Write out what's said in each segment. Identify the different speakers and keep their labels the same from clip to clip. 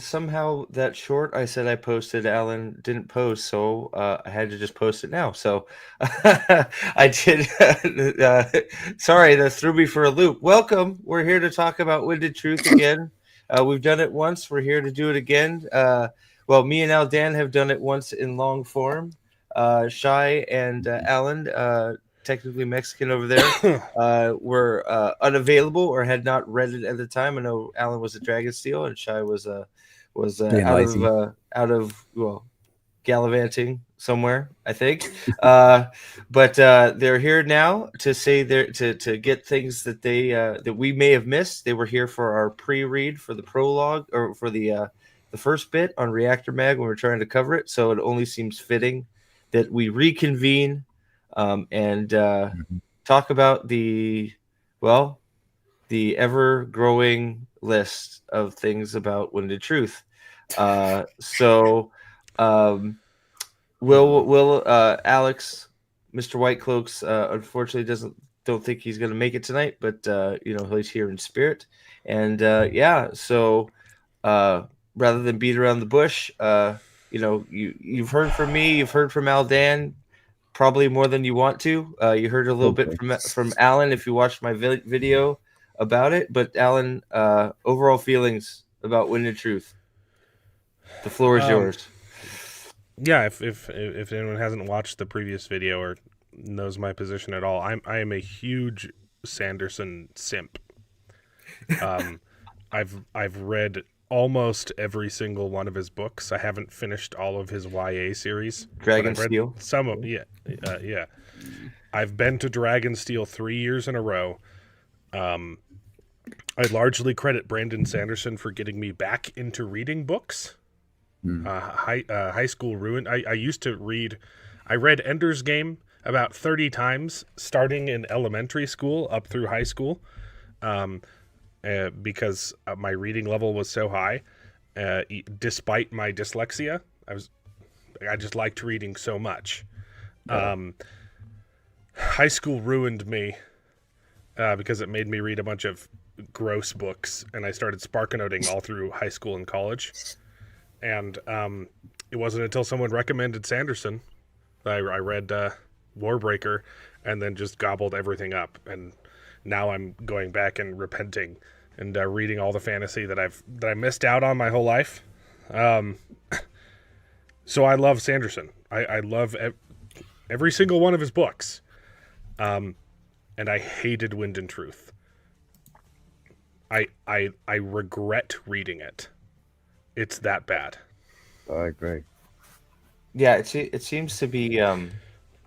Speaker 1: Somehow that short I said I posted, Alan didn't post, so I had to just post it now. So I did. Sorry, that threw me for a loop. Welcome. We're here to talk about Wind and Truth again. We've done it once. We're here to do it again. Well, me and Aldan have done it once in long form. Shy and Alan, technically Mexican over there, were unavailable or had not read it at the time. I know Alan was a Dragonsteel and Shy was
Speaker 2: Being lazy.
Speaker 1: out of well gallivanting somewhere, I think. But they're here now to say to get things that they that we may have missed. They were here for our pre-read for the prologue or for the first bit on Reactor Mag when we're trying to cover it. So it only seems fitting that we reconvene and talk about the ever growing list of things about Wind and Truth. So, will Alex, Mr. White Cloaks, unfortunately don't think he's going to make it tonight, but he's here in spirit, and yeah. So, rather than beat around the bush, you've heard from me, you've heard from Aldan. Probably more than you want to. You heard a little bit from Alan if you watched my video about it. But Alan, overall feelings about Wind and Truth. The floor is yours.
Speaker 3: Yeah, if anyone hasn't watched the previous video or knows my position at all, I am a huge Sanderson simp. I've read almost every single one of his books. I haven't finished all of his YA series.
Speaker 1: Dragonsteel.
Speaker 3: Some of yeah. I've been to Dragonsteel 3 years in a row. I largely credit Brandon Sanderson for getting me back into reading books. High School Ruined. I used to read. I read Ender's Game about 30 times, starting in elementary school up through high school, because my reading level was so high. Despite my dyslexia, I just liked reading so much. High school ruined me because it made me read a bunch of gross books, and I started sparkanoting all through high school and college. And it wasn't until someone recommended Sanderson that I read Warbreaker and then just gobbled everything up. And now I'm going back and repenting and reading all the fantasy that I missed out on my whole life. So I love Sanderson. I love every single one of his books. And I hated Wind and Truth. I regret reading it. It's that bad.
Speaker 2: I agree.
Speaker 1: Yeah, it seems to be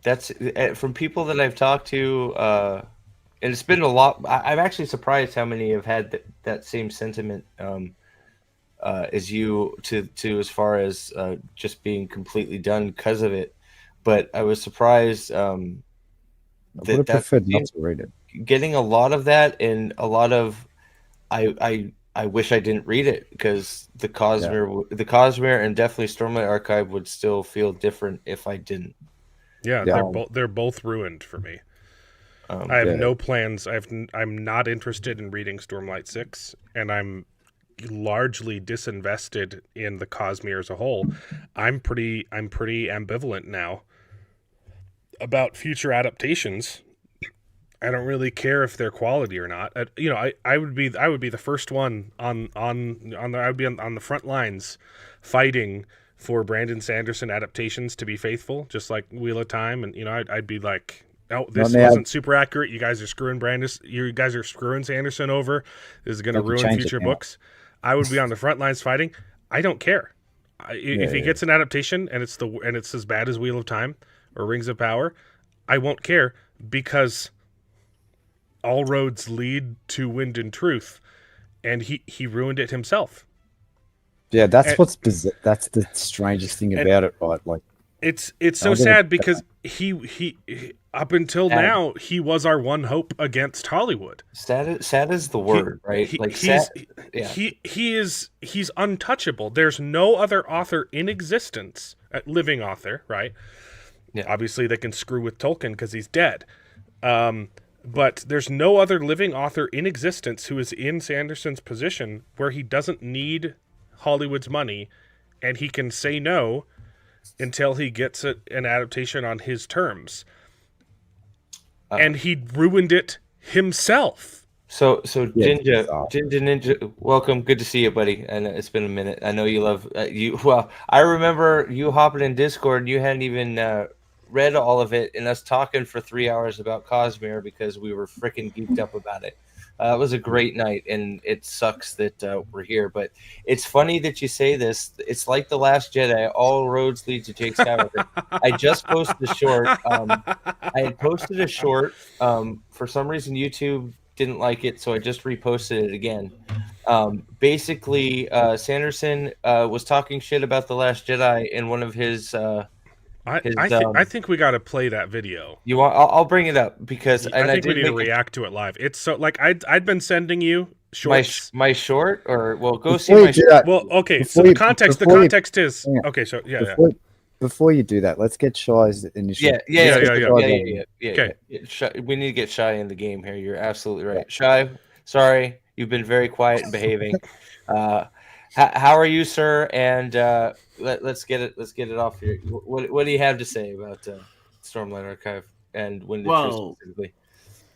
Speaker 1: that's from people that I've talked to, and it's been a lot. I'm actually surprised how many have had that same sentiment as you to as far as just being completely done because of it. But I was surprised
Speaker 2: I would have preferred not to read it.
Speaker 1: getting a lot of that and a lot of I wish I didn't read it because the Cosmere and definitely Stormlight Archive would still feel different if I didn't.
Speaker 3: Yeah, they're both ruined for me. I have no plans. I'm not interested in reading Stormlight 6, and I'm largely disinvested in the Cosmere as a whole. I'm pretty ambivalent now about future adaptations. I don't really care if they're quality or not. I would be the first one on the front lines fighting for Brandon Sanderson adaptations to be faithful, just like Wheel of Time, and I'd be like, oh, this wasn't super accurate. You guys are screwing Sanderson over. This is going to ruin future books. I would be on the front lines fighting. I don't care. If he gets an adaptation and it's as bad as Wheel of Time or Rings of Power, I won't care because all roads lead to Wind and Truth, and he ruined it himself.
Speaker 2: Yeah, that's the strangest thing about it, right? Like
Speaker 3: it's so sad because he up until now he was our one hope against Hollywood.
Speaker 1: Sad is the word, right?
Speaker 3: He's untouchable. There's no other author in existence, living author, right? Yeah. Obviously, they can screw with Tolkien because he's dead. But there's no other living author in existence who is in Sanderson's position where he doesn't need Hollywood's money, and he can say no until he gets an adaptation on his terms. And he ruined it himself.
Speaker 1: So Jinja Ninja, welcome. Good to see you, buddy. And it's been a minute. I know you love you. Well, I remember you hopping in Discord and you hadn't even read all of it, and us talking for 3 hours about Cosmere because we were freaking geeked up about it. It was a great night, and it sucks that we're here. But it's funny that you say this. It's like The Last Jedi. All roads lead to Jake Skywalker. I just posted a short. I had posted a short. For some reason, YouTube didn't like it, so I just reposted it again. Basically, Sanderson was talking shit about The Last Jedi in one of his...
Speaker 3: I think we got to play that video.
Speaker 1: You want? I'll bring it up because
Speaker 3: I think we need to react to it live. It's so like I'd been sending you shorts.
Speaker 1: My short, or well, go
Speaker 2: see my short.
Speaker 3: Well, okay. So the context is okay. So yeah.
Speaker 2: Before you do that, let's get Shy's initial.
Speaker 1: Yeah. Okay. We need to get Shy in the game here. You're absolutely right. Shy, sorry, you've been very quiet and behaving. How are you, sir? And let's get it off here. What do you have to say about Stormlight Archive and Wind and Truth specifically?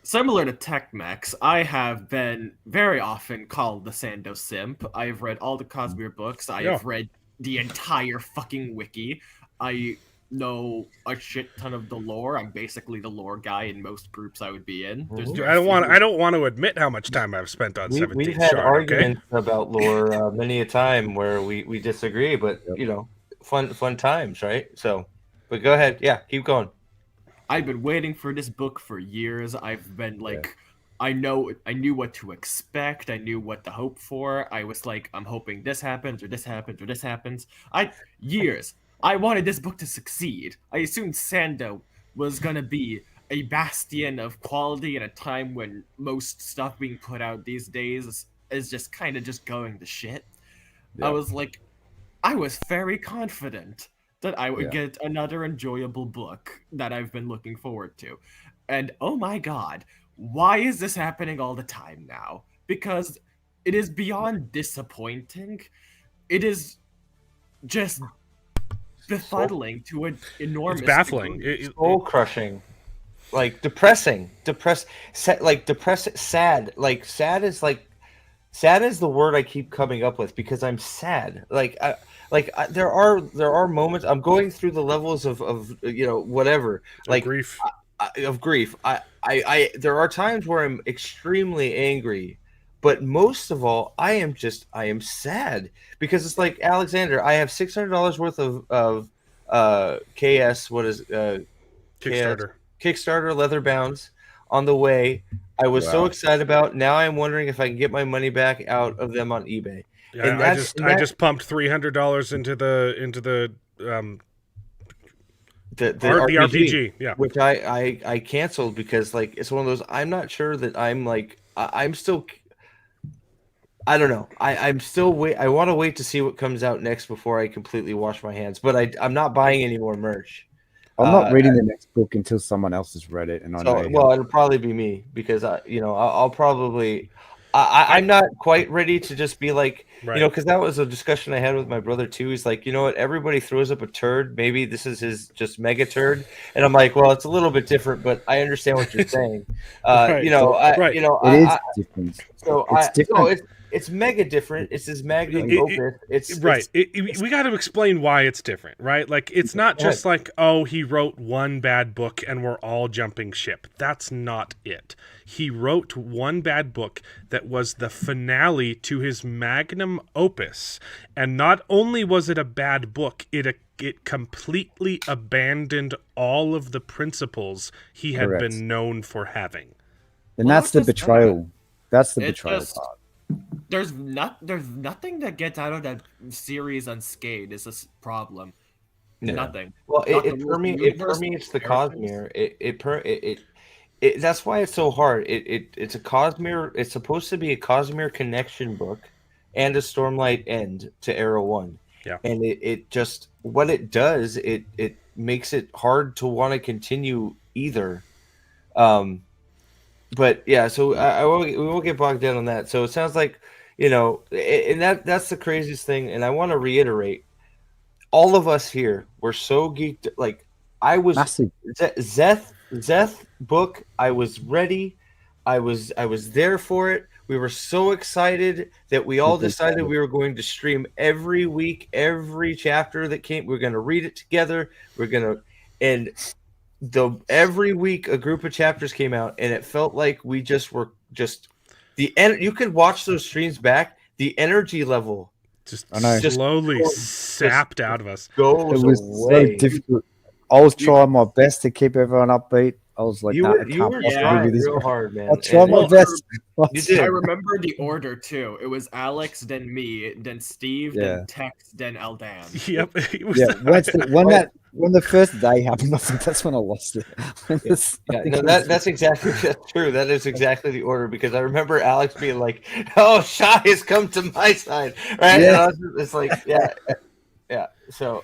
Speaker 4: Similar to TechMex, I have been very often called the Sando simp. I have read all the Cosmere books. I have read the entire fucking wiki. I know a shit ton of the lore. I'm basically the lore guy in most groups I would be in.
Speaker 3: I don't want to admit how much time I've spent on 17.
Speaker 1: We've had arguments about lore many a time where we disagree, but fun times, right? So, but go ahead. Yeah, keep going.
Speaker 4: I've been waiting for this book for years. I've been like, I knew what to expect. I knew what to hope for. I was like, I'm hoping this happens or this happens or this happens. Years. I wanted this book to succeed. I assumed Sando was gonna be a bastion of quality in a time when most stuff being put out these days is just kind of just going to shit. I was like, I was very confident that I would get another enjoyable book that I've been looking forward to. And oh my god, why is this happening all the time now? Because it is beyond disappointing. It is just befuddling to an enormous...
Speaker 3: It's baffling.
Speaker 1: Soul crushing. Like depressing. Sad. Like sad is the word I keep coming up with because I'm sad. There are moments I'm going through the levels of whatever, like grief. Of grief. I there are times where I'm extremely angry, but most of all I am sad because it's like, Alexander, I have $600 worth of KS, what is Kickstarter leather bounds on the way. I was so excited about. Now I'm wondering if I can get my money back out of them on eBay.
Speaker 3: Yeah, and I just pumped $300 into the RPG, yeah,
Speaker 1: which I canceled because like it's one of those. I'm not sure that I'm still. I don't know. I'm still I want to wait to see what comes out next before I completely wash my hands. But I'm not buying any more merch.
Speaker 2: I'm not reading the next book until someone else has read it, and
Speaker 1: it'll probably be me because I'll probably. I'm not quite ready to just be like, because that was a discussion I had with my brother too. He's like, you know what? Everybody throws up a turd. Maybe this is his just mega turd. And I'm like, well, it's a little bit different, but I understand what you're saying.
Speaker 2: It is different.
Speaker 1: It's different. It's mega different. It's his magnum opus.
Speaker 3: We got to explain why it's different, right? Like, it's not just like, oh, he wrote one bad book and we're all jumping ship. That's not it. He wrote one bad book that was the finale to his magnum opus. And not only was it a bad book, it completely abandoned all of the principles he had been known for having.
Speaker 2: And that's the betrayal. That's the betrayal part.
Speaker 4: There's nothing that gets out of that series unscathed. Is a problem. No. Nothing.
Speaker 1: Well, it permeates the Cosmere. That's why it's so hard. It's a Cosmere. It's supposed to be a Cosmere connection book, and a Stormlight end to Era 1.
Speaker 3: Yeah.
Speaker 1: And it just what it does. It makes it hard to want to continue either. But yeah, so we won't get bogged down on that. So it sounds like you know, and that's the craziest thing. And I want to reiterate, all of us here were so geeked. Like I was
Speaker 2: Massive.
Speaker 1: Zeth book. I was ready. I was there for it. We were so excited that we all decided we were going to stream every week, every chapter that came. We're going to read it together. And every week a group of chapters came out, and it felt like we were you could watch those streams back. The energy level
Speaker 3: just slowly sapped out of us.
Speaker 2: It was so difficult. I was trying my best to keep everyone upbeat. I was like,
Speaker 1: you were trying real hard, man.
Speaker 2: I tried my best.
Speaker 1: You did.
Speaker 4: I remember the order too. It was Alex, then me, then Steve, then Tex, then Eldan.
Speaker 3: Yep.
Speaker 2: When the first day happened, I think that's when I lost it.
Speaker 1: That's exactly true. That is exactly the order, because I remember Alex being like, "Oh, Shy has come to my side," right?
Speaker 2: Yeah.
Speaker 1: It's like, yeah. So,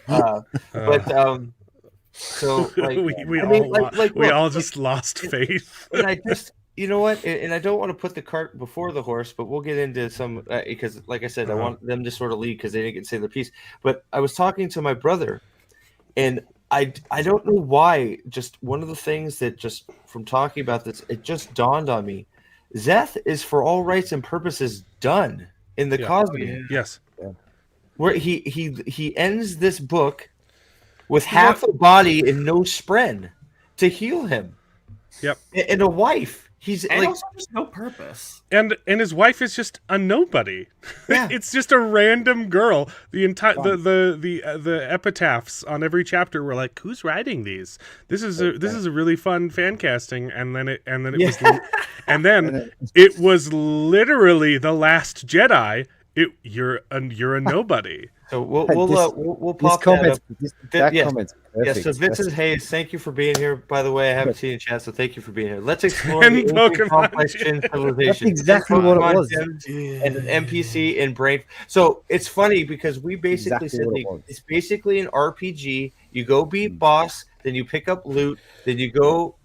Speaker 1: So like
Speaker 3: we all just lost faith.
Speaker 1: And I just, you know what? And I don't want to put the cart before the horse, but we'll get into some because, like I said, I want them to sort of lead because they didn't get to say their piece. But I was talking to my brother, and I don't know why. Just one of the things that just from talking about this, it just dawned on me. Zeth is, for all rights and purposes, done in the cosmos.
Speaker 3: Yes.
Speaker 1: Where he ends this book with half a body and no spren to heal him.
Speaker 3: Yep.
Speaker 1: And a wife.
Speaker 4: And also there's no purpose.
Speaker 3: And his wife is just a nobody.
Speaker 1: Yeah.
Speaker 3: It's just a random girl. The entire the epitaphs on every chapter were like, who's writing these? This is a really fun fan casting, and then it was literally The Last Jedi. You're a nobody.
Speaker 1: So we'll pop
Speaker 2: that
Speaker 1: up.
Speaker 2: Comment's perfect.
Speaker 1: So Vincent Hayes, thank you for being here. By the way, I haven't seen you chat, so thank you for being here. Let's explore
Speaker 3: And
Speaker 1: the
Speaker 3: Pokemon
Speaker 1: complex Jin civilization.
Speaker 2: That's exactly what it was.
Speaker 1: And an NPC in Brain. So it's funny because we basically said it's basically an RPG. You go beat boss, then you pick up loot, then you go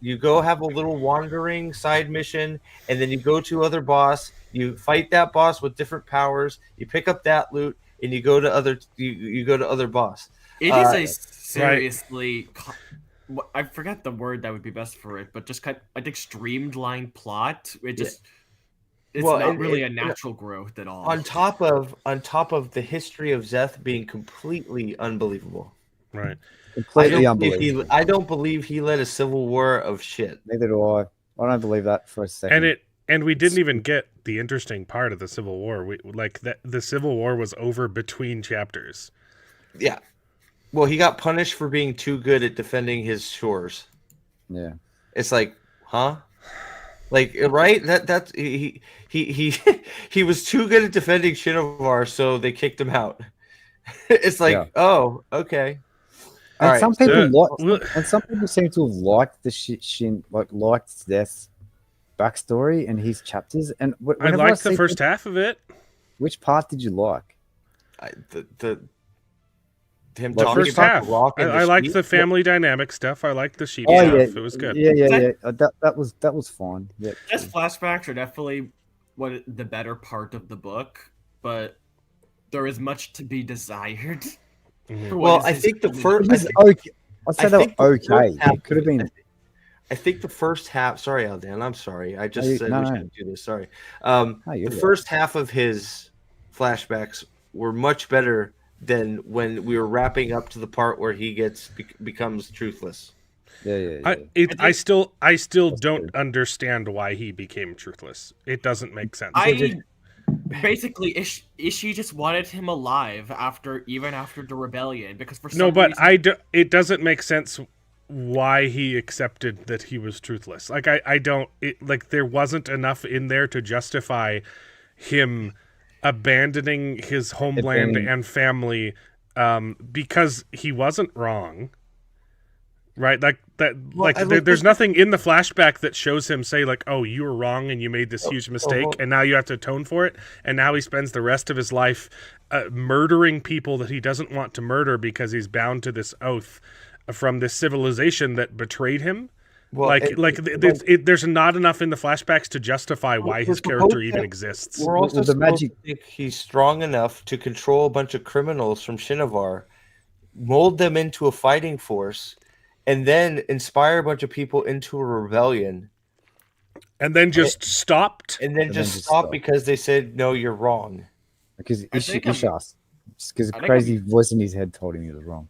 Speaker 1: have a little wandering side mission, and then you go to other boss. You fight that boss with different powers. You pick up that loot, and you go to other boss.
Speaker 4: It is a seriously, I forget the word that would be best for it, but just I think streamlined plot. It's not really a natural growth at all.
Speaker 1: On top of the history of Zeth being completely unbelievable.
Speaker 3: Right.
Speaker 2: Completely unbelievable.
Speaker 1: I don't believe he led a civil war of shit.
Speaker 2: Neither do I. I don't believe that for a second.
Speaker 3: And we didn't even get the interesting part of the Civil War. The Civil War was over between chapters.
Speaker 1: Yeah. Well, he got punished for being too good at defending his shores.
Speaker 2: Yeah.
Speaker 1: It's like, huh? Like, right? That's he he was too good at defending Shinovar, so they kicked him out. It's like, oh, okay.
Speaker 2: And some people seem to have liked the liked Death's backstory and his chapters. And
Speaker 3: I liked the first half of it.
Speaker 2: Which part did you like?
Speaker 1: Him
Speaker 3: the
Speaker 1: talking
Speaker 3: first
Speaker 1: about
Speaker 3: half.
Speaker 1: The rock and
Speaker 3: I liked the family dynamic stuff. I liked the sheep stuff.
Speaker 2: Yeah.
Speaker 3: It was good.
Speaker 2: Yeah. That was fine. Yeah.
Speaker 4: His flashbacks are definitely the better part of the book, but there is much to be desired.
Speaker 3: Mm-hmm.
Speaker 1: Well, I think the first.
Speaker 2: Okay. I'd say they were okay. It could have been.
Speaker 1: I think the first half. Sorry, Aldan. I'm sorry. I just said we shouldn't do this. Sorry. The first half of his flashbacks were much better than when we were wrapping up to the part where he becomes truthless.
Speaker 2: Yeah.
Speaker 3: I still don't understand why he became truthless. It doesn't make sense.
Speaker 4: Basically, Ishii just wanted him alive even after the rebellion, because for some reason...
Speaker 3: it doesn't make sense why he accepted that he was truthless. Like there wasn't enough in there to justify him abandoning his homeland and family because he wasn't wrong. Right, there's nothing in the flashback that shows him say like, "Oh, you were wrong and you made this huge mistake, and now you have to atone for it." And now he spends the rest of his life murdering people that he doesn't want to murder because he's bound to this oath from this civilization that betrayed him.
Speaker 1: Well,
Speaker 3: there's not enough in the flashbacks to justify why his character even exists.
Speaker 1: We're also supposed to think he's strong enough to control a bunch of criminals from Shinovar, mold them into a fighting force, and then inspire a bunch of people into a rebellion.
Speaker 3: And then just stopped?
Speaker 1: And then just stopped because they said, no, you're wrong.
Speaker 2: Because Ishas, because a crazy voice in his head told him he was wrong.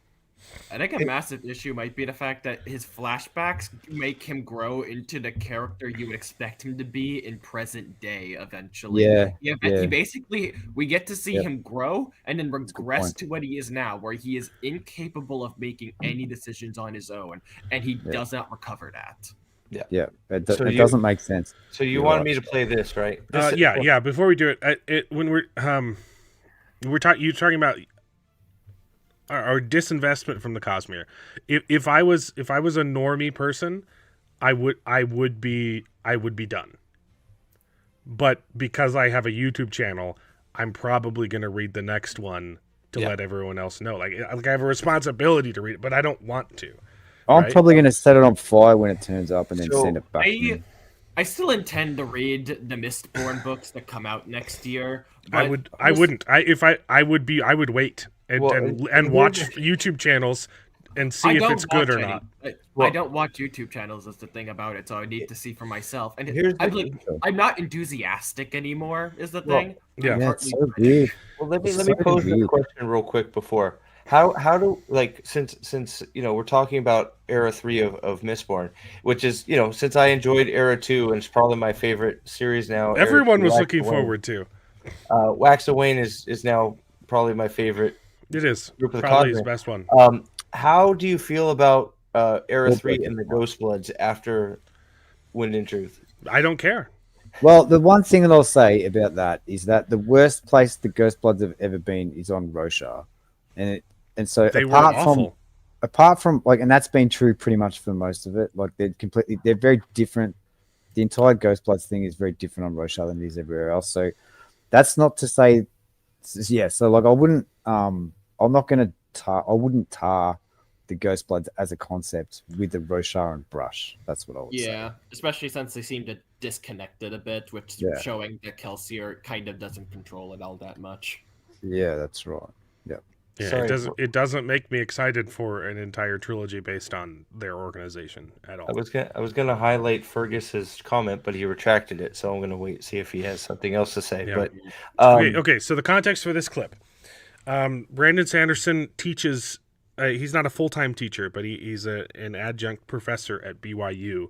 Speaker 4: I think a massive issue might be the fact that his flashbacks make him grow into the character you would expect him to be in present day eventually. He basically, we get to see him grow and then regress to what he is now, where he is incapable of making any decisions on his own, and he does not recover that.
Speaker 2: It doesn't make sense.
Speaker 1: So you wanted me to play this, right?
Speaker 3: Before we do it, when you're talking about our disinvestment from the Cosmere. If I was a normie person, I would be done. But because I have a YouTube channel, I'm probably going to read the next one to let everyone else know. Like I have a responsibility to read it, but I don't want to.
Speaker 2: I'm probably going to set it on fire when it turns up and then send it back.
Speaker 4: I still intend to read the Mistborn books that come out next year.
Speaker 3: I would wait and watch YouTube channels and see if it's good or not.
Speaker 4: I don't watch YouTube channels. That's the thing about it. So I need to see for myself. And I'm not enthusiastic anymore. Is the thing?
Speaker 2: It's so weird.
Speaker 1: Well, let me pose this question real quick before. How do since we're talking about Era 3 of Mistborn, which is since I enjoyed Era 2 and it's probably my favorite series now.
Speaker 3: Everyone was looking forward to.
Speaker 1: Wax of Wayne is now probably my favorite.
Speaker 3: It is
Speaker 1: group of
Speaker 3: probably his best one.
Speaker 1: How do you feel about Era 3 and the Ghostbloods after Wind and Truth?
Speaker 3: I don't care.
Speaker 2: Well, the one thing that I'll say about that is that the worst place the Ghostbloods have ever been is on Roshar, and so
Speaker 3: they were awful.
Speaker 2: Apart from and that's been true pretty much for most of it. Like they're very different. The entire Ghostbloods thing is very different on Roshar than it is everywhere else. So that's not to say, So I wouldn't. I wouldn't tar the Ghostbloods as a concept with the Roshar and brush. That's what I would say.
Speaker 4: Yeah, especially since they seem to disconnect it a bit, which showing that Kelsier kind of doesn't control it all that much.
Speaker 2: Yeah, that's right.
Speaker 3: Yeah, it doesn't make me excited for an entire trilogy based on their organization at all.
Speaker 1: I was gonna highlight Fergus's comment, but he retracted it, so I'm gonna wait see if he has something else to say.
Speaker 3: Yeah.
Speaker 1: But
Speaker 3: okay. So the context for this clip: Brandon Sanderson teaches. He's not a full-time teacher, but he's an adjunct professor at BYU,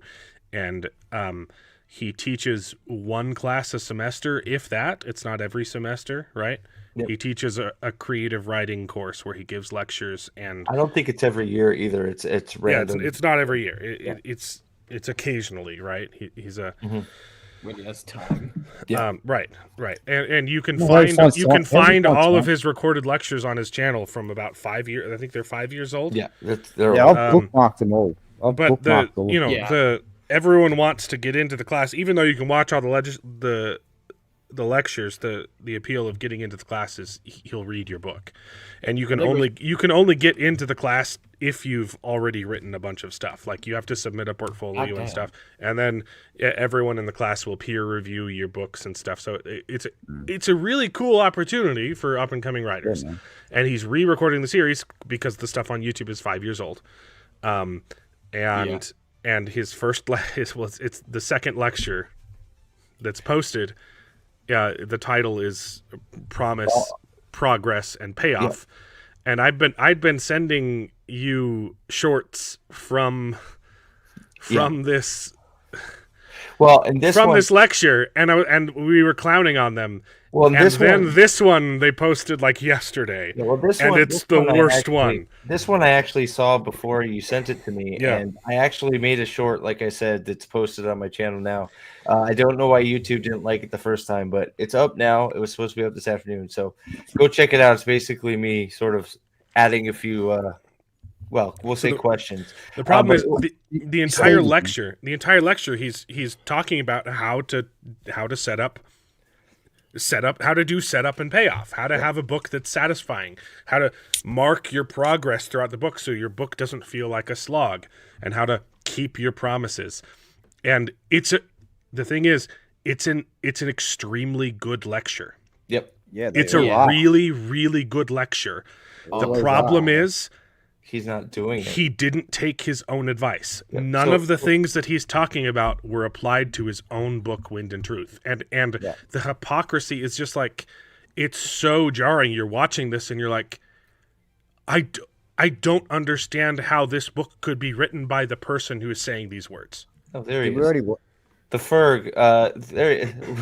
Speaker 3: and he teaches one class a semester, if that. It's not every semester, right? Yep. He teaches a creative writing course where he gives lectures, and
Speaker 1: I don't think it's every year either. It's random.
Speaker 3: Yeah, it's not every year. It's occasionally, right? He's a
Speaker 4: when he has time.
Speaker 3: Right, and you can find all of his recorded lectures on his channel from about 5 years. I think they're 5 years old.
Speaker 1: Yeah,
Speaker 2: I've bookmarked them all.
Speaker 3: Everyone wants to get into the class, even though you can watch all the lectures. The appeal of getting into the class is he'll read your book, and you can only get into the class if you've already written a bunch of stuff. Like you have to submit a portfolio and stuff, and then everyone in the class will peer review your books and stuff. So it's a really cool opportunity for up and coming writers. Yeah, and he's re-recording the series because the stuff on YouTube is 5 years old, and his first it's the second lecture that's posted. Yeah, the title is Promise, Progress, and Payoff. Yeah. And I'd been sending you shorts from this this lecture, and we were clowning on them. Well, this one they posted like yesterday. Yeah, it's the worst one.
Speaker 1: This one I actually saw before you sent it to me, and I actually made a short, like I said, that's posted on my channel now. I don't know why YouTube didn't like it the first time, but it's up now. It was supposed to be up this afternoon, so go check it out. It's basically me sort of adding a few. We'll say questions.
Speaker 3: The problem is the entire lecture. The entire lecture, he's talking about how to set up, how to do setup and payoff, how to have a book that's satisfying, how to mark your progress throughout the book so your book doesn't feel like a slog, and how to keep your promises. And the thing is, it's an extremely good lecture.
Speaker 1: Yep.
Speaker 2: Yeah,
Speaker 3: It's a really, really good lecture. The problem is
Speaker 1: he's not doing it.
Speaker 3: He didn't take his own advice.
Speaker 1: Yep.
Speaker 3: None of the things that he's talking about were applied to his own book, Wind and Truth. And the hypocrisy is just like, it's so jarring. You're watching this and you're like, I don't understand how this book could be written by the person who is saying these words.
Speaker 1: Oh, there he is. The Ferg,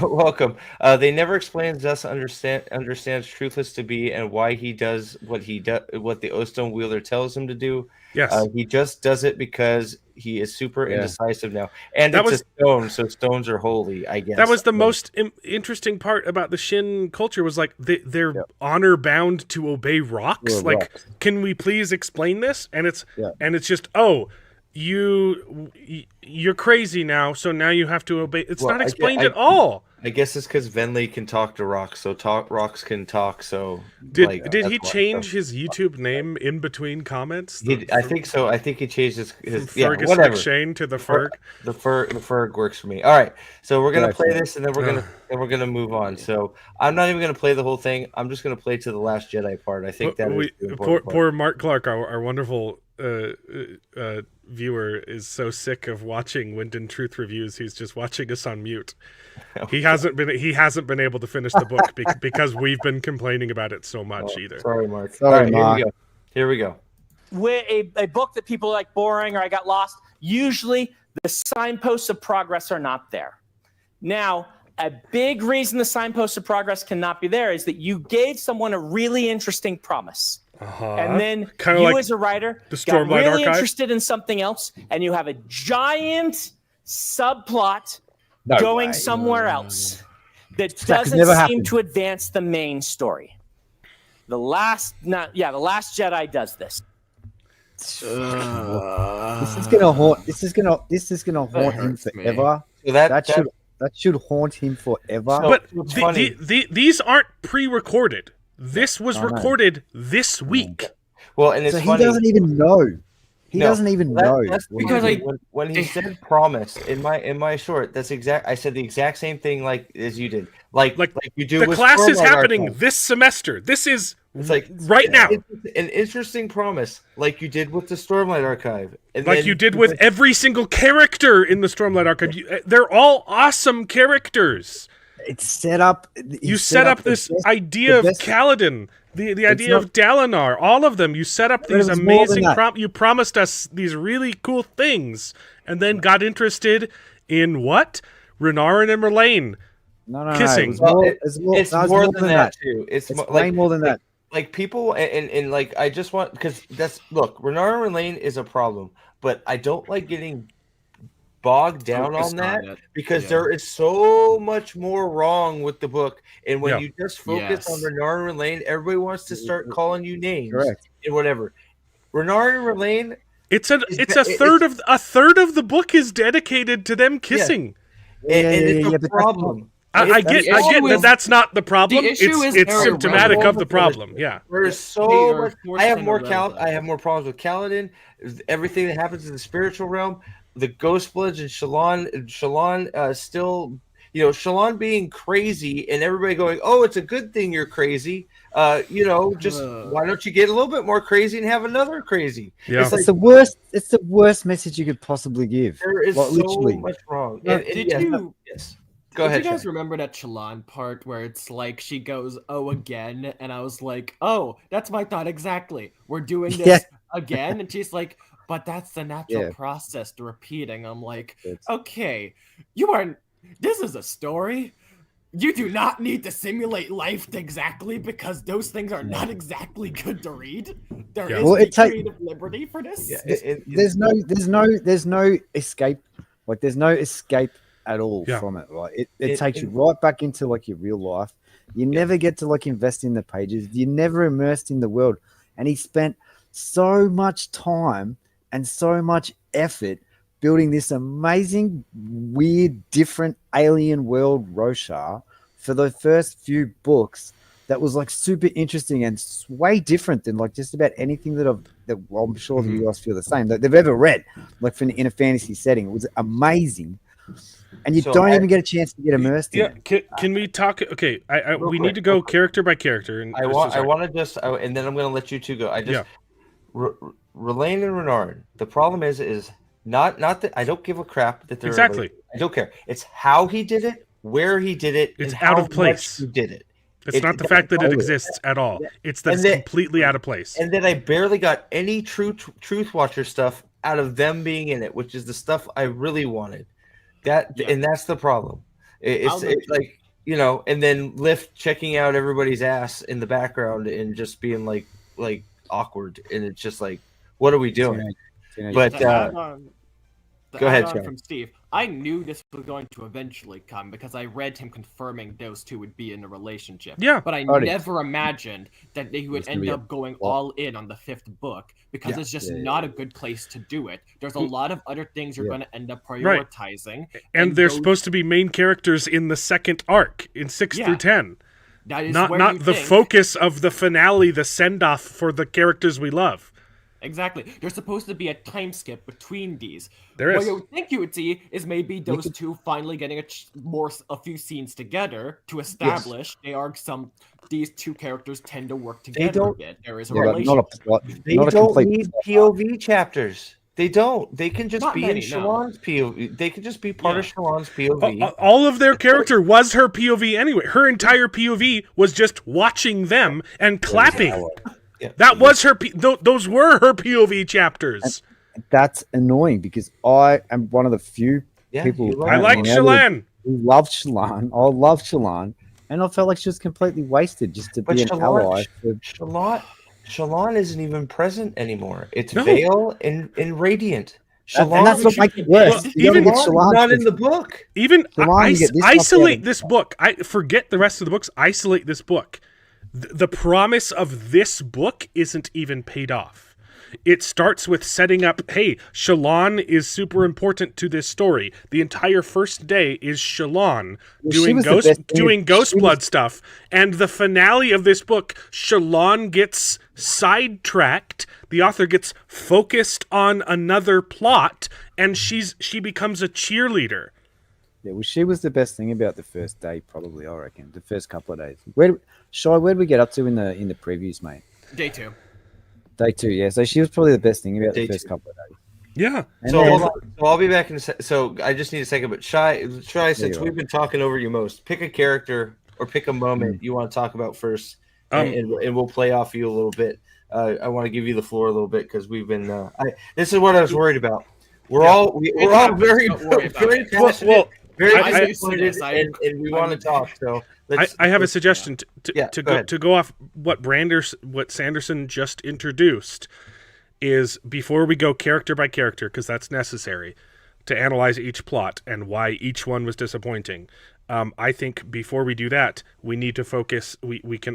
Speaker 1: welcome. They never explains thus understands truthless to be and why he does what he does, what the Ostone wielder tells him to do.
Speaker 3: Yes,
Speaker 1: he just does it because he is super indecisive now, and it's a stone, so stones are holy. I guess
Speaker 3: that was the most interesting part about the Shin culture was like they're honor bound to obey rocks. Like, can we please explain this? And it's just you're crazy now, so now you have to obey. It's not explained at all.
Speaker 1: I guess it's because Venli can talk to rocks, so rocks can talk. So
Speaker 3: did he change his YouTube name in between comments?
Speaker 1: I think so. I think he changed his
Speaker 3: Fergus McShane to the Ferg.
Speaker 1: The Ferg works for me. All right, so we're gonna play this, and then we're gonna move on. So I'm not even gonna play the whole thing. I'm just gonna play to the Last Jedi part. I think
Speaker 3: poor Mark Clark, our wonderful viewer, is so sick of watching Wind and Truth reviews. He's just watching us on mute. He hasn't been able to finish the book because we've been complaining about it so much either.
Speaker 1: Sorry, Mark. Sorry, Mark. Here we go.
Speaker 5: With a book that people like boring or I got lost, usually the signposts of progress are not there. Now, a big reason the signposts of progress cannot be there is that you gave someone a really interesting promise. And then
Speaker 3: kind of
Speaker 5: you
Speaker 3: like
Speaker 5: as a writer
Speaker 3: the Stormlight
Speaker 5: got really
Speaker 3: Archive.
Speaker 5: Interested in something else, and you have a giant subplot going somewhere else that doesn't seem to advance the main story. The Last Jedi does this.
Speaker 2: This is gonna haunt. This is gonna haunt him forever.
Speaker 1: So
Speaker 2: that should haunt him forever.
Speaker 3: But these aren't pre-recorded. This was recorded this week.
Speaker 1: Well, and it's funny.
Speaker 2: He doesn't even know. He doesn't even know.
Speaker 1: That's because when he said promise in my short, I said the exact same thing as you did. Like you do.
Speaker 3: The class is happening this semester. This is right now.
Speaker 1: It's an interesting promise, like you did with the Stormlight Archive, and
Speaker 3: like you did with every single character in the Stormlight Archive. They're all awesome characters.
Speaker 2: It's set up.
Speaker 3: You set up this idea of Kaladin, the idea of Dalinar, all of them. You set up these amazing you promised us these really cool things, and then got interested in what? Renarin and Merlane kissing.
Speaker 1: It's more than that too. It's
Speaker 2: way more than that.
Speaker 1: Like people and like I just want because Renarin and Merlane is a problem, but I don't like getting bogged down on that because there is so much more wrong with the book, and when you just focus on Renarin and Merlane, everybody wants to start calling you names and whatever. Renarin and Merlane,
Speaker 3: it's a third of the book is dedicated to them kissing.
Speaker 1: It's a problem.
Speaker 3: I get that that's not the problem. It's symptomatic of the problem. Yeah.
Speaker 1: There's so much. I have more problems with Kaladin. Everything that happens in the spiritual realm. The Ghostbloods and Shallan still, Shallan being crazy and everybody going, oh, it's a good thing you're crazy. Why don't you get a little bit more crazy and have another crazy?
Speaker 2: Yeah. It's the worst. It's the worst message you could possibly give.
Speaker 1: There is so much wrong.
Speaker 4: Yes.
Speaker 1: Go ahead.
Speaker 4: Did you guys remember that Shallan part where it's like she goes, oh, again? And I was like, oh, that's my thought exactly. We're doing this again. And she's like, but that's the natural process to repeating. I'm like, okay, this is a story. You do not need to simulate life exactly because those things are not exactly good to read. There is creative liberty for this.
Speaker 2: There's no escape. Like there's no escape at all from it. Right? It takes you right back into like your real life. You never get to like invest in the pages. You're never immersed in the world. And he spent so much time and so much effort building this amazing, weird, different alien world Roshar for the first few books that was like super interesting and way different than like just about anything that I'm sure that you guys feel the same that they've ever read, like in a fantasy setting. It was amazing, and you don't even get a chance to get immersed in it.
Speaker 3: Can we talk? Okay, we need to go character by character. And
Speaker 1: I want to just, and then I'm going to let you two go. Relaine and Renard. The problem is not that I don't give a crap that they're
Speaker 3: exactly.
Speaker 1: I don't care. It's how he did it, where he did it,
Speaker 3: it's
Speaker 1: and
Speaker 3: out
Speaker 1: how
Speaker 3: of place.
Speaker 1: Much he did it.
Speaker 3: It's not the fact that it exists at all. It's that it's completely out of place.
Speaker 1: And then I barely got any Truth Watcher stuff out of them being in it, which is the stuff I really wanted. And that's the problem. It's like, you know, and then Lift checking out everybody's ass in the background and just being like awkward, and it's just like, what are we doing? But
Speaker 4: go
Speaker 1: ahead,
Speaker 4: Sean. From Steve, I knew this was going to eventually come because I read him confirming those two would be in a relationship.
Speaker 3: Yeah,
Speaker 4: but I never imagined that they would end up going all in on the 5th book because it's just not a good place to do it. There's a lot of other things you're going to end up prioritizing,
Speaker 3: and they're supposed to be main characters in the second arc in 6 through 10.
Speaker 4: That is
Speaker 3: not the focus of the finale, the send-off for the characters we love.
Speaker 4: Exactly. There's supposed to be a time skip between these.
Speaker 3: There is.
Speaker 4: What you would think you would see is maybe those two finally getting a few scenes together to establish these two characters tend to work together a bit. There is a relationship.
Speaker 1: They don't need POV chapters. They don't. They can just be in Shallan's POV. They can just be part of Shallan's POV.
Speaker 3: All of their character was her POV anyway. Her entire POV was just watching them and clapping. That was her. Those were her POV chapters.
Speaker 2: And that's annoying because I am one of the few people.
Speaker 3: I like Shallan.
Speaker 2: Who loved Shallan. I love Shallan, and I felt like she was completely wasted just to be an ally.
Speaker 1: Shallan isn't even present anymore. It's Vale and Radiant.
Speaker 2: Shallan, and that's what makes it worse.
Speaker 1: Even not in the book.
Speaker 3: Even isolate this book. I forget the rest of the books. Isolate this book. The promise of this book isn't even paid off. It starts with setting up, hey, Shallan is super important to this story. The entire first day is Shallan doing Ghostblood stuff. And the finale of this book, Shallan gets sidetracked. The author gets focused on another plot, and she becomes a cheerleader.
Speaker 2: Yeah, well, she was the best thing about the first day, probably, I reckon. The first couple of days. Where'd we get up to in the previews, mate?
Speaker 4: Day 2.
Speaker 2: Day 2, yeah. So she was probably the best thing about the first couple of days.
Speaker 3: Yeah.
Speaker 1: So I'll be back in a second. So I just need a second. But Shy, since we've been talking over you most, pick a character or pick a moment you want to talk about first, and we'll play off you a little bit. I want to give you the floor a little bit because we've been. This is what I was worried about. We're all very passionate. Very disappointed, and we want to talk. So
Speaker 3: I have a suggestion to go off what Sanderson just introduced. Is before we go character by character, because that's necessary to analyze each plot and why each one was disappointing. I think before we do that, we need to focus. We can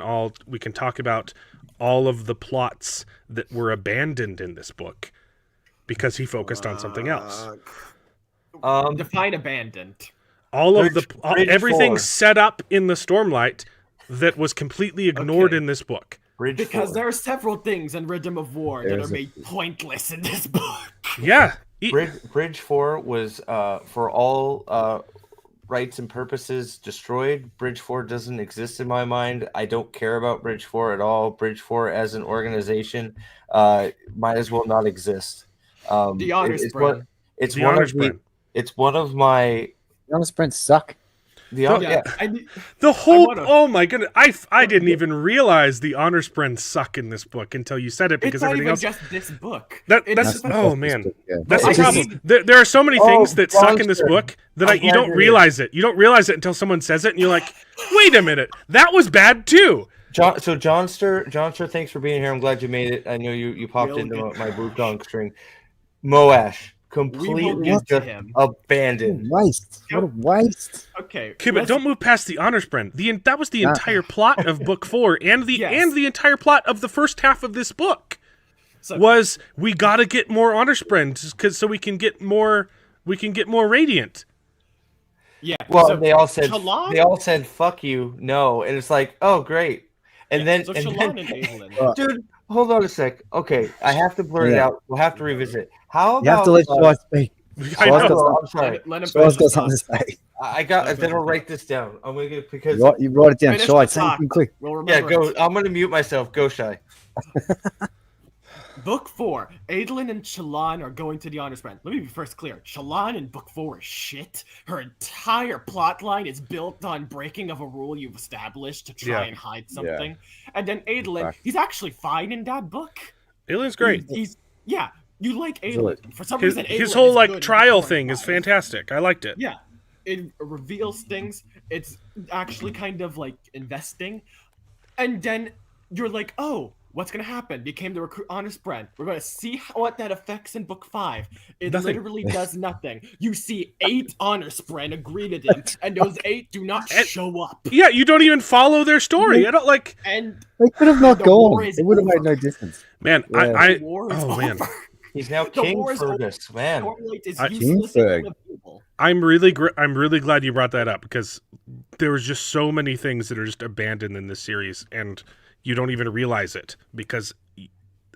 Speaker 3: talk about all of the plots that were abandoned in this book because he focused on something else.
Speaker 4: Define abandoned.
Speaker 3: Everything set up in the Stormlight that was completely ignored in this book.
Speaker 4: Because there are several things in Rhythm of War that are made pointless in this book.
Speaker 3: Yeah.
Speaker 1: Bridge 4 was, for all rights and purposes, destroyed. Bridge 4 doesn't exist in my mind. I don't care about Bridge 4 at all. Bridge 4 as an organization might as well not exist.
Speaker 4: The Honor Sprint.
Speaker 1: It's one of my...
Speaker 2: The Honor Sprints suck.
Speaker 3: Oh my goodness! I didn't even realize the honor sprints suck in this book until you said it because everything else.
Speaker 4: Just this book.
Speaker 3: That's the problem. There are so many things that suck in this book that you don't realize it. You don't realize it until someone says it, and you're like, "Wait a minute, that was bad too."
Speaker 1: Johnster, thanks for being here. I'm glad you made it. I know you popped into my boot dong string. Moash. Completely just abandoned.
Speaker 2: What a waste.
Speaker 4: Okay,
Speaker 3: but don't move past the honor sprint. That was the entire plot of book 4 and the entire plot of the first half of this book. Was we got to get more honor sprints so we can get more radiant.
Speaker 4: Yeah.
Speaker 1: Well, they all said fuck you, no, and it's like, oh great. And then,
Speaker 4: so
Speaker 1: and
Speaker 4: Shallan
Speaker 1: then
Speaker 4: and Adolin.
Speaker 1: dude, hold on a sec. Okay, I have to blurt it
Speaker 2: Yeah.
Speaker 1: out. We'll have to revisit. How about
Speaker 2: You have to let Shai speak.
Speaker 3: I
Speaker 2: Shai's
Speaker 3: know.
Speaker 2: got
Speaker 1: I'm sorry.
Speaker 4: Let him
Speaker 2: Shai's
Speaker 4: finish
Speaker 2: got
Speaker 4: his
Speaker 2: something to
Speaker 4: thoughts.
Speaker 2: say.
Speaker 1: I got. Then I'll write this down. I'm gonna get because
Speaker 2: You write it down.
Speaker 4: Finish
Speaker 2: Shai,
Speaker 4: the
Speaker 2: say
Speaker 4: talk.
Speaker 2: anything quick.
Speaker 4: We'll remember
Speaker 1: yeah. Go.
Speaker 4: it.
Speaker 1: I'm gonna mute myself. Go Shy.
Speaker 4: Book 4, Adolin and Shallan are going to the Honor Sprint. Let me be first clear. Shallan in Book 4 is shit. Her entire plot line is built on breaking of a rule you've established to try and hide something. And then Adolin, he's actually fine in that book.
Speaker 3: Adolin's great.
Speaker 4: He's you like Adolin. For some
Speaker 3: His,
Speaker 4: reason,
Speaker 3: his
Speaker 4: Adolin
Speaker 3: whole
Speaker 4: is
Speaker 3: like
Speaker 4: good in
Speaker 3: trial
Speaker 4: Book 4
Speaker 3: thing
Speaker 4: and
Speaker 3: is
Speaker 4: 5.
Speaker 3: fantastic. I liked it.
Speaker 4: Yeah, it reveals things. It's actually kind of like investing. And then you're like, oh, what's going to happen? Became the recruit honor spread. We're going to see what that affects in book 5. It
Speaker 3: Nothing.
Speaker 4: literally does nothing. You see 8 honor spread agree to them, and those 8 do not show up.
Speaker 3: Yeah, you don't even follow their story. I don't like.
Speaker 4: And
Speaker 2: They could have not
Speaker 4: The
Speaker 2: gone.
Speaker 4: war is
Speaker 2: It would have made
Speaker 4: over.
Speaker 2: no difference.
Speaker 3: Man,
Speaker 2: Yeah.
Speaker 4: the war is
Speaker 3: oh man,
Speaker 4: over.
Speaker 1: He's now
Speaker 4: The
Speaker 1: king
Speaker 4: war is
Speaker 1: for
Speaker 4: over.
Speaker 1: this man.
Speaker 4: Stormlight is
Speaker 3: I-
Speaker 4: useless
Speaker 2: Kingsburg.
Speaker 4: and unavailable.
Speaker 3: I'm really glad you brought that up because there was just so many things that are just abandoned in this series, and you don't even realize it because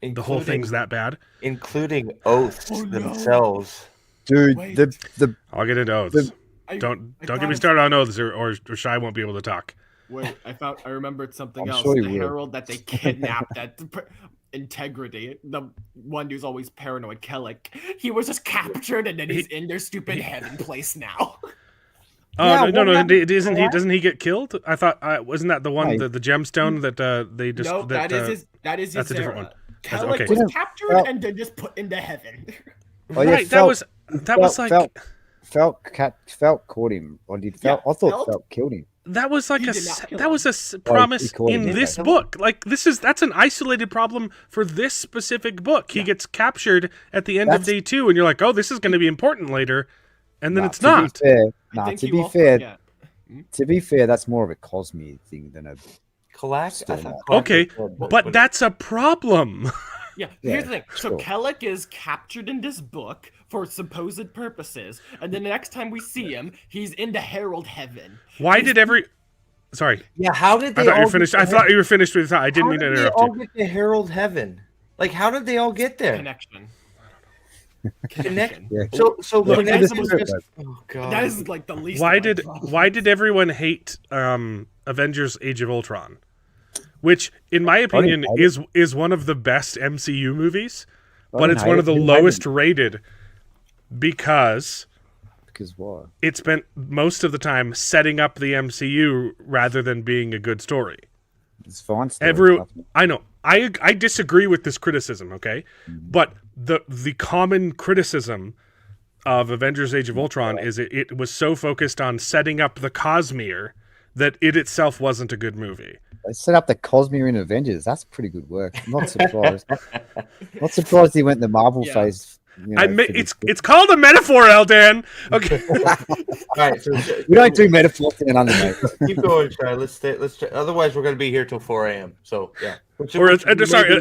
Speaker 3: the whole thing's that bad.
Speaker 1: including oaths
Speaker 4: Oh, no.
Speaker 1: themselves.
Speaker 2: Dude,
Speaker 4: Wait.
Speaker 2: the
Speaker 3: I'll get into oaths.
Speaker 2: The-
Speaker 3: Don't
Speaker 4: I
Speaker 3: get
Speaker 4: thought
Speaker 3: me
Speaker 4: of-
Speaker 3: started on oaths, or Shy won't be able to talk.
Speaker 4: Wait, I remembered something
Speaker 2: I'm
Speaker 4: else.
Speaker 2: sure
Speaker 4: The
Speaker 2: you will.
Speaker 4: herald that they kidnapped, that integrity, the one who's always paranoid, Kellic. He was just captured, and then he's in their stupid heaven place now.
Speaker 3: Oh
Speaker 1: Yeah,
Speaker 3: no,
Speaker 1: what happened-
Speaker 3: isn't he? Doesn't he get killed? I thought wasn't that the one,
Speaker 2: Right.
Speaker 3: the gemstone that they just
Speaker 4: No,
Speaker 3: that,
Speaker 4: that is his
Speaker 3: that's a different
Speaker 4: era.
Speaker 3: one.
Speaker 4: Kellic
Speaker 3: okay.
Speaker 4: was
Speaker 2: Didn't-
Speaker 4: captured
Speaker 2: well-
Speaker 4: and then just put into heaven.
Speaker 2: Oh, yeah,
Speaker 3: right?
Speaker 2: Felt-
Speaker 3: that was like
Speaker 2: Felt caught him. Or did Felt?
Speaker 4: Yeah,
Speaker 2: I thought
Speaker 4: Felt-
Speaker 2: Felt killed him.
Speaker 3: that was like
Speaker 4: He
Speaker 3: a
Speaker 4: did not kill
Speaker 3: that was a
Speaker 2: he
Speaker 3: promise
Speaker 2: caught him,
Speaker 3: in
Speaker 2: yeah.
Speaker 3: this book. Like that's an isolated problem for this specific book. He gets captured at the end of
Speaker 2: That's-
Speaker 3: day 2, and you're like, oh, this is going to be important later, and then it's not.
Speaker 2: To be fair,
Speaker 4: I think
Speaker 2: to
Speaker 4: you
Speaker 2: be
Speaker 4: also-
Speaker 2: fair,
Speaker 4: yeah.
Speaker 2: to be fair, that's more of a Cosme thing than a.
Speaker 1: Kalak? I thought
Speaker 2: Stormlight.
Speaker 1: Kalak
Speaker 3: Okay,
Speaker 1: was dead,
Speaker 3: but that's a problem.
Speaker 4: Yeah,
Speaker 2: Yeah,
Speaker 4: here's the thing. So
Speaker 2: sure.
Speaker 4: Kellic is captured in this book for supposed purposes, and then the next time we see him, he's in the Herald Heaven.
Speaker 3: Why did every? Sorry,
Speaker 1: yeah. How did they?
Speaker 3: I thought you
Speaker 1: all
Speaker 3: were finished.
Speaker 1: get
Speaker 3: I
Speaker 1: to
Speaker 3: thought you were finished with that. I didn't
Speaker 1: How
Speaker 3: mean to
Speaker 1: did they
Speaker 3: interrupt
Speaker 1: all
Speaker 3: you.
Speaker 1: get to Herald Heaven? Like, how did they all get there?
Speaker 4: Connection.
Speaker 1: Connect.
Speaker 2: Yeah.
Speaker 1: So
Speaker 4: Look,
Speaker 1: Connect
Speaker 4: that's
Speaker 1: was
Speaker 4: the-
Speaker 1: just. Oh god.
Speaker 4: That is like the least.
Speaker 3: Why
Speaker 4: of my
Speaker 3: did
Speaker 4: problems.
Speaker 3: everyone hate Avengers: Age of Ultron, which, in my opinion,
Speaker 2: I didn't-
Speaker 3: is one of the best MCU movies,
Speaker 2: I
Speaker 3: but
Speaker 2: didn't
Speaker 3: it's
Speaker 2: hate
Speaker 3: one
Speaker 2: it.
Speaker 3: of the
Speaker 2: Didn't hate
Speaker 3: lowest
Speaker 2: it.
Speaker 3: rated because
Speaker 2: Because what?
Speaker 3: it spent most of the time setting up the MCU rather than being a good story.
Speaker 2: It's fine. Still,
Speaker 3: I know. I disagree with this criticism, okay?
Speaker 2: Mm-hmm.
Speaker 3: But the common criticism of Avengers: Age of Ultron is it was so focused on setting up the Cosmere that it itself wasn't a good movie.
Speaker 2: They set up the Cosme in Avengers. That's pretty good work. I'm not surprised. Not surprised he went the Marvel
Speaker 4: Yeah.
Speaker 2: phase. You know, for this book.
Speaker 3: It's called a metaphor, Eldan. Okay.
Speaker 1: All right. So
Speaker 2: We don't do metaphors in anime.
Speaker 1: keep going, Shy. Let's stay. Let's. Otherwise, we're gonna be here till 4 a.m. So yeah.
Speaker 3: Or sorry,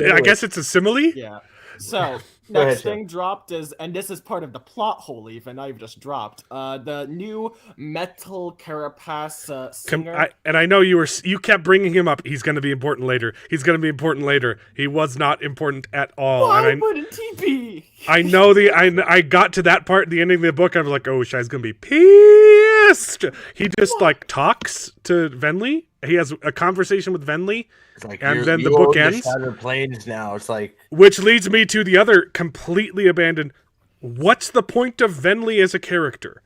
Speaker 3: I guess it's a simile.
Speaker 4: Yeah. So
Speaker 1: ahead,
Speaker 4: next
Speaker 1: Sean.
Speaker 4: thing dropped is, and this is part of the plot hole. Even I've just dropped the new Metal Carapace singer.
Speaker 3: I know you kept bringing him up. He's going to be important later. He's going to be important later. He was not important at all.
Speaker 4: Why
Speaker 3: And
Speaker 4: wouldn't he be?
Speaker 3: I know I got to that part at the ending of the book. I was like, oh, Shai's going to be pissed. He just like talks to Venli. He has a conversation with Venli,
Speaker 1: It's like
Speaker 3: and
Speaker 1: you're-
Speaker 3: then the
Speaker 1: you
Speaker 3: book
Speaker 1: own
Speaker 3: ends.
Speaker 1: Shattered Plains now. It's like
Speaker 3: which leads me to the other completely abandoned. What's the point of Venli as a character?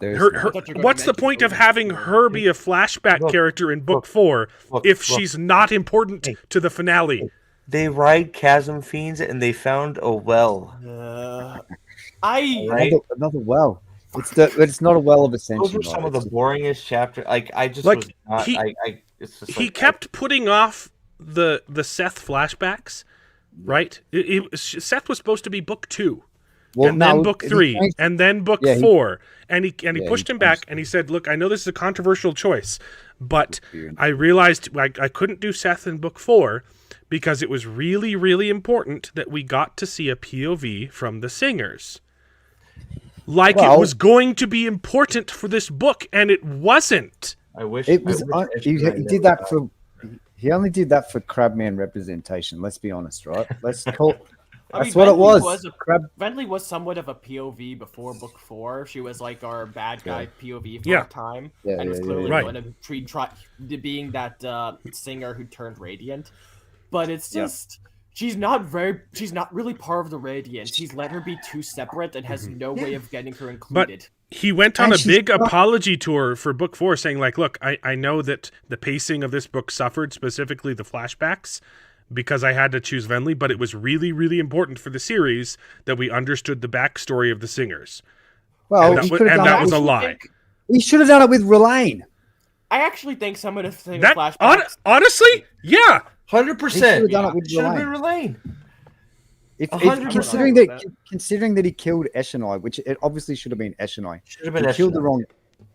Speaker 2: There's
Speaker 3: Her,
Speaker 2: no-
Speaker 4: thought you were gonna
Speaker 3: what's the
Speaker 4: mention
Speaker 3: point of
Speaker 4: Odin's
Speaker 3: having
Speaker 4: story.
Speaker 3: her be a flashback
Speaker 1: Look,
Speaker 3: character in book
Speaker 1: look,
Speaker 3: 4
Speaker 1: look,
Speaker 3: if
Speaker 1: look.
Speaker 3: she's not important
Speaker 1: Hey.
Speaker 3: to the finale?
Speaker 1: they ride chasm fiends and they found a well. Right?
Speaker 2: another well. It's not a well of ascension.
Speaker 1: Those were some of the boringest chapters. Like I just
Speaker 3: Like,
Speaker 1: was not.
Speaker 3: he-
Speaker 1: It's just
Speaker 3: He
Speaker 1: like,
Speaker 3: kept putting off the Seth flashbacks, right? Seth was supposed to be book 2,
Speaker 2: Well,
Speaker 3: and then
Speaker 2: no,
Speaker 3: book
Speaker 2: he
Speaker 3: 3,
Speaker 2: changed-
Speaker 3: and then book
Speaker 2: Yeah, he-
Speaker 3: 4, and he
Speaker 2: Yeah,
Speaker 3: pushed
Speaker 2: he
Speaker 3: him back,
Speaker 2: changed
Speaker 3: and he said, "Look, I know this is a controversial choice, but
Speaker 2: Weird.
Speaker 3: I realized I couldn't do Seth in book 4 because it was really, really important that we got to see a POV from the singers." Like it
Speaker 2: Well-
Speaker 3: was going to be important for this book, and it wasn't.
Speaker 1: I wish
Speaker 2: It was.
Speaker 1: I wish
Speaker 2: He
Speaker 1: Ezra
Speaker 2: did that for. He only did that for Crabman representation. Let's be honest, right? Let's call.
Speaker 4: I
Speaker 2: That's
Speaker 4: mean,
Speaker 2: what it
Speaker 4: Venli
Speaker 2: was.
Speaker 4: Venli was somewhat of a POV before book 4. She was like our bad guy POV for
Speaker 3: Yeah.
Speaker 4: a time,
Speaker 2: Yeah,
Speaker 4: and was
Speaker 2: yeah,
Speaker 4: clearly
Speaker 3: yeah.
Speaker 4: going to try being that singer who turned radiant. But it's just she's not really part of the Radiant. He's let her be too separate and has no way of getting her included.
Speaker 3: He went on
Speaker 2: And
Speaker 3: a
Speaker 2: she's
Speaker 3: big apology tour for book 4 saying like, look, I know that the pacing of this book suffered, specifically the flashbacks, because I had to choose Venli, but it was really, really important for the series that we understood the backstory of the singers.
Speaker 2: Well,
Speaker 3: And
Speaker 2: he
Speaker 3: that,
Speaker 2: could have
Speaker 3: and
Speaker 2: done
Speaker 3: that
Speaker 2: it
Speaker 3: was a
Speaker 2: with-
Speaker 3: lie.
Speaker 2: He should have done it with Relaine.
Speaker 4: I actually think some of the singer
Speaker 3: That
Speaker 4: flashbacks.
Speaker 3: honestly, yeah.
Speaker 1: 100%.
Speaker 2: He should have done it with
Speaker 1: Should have been
Speaker 2: Relaine.
Speaker 1: Relaine.
Speaker 2: If
Speaker 1: 100%.
Speaker 2: considering that he killed Eshonai, which it obviously should have been Eshonai.
Speaker 1: Should have been
Speaker 2: He killed the
Speaker 1: Eshonai.
Speaker 2: wrong.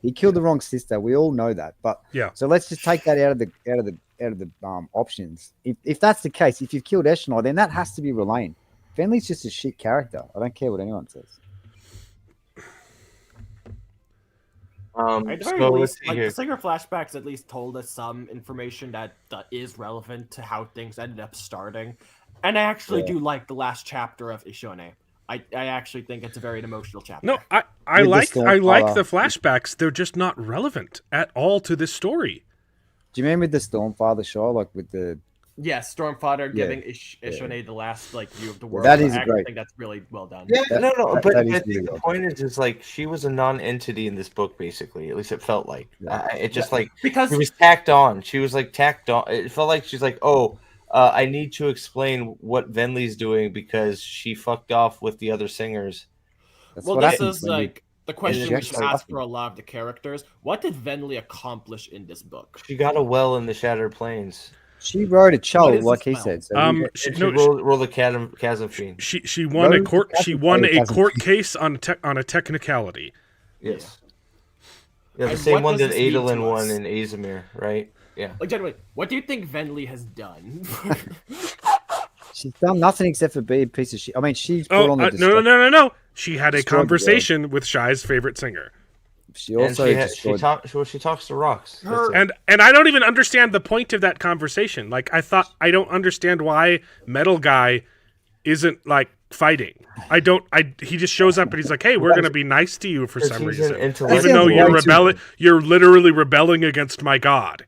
Speaker 2: He killed the wrong sister. We all know that. But
Speaker 3: Yeah.
Speaker 2: So let's just take that out of the options. If that's the case, if you've killed Eshonai, then that has to be Relaine. Fenley's just a shit character. I don't care what anyone says.
Speaker 4: At the very
Speaker 1: So let's
Speaker 4: least,
Speaker 1: see
Speaker 4: like
Speaker 1: here.
Speaker 4: the singer flashbacks at least told us some information that is relevant to how things ended up starting. And I actually do like the last chapter of Ishone. I actually think it's a very emotional chapter.
Speaker 3: No, I
Speaker 2: With the
Speaker 3: like
Speaker 2: Stormfather.
Speaker 3: the flashbacks. They're just not relevant at all to this story.
Speaker 2: Do you remember the Stormfather show, like with the?
Speaker 4: Yes, Stormfather
Speaker 2: Yeah.
Speaker 4: giving Ishone the last view of the world.
Speaker 2: that is
Speaker 4: I actually
Speaker 2: great.
Speaker 4: think that's really well done.
Speaker 1: Yeah,
Speaker 2: That-
Speaker 1: no,
Speaker 2: that-
Speaker 1: but
Speaker 2: that is
Speaker 1: I think
Speaker 2: really
Speaker 1: the
Speaker 2: well
Speaker 1: point is like she was a non-entity in this book, basically. At least it felt like.
Speaker 2: Yeah.
Speaker 1: It just like
Speaker 4: Because
Speaker 1: she was tacked on. She was like tacked on. It felt like she's like, oh, I need to explain what Venli's doing because she fucked off with the other singers.
Speaker 2: That's
Speaker 4: well,
Speaker 2: what
Speaker 4: this
Speaker 2: happens
Speaker 4: is
Speaker 2: when you-
Speaker 4: like the question
Speaker 2: she
Speaker 4: we should
Speaker 2: actually
Speaker 4: ask
Speaker 2: fucking-
Speaker 4: for a lot of the characters. What did Venli accomplish in this book?
Speaker 1: She got a well in the Shattered Plains.
Speaker 2: She wrote a
Speaker 4: What
Speaker 2: chol,
Speaker 4: is
Speaker 2: like
Speaker 4: this
Speaker 2: he
Speaker 4: spell?
Speaker 2: said. So
Speaker 1: And she rolled the chasm fiend.
Speaker 3: She won a
Speaker 2: Rose
Speaker 3: court
Speaker 2: hasn't
Speaker 3: she won
Speaker 2: played,
Speaker 3: a
Speaker 2: hasn't
Speaker 3: court
Speaker 2: she?
Speaker 3: case on a technicality.
Speaker 1: Yes. Yeah, the
Speaker 4: And
Speaker 1: same
Speaker 4: what
Speaker 1: one
Speaker 4: does
Speaker 1: that
Speaker 4: this mean to
Speaker 1: Adolin won
Speaker 4: us?
Speaker 1: in Azamir, right? Yeah.
Speaker 4: Like, genuinely, what do you think Venli has done?
Speaker 2: she's done nothing except for be a piece of shit. I mean, she's put
Speaker 3: Oh
Speaker 2: on the
Speaker 3: no! She had a
Speaker 2: Destroyed the world.
Speaker 3: conversation with Shai's favorite singer,
Speaker 2: She
Speaker 1: And
Speaker 2: also destroyed.
Speaker 1: she talks to rocks. That's it.
Speaker 3: and I don't even understand the point of that conversation. Like I don't understand why Metal Guy isn't like fighting. He just shows up and he's like, hey, we're gonna be nice to you for
Speaker 1: Because
Speaker 3: some
Speaker 1: he's an
Speaker 3: reason,
Speaker 1: intellectual.
Speaker 3: even though
Speaker 2: That
Speaker 3: you're
Speaker 2: sounds way too
Speaker 3: rebelling. You're literally rebelling against my god.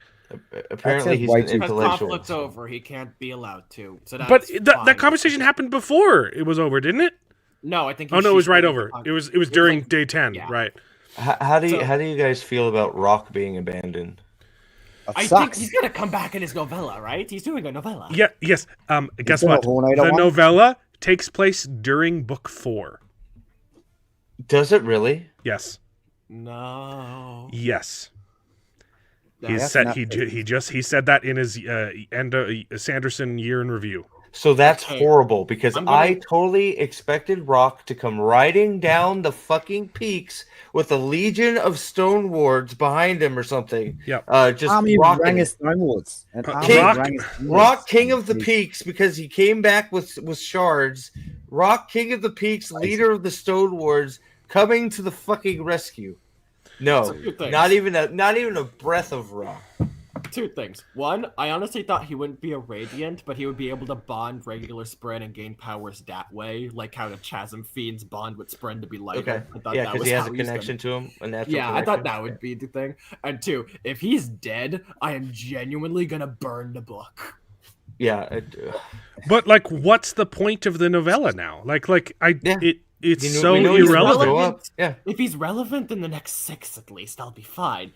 Speaker 1: Apparently,
Speaker 2: sounds
Speaker 1: he's
Speaker 2: way
Speaker 1: an
Speaker 2: too-
Speaker 4: Because
Speaker 1: intellectual.
Speaker 4: conflict's over, he can't be allowed to. So that's
Speaker 3: But
Speaker 4: fine.
Speaker 3: that conversation happened before it was over, didn't it?
Speaker 4: No, I think.
Speaker 3: Oh no, it was
Speaker 4: she's
Speaker 3: right
Speaker 4: getting
Speaker 3: over.
Speaker 4: the
Speaker 3: It was during
Speaker 4: like-
Speaker 3: day 10,
Speaker 4: yeah.
Speaker 3: right?
Speaker 1: How do
Speaker 4: So-
Speaker 1: you guys feel about Rock being abandoned?
Speaker 2: That
Speaker 4: I
Speaker 2: sucks.
Speaker 4: think he's gonna come back in his novella, right? He's doing a novella.
Speaker 3: Yeah. Yes. Guess
Speaker 2: there a
Speaker 3: what?
Speaker 2: Hornator
Speaker 3: The
Speaker 2: one?
Speaker 3: novella takes place during book 4.
Speaker 1: Does it really?
Speaker 3: Yes.
Speaker 4: No.
Speaker 3: Yes.
Speaker 4: No.
Speaker 3: He
Speaker 2: That's
Speaker 3: said
Speaker 2: not-
Speaker 3: he said that in his Sanderson year in review.
Speaker 1: So that's
Speaker 4: Okay.
Speaker 1: horrible because
Speaker 4: I'm gonna-
Speaker 1: I totally expected Rock to come riding down the fucking peaks with a legion of stone wards behind him or something.
Speaker 3: Yep.
Speaker 1: Just
Speaker 2: Army of
Speaker 1: rocking it.
Speaker 2: Rangus Stonewards. An army
Speaker 1: King-
Speaker 2: of Rangus Stonewards.
Speaker 1: Rock King of the Peaks because he came back with shards. Rock King of the Peaks, leader of the Stone Wards, coming to the fucking rescue. No,
Speaker 4: Two things.
Speaker 1: not even a breath of Rock.
Speaker 4: Two things. One, I honestly thought he wouldn't be a Radiant, but he would be able to bond regular Spren and gain powers that way, like how the Chasm Fiends bond with Spren to be lighter.
Speaker 1: Okay,
Speaker 4: I thought
Speaker 1: yeah,
Speaker 4: that
Speaker 1: because
Speaker 4: was
Speaker 1: he has
Speaker 4: how
Speaker 1: a
Speaker 4: he's gonna-
Speaker 1: connection to him, a natural.
Speaker 4: Yeah, I thought
Speaker 1: connection.
Speaker 4: that would be the thing. And two, if he's dead, I am genuinely gonna burn the book.
Speaker 1: Yeah,
Speaker 3: But like, what's the point of the novella now?
Speaker 1: Yeah.
Speaker 3: It's
Speaker 1: you know-
Speaker 3: so
Speaker 1: we know he's
Speaker 3: irrelevant.
Speaker 1: gonna grow up. Yeah,
Speaker 4: If he's relevant in the next 6, at least, I'll be fine.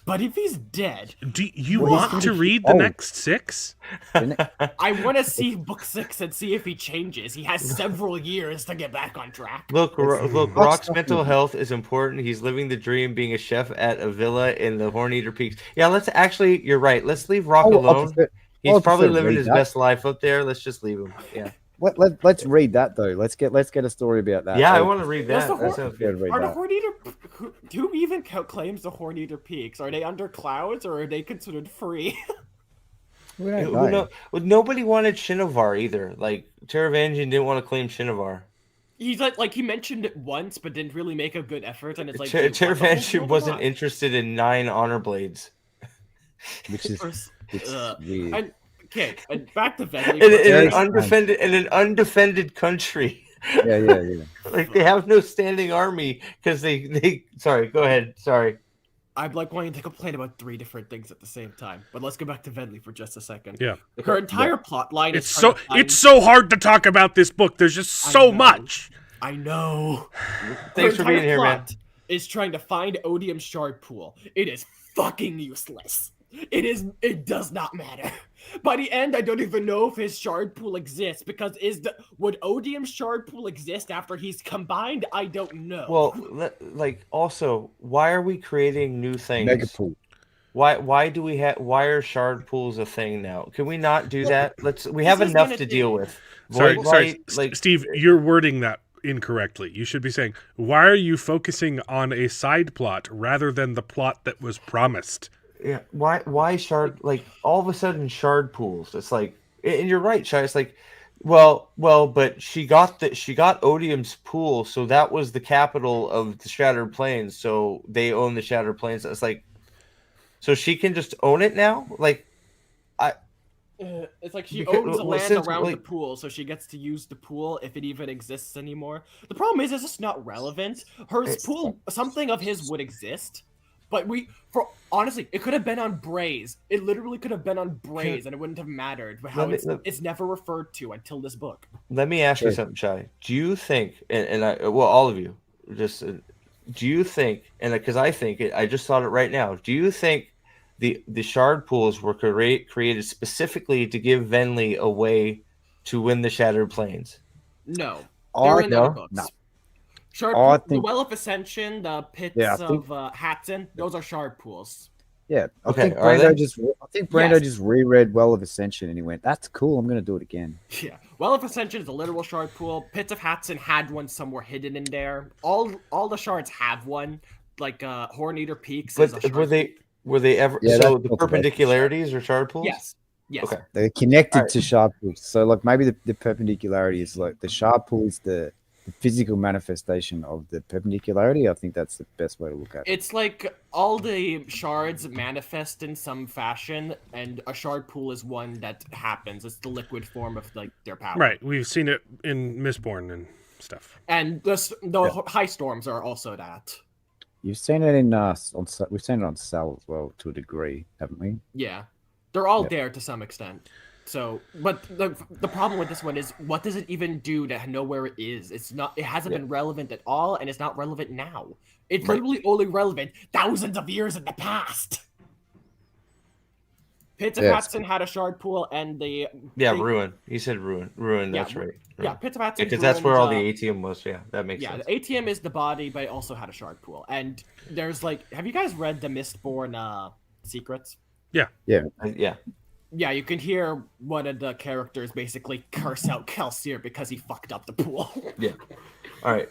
Speaker 4: But if he's dead,
Speaker 3: Do you
Speaker 2: Well, he's
Speaker 3: want to
Speaker 2: gonna
Speaker 3: read
Speaker 2: keep
Speaker 3: the
Speaker 2: on.
Speaker 3: next 6?
Speaker 4: I want to see book 6 and see if he changes. He has several years to get back on track.
Speaker 1: look,
Speaker 2: Rock's
Speaker 1: Rock's
Speaker 2: not
Speaker 1: mental
Speaker 2: gonna-
Speaker 1: health is important. He's living the dream, being a chef at a villa in the Horneater Peaks. Yeah, let's actually. You're right. Let's leave Rock
Speaker 2: Oh, I
Speaker 1: alone.
Speaker 2: prefer-
Speaker 1: He's
Speaker 2: I'd
Speaker 1: probably
Speaker 2: prefer to
Speaker 1: living
Speaker 2: read
Speaker 1: his
Speaker 2: that.
Speaker 1: best life up there. Let's just leave him. Yeah,
Speaker 2: Let's read that though. Let's get a story about that.
Speaker 1: yeah. I
Speaker 2: Oh,
Speaker 1: want to read
Speaker 4: That's
Speaker 1: that.
Speaker 4: the
Speaker 1: That sounds
Speaker 2: yeah,
Speaker 1: good.
Speaker 2: read
Speaker 4: Are the
Speaker 2: that.
Speaker 4: Horneater... Who even claims the Horneater Peaks? Are they under clouds or are they considered free?
Speaker 2: We don't know.
Speaker 1: Well, nobody wanted Shinovar either. Like Teravangian didn't want to claim Shinovar.
Speaker 4: He's like he mentioned it once, but didn't really make a good effort. And it's like dude, what the whole
Speaker 1: Teravangian
Speaker 4: field
Speaker 1: wasn't
Speaker 4: of
Speaker 1: interested in 9 honor blades.
Speaker 2: Which is It's weird.
Speaker 4: And back to Venley.
Speaker 1: In an undefended country.
Speaker 2: Yeah.
Speaker 1: Like they have no standing army because they. Sorry, go ahead. Sorry.
Speaker 4: I'm like wanting to complain about 3 different things at the same time, but let's go back to Venley for just a second.
Speaker 3: Yeah.
Speaker 4: Her entire plot line
Speaker 3: is it's so hard to talk about this book. There's just so much.
Speaker 4: I know.
Speaker 1: Thanks for being here, man.
Speaker 4: Is trying to find Odium's shard pool. It is fucking useless. It does not matter. By the end, I don't even know if his shard pool exists because would Odium's shard pool exist after he's combined? I don't know.
Speaker 1: Well, also, why are we creating new things?
Speaker 2: Mega pool.
Speaker 1: Why do we have? Why are shard pools a thing now? Can we not do that? We have enough to deal with.
Speaker 3: Sorry, Steve, you're wording that incorrectly. You should be saying, why are you focusing on a side plot rather than the plot that was promised?
Speaker 1: Yeah, why shard, all of a sudden shard pools? It's like, and you're right, Shai. It's like, well, but she got Odium's pool, so that was the capital of the Shattered Plains, so they own the Shattered Plains. It's like, so she can just own it now?
Speaker 4: It's like she owns the land around the pool, so she gets to use the pool if it even exists anymore. The problem is, it's just not relevant. Pool, something of his would exist. But honestly, it could have been on Braze. It literally could have been on Braze, and it wouldn't have mattered. But it's never referred to until this book.
Speaker 1: Let me ask you something, Shai. Do you think, all of you, do you think, and because I think it, I just thought it right now. Do you think the shard pools were created specifically to give Venley a way to win the Shattered Plains?
Speaker 4: No, they're in the books.
Speaker 2: No.
Speaker 4: The Well of Ascension, the Pits of Hatton, those are shard pools.
Speaker 2: Yeah, I think Brando just reread Well of Ascension and he went, "That's cool. I'm going to do it again."
Speaker 4: Yeah, Well of Ascension is a literal shard pool. Pits of Hatton had one somewhere hidden in there. All the shards have one. Like Horneater Peaks.
Speaker 1: But were they ever? Yeah, so the perpendicularities are shard pools.
Speaker 4: Yes.
Speaker 2: Okay. They're connected to shard pools. So maybe the perpendicularity is the shard pool is the physical manifestation of the perpendicularity. I think that's the best way to look at it.
Speaker 4: It's like all the shards manifest in some fashion, and a shard pool is one that happens. It's the liquid form of their power.
Speaker 3: Right. We've seen it in Mistborn and stuff.
Speaker 4: And the high storms are also that.
Speaker 2: You've seen it we've seen it on Sal as well to a degree, haven't we?
Speaker 4: Yeah, they're all there to some extent. So, but the problem with this one is, what does it even do to know where it is? It's not. It hasn't been relevant at all, and it's not relevant now. It's literally only relevant thousands of years in the past. Pits of Hatton had a shard pool, and
Speaker 1: Ruin. He said Ruin. Ruin. That's right.
Speaker 4: Yeah, Pits of Hatton.
Speaker 1: Because that's where all the ATM was. Yeah, that makes sense.
Speaker 4: Yeah, the ATM is the body, but it also had a shard pool. And there's have you guys read the Mistborn Secrets?
Speaker 3: Yeah.
Speaker 4: Yeah, you can hear one of the characters basically curse out Kelsier because he fucked up the pool.
Speaker 1: Yeah. All right.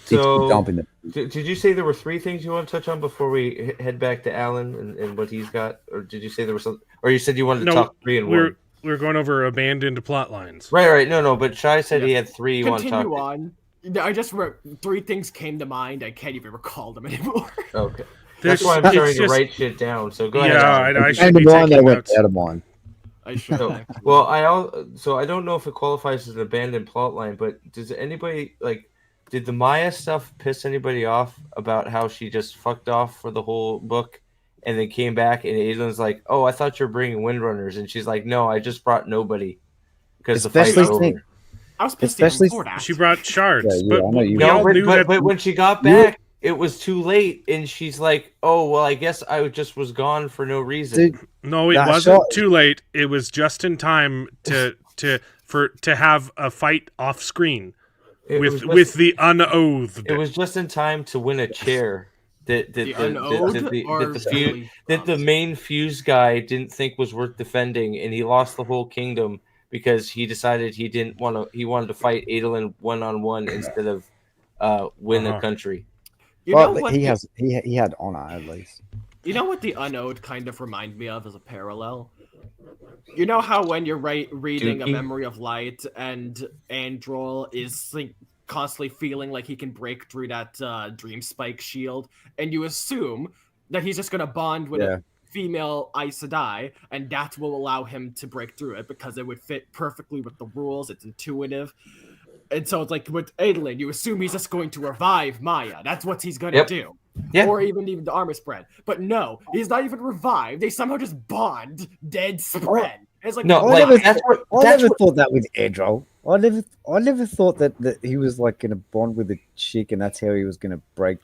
Speaker 1: So, did you say there were 3 things you want to touch on before we head back to Alan and what he's got? Or did you say there was some? Or you said you wanted to talk 3 and 1?
Speaker 3: We're going over abandoned plot lines.
Speaker 1: Right. No. But Shai said he had 3 you want to talk.
Speaker 4: Continue on. I just wrote 3 things came to mind. I can't even recall them anymore.
Speaker 1: Okay. That's why I'm starting to write shit down. So go ahead.
Speaker 3: Yeah, I should be taking notes.
Speaker 2: Out of mine.
Speaker 4: I should.
Speaker 1: Well, I don't know if it qualifies as an abandoned plot line, but does anybody did the Maya stuff piss anybody off about how she just fucked off for the whole book and then came back and Aidlin's like, "Oh, I thought you were bringing Windrunners," and she's like, "No, I just brought nobody because the fight was over."
Speaker 4: I was pissed before that.
Speaker 3: She brought shards,
Speaker 2: but
Speaker 1: when she got back, it was too late, and she's like, "Oh, well, I guess I just was gone for no reason."
Speaker 2: Dude,
Speaker 3: no, it wasn't too late. It was just in time to have a fight off screen with the unoathed.
Speaker 1: It was just in time to win a chair that the main fuse guy didn't think was worth defending, and he lost the whole kingdom because he decided he wanted to fight Adolin 1-on-1 instead of win the country.
Speaker 4: You know what
Speaker 2: he had honor at least.
Speaker 4: You know what the Unowed kind of remind me of as a parallel? You know how when you're reading A Memory of Light and Androl is constantly feeling like he can break through that Dream Spike shield, and you assume that he's just going to bond with female Aes Sedai, and that will allow him to break through it because it would fit perfectly with the rules. It's intuitive. And so it's like with Adolin, you assume he's just going to revive Maya. That's what he's going to do.
Speaker 1: Yeah.
Speaker 4: Or even the armor spread. But no, he's not even revived. They somehow just bond, dead spread. It's like,
Speaker 1: no,
Speaker 2: I
Speaker 1: like
Speaker 2: never thought that with Edro. I never thought that he was like going to bond with a chick, and that's how he was going to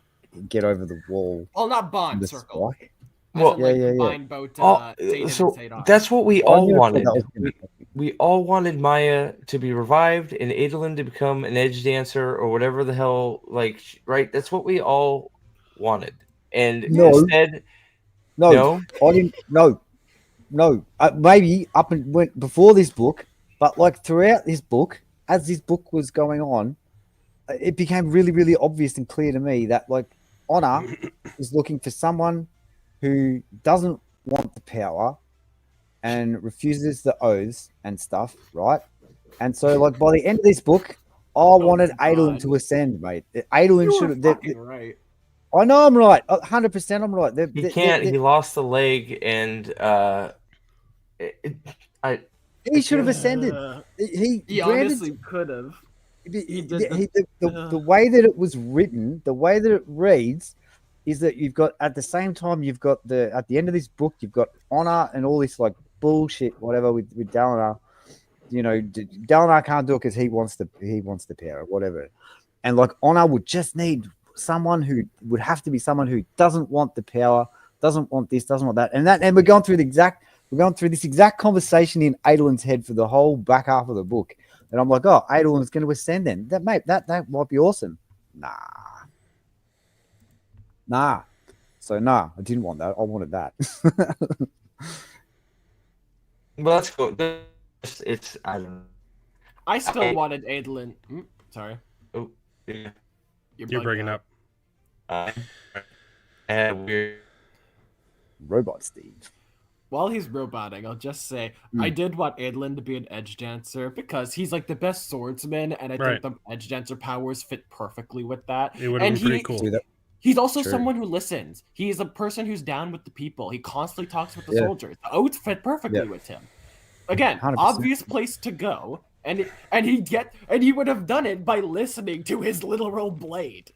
Speaker 2: get over the wall.
Speaker 4: well, not bond,
Speaker 2: the
Speaker 4: circle.
Speaker 2: spike.
Speaker 1: Well,
Speaker 4: Combine both Satan
Speaker 1: so
Speaker 4: and Sadar.
Speaker 1: that's what we
Speaker 2: I
Speaker 1: all
Speaker 2: never thought
Speaker 1: wanted.
Speaker 2: that was gonna
Speaker 1: We all wanted Maya to be revived and Adolin to become an edge dancer or whatever the hell, like, right? That's what we all wanted. And
Speaker 2: No.
Speaker 1: instead,
Speaker 2: No, I didn't. No. Maybe up and went before this book, but like throughout this book, as this book was going on, it became really, really obvious and clear to me that like Honor is looking for someone who doesn't want the power and refuses the oaths and stuff, right? And so, like by the end of this book, I wanted Adolin to ascend, mate. Adolin should have.
Speaker 4: Right.
Speaker 2: I know I'm right. 100%, I'm right.
Speaker 1: he can't. He lost the leg, and
Speaker 2: he should have ascended.
Speaker 4: He
Speaker 2: Brandon,
Speaker 4: honestly could have.
Speaker 2: The way that it was written, the way that it reads, is that you've got at the same time you've got at the end of this book you've got Honor and all this like bullshit whatever with Dalinar. You know, Dalinar can't do it because he wants the power or whatever, and like Honor would just need someone who would have to be someone who doesn't want the power, doesn't want this, doesn't want that, and we're going through this exact conversation in Adolin's head for the whole back half of the book. And I'm like, oh, Adolin's going to ascend then. That might be awesome. Nah. So I didn't want that. I wanted that.
Speaker 1: well, that's cool. It's I don't know.
Speaker 4: I still wanted Adolin. Sorry.
Speaker 1: Oh, yeah.
Speaker 3: You're bringing up.
Speaker 1: Weird.
Speaker 2: Robot Steve.
Speaker 4: While he's roboting, I'll just say I did want Adolin to be an edge dancer because he's like the best swordsman, and I think the edge dancer powers fit perfectly with that.
Speaker 3: It would have been pretty cool.
Speaker 4: He's also someone who listens. He's a person who's down with the people. He constantly talks with the soldiers. The oaths fit perfectly with him. Again, 100%. Obvious place to go, and he would have done it by listening to his literal blade.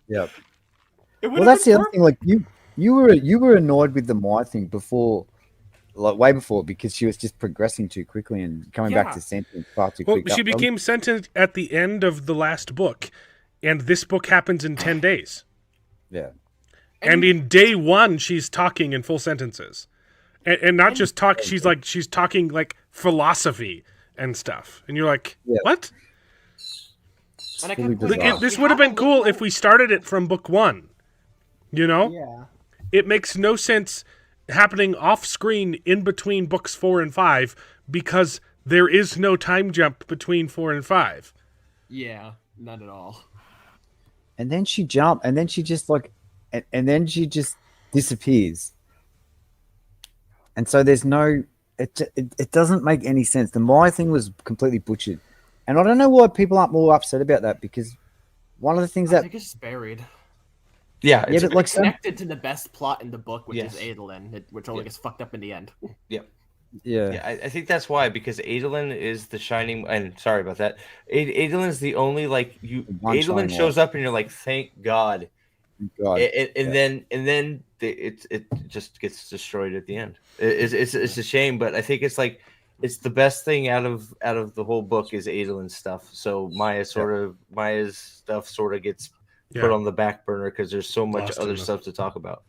Speaker 2: Yep. Well, that's the other thing. Like you were annoyed with the Maya thing before, like way before, because she was just progressing too quickly and coming back to sentient far too quickly.
Speaker 3: Well, she became sentient at the end of the last book, and this book happens in 10 days.
Speaker 2: Yeah.
Speaker 3: And in day one, she's talking in full sentences, and not just talk. She's talking like philosophy and stuff, and you're like, what? This would have been cool if we started it from book one. You know?
Speaker 4: Yeah.
Speaker 3: It makes no sense happening off screen in between books 4 and 5 because there is no time jump between 4 and 5.
Speaker 4: Yeah, not at all.
Speaker 2: And then she jumped, and then she just and then she just disappears. And so there's no, it doesn't make any sense. The Maya thing was completely butchered. And I don't know why people aren't more upset about that, because one of the things
Speaker 4: I think it's just buried.
Speaker 1: Yeah,
Speaker 4: it's like connected to the best plot in the book, which is Adolin, which only gets fucked up in the end.
Speaker 1: Yeah, I think that's why, because Adolin is the shining. And sorry about that. Adolin is the only Adolin shows up, and you're like, thank God. And then it just gets destroyed at the end. It's a shame, but I think it's the best thing out of the whole book is Adolin's stuff. So Maya's stuff sort of gets put on the back burner because there's so much other stuff to talk about.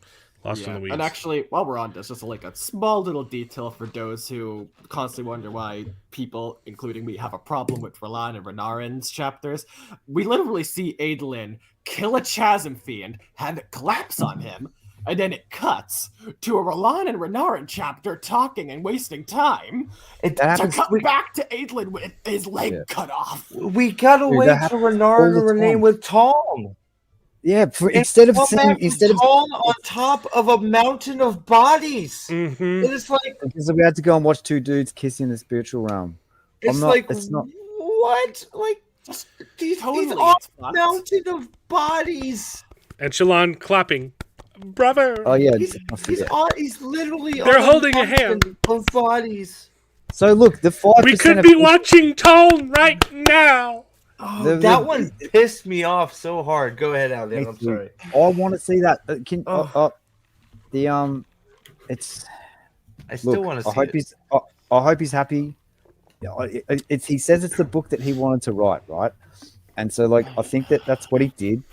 Speaker 3: Lost in the weeds.
Speaker 4: And actually, while we're on this, just like a small little detail for those who constantly wonder why people, including me, have a problem with Rolan and Renarin's chapters. We literally see Adolin kill a Chasm Fiend, have it collapse on him, and then it cuts to a Rolan and Renarin chapter talking and wasting time to cut back to Adolin with his leg cut off.
Speaker 1: We gotta wait till Renarin and Renee with Tom.
Speaker 2: Yeah, instead of
Speaker 1: Tom on top of a mountain of bodies.
Speaker 3: Mm-hmm.
Speaker 1: It is like,
Speaker 2: because we had to go and watch two dudes kiss in the spiritual realm.
Speaker 1: It's not what? Like he's on a mountain of bodies.
Speaker 3: And Shallan clapping. brother.
Speaker 2: Oh yeah,
Speaker 1: He's literally.
Speaker 3: They're
Speaker 1: on
Speaker 3: holding a
Speaker 1: the
Speaker 3: hand.
Speaker 1: of bodies.
Speaker 2: So look, the 5%.
Speaker 3: We could be watching Tone right now.
Speaker 1: Oh, that one pissed me off so hard. Go ahead, Alden. I'm sorry.
Speaker 2: I want to see that. It's.
Speaker 1: I still want to see
Speaker 2: I hope
Speaker 1: it.
Speaker 2: I hope he's happy. He says it's the book that he wanted to write, right? And so, like, I think that's what he did.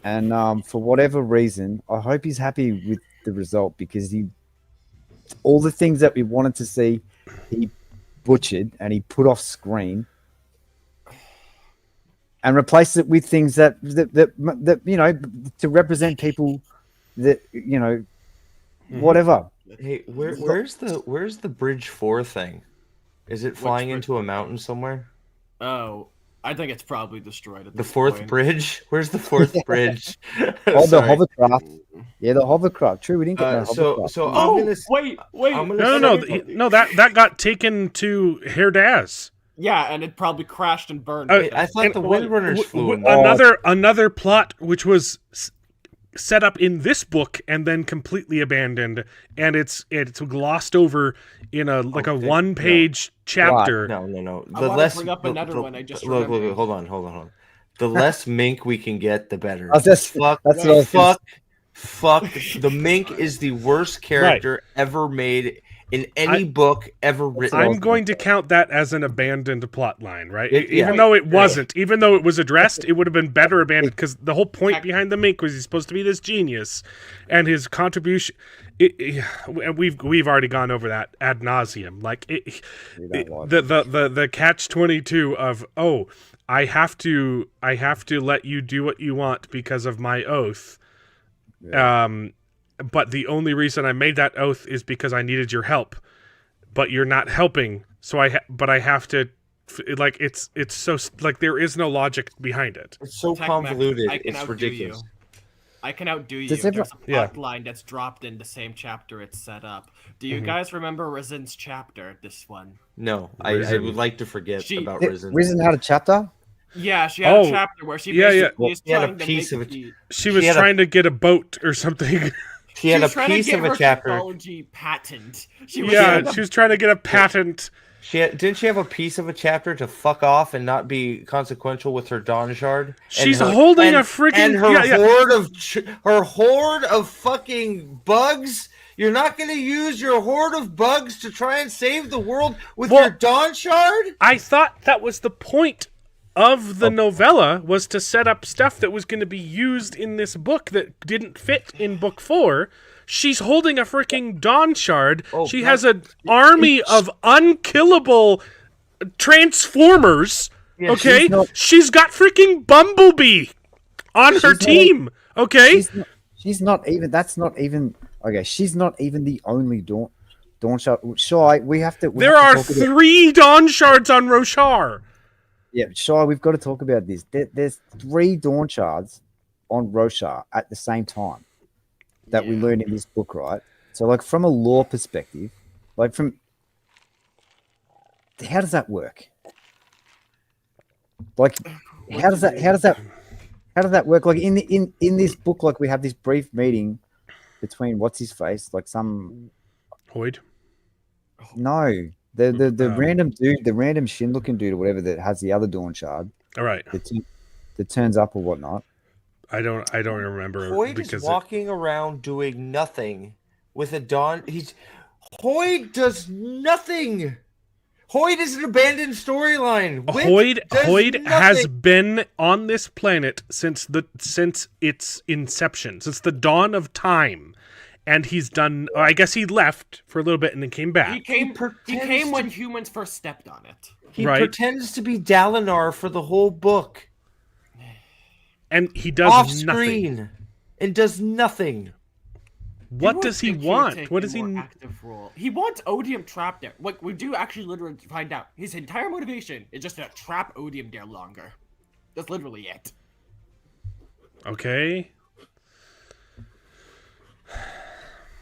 Speaker 2: And for whatever reason, I hope he's happy with the result, because all the things that we wanted to see, he butchered and he put off screen, and replaced it with things that to represent people that whatever.
Speaker 1: Hey, where's the Bridge 4 thing? Is it flying into a mountain somewhere?
Speaker 4: Oh, I think it's probably destroyed. At
Speaker 1: The
Speaker 4: this
Speaker 1: fourth
Speaker 4: point.
Speaker 1: bridge? Where's the fourth bridge?
Speaker 2: The hovercraft. Yeah, the hovercraft. True, we didn't get that hovercraft.
Speaker 1: So
Speaker 4: Oh,
Speaker 1: I'm gonna
Speaker 4: wait.
Speaker 3: No, that got taken to Herdaz.
Speaker 4: Yeah, and it probably crashed and burned.
Speaker 1: Wait, I thought the Windrunners flew in.
Speaker 3: Another plot which was set up in this book and then completely abandoned, and it's glossed over in a one-page chapter.
Speaker 1: No.
Speaker 4: I want to bring up another one. I just remembered.
Speaker 1: Look, hold on. The less mink we can get, the better. Fuck. The mink is the worst character ever made in any book ever written.
Speaker 3: I'm going to count that as an abandoned plot line, right? Even though it wasn't, even though it was addressed, it would have been better abandoned, because the whole point behind the mink was he's supposed to be this genius, and his contribution. We've already gone over that ad nauseum. Like the catch-22 of I have to let you do what you want because of my oath. Yeah. But the only reason I made that oath is because I needed your help, but you're not helping. So I have to, like, it's so, like, there is no logic behind it.
Speaker 1: It's so convoluted. It's ridiculous.
Speaker 4: I can outdo you. There's a plot line that's dropped in the same chapter it's set up. Do you guys remember Rizen's chapter, this one?
Speaker 1: No, I would like to forget about Rizen.
Speaker 2: Rizen had a chapter?
Speaker 4: Yeah, she had a chapter where she basically is trying to make
Speaker 3: She was trying to get a boat or something.
Speaker 1: She had a piece of a chapter.
Speaker 4: Technology patent.
Speaker 3: She was trying to get a patent.
Speaker 1: Didn't she have a piece of a chapter to fuck off and not be consequential with her Dawn Shard?
Speaker 3: She's holding a freaking
Speaker 1: her horde of fucking bugs. You're not going to use your horde of bugs to try and save the world with your Dawn Shard?
Speaker 3: I thought that was the point of the novella, was to set up stuff that was going to be used in this book that didn't fit in book 4. She's holding a freaking Dawn Shard. She has an army of unkillable Transformers.
Speaker 2: Yeah,
Speaker 3: okay? She's got freaking Bumblebee on her team. Okay?
Speaker 2: She's not even the only Dawn Shard. Sure,
Speaker 3: there are 3 Dawn Shards on Roshar.
Speaker 2: Yeah, sure, we've got to talk about this. There's 3 Dawn Shards on Roshar at the same time that we learn in this book, right? So, like, from a lore perspective, how does that work? Like, how does that work? Like, in this book, like, we have this brief meeting between what's his face, like some
Speaker 3: Hoyd.
Speaker 2: No. The random dude, the random shin looking dude or whatever that has the other Dawn Shard.
Speaker 3: All right.
Speaker 2: That turns up or whatnot.
Speaker 3: I don't remember.
Speaker 1: Hoyd is walking around doing nothing with a Dawn. Hoyd does nothing. Hoyd is an abandoned storyline.
Speaker 3: Hoyd has been on this planet since its inception, since the dawn of time. And he's done. I guess he left for a little bit and then came back.
Speaker 4: He came when humans first stepped on it.
Speaker 1: He pretends to be Dalinar for the whole book,
Speaker 3: and he does
Speaker 1: off
Speaker 3: nothing.
Speaker 1: Screen and does nothing.
Speaker 3: What does he want? What does he?
Speaker 4: Active role. He wants Odium trapped there. Like, we do actually literally find out his entire motivation is just to trap Odium there longer. That's literally it.
Speaker 3: Okay.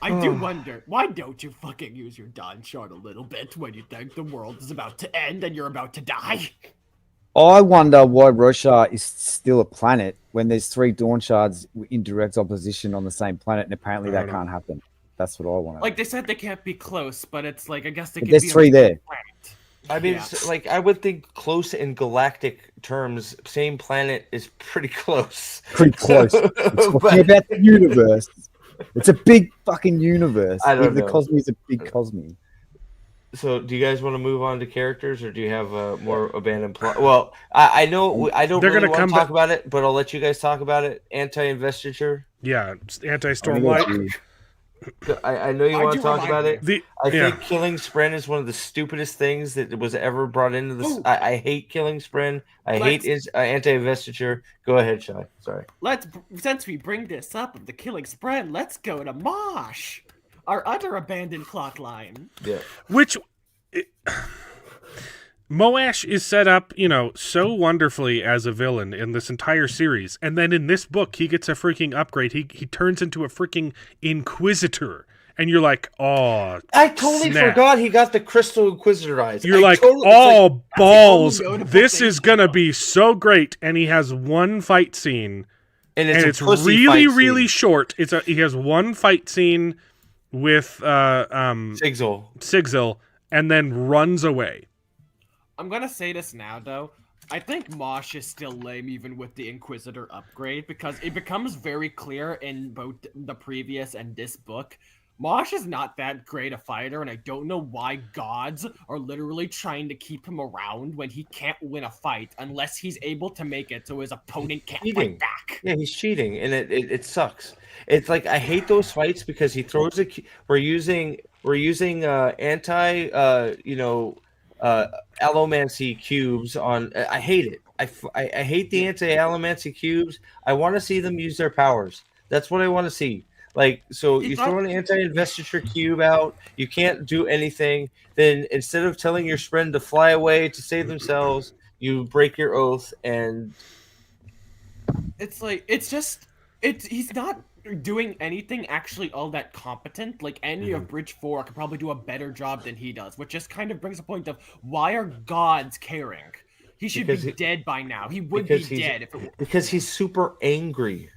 Speaker 4: I do wonder, why don't you fucking use your Dawn Shard a little bit when you think the world is about to end and you're about to die?
Speaker 2: I wonder why Rorschach is still a planet when there's 3 Dawn Shards in direct opposition on the same planet, and apparently that can't happen. That's what I want.
Speaker 4: Like they said, they can't be close, but it's like I guess they
Speaker 2: But
Speaker 4: can
Speaker 2: there's
Speaker 4: be
Speaker 2: 3
Speaker 4: on the
Speaker 2: there.
Speaker 4: same planet.
Speaker 1: I mean, like I would think close in galactic terms, same planet is pretty close.
Speaker 2: Pretty close. It's talking about the universe. It's a big fucking universe.
Speaker 1: I don't know.
Speaker 2: The Cosme's a big Cosme.
Speaker 1: So, do you guys want to move on to characters, or do you have more abandoned plot? Well, I know I don't really want to talk about it, but I'll let you guys talk about it. Anti-investiture.
Speaker 3: Yeah, anti-Stormlight.
Speaker 1: I know you want to talk about it. I
Speaker 3: yeah.
Speaker 1: think killing Spren is one of the stupidest things that was ever brought into this. I hate killing Spren. I hate anti-investiture. Go ahead, Shai. Sorry.
Speaker 4: Since we bring this up of the killing Spren, let's go to Mosh, our other abandoned plot line.
Speaker 1: Yeah.
Speaker 3: Which Moash is set up, so wonderfully as a villain in this entire series, and then in this book he gets a freaking upgrade. He turns into a freaking Inquisitor, and you're like, oh,
Speaker 1: I totally forgot he got the Crystal Inquisitor eyes.
Speaker 3: You're balls! This is gonna be so great, and he has one fight scene, and it's really, really short. He has one fight scene with Sigzil, and then runs away.
Speaker 4: I'm gonna say this now, though. I think Mosh is still lame even with the Inquisitor upgrade, because it becomes very clear in both the previous and this book. Mosh is not that great a fighter, and I don't know why gods are literally trying to keep him around when he can't win a fight unless he's able to make it so his opponent can't fight back.
Speaker 1: Yeah, he's cheating, and it sucks. It's like I hate those fights because he throws a. We're using allomancy cubes on. I hate it. I hate the anti-allomancy cubes. I want to see them use their powers. That's what I want to see. Like, so you throw an anti-investiture cube out, you can't do anything. Then instead of telling your Spren to fly away to save themselves, you break your oath, and
Speaker 4: it's like he's not doing anything actually all that competent. Like any of Bridge 4 could probably do a better job than he does, which just kind of brings a point of why are gods caring? He should be dead by now. He would be dead
Speaker 1: because he's super angry.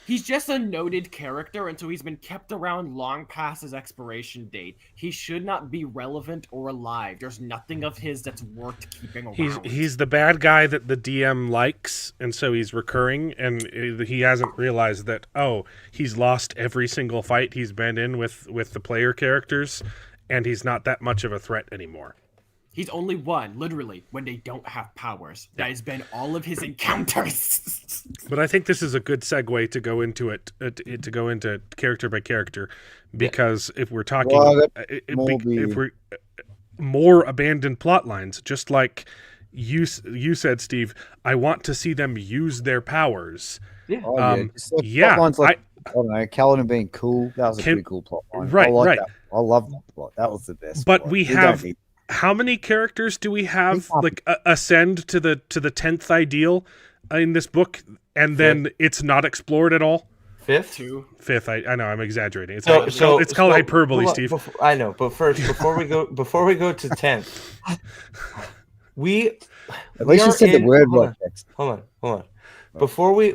Speaker 4: He's just a noted character, and so he's been kept around long past his expiration date. He should not be relevant or alive. There's nothing of his that's worth keeping around.
Speaker 3: He's the bad guy that the DM likes, and so he's recurring, and he hasn't realized that, he's lost every single fight he's been in with the player characters, and he's not that much of a threat anymore.
Speaker 4: He's only won, literally, when they don't have powers. That has been all of his encounters.
Speaker 3: But I think this is a good segue to go into to go into character by character, because if we're talking, if we're more abandoned plot lines, just like you said, Steve, I want to see them use their powers.
Speaker 2: Yeah, plot lines like, I don't know, Kaladin being cool. That was a pretty cool plot line.
Speaker 3: Right.
Speaker 2: That. I love that plot. That was the best.
Speaker 3: But we have. How many characters do we have ascend to the 10th ideal in this book, and then it's not explored at all?
Speaker 1: Fifth.
Speaker 3: I know I'm exagerating. It's called hyperbole, Steve.
Speaker 1: I know, but first, before we go to 10th,
Speaker 2: at least you said the word right.
Speaker 1: Hold on. Before we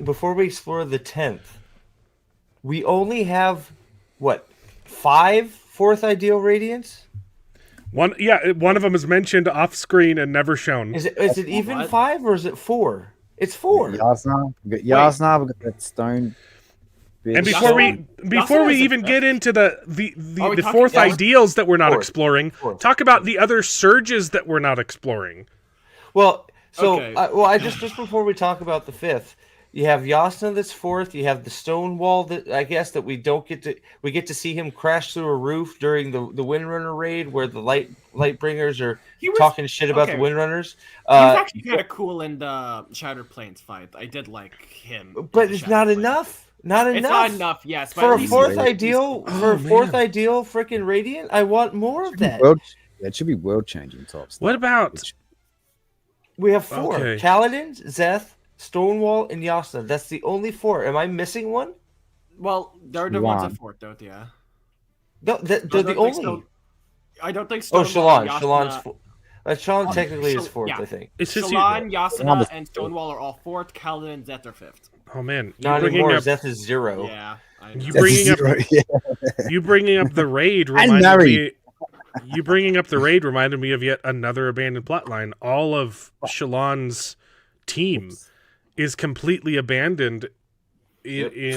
Speaker 1: explore the 10th, we only have 5 fourth ideal radiants.
Speaker 3: One of them is mentioned off screen and never shown.
Speaker 1: Is it even 5 or is it 4? It's 4.
Speaker 2: Yasna, we got that stone. Bitch.
Speaker 3: And before we even get into the fourth ideals that we're not exploring, talk about the other surges that we're not exploring.
Speaker 1: Well, I just before we talk about the 5th. You have Yasna that's 4th. You have the stone wall that I guess that we get to see him crash through a roof during the Windrunner raid where the Lightbringers are talking shit about the Windrunners.
Speaker 4: He was actually kind of cool in the Shattered Plains fight. I did like him.
Speaker 1: But it's not enough. Not enough.
Speaker 4: It's not enough, yes.
Speaker 1: For a fourth ideal, freaking Radiant, I want more of that.
Speaker 2: It should be world-changing top stuff.
Speaker 3: What about...
Speaker 1: We have 4. Okay. Kaladin, Szeth, Stonewall, and Yasna. That's the only 4. Am I missing one?
Speaker 4: Well, they're the ones at 4th, though, yeah.
Speaker 1: No, they're the only.
Speaker 4: I don't think
Speaker 1: Shallan. Shallan's 4. Shallan technically is fourth,
Speaker 4: yeah.
Speaker 1: I think.
Speaker 3: It's just
Speaker 4: Shallan, Yasuna, and Stonewall are all fourth. Kaladin and Zeth are fifth.
Speaker 3: Oh man,
Speaker 1: Not anymore. Zeth is 0.
Speaker 4: Yeah.
Speaker 3: You bringing up the raid reminded me. You bringing up the raid reminded me of yet another abandoned plotline. All of Shallan's team is completely abandoned.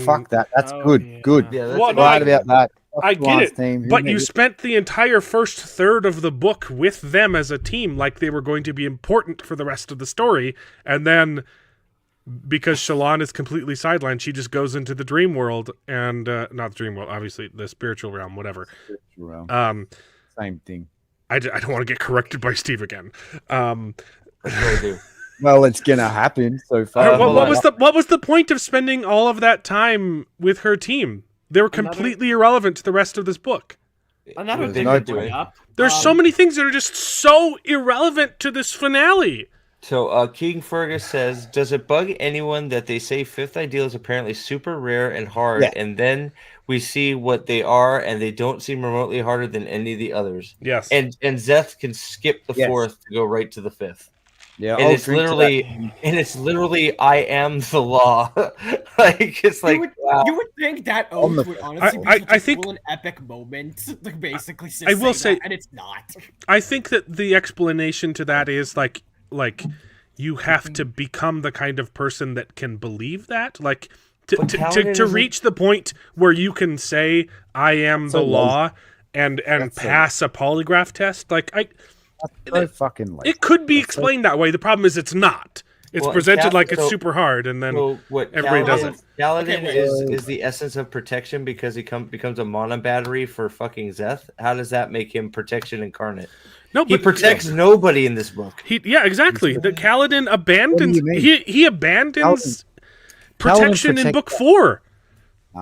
Speaker 2: Fuck that. That's good.
Speaker 3: Yeah.
Speaker 2: Good.
Speaker 1: Yeah, that's
Speaker 3: Well,
Speaker 2: Right about that.
Speaker 3: I get it,
Speaker 2: Team.
Speaker 3: but you spent the entire first third of the book with them as a team, like they were going to be important for the rest of the story, and then because Shallan is completely sidelined, she just goes into the dream world, and not the dream world, obviously the spiritual realm, whatever.
Speaker 2: Same thing.
Speaker 3: I don't want to get corrected by Steve again.
Speaker 2: Well, it's gonna happen so far.
Speaker 3: What was the point of spending all of that time with her team? They were completely irrelevant to the rest of this book.
Speaker 4: Another thing to bring up.
Speaker 3: There's so many things that are just so irrelevant to this finale.
Speaker 1: So King Fergus says, does it bug anyone that they say fifth ideal is apparently super rare and hard, and then we see what they are, and they don't seem remotely harder than any of the others?
Speaker 3: Yes.
Speaker 1: And Zeth can skip the fourth to go right to the fifth.
Speaker 2: Yeah,
Speaker 1: and it's literally I am the law. Like it's like
Speaker 4: you would think that oath would honestly be an epic moment, like basically.
Speaker 3: I will say
Speaker 4: that, and it's not.
Speaker 3: I think that the explanation to that is like you have to become the kind of person that can believe that, like to reach the point where you can say I am the law and pass a polygraph test. Like it could be explained that way. The problem is it's not. It's presented like it's super hard, and then everybody does it.
Speaker 1: Kaladin is the essence of protection because he becomes a mana battery for fucking Zeth. How does that make him protection incarnate? No, he protects nobody in this book.
Speaker 3: Exactly. The Kaladin abandons. He abandons protection in book 4.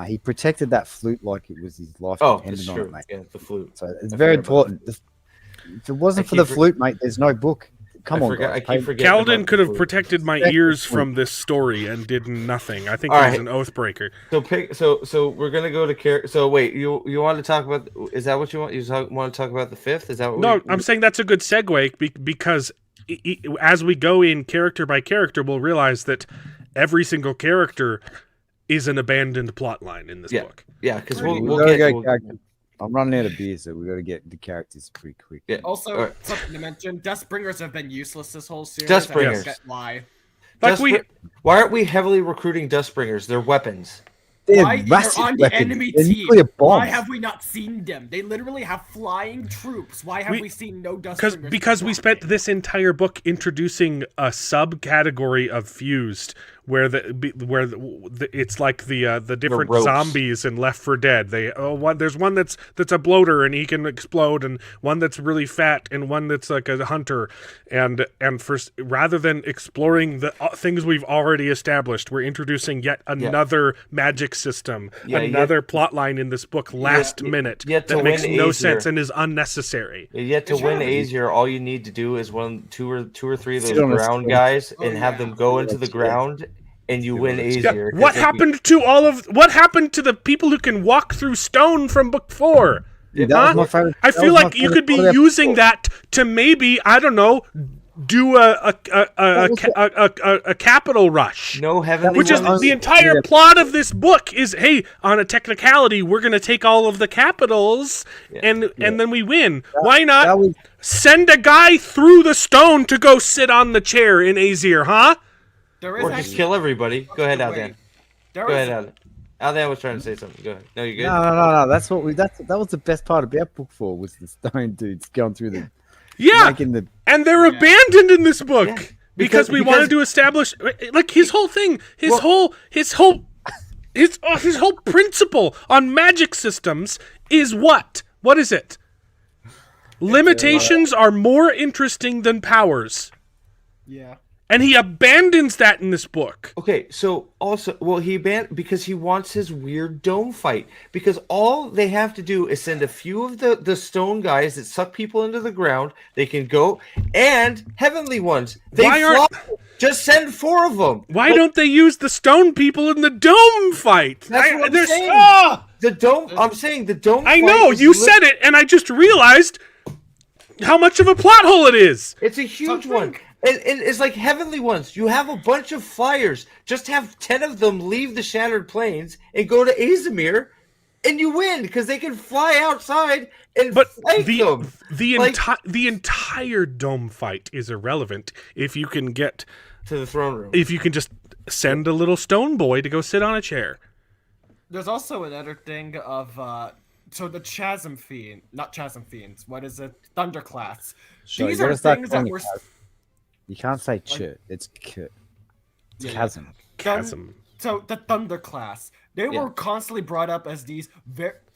Speaker 2: He protected that flute like it was his life.
Speaker 1: Oh, that's true. Mate. Yeah, the flute.
Speaker 2: So it's very important. If it wasn't for the flute, mate, there's no book. Come on, guys.
Speaker 3: Kaladin could have protected my ears from this story and did nothing. I think he's an oath breaker.
Speaker 1: So we're gonna go to character. So wait, you want to talk about? Is that what you want? Want to talk about the fifth? Is that what?
Speaker 3: No, I'm saying that's a good segue because as we go in character by character, we'll realize that every single character is an abandoned plot line in this book.
Speaker 1: Yeah, because we'll get.
Speaker 2: I'm running out of beer, so we got to get the characters pretty quick.
Speaker 1: Yeah.
Speaker 4: Also, something to mention: Dustbringers have been useless this whole series.
Speaker 1: Dustbringers.
Speaker 4: Why?
Speaker 1: Why aren't we heavily recruiting Dustbringers? They're weapons.
Speaker 4: They're on the enemy team. Why have we not seen them? They literally have flying troops. Why have we seen no Dustbringers?
Speaker 3: Because we spent this entire book introducing a subcategory of fused, where it's like the different zombies in Left 4 Dead. There's one that's a bloater and he can explode, and one that's really fat, and one that's like a hunter. And rather than exploring the things we've already established, we're introducing yet another magic system, another plot line in this book last minute that makes no sense and is unnecessary.
Speaker 1: Yet to win Aesir, all you need to do is two or three of those ground guys and have them go into the ground. And you win Aesir.
Speaker 3: What happened to the people who can walk through stone from book 4? I feel like you could be using that to maybe, I don't know, do a capital rush.
Speaker 1: No heavenly
Speaker 3: which is the entire plot of this book is, hey, on a technicality, we're going to take all of the capitals and then we win. Why not send a guy through the stone to go sit on the chair in Aesir, huh?
Speaker 1: Or just kill everybody. Go ahead, Aldan. Go ahead, Aldan. Aldan was trying to say something. Go ahead. No, you're good.
Speaker 2: No. That's what that was the best part about book 4 was the stone dudes going through the.
Speaker 3: Yeah, and they're abandoned in this book because we wanted to establish like his whole thing, his whole principle on magic systems is what? What is it? Limitations are more interesting than powers.
Speaker 4: Yeah.
Speaker 3: And he abandons that in this book.
Speaker 1: Okay, so also, he abandoned because he wants his weird dome fight. Because all they have to do is send a few of the stone guys that suck people into the ground. They can go, and heavenly ones. Just send 4 of them.
Speaker 3: Why don't they use the stone people in the dome fight?
Speaker 1: That's what I'm saying. The dome. I'm saying the dome.
Speaker 3: I know you said it, and I just realized. how much of a plot hole it is.
Speaker 1: It's a huge one. And it's like Heavenly Ones. You have a bunch of flyers. Just have 10 of them leave the Shattered Plains and go to Azimir, and you win because they can fly outside and flank them.
Speaker 3: The entire dome fight is irrelevant if you can get
Speaker 1: to the throne room.
Speaker 3: If you can just send a little stone boy to go sit on a chair.
Speaker 4: There's also another thing of so the not chasm fiends. What is it? Thunderclass.
Speaker 2: Sure,
Speaker 4: these are things that were.
Speaker 2: You can't say chit. It's kit. It's chasm.
Speaker 3: Chasm.
Speaker 4: So the Thunderclass. They were constantly brought up as these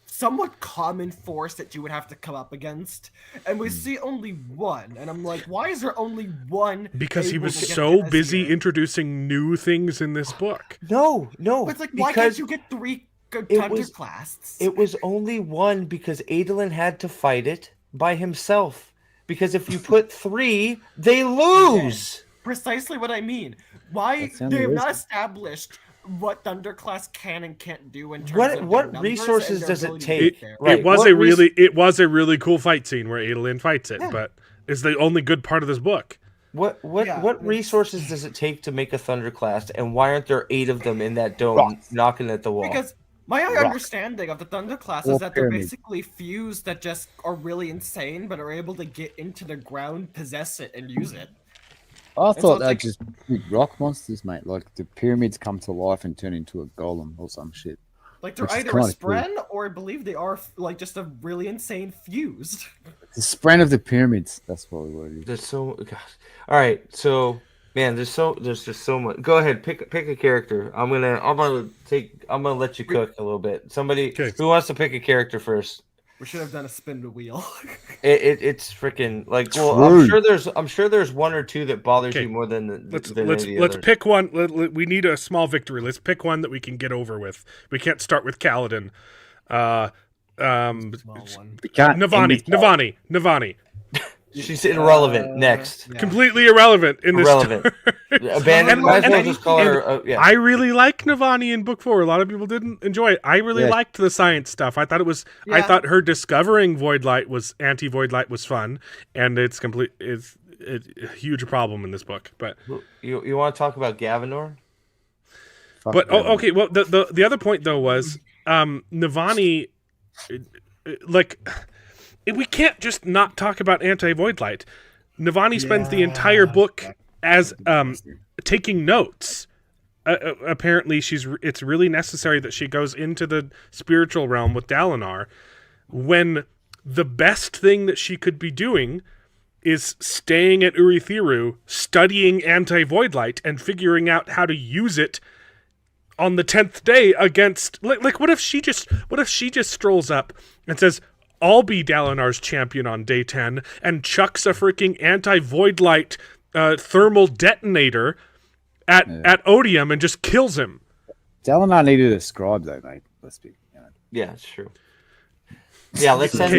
Speaker 4: somewhat common force that you would have to come up against, and we see only one. And I'm like, why is there only one?
Speaker 3: Because he was so busy introducing new things in this book.
Speaker 1: No.
Speaker 4: But it's like, why can't you get 3 Thunderclasts?
Speaker 1: It was only one because Adolin had to fight it by himself. Because if you put 3, they lose.
Speaker 4: Precisely what I mean. Why they have not established what Thunderclass can and can't do in terms of
Speaker 1: what resources does it take?
Speaker 3: It was a really cool fight scene where Adolin fights it, but it's the only good part of this book.
Speaker 1: What resources does it take to make a Thunderclass, and why aren't there 8 of them in that dome knocking at the wall?
Speaker 4: Because my understanding of the Thunderclass is that they're basically fused that just are really insane, but are able to get into the ground, possess it, and use it.
Speaker 2: I thought they're just big rock monsters, mate. Like the pyramids come to life and turn into a golem or some shit.
Speaker 4: Like they're either a spren or I believe they are like just a really insane fused.
Speaker 2: The spren of the pyramids. That's what we were.
Speaker 1: There's so gosh. All right, so man, there's just so much. Go ahead, pick a character. I'm gonna let you cook a little bit. Somebody who wants to pick a character first.
Speaker 4: We should have done a spin the wheel.
Speaker 1: It's freaking like. Well, I'm sure there's 1 or 2 that bothers you more than
Speaker 3: let's pick one. We need a small victory. Let's pick one that we can get over with. We can't start with Kaladin. Navani.
Speaker 1: She's irrelevant. Next,
Speaker 3: completely irrelevant in this.
Speaker 1: Abandoned. Might as well just call her.
Speaker 3: I really like Navani in book 4. A lot of people didn't enjoy it. I really liked the science stuff. I thought it was. Yeah. I thought her discovering anti-void light was fun, and it's a huge problem in this book. But
Speaker 1: you want to talk about Gavinor?
Speaker 3: But okay. Well, the other point though was Navani, like. We can't just not talk about anti-void light. Navani spends the entire book as taking notes. Apparently, it's really necessary that she goes into the spiritual realm with Dalinar, when the best thing that she could be doing is staying at Urithiru, studying anti-void light, and figuring out how to use it on the 10th day against. Like, what if she just strolls up and says, I'll be Dalinar's champion on day 10, and chucks a freaking anti-void light thermal detonator at Odium and just kills him.
Speaker 2: Dalinar needed a scribe, though, mate. Let's be.
Speaker 1: Yeah, it's true. Yeah, let's send.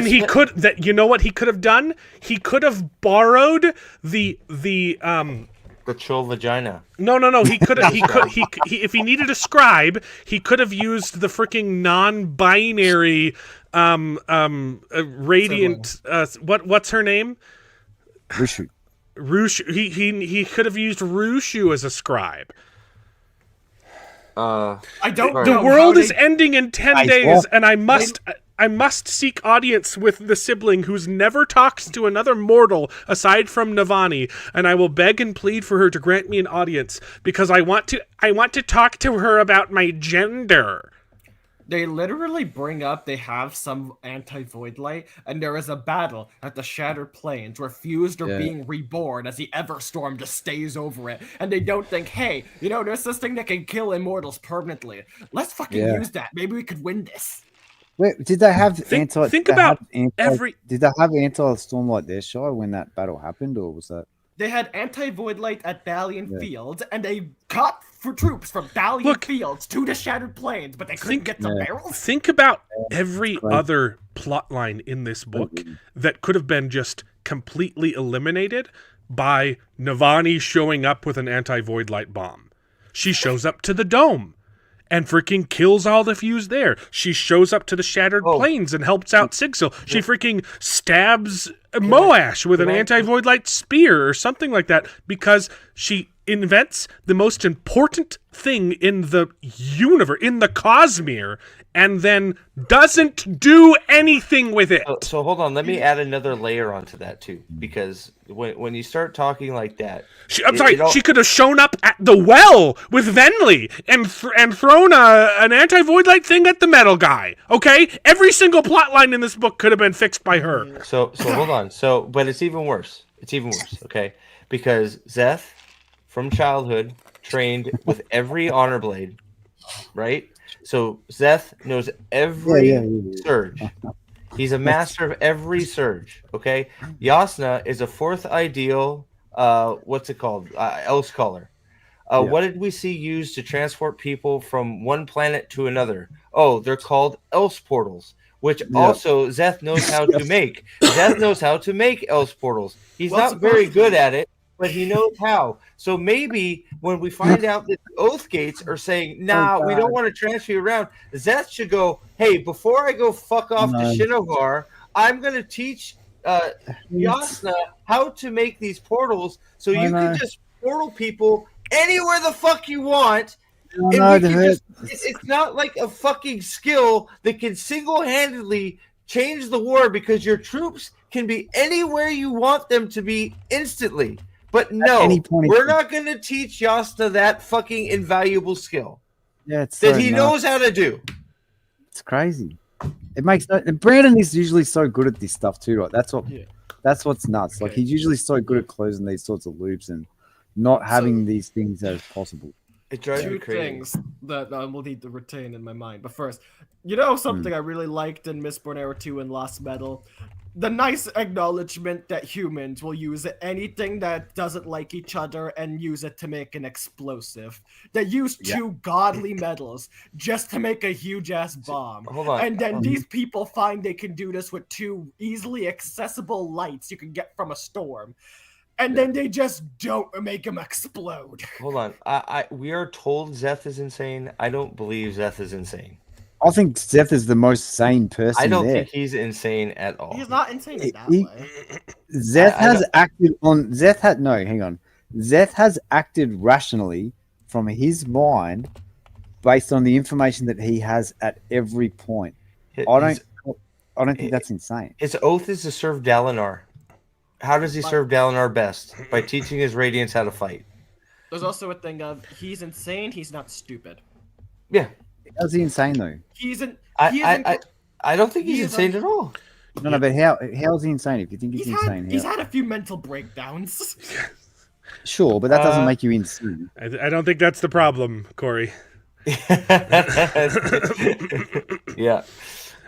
Speaker 3: You know what he could have done? He could have borrowed the
Speaker 1: Chol vagina.
Speaker 3: No. He could if he needed a scribe, he could have used the freaking non-binary radiant what's her name?
Speaker 2: Rushu.
Speaker 3: He could have used Rushu as a scribe.
Speaker 4: I don't know.
Speaker 3: The world is ending in 10 days, and I must seek audience with the sibling who's never talks to another mortal aside from Navani, and I will beg and plead for her to grant me an audience because I want to talk to her about my gender.
Speaker 4: They literally bring up they have some anti-void light, and there is a battle at the Shattered Plains where fused are being reborn as the Everstorm just stays over it, and they don't think, hey, there's this thing that can kill immortals permanently. Let's fucking use that. Maybe we could win this.
Speaker 2: Wait, did they have
Speaker 3: Did they have
Speaker 2: anti-Stormlight their show when that battle happened, or was that?
Speaker 4: They had anti-void light at Dalian Fields, and they cut for troops from Dalian Fields to the Shattered Plains, but they couldn't get the barrels.
Speaker 3: Think about every other plot line in this book that could have been just completely eliminated by Navani showing up with an anti-void light bomb. She shows up to the dome and freaking kills all the fuse there. She shows up to the Shattered Plains and helps out Sigil. She freaking stabs Moash with an anti-void light spear or something like that, because she invents the most important thing in the universe, in the Cosmere, and then doesn't do anything with it.
Speaker 1: So hold on, let me add another layer onto that too, because when you start talking like that,
Speaker 3: she could have shown up at the well with Venli and thrown an anti-void light thing at the metal guy. Okay, every single plot line in this book could have been fixed by her.
Speaker 1: So hold on. But it's even worse. It's even worse. Okay, because Zeth, from childhood, trained with every honor blade, right? So Zeth knows every surge. He's a master of every surge. Okay, Yasna is a fourth ideal. What's it called? Else caller. What did we see used to transport people from one planet to another? Oh, they're called else portals, which also Zeth knows how to make. Zeth knows how to make else portals. He's not very good at it, but he knows how. So maybe when we find out that the Oath Gates are saying, nah, we don't want to transfer you around, Zeth should go, hey, before I go fuck off to Shinovar, I'm going to teach Yasna how to make these portals so you can just portal people anywhere the fuck you want. It's not like a fucking skill that can single-handedly change the war, because your troops can be anywhere you want them to be instantly. But no, we're not going to teach Yasna that fucking invaluable skill that he knows how to do.
Speaker 2: It's crazy. It makes no. And Brandon is usually so good at this stuff too, right? That's what's nuts.
Speaker 4: Okay.
Speaker 2: Like, he's usually so good at closing these sorts of loops and not having these things as possible.
Speaker 1: It drives me
Speaker 4: Two
Speaker 1: crazy.
Speaker 4: things that I will need to retain in my mind. But first, you know something I really liked in Mistborn Era 2 and Lost Metal? The nice acknowledgement that humans will use anything that doesn't like each other and use it to make an explosive. They use two godly metals just to make a huge-ass bomb.
Speaker 1: Hold on.
Speaker 4: And then these people find they can do this with two easily accessible lights you can get from a storm. And then they just don't make them explode.
Speaker 1: Hold on. We are told Zeth is insane. I don't believe Zeth is insane.
Speaker 2: I think Zeth is the most sane person.
Speaker 1: I don't
Speaker 2: there.
Speaker 1: think he's insane at all.
Speaker 4: He's not insane in that way.
Speaker 2: Zeth has acted on. Hang on. Zeth has acted rationally from his mind based on the information that he has at every point. I don't think that's insane.
Speaker 1: His oath is to serve Dalinar. How does he serve Dalinar best? By teaching his Radiants how to fight.
Speaker 4: There's also a thing of he's insane, he's not stupid.
Speaker 1: Yeah.
Speaker 2: How's he insane though?
Speaker 1: I don't think he's insane at all.
Speaker 2: No, but how is he insane? If you think he's insane,
Speaker 4: he's had a few mental breakdowns.
Speaker 2: Sure, but that doesn't make you insane.
Speaker 3: I don't think that's the problem, Corey.
Speaker 1: Yeah.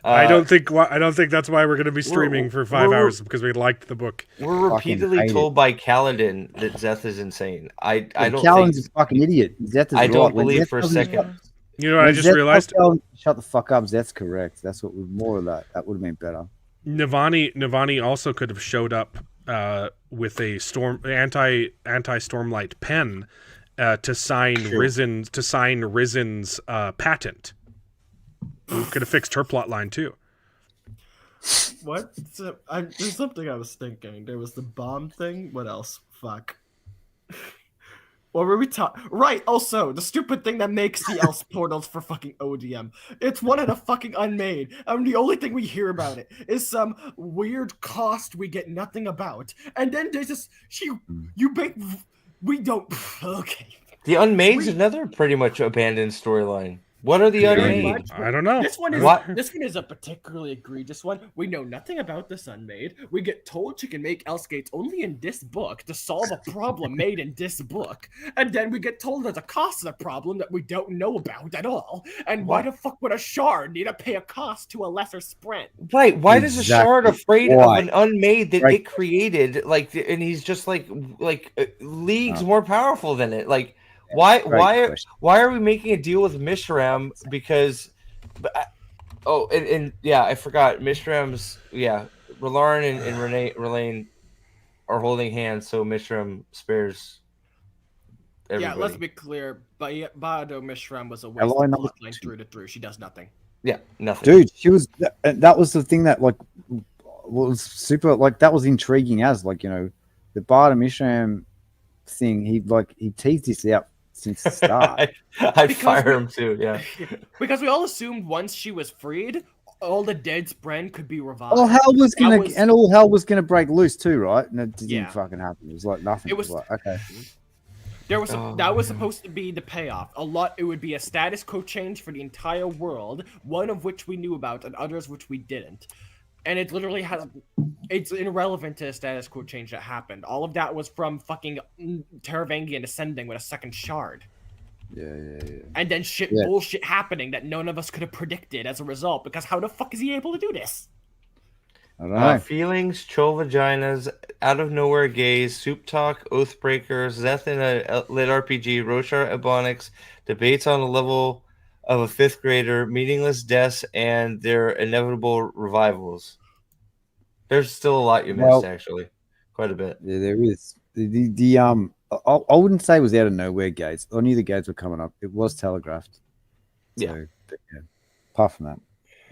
Speaker 3: I don't think that's why we're going to be streaming for 5 hours, because we liked the book.
Speaker 1: We're repeatedly told by Kaladin that Zeth is insane. I don't.
Speaker 2: Kaladin's a fucking idiot. Zeth is
Speaker 1: I don't
Speaker 2: right.
Speaker 1: believe for a second.
Speaker 3: You know what I just realized?
Speaker 2: Shut the fuck up. Zeth's correct. That's what was more of that. That would have been better.
Speaker 3: Navani also could have showed up with a anti-stormlight pen to sign Rizen's patent. We could have fixed her plot line too.
Speaker 4: What? There's something I was thinking. There was the bomb thing. What else? Fuck. What were we talking? Right. Also, the stupid thing that makes the else portals for fucking ODM. It's one of the fucking unmade. And the only thing we hear about it is some weird cost we get nothing about. And then there's this. We don't. Okay.
Speaker 1: The Unmade's another pretty much abandoned storyline. What are the Unmade?
Speaker 3: I don't know.
Speaker 4: This one is a particularly egregious one. We know nothing about this Unmade. We get told she can make Else Gates only in this book to solve a problem made in this book. And then we get told there's a cost to the problem that we don't know about at all. And why the fuck would a shard need to pay a cost to a lesser sprint?
Speaker 1: Right. Why does a shard afraid of an Unmade that it created? And he's just like leagues more powerful than it. Like, why are we making a deal with Mishram? Because I forgot Mishram's R'hllorn and R'hllane are holding hands, so Mishram spares everybody.
Speaker 4: Yeah, let's be clear. Bado Mishram was a waste of plotline through to through. She does nothing.
Speaker 1: Yeah, nothing.
Speaker 2: Dude, she was. That was the thing that was super like that was intriguing as like the Bard and Mishram thing. He teased this out since the start.
Speaker 1: I'd fire him too. Yeah,
Speaker 4: because we all assumed once she was freed, all the dead's brand could be revived.
Speaker 2: All hell was gonna break loose too, right? And it didn't fucking happen. It was like nothing. It was like, okay.
Speaker 4: That was supposed to be the payoff. It would be a status quo change for the entire world, one of which we knew about and others which we didn't. And it literally it's irrelevant to the status quo change that happened. All of that was from fucking Taravangian ascending with a second shard.
Speaker 2: Yeah.
Speaker 4: And then bullshit happening that none of us could have predicted as a result, because how the fuck is he able to do this?
Speaker 2: I don't know.
Speaker 1: Feelings, troll vaginas, out of nowhere gays, soup talk, oathbreakers, Zeth in a lit RPG, Roshar Ebonics, debates on the level of a 5th grader, meaningless deaths, and their inevitable revivals. There's still a lot you missed, actually. Quite a bit.
Speaker 2: Yeah, there is. I wouldn't say it was out of nowhere gates. I knew the gates were coming up. It was telegraphed. So, yeah. Apart from that.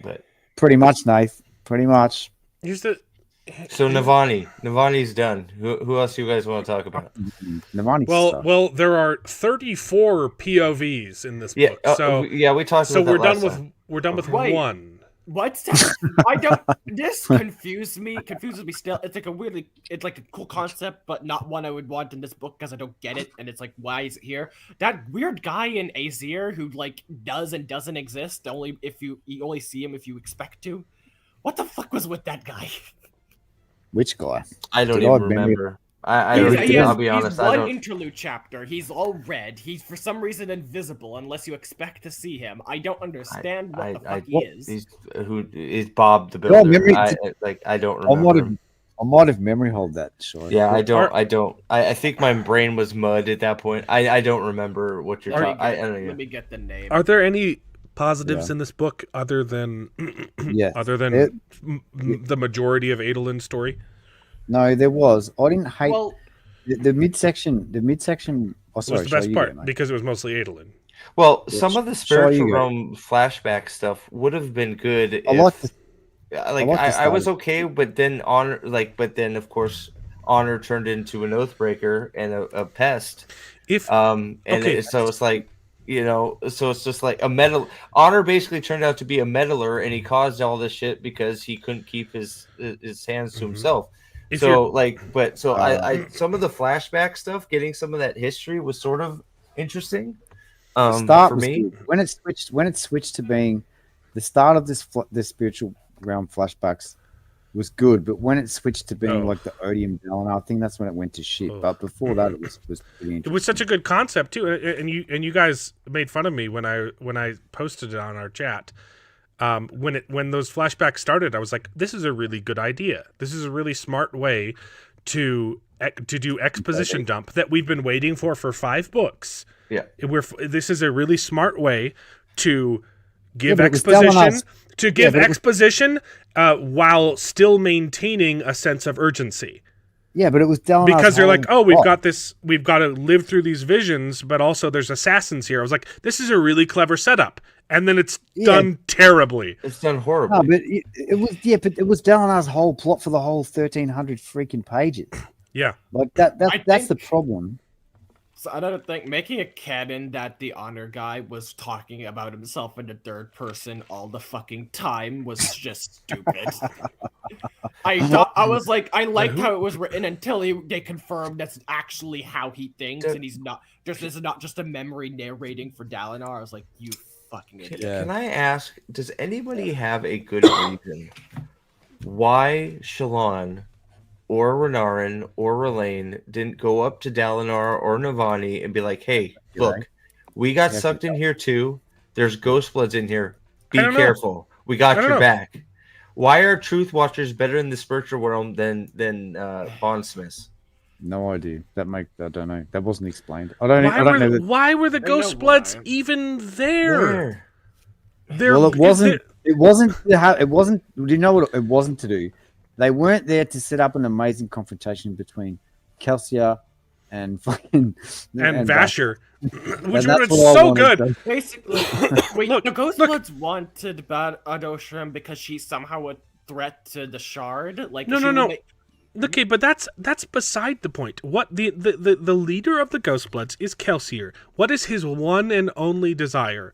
Speaker 1: But
Speaker 2: pretty much, Nath. Pretty much.
Speaker 1: So Navani's done. Who else do you guys want to talk about?
Speaker 2: Navani's
Speaker 3: well, there are 34 POVs in this book. So
Speaker 1: we talked. So
Speaker 3: we're done with one.
Speaker 4: What's that? This confuses me still. It's like a cool concept, but not one I would want in this book because I don't get it. And it's like, why is it here? That weird guy in Azir who like does and doesn't exist. You only see him if you expect to. What the fuck was with that guy?
Speaker 2: Which guy?
Speaker 1: I don't even remember. I'll be honest.
Speaker 4: He's one interlude chapter. He's all red. He's for some reason invisible unless you expect to see him. I don't understand what the fuck he is.
Speaker 1: He's Bob the Builder. I don't remember.
Speaker 2: I might have memory hold that. Sure.
Speaker 1: Yeah, I don't. I think my brain was mud at that point. I don't remember what you're talking.
Speaker 4: Let me get the name.
Speaker 3: Are there any positives in this book other than the majority of Adolin's story?
Speaker 2: No, there was. I didn't hate the midsection. The midsection
Speaker 3: was the best part because it was mostly Adolin.
Speaker 1: Well, some of the spiritual realm flashback stuff would have been good. I was okay, but then of course Honor turned into an Oathbreaker and a pest. So it's like. So it's just like a metal. Honor basically turned out to be a meddler, and he caused all this shit because he couldn't keep his hands to himself. I some of the flashback stuff, getting some of that history was sort of interesting. For me,
Speaker 2: good. When it switched to being the start of this spiritual realm flashbacks was good, but when it switched to being like the Odium Dalinar, I think that's when it went to shit. But before that, it was pretty interesting.
Speaker 3: It was such a good concept too, and you guys made fun of me when I posted it on our chat. When those flashbacks started, I was like, "This is a really good idea. This is a really smart way to do exposition dump that we've been waiting for 5 books.
Speaker 1: Yeah,
Speaker 3: this is a really smart way to give exposition." While still maintaining a sense of urgency.
Speaker 2: Yeah, but it was Dalinar's
Speaker 3: because they're like, we've got to live through these visions, but also there's assassins here. I was like, this is a really clever setup, and then it's done terribly.
Speaker 1: It's done horribly.
Speaker 2: No, but it was Dalinar's whole plot for the whole 1,300 freaking pages.
Speaker 3: Yeah,
Speaker 2: like that's the problem.
Speaker 4: So I don't think making a canon that the Honor guy was talking about himself in the third person all the fucking time was just stupid. I liked how it was written until they confirmed that's actually how he thinks, and he's not just this is not just a memory narrating for Dalinar. I was like, you fucking idiot.
Speaker 1: Can I ask, does anybody have a good reason why Shallan or Renarin or R'Lain didn't go up to Dalinar or Navani and be like, hey, look, we got sucked in here too. There's Ghostbloods in here. Be careful. We got your back. Why are Truth Watchers better in the spiritual realm than Bondsmiths?
Speaker 2: No idea. I don't know. That wasn't explained. I don't know.
Speaker 3: Why were the Ghostbloods even there?
Speaker 2: Well, it wasn't. Do you know what it wasn't to do? They weren't there to set up an amazing confrontation between Kelsier and fucking
Speaker 3: and Vasher, which would have been so good.
Speaker 4: Basically, the Ghostbloods wanted Adoshram because she's somehow threat to the shard. Like
Speaker 3: No. Okay, but that's beside the point. What the leader of the Ghostbloods is Kelsier. What is his one and only desire?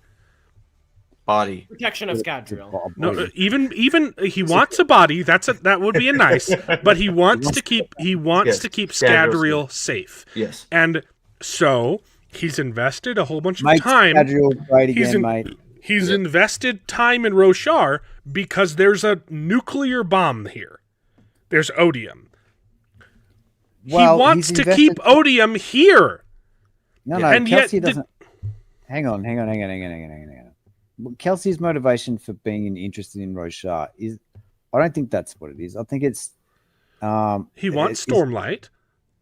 Speaker 1: Body.
Speaker 4: Protection of Scadrial.
Speaker 3: No, even he wants a body. That would be a nice, but he wants to keep Scadrial safe.
Speaker 1: Yes.
Speaker 3: And so he's invested a whole bunch of
Speaker 2: Mate,
Speaker 3: time.
Speaker 2: Scadrial, right again, mate.
Speaker 3: He's invested time in Roshar because there's a nuclear bomb here. There's odium.
Speaker 2: Well,
Speaker 3: he wants to keep odium here.
Speaker 2: No,
Speaker 3: and
Speaker 2: Kelsey
Speaker 3: yet
Speaker 2: doesn't. Hang on. Kelsey's motivation for being interested in Roshar is, I don't think that's what it is. I think it's.
Speaker 3: He wants Stormlight.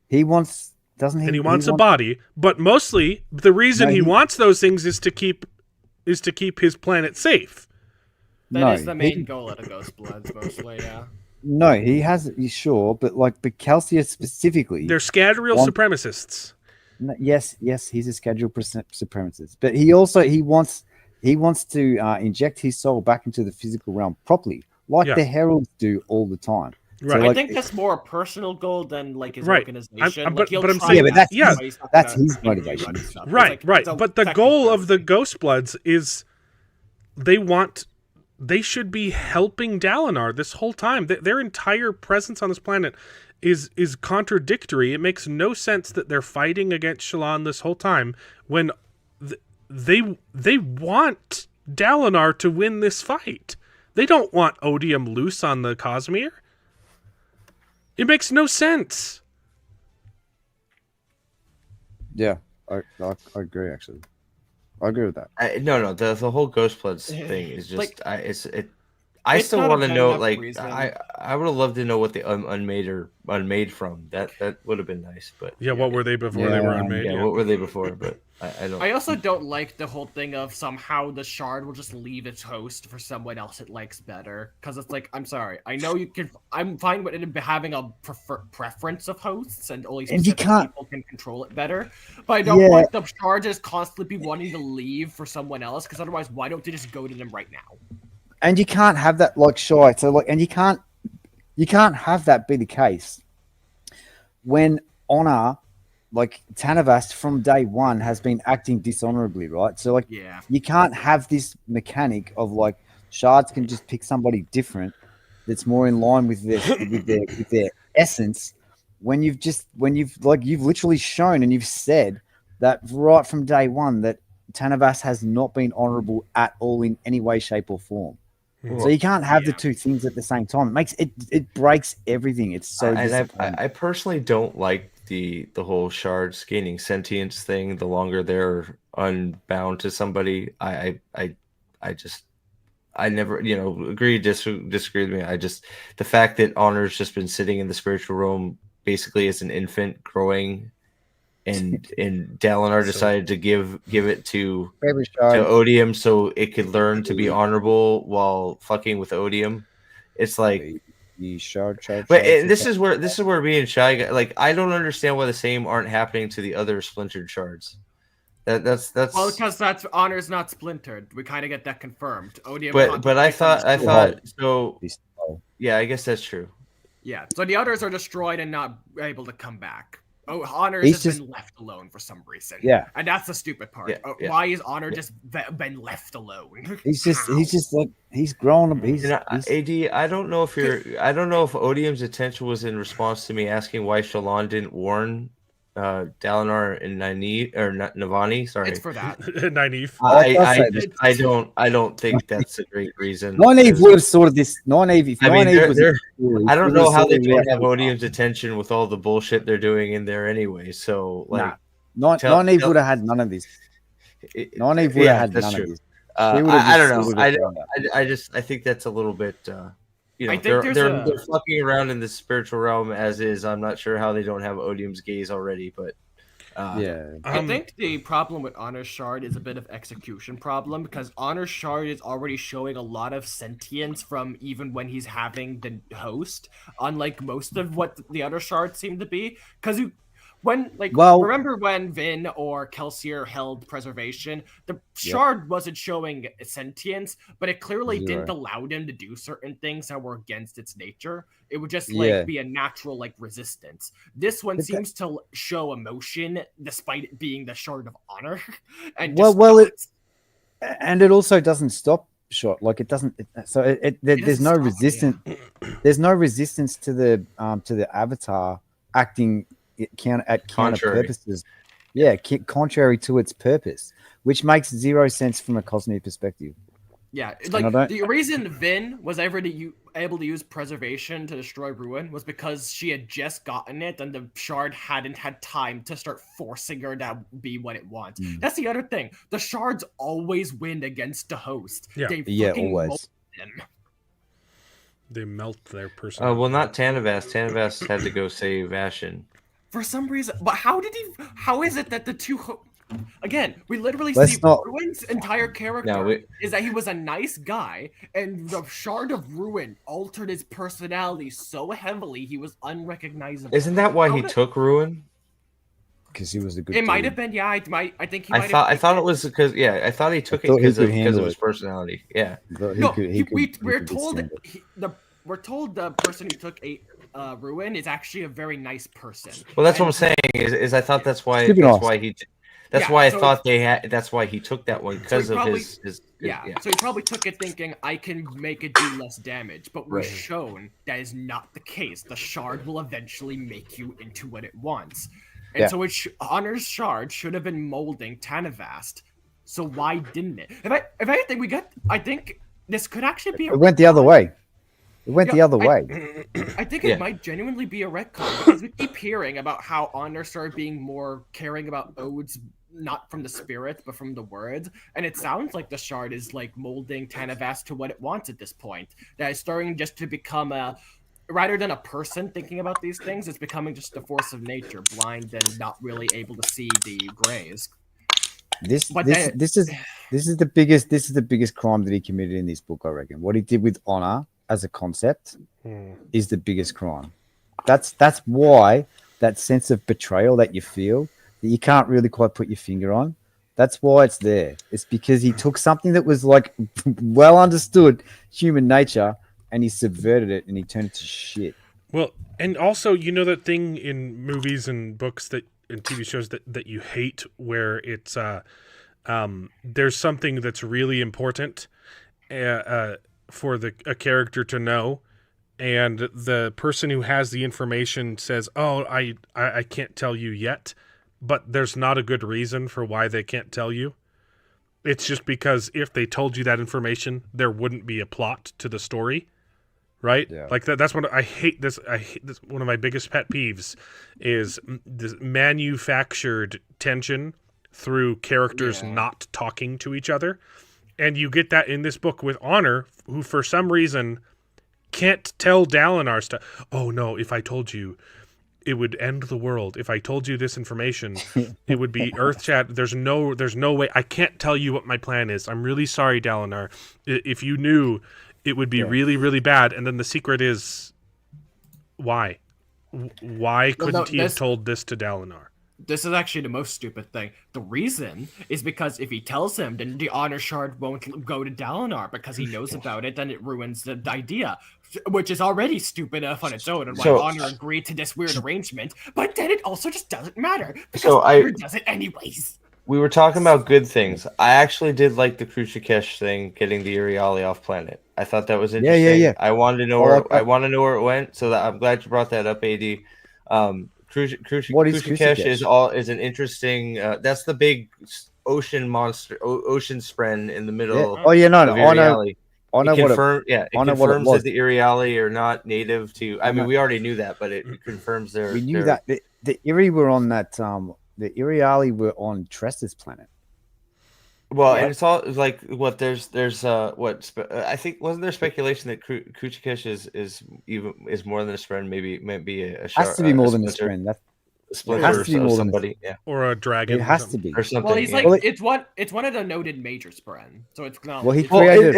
Speaker 2: He wants, doesn't he?
Speaker 3: And he wants a body, but mostly the reason he wants those things is to keep his planet safe.
Speaker 4: That is the main goal of the Ghostbloods, mostly, yeah.
Speaker 2: No, he has. Sure, but Kelsier specifically.
Speaker 3: They're Scadrial supremacists.
Speaker 2: Yes, he's a Scadrial supremacist, but he wants to inject his soul back into the physical realm properly, like the Heralds do all the time.
Speaker 3: Right.
Speaker 4: So, I think that's more a personal goal than his organization. That's
Speaker 2: his motivation.
Speaker 3: Right. But the goal of the Ghostbloods is they should be helping Dalinar this whole time. Their entire presence on this planet is contradictory. It makes no sense that they're fighting against Shallan this whole time when they want Dalinar to win this fight. They don't want odium loose on the Cosmere. It makes no sense.
Speaker 2: Yeah, I agree. Actually, I agree with that.
Speaker 1: No, the whole Ghostbloods thing is just I still want to know. I would have loved to know what the unmade from. That would have been nice. But
Speaker 3: what were they before they were unmade?
Speaker 1: Yeah, what were they before? But I don't.
Speaker 4: I also don't like the whole thing of somehow the shard will just leave its host for someone else it likes better. Because it's like, I'm sorry, I know you can. I'm fine with it having a preference of hosts, and only specific people can control it better. But I don't want the shard to just constantly be wanting to leave for someone else. Because otherwise, why don't they just go to them right now?
Speaker 2: And you can't have that and you can't have that be the case when Honor, Tanavast from day one has been acting dishonorably, right? So you can't have this mechanic of shards can just pick somebody different that's more in line with their essence when you've literally shown and you've said that right from day one that Tanavast has not been honorable at all in any way, shape, or form. So you can't have the two things at the same time. It breaks everything. It's so.
Speaker 1: And I personally don't like the whole shards gaining sentience thing. The longer they're unbound to somebody, I never agree disagree with me. The fact that Honor's just been sitting in the spiritual realm basically as an infant growing. And Dalinar decided to give it to Odium so it could learn to be honorable while fucking with Odium. It's like this is where me and Shy I don't understand why the same aren't happening to the other splintered shards. That's
Speaker 4: because that's Honor's not splintered. We kind of get that confirmed. Odium,
Speaker 1: but I thought so. Yeah, I guess that's true.
Speaker 4: Yeah, so the others are destroyed and not able to come back. Honor has been left alone for some reason.
Speaker 2: Yeah,
Speaker 4: and that's the stupid part. Why is Honor just been left alone?
Speaker 2: He's grown.
Speaker 1: AD. I don't know if Odium's attention was in response to me asking why Shallan didn't warn Dalinar and Navani. Sorry,
Speaker 4: it's for that.
Speaker 3: Nynaeve.
Speaker 1: I don't think that's a great reason.
Speaker 2: Nynaeve would have sorted this. Nynaeve.
Speaker 1: I don't know how they don't have Odium's attention with all the bullshit they're doing in there anyway. So
Speaker 2: Nynaeve would have had none of this. Nynaeve would have had none of this.
Speaker 1: I don't know. I think that's a little bit. They're fucking around in the spiritual realm as is. I'm not sure how they don't have Odium's gaze already, but
Speaker 4: I think the problem with Honor's Shard is a bit of execution problem because Honor's Shard is already showing a lot of sentience from even when he's having the host, unlike most of what the other shards seem to be. Because remember when Vin or Kelsier held preservation? The shard wasn't showing sentience, but it clearly didn't allow them to do certain things that were against its nature. It would just be a natural resistance. This one seems to show emotion despite it being the shard of honor. And
Speaker 2: and it also doesn't stop short. It doesn't. There's no resistance. There's no resistance to the avatar acting at counter purposes. Yeah, contrary to its purpose, which makes zero sense from a Cosney perspective.
Speaker 4: Yeah, the reason Vin was able to use preservation to destroy Ruin was because she had just gotten it, and the shard hadn't had time to start forcing her to be what it wants. That's the other thing. The shards always win against the host.
Speaker 3: Yeah,
Speaker 2: always.
Speaker 3: They melt their person.
Speaker 1: Well, not Tanavas. Tanavas had to go save Ashen.
Speaker 4: For some reason, but how is it that the two... Again, we literally see Ruin's entire character is that he was a nice guy, and the shard of Ruin altered his personality so heavily he was unrecognizable.
Speaker 1: Isn't that why he took Ruin?
Speaker 2: Because he was a good.
Speaker 4: It might have been, yeah. I think he.
Speaker 1: I thought it was because, I thought he took it because of his personality. Yeah.
Speaker 4: We're told the person who took Ruin is actually a very nice person.
Speaker 1: Well, that's what I'm saying. Is I thought that's why he. That's why I thought they had. That's why he took that one because of his.
Speaker 4: So he probably took it thinking I can make it do less damage, but we're shown that is not the case. The shard will eventually make you into what it wants, and so Honor's shard should have been molding Tanavast. So why didn't it? If anything, I think this could actually be.
Speaker 2: It went the other way. It went the other way.
Speaker 4: I think it might genuinely be a retcon because we keep hearing about how Honor started being more caring about odes, not from the spirit, but from the words. And it sounds like the shard is molding Tanavast to what it wants at this point. That is starting just to become rather than a person thinking about these things, it's becoming just a force of nature, blind and not really able to see the grays.
Speaker 2: This is the biggest crime that he committed in this book, I reckon. What he did with Honor as a concept is the biggest crime. That's why that sense of betrayal that you feel that you can't really quite put your finger on, that's why it's there. It's because he took something that was well understood human nature and he subverted it and he turned it to shit.
Speaker 3: Well, and also, that thing in movies and books and TV shows that you hate where it's there's something that's really important for a character to know, and the person who has the information says, "Oh, I can't tell you yet," but there's not a good reason for why they can't tell you. It's just because if they told you that information, there wouldn't be a plot to the story, right? Yeah. That's what I hate. I hate this. One of my biggest pet peeves is this manufactured tension through characters not talking to each other. And you get that in this book with Honor, who for some reason can't tell Dalinar stuff. Oh no, if I told you, it would end the world. If I told you this information, it would be earth-shattering. There's no way. I can't tell you what my plan is. I'm really sorry, Dalinar. If you knew, it would be really, really bad. And then the secret is, why? Why couldn't he have told this to Dalinar?
Speaker 4: This is actually the most stupid thing. The reason is because if he tells him, then the Honor Shard won't go to Dalinar because he knows about it, then it ruins the idea, which is already stupid enough on its own, and why Honor agreed to this weird arrangement, but then it also just doesn't matter, because Honor does it anyways.
Speaker 1: We were talking about good things. I actually did like the Krushikesh thing, getting the Iriali off planet. I thought that was interesting. Yeah. I wanted to know where it went, so I'm glad you brought that up, AD. Krushikesh is an interesting. That's the big ocean monster, ocean spren in the middle.
Speaker 2: Yeah. Oh yeah, no, I know what it
Speaker 1: confirms that the Iriali are not native to. I mean, we already knew that, but it confirms their.
Speaker 2: We knew that the Iri were on that. The Iriali were on Tressa's planet.
Speaker 1: Well, and it's all what there's I think wasn't there speculation that Krushikesh is more than a spren, maybe a
Speaker 2: has to be more than a spren. That
Speaker 1: has to be more
Speaker 3: somebody, or a dragon.
Speaker 2: It has to be
Speaker 1: or something.
Speaker 4: Well, he's it's one of the noted major spren, so it's not.
Speaker 2: Well, he created.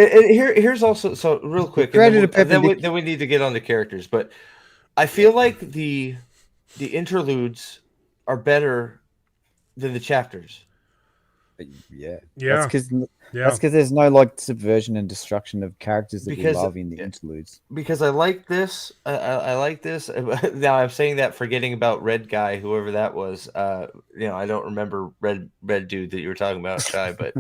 Speaker 1: Here's also real quick. Then we need to get on the characters, but I feel like the interludes are better than the chapters.
Speaker 2: Yeah.
Speaker 3: Yeah.
Speaker 2: That's because there's no like subversion and destruction of characters that we love in the interludes.
Speaker 1: Because I like this. I like this. Now I'm saying that forgetting about Red Guy, whoever that was. I don't remember Red dude that you were talking about, Shai, but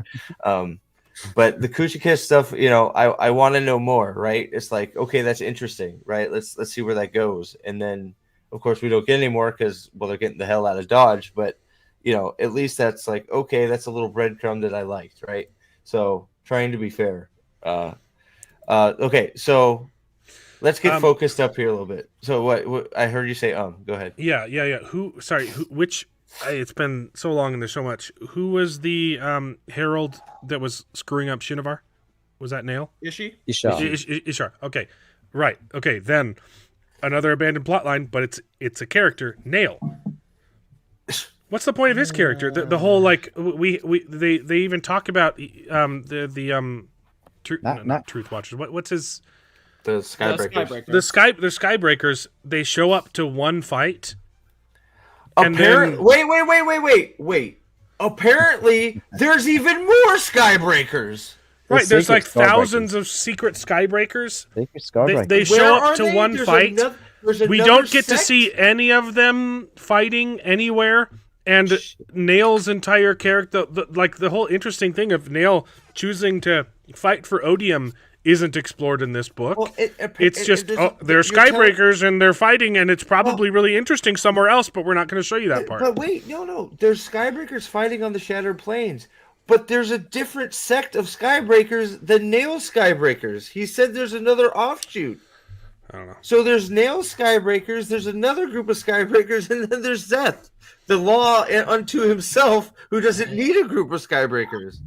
Speaker 1: the Kuchikis stuff, I want to know more, right? It's like, okay, that's interesting, right? Let's see where that goes. And then of course we don't get any more because they're getting the hell out of Dodge, but at least that's like, okay, that's a little breadcrumb that I liked, right? So trying to be fair. Okay, so let's get focused up here a little bit. So what I heard you say, go ahead.
Speaker 3: Yeah. Which, it's been so long and there's so much. Who was the herald that was screwing up Shinovar? Was that Nail?
Speaker 2: Ishar.
Speaker 3: Okay. Right. Okay, then another abandoned plotline, but it's a character, Nail. What's the point of his character? The whole like they even talk about not Truth Watchers. What's his
Speaker 1: the Skybreakers?
Speaker 3: The Skybreakers. They show up to one fight.
Speaker 1: Wait. Apparently, there's even more Skybreakers.
Speaker 3: Right, there's like thousands of secret Skybreakers. They show up to one fight. We don't get to see any of them fighting anywhere. And Nail's entire character, the whole interesting thing of Nail choosing to fight for Odium isn't explored in this book. Well, it's just they're Skybreakers and they're fighting, and it's probably really interesting somewhere else, but we're not going to show you that part.
Speaker 1: But wait, no. There's Skybreakers fighting on the Shattered Plains, but there's a different sect of Skybreakers than Nail Skybreakers. He said there's another offshoot.
Speaker 3: I don't know.
Speaker 1: So there's Nail Skybreakers, there's another group of Skybreakers, and then there's Zeth, the law unto himself, who doesn't need a group of Skybreakers.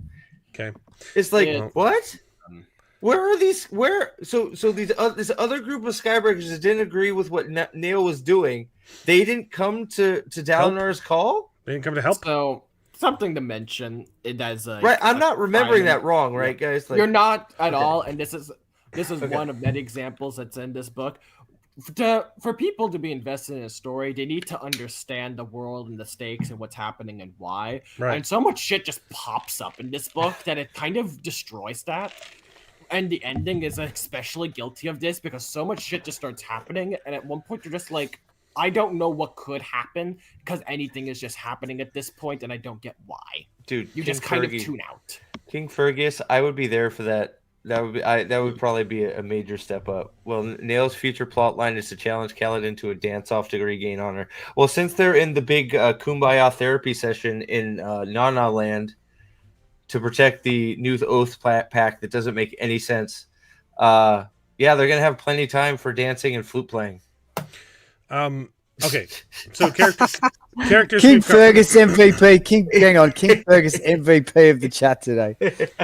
Speaker 3: Okay.
Speaker 1: It's like, what? Where are these? So this other group of Skybreakers that didn't agree with what Nail was doing, they didn't come to Dalinar's call?
Speaker 3: They didn't come to help?
Speaker 4: So, something to mention,
Speaker 1: right, I'm not remembering that wrong, right, guys?
Speaker 4: Like, you're not at all, and this is one of many examples that's in this book. For people to be invested in a story, they need to understand the world and the stakes and what's happening and why. Right. And so much shit just pops up in this book that it kind of destroys that. And the ending is especially guilty of this because so much shit just starts happening, and at one point you're just like, I don't know what could happen because anything is just happening at this point, and I don't get why.
Speaker 1: Dude,
Speaker 4: you just kind of tune out.
Speaker 1: King Fergus, I would be there for that. That would probably be a major step up. Well, Nail's future plotline is to challenge Kaladin to a dance-off to regain honor. Well, since they're in the big Kumbaya therapy session in Nana Land to protect the new Oath pact that doesn't make any sense, they're gonna have plenty of time for dancing and flute playing.
Speaker 3: Okay, so characters.
Speaker 2: King Fergus MVP. King Fergus MVP of the chat today.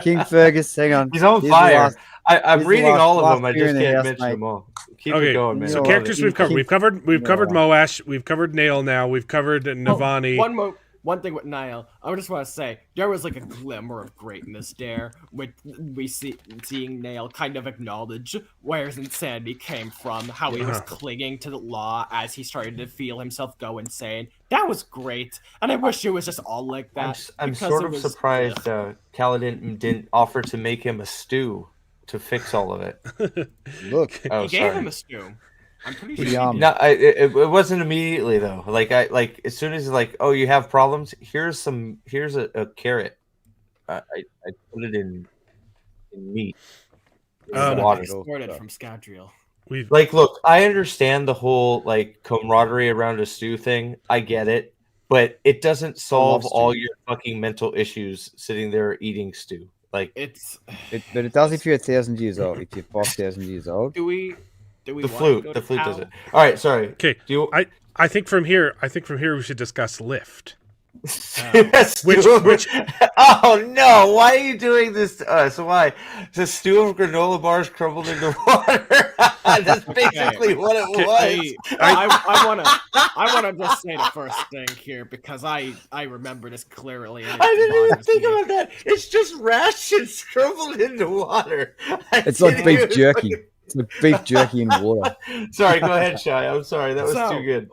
Speaker 2: King Fergus, hang on.
Speaker 1: He's on fire. I'm reading all of them. I just can't mention them all. Keep it going, man.
Speaker 3: So characters we've covered. We've covered Moash. We've covered Nail. Now we've covered Navani.
Speaker 4: One thing with Niall, I just want to say there was like a glimmer of greatness there with seeing Nail kind of acknowledge where his insanity came from, how he was clinging to the law as he started to feel himself go insane. That was great, and I wish it was just all like that.
Speaker 1: I'm sort of surprised Kaladin didn't offer to make him a stew to fix all of it.
Speaker 2: Look,
Speaker 4: he gave him a stew. I'm pretty sure.
Speaker 1: It wasn't immediately though. Like as soon as like, oh, you have problems. Here's a carrot. I put it in meat.
Speaker 4: Water. Exported from Scadrial.
Speaker 1: Look, I understand the whole like camaraderie around a stew thing. I get it, but it doesn't solve all your fucking mental issues sitting there eating stew. Like
Speaker 2: but it does if you're 1,000 years old. If you're 5,000 years old.
Speaker 1: The flute does it. All right, sorry.
Speaker 3: Okay. I think from here we should discuss Lift.
Speaker 1: Which oh no, why are you doing this to us? Why? It's a stew of granola bars crumbled into water. That's basically what it was.
Speaker 4: I wanna just say the first thing here because I remember this clearly.
Speaker 1: I didn't even think about that. It's just rations crumbled into water.
Speaker 2: It's like beef jerky. It's like beef jerky in water.
Speaker 1: Sorry, go ahead, Shai. I'm sorry. That was too good.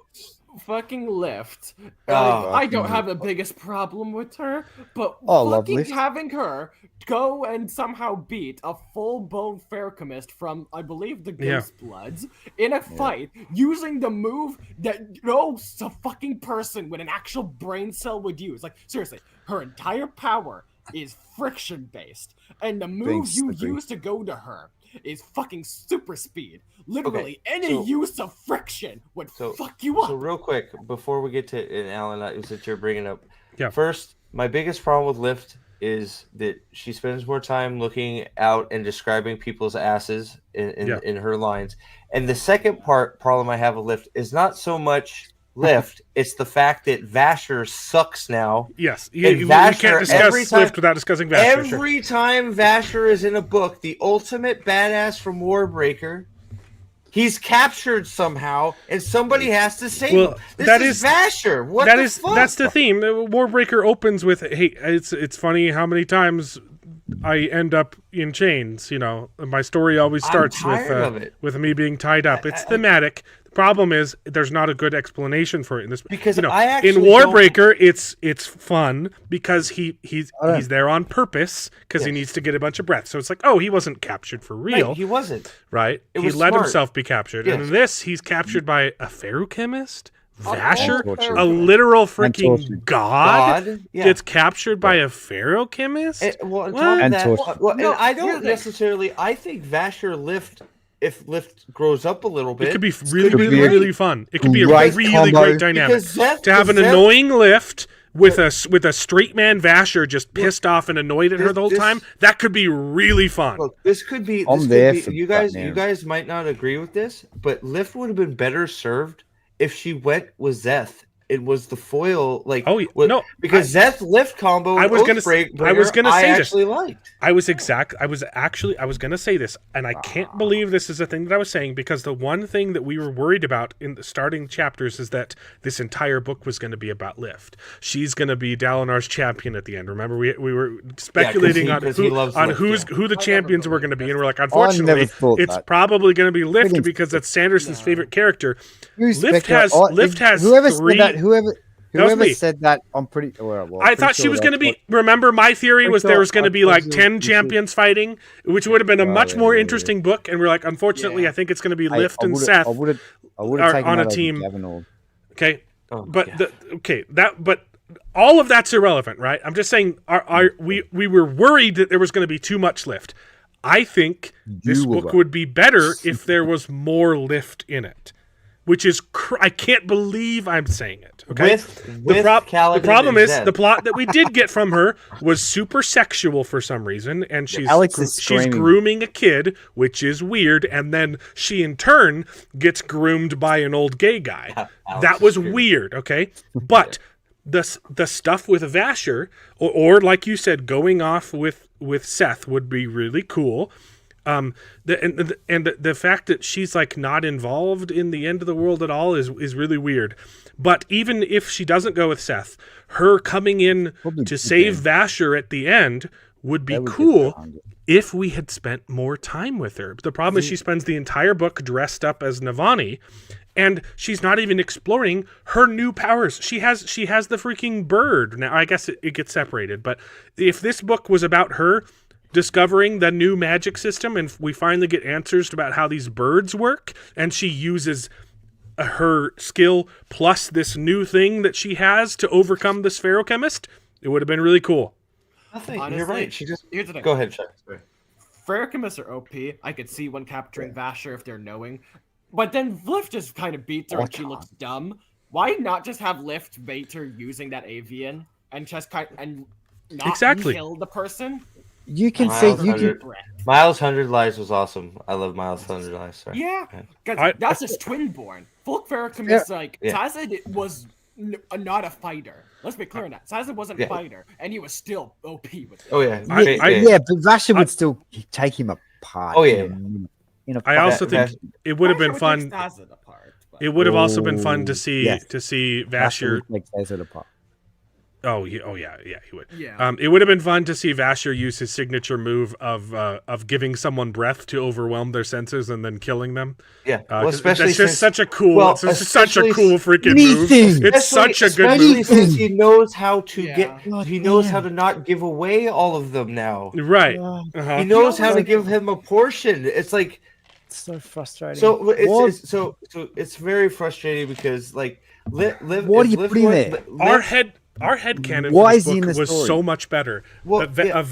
Speaker 4: fucking Lift.
Speaker 1: Oh,
Speaker 4: I don't have the biggest problem with her, but
Speaker 2: love
Speaker 4: fucking
Speaker 2: Lift.
Speaker 4: having her go and somehow beat a full-blown Fairchemist from, I believe, the Ghost Bloods in a fight using the move that no fucking person with an actual brain cell would use. Like, seriously, her entire power is friction-based, and the move you use to go to her is fucking super speed. Literally, any use of friction would fuck you up.
Speaker 1: So real quick, before we get to and Alan, that you're bringing up,
Speaker 3: Yeah.
Speaker 1: First, my biggest problem with Lift is that she spends more time looking out and describing people's asses in her lines. And the second problem I have with Lift is not so much Lift, it's the fact that Vasher sucks now.
Speaker 3: Yes,
Speaker 1: you
Speaker 3: can't discuss Lift without discussing Vasher.
Speaker 1: Every time Vasher is in a book, the ultimate badass from Warbreaker, he's captured somehow, and somebody has to save him. This is Vasher. What the fuck?
Speaker 3: That's the theme. Warbreaker opens with, "Hey, it's funny how many times I end up in chains." You know, my story always starts with me being tied up. It's thematic. The problem is there's not a good explanation for it in this.
Speaker 1: Because
Speaker 3: in Warbreaker, it's fun because he's there on purpose because he needs to get a bunch of breath. So it's like, oh, he wasn't captured for real.
Speaker 1: Right, he wasn't.
Speaker 3: Right? He let himself be captured. Yes. And in this, he's captured by a ferrochemist. Vasher, a literal freaking god gets captured by a ferrochemist.
Speaker 1: I don't necessarily. I think Vasher Lift, if Lift grows up a little bit,
Speaker 3: it could be really fun. It could be a really great dynamic to have an annoying Lift with a straight man Vasher just pissed off and annoyed at her the whole time. That could be really fun.
Speaker 1: Look, this could be. You guys might not agree with this, but Lift would have been better served if she went with Zeth. It was the foil, because Zeth Lift combo.
Speaker 3: I was gonna say this.
Speaker 1: Liked.
Speaker 3: I was gonna say this, and I can't believe this is a thing that I was saying, because the one thing that we were worried about in the starting chapters is that this entire book was going to be about Lift. She's going to be Dalinar's champion at the end. Remember, we were speculating on who the champions were going to be, and we're like, unfortunately, it's probably going to be Lift because that's Sanderson's favorite character. Lift has three.
Speaker 2: Whoever said that, I'm pretty.
Speaker 3: I thought she was going to be. Remember, my theory was there was going to be like 10 champions fighting, which would have been a much more interesting book. And we're like, unfortunately, I think it's going to be Lift and Seth are on a team. Okay, but all of that's irrelevant, right? I'm just saying, we were worried that there was going to be too much Lift. I think this book would be better if there was more Lift in it. Which is, I can't believe I'm saying it. Okay, the problem is the plot that we did get from her was super sexual for some reason, and she's grooming a kid, which is weird, and then she in turn gets groomed by an old gay guy. That was weird. Okay, but the stuff with Vasher, or like you said, going off with Seth would be really cool. The fact that she's like not involved in the end of the world at all is really weird. But even if she doesn't go with Seth, her coming in to save Vasher at the end would be cool if we had spent more time with her. But the problem is she spends the entire book dressed up as Navani, and she's not even exploring her new powers. She has the freaking bird. Now, I guess it gets separated, but if this book was about her discovering the new magic system, and we finally get answers about how these birds work, and she uses her skill plus this new thing that she has to overcome this ferrochemist, it would have been really cool.
Speaker 4: Honestly,
Speaker 1: you're right.
Speaker 4: Here's the thing.
Speaker 1: Go ahead, Chuck.
Speaker 4: Ferrochemists are OP. I could see one capturing Vasher if they're knowing, but then Lift just kind of beats her and she looks dumb. Why not just have Lift bait her using that avian and just not kill the person?
Speaker 2: You can
Speaker 1: Miles 100 Lives was awesome. I love Miles 100 Lives. Sorry.
Speaker 4: Yeah, because that's his twin-born. Full Ferrochemist, Sazed was not a fighter. Let's be clear on that. Sazed wasn't a fighter, and he was still OP with it.
Speaker 1: Oh, yeah.
Speaker 2: But Vasher would still take him apart.
Speaker 1: Oh, yeah.
Speaker 3: I also think it would have been fun. It would have also been fun to see Vasher. Oh yeah, he would.
Speaker 4: Yeah.
Speaker 3: It would have been fun to see Vasher use his signature move of giving someone breath to overwhelm their senses and then killing them.
Speaker 1: Yeah, well,
Speaker 3: 'Cause
Speaker 1: especially
Speaker 3: that's just
Speaker 1: since,
Speaker 3: such a cool,
Speaker 1: well,
Speaker 3: it's just such a
Speaker 1: especially
Speaker 3: cool freaking move.
Speaker 2: anything.
Speaker 3: It's such a good
Speaker 1: especially
Speaker 3: move,
Speaker 1: since he knows how to
Speaker 4: Yeah.
Speaker 1: he knows how to not give away all of them now.
Speaker 3: right?
Speaker 2: Oh,
Speaker 1: He knows how to
Speaker 4: always-
Speaker 1: give him a portion. It's like
Speaker 2: it's so frustrating.
Speaker 1: so
Speaker 2: What?
Speaker 1: it's very frustrating because like
Speaker 2: What are you putting there?
Speaker 3: Our headcanon
Speaker 2: Why
Speaker 3: for
Speaker 2: is
Speaker 3: this
Speaker 2: he in
Speaker 3: book
Speaker 2: the
Speaker 3: was
Speaker 2: story?
Speaker 3: so much better.
Speaker 1: Well,
Speaker 3: a
Speaker 1: yeah.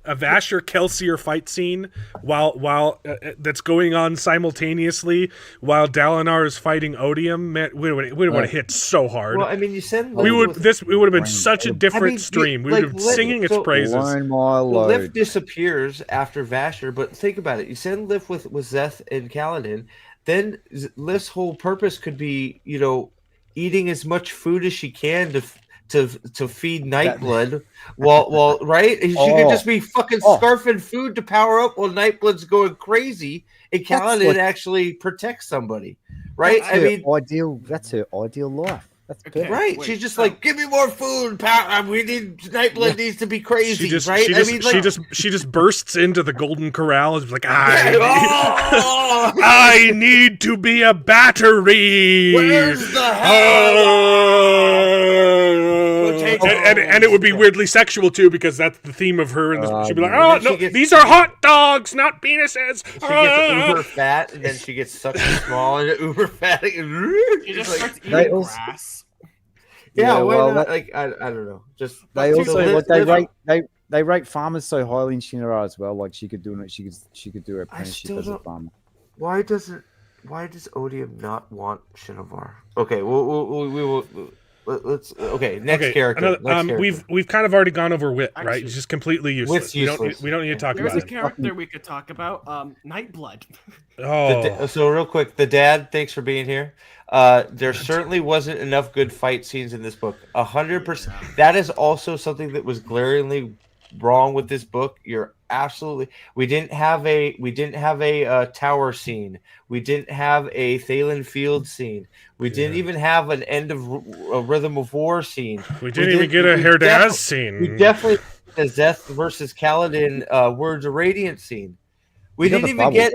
Speaker 3: Vasher Kelsier fight scene while that's going on simultaneously while Dalinar is fighting Odium. Man, we would have hit so hard.
Speaker 1: Well, I mean, you send
Speaker 3: it would have been
Speaker 2: Brain
Speaker 3: such a
Speaker 2: dead.
Speaker 3: different
Speaker 1: I mean,
Speaker 3: stream. We
Speaker 1: like,
Speaker 3: would have been
Speaker 1: let-
Speaker 3: singing its
Speaker 1: so-
Speaker 3: praises.
Speaker 2: Blown my
Speaker 1: Well,
Speaker 2: load.
Speaker 1: Lif disappears after Vasher, but think about it. You send Lif with Zeth and Kaladin, then Lif's whole purpose could be, eating as much food as she can to feed Nightblood, while right? She could just be fucking scarfing food to power up while Nightblood's going crazy, and Kaladin actually protects somebody, right?
Speaker 2: That's her ideal life. That's
Speaker 4: Okay.
Speaker 2: perfect.
Speaker 1: Right?
Speaker 4: Wait,
Speaker 1: She's just
Speaker 4: so-
Speaker 1: like, give me more food, power. We need Nightblood needs to be crazy, right?
Speaker 3: She just bursts into the Golden Corral and is like,
Speaker 1: Oh!
Speaker 3: I need to be a battery.
Speaker 1: Where's the
Speaker 3: and it would be weirdly sexual too because that's the theme of her. And she'd be like,
Speaker 1: And
Speaker 3: "Oh
Speaker 1: then she
Speaker 3: no,
Speaker 1: gets-
Speaker 3: these are hot dogs, not penises."
Speaker 1: She gets uber fat, and then she gets sucked small and uber fat.
Speaker 4: He just starts
Speaker 2: They
Speaker 4: eating
Speaker 2: also-
Speaker 4: grass.
Speaker 1: Yeah, why
Speaker 2: well,
Speaker 1: not? Like I don't know. Just
Speaker 2: They
Speaker 1: so
Speaker 2: also
Speaker 1: Liv-
Speaker 2: what they
Speaker 1: Liv-
Speaker 2: rate they rate farmers so highly in Shinra as well. Like she could do it. She could do her apprenticeship
Speaker 1: still
Speaker 2: as a
Speaker 1: don't-
Speaker 2: farmer.
Speaker 1: Why does Odium not want Shinovar? Okay, we will. Let's next character. Next character.
Speaker 3: We've kind of already gone over Wit, right?
Speaker 4: Actually,
Speaker 3: He's just completely useless.
Speaker 1: Wit's useless.
Speaker 3: We don't need to talk
Speaker 4: There's
Speaker 3: about
Speaker 4: a
Speaker 3: it.
Speaker 4: character we could talk about. Nightblood.
Speaker 3: Oh,
Speaker 1: So real quick, the dad. Thanks for being here. There certainly wasn't enough good fight scenes in this book. 100%. That is also something that was glaringly wrong with this book. You're absolutely. We didn't have a tower scene. We didn't have a Thalen Field scene. We didn't even have an end of a Rhythm of War scene.
Speaker 3: we didn't even get a Herdaz scene.
Speaker 1: We definitely had a Zeth versus Kaladin Words of Radiance scene. We didn't even get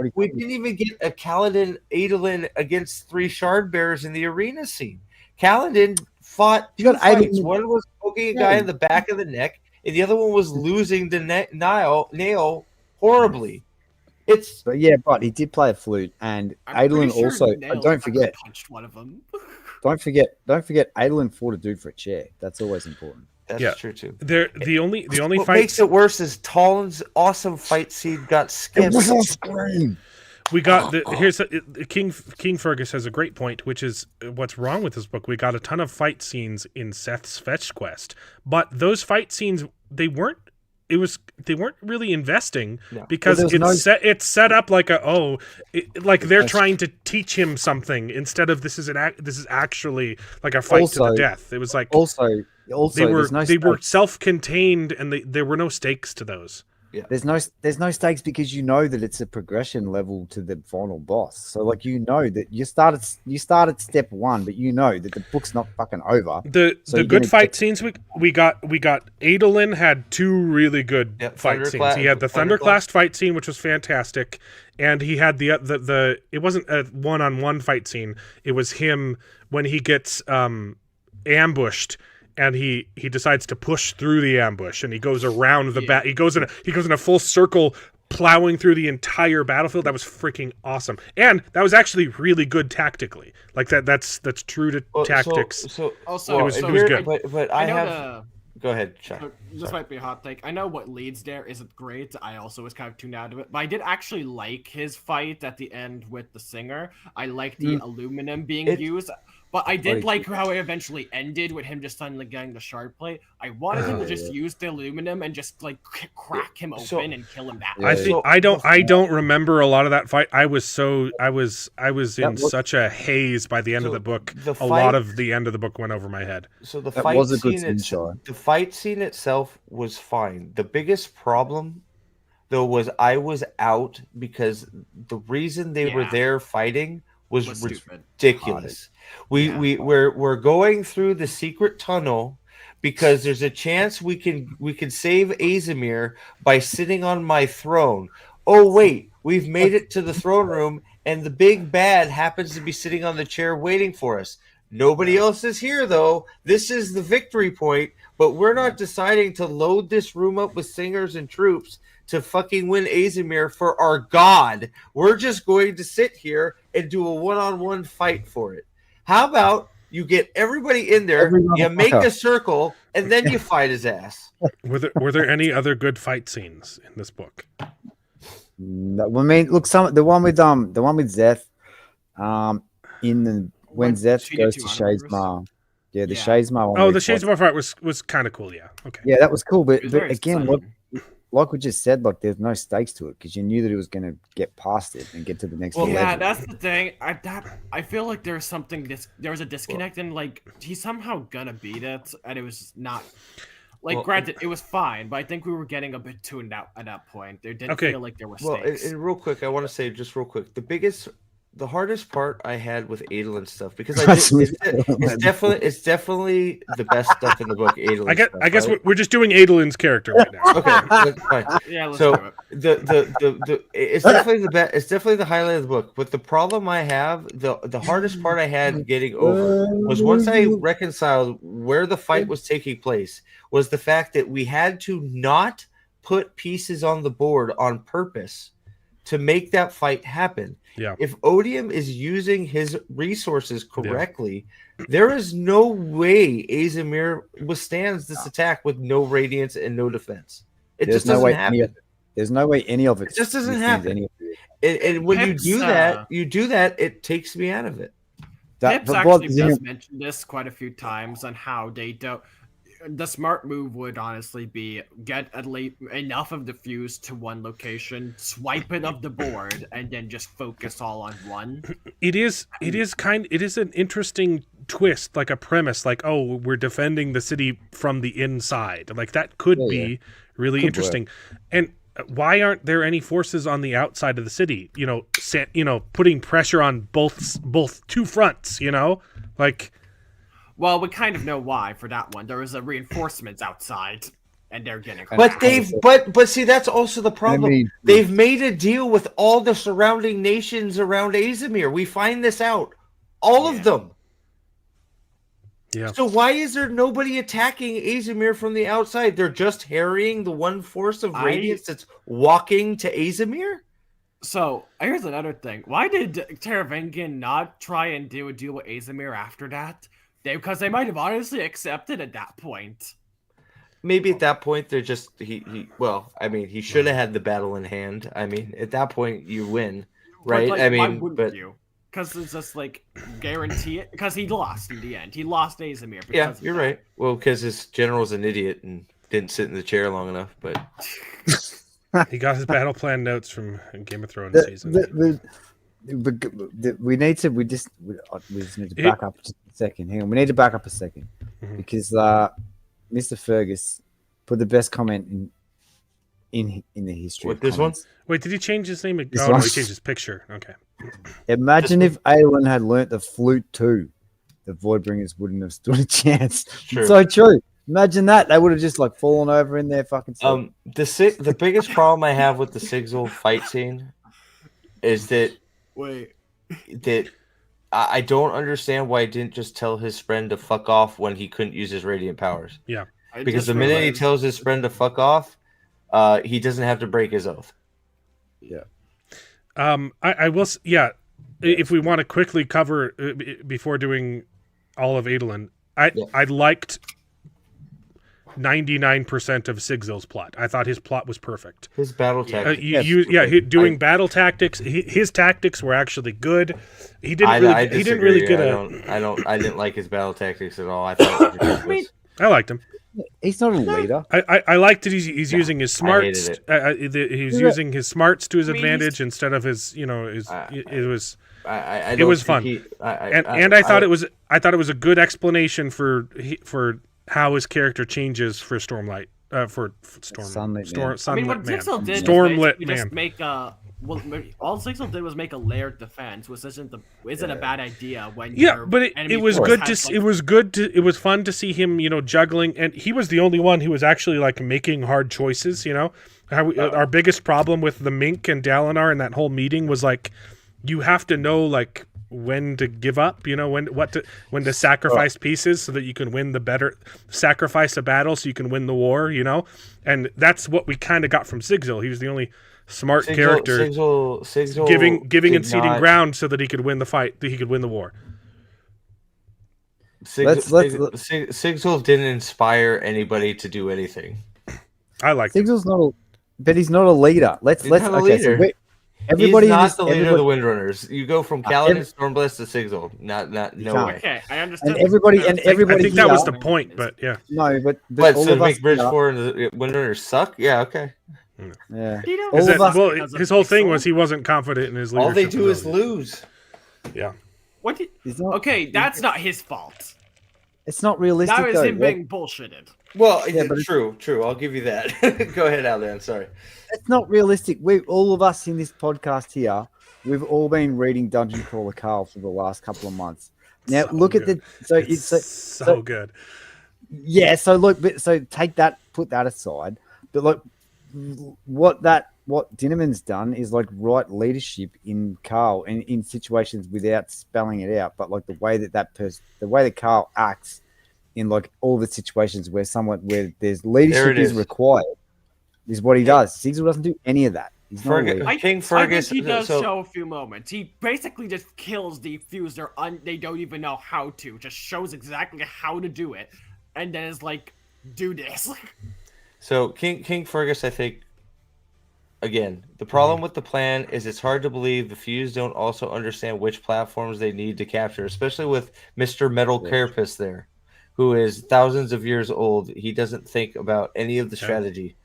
Speaker 1: a Kaladin Adolin against 3 shard bearers in the arena scene. Kaladin fought
Speaker 2: You got
Speaker 1: 2 fights.
Speaker 2: Adolin-
Speaker 1: One was poking a guy in the back of the neck, and the other one was losing the nail horribly.
Speaker 2: But he did play a flute, and
Speaker 4: I'm pretty
Speaker 2: Adolin
Speaker 4: sure
Speaker 2: also.
Speaker 4: Nail
Speaker 2: Don't forget,
Speaker 4: punched one of them.
Speaker 2: don't forget, Adolin fought a dude for a chair. That's always important.
Speaker 1: That's true too.
Speaker 3: The only
Speaker 1: What
Speaker 3: fight
Speaker 1: makes it worse is Talon's awesome fight scene got skipped.
Speaker 2: on screen.
Speaker 3: we got King Fergus has a great point, which is what's wrong with this book. We got a ton of fight scenes in Seth's fetch quest, but those fight scenes they weren't really investing because it's set up like they're trying to teach him something instead of this is actually like a fight to the death. It was like
Speaker 2: Also,
Speaker 3: they were
Speaker 2: stakes.
Speaker 3: self-contained and there were no stakes to those.
Speaker 1: Yeah.
Speaker 2: There's no stakes because you know that it's a progression level to the final boss. So like you know that you start at step 1, but you know that the book's not fucking over.
Speaker 3: The good fight scenes we got Adolin had 2 really good fight scenes. He had the Thunderclass fight scene, which was fantastic, and he had the it wasn't a one-on-one fight scene. It was him when he gets ambushed. And he decides to push through the ambush, and he goes around the bat. He goes in a full circle, plowing through the entire battlefield. That was freaking awesome, and that was actually really good tactically. Like that's true to tactics.
Speaker 1: So
Speaker 4: Also,
Speaker 3: it was good.
Speaker 1: But I have. Go ahead, Chuck.
Speaker 4: So this might be a hot take. I know what leads there isn't great. I also was kind of tuned out of it, but I did actually like his fight at the end with the singer. I liked the aluminum being used. But I did like how it eventually ended with him just suddenly getting the shard plate. I wanted him to just use the aluminum and just like crack him open and kill him that way.
Speaker 3: I don't remember a lot of that fight. I was in such a haze by the end of the book. A lot of the end of the book went over my head.
Speaker 1: So the
Speaker 2: That
Speaker 1: fight
Speaker 2: was a good
Speaker 1: scene
Speaker 2: scene,
Speaker 1: the fight scene itself was fine. The biggest problem though was I was out because the reason they were there fighting was
Speaker 4: stupid.
Speaker 1: ridiculous. We're going through the secret tunnel because there's a chance we can save Azimir by sitting on my throne. Oh wait, we've made it to the throne room, and the big bad happens to be sitting on the chair waiting for us. Nobody else is here though. This is the victory point, but we're not deciding to load this room up with singers and troops to fucking win Azimir for our god. We're just going to sit here and do a one-on-one fight for it. How about you get everybody in there, you make a circle, and then you fight his ass?
Speaker 3: Were there any other good fight scenes in this book?
Speaker 2: No, I mean, look, the one with Zeth, when Zeth goes to Shazmar. Yeah, the Shazmar one.
Speaker 3: Oh, the Shazmar fight was kind of cool. Yeah, okay.
Speaker 2: Yeah, that was cool, but again, like we just said, like there's no stakes to it because you knew that he was going to get past it and get to the next level.
Speaker 4: Yeah, that's the thing. I feel like there's something. There was a disconnect, and like he's somehow gonna beat it, and it was not. Like, granted, it was fine, but I think we were getting a bit tuned out at that point. There didn't feel like there were stakes.
Speaker 1: And real quick, I want to say just real quick, the hardest part I had with Adolin stuff, because it's definitely the best stuff in the book. Adolin
Speaker 3: I guess we're just doing Adolin's character right now.
Speaker 1: Okay, that's fine.
Speaker 4: Yeah, let's
Speaker 1: so
Speaker 4: do it.
Speaker 1: It's definitely the best. It's definitely the highlight of the book. But the problem I have, the hardest part I had getting over was once I reconciled where the fight was taking place, was the fact that we had to not put pieces on the board on purpose to make that fight happen.
Speaker 3: Yeah.
Speaker 1: If Odium is using his resources correctly, there is no way Azimir withstands this attack with no radiance and no defense. Just doesn't happen.
Speaker 2: There's no way any of it.
Speaker 1: It just doesn't happen. And when you do that, it takes me out of it.
Speaker 4: Pips actually does mention this quite a few times on how they don't. The smart move would honestly be get at least enough of the fuse to one location, swipe it off the board, and then just focus all on one.
Speaker 3: It is an interesting twist, like a premise, like, oh, we're defending the city from the inside. Like that could be really interesting. Work. And why aren't there any forces on the outside of the city? Putting pressure on both two fronts. Like.
Speaker 4: Well, we kind of know why for that one. There was a reinforcements outside, and they're getting.
Speaker 1: But see, that's also the problem. They've made a deal with all the surrounding nations around Azimir. We find this out, all of them.
Speaker 3: Yeah.
Speaker 1: So why is there nobody attacking Azimir from the outside? They're just harrying the one force of radiance that's walking to Azimir.
Speaker 4: So here's another thing: why did Taravangian not try and do a deal with Azimir after that? Because they might have honestly accepted at that point.
Speaker 1: Maybe at that point they're just he should have had the battle in hand. I mean, at that point you win, right?
Speaker 4: Why wouldn't you? Because it's just like guarantee it. Because he lost in the end. He lost Azimir.
Speaker 1: Yeah, you're right. Well, because his general's an idiot and didn't sit in the chair long enough. But
Speaker 3: he got his battle plan notes from Game of Thrones season.
Speaker 2: We just need to back up just a second. Hang on, we need to back up a second because Mr. Fergus put the best comment in the history.
Speaker 1: What, this one?
Speaker 3: Wait, did he change his name? No, he changed his picture. Okay.
Speaker 2: Imagine if Aelin had learnt the flute too, the Voidbringers wouldn't have stood a chance.
Speaker 1: True.
Speaker 2: It's so true. Imagine that. They would have just like fallen over in their fucking seat.
Speaker 1: The biggest problem I have with the Sigil fight scene is that I don't understand why he didn't just tell his friend to fuck off when he couldn't use his radiant powers.
Speaker 3: Yeah.
Speaker 1: Because the minute he tells his friend to fuck off, he doesn't have to break his oath.
Speaker 2: Yeah.
Speaker 3: I will. Yeah. If we want to quickly cover before doing all of Adolin, I liked 99% of Sigzil's plot. I thought his plot was perfect.
Speaker 1: His battle tactics.
Speaker 3: Doing battle tactics. His tactics were actually good. He didn't really get a.
Speaker 1: I didn't like his battle tactics at all. I thought
Speaker 3: I liked him.
Speaker 2: He's not a leader.
Speaker 3: I liked that he's using his smarts. He's using his smarts to his advantage instead of his. It was fun. I thought it was a good explanation for how his character changes for Stormlight. For Stormlight Man.
Speaker 4: What Pixel did
Speaker 3: Stormlit
Speaker 4: Man.
Speaker 3: Man.
Speaker 4: Just make well, all Sigil did was make a layered defense, which isn't a bad idea when
Speaker 3: but it was good to it was fun to see him, juggling, and he was the only one who was actually like making hard choices. Our biggest problem with the Mink and Dalinar in that whole meeting was like, you have to know like when to give up, when to sacrifice pieces so that you can win sacrifice a battle so you can win the war, and that's what we kind of got from Sigil. He was the only smart character
Speaker 1: Sigil
Speaker 3: giving and ceding ground so that he could win the fight, that he could win the war.
Speaker 1: Sigil didn't inspire anybody to do anything.
Speaker 3: I like
Speaker 2: Sigil's but he's not a leader.
Speaker 1: Everybody He's not the leader of the Windrunners. You go from Kaladin, Stormblast to Sigil. No way.
Speaker 4: Okay, I understand.
Speaker 2: And everybody.
Speaker 3: I think that was the point, but yeah.
Speaker 2: No, but
Speaker 1: so make Bridge 4 and the Windrunners suck? Yeah, okay.
Speaker 2: Yeah.
Speaker 3: His whole thing was he wasn't confident in his leadership.
Speaker 1: All they do is lose.
Speaker 3: Yeah.
Speaker 4: Okay, that's not his fault.
Speaker 2: It's not realistic.
Speaker 4: That was him being bullshitted.
Speaker 1: Well, true. I'll give you that. Go ahead, Alan. Sorry.
Speaker 2: It's not realistic. All of us in this podcast here, we've all been reading Dungeon Crawler Carl for the last couple of months. Now look at the it's
Speaker 3: so good.
Speaker 2: Yeah. So look, so take that, put that aside. But look, what Dinnerman's done is like right leadership in Carl and in situations without spelling it out, but like the way that Carl acts in like all the situations where there's leadership is required is what he does. Sigil doesn't do any of that.
Speaker 1: King Fergus.
Speaker 4: I think he does show a few moments. He basically just kills the Fuser. They don't even know how to. Just shows exactly how to do it, and then is like, do this.
Speaker 1: So King Fergus, I think. Again, the problem with the plan is it's hard to believe the Fuse don't also understand which platforms they need to capture, especially with Mr. Metal Carapace there, who is thousands of years old. He doesn't think about any of the strategy.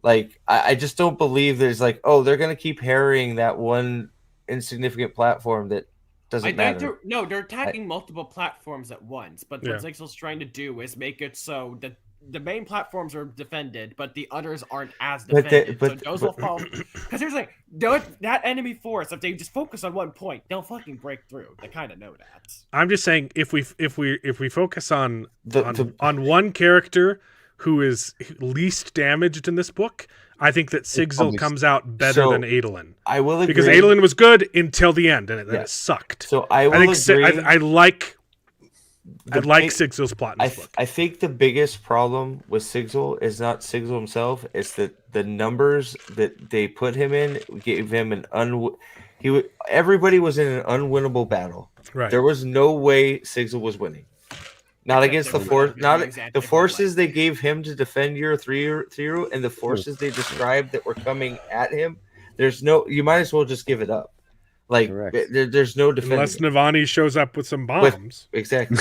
Speaker 1: Like, I just don't believe there's like, they're going to keep harrying that one insignificant platform that doesn't matter.
Speaker 4: They're attacking multiple platforms at once, but what Zixel's trying to do is make it so that the main platforms are defended, but the others aren't as defended. So those will fall. Because here's like that enemy force, if they just focus on one point, they'll fucking break through. They kind of know that.
Speaker 3: I'm just saying, if we focus on one character who is least damaged in this book, I think that Sigil comes out better than Adolin.
Speaker 1: I will agree.
Speaker 3: Because Adolin was good until the end, and it sucked.
Speaker 1: So I
Speaker 3: like Sigil's plot in this book.
Speaker 1: I think the biggest problem with Sigil is not Sigil himself. It's that the numbers that they put him in gave him everybody was in an unwinnable battle. Right. There was no way Sigil was winning. Not against the force. The forces they gave him to defend your 3-0 and the forces they described that were coming at him. You might as well just give it up. Like there's no defense
Speaker 3: unless Navani shows up with some bombs.
Speaker 1: Exactly.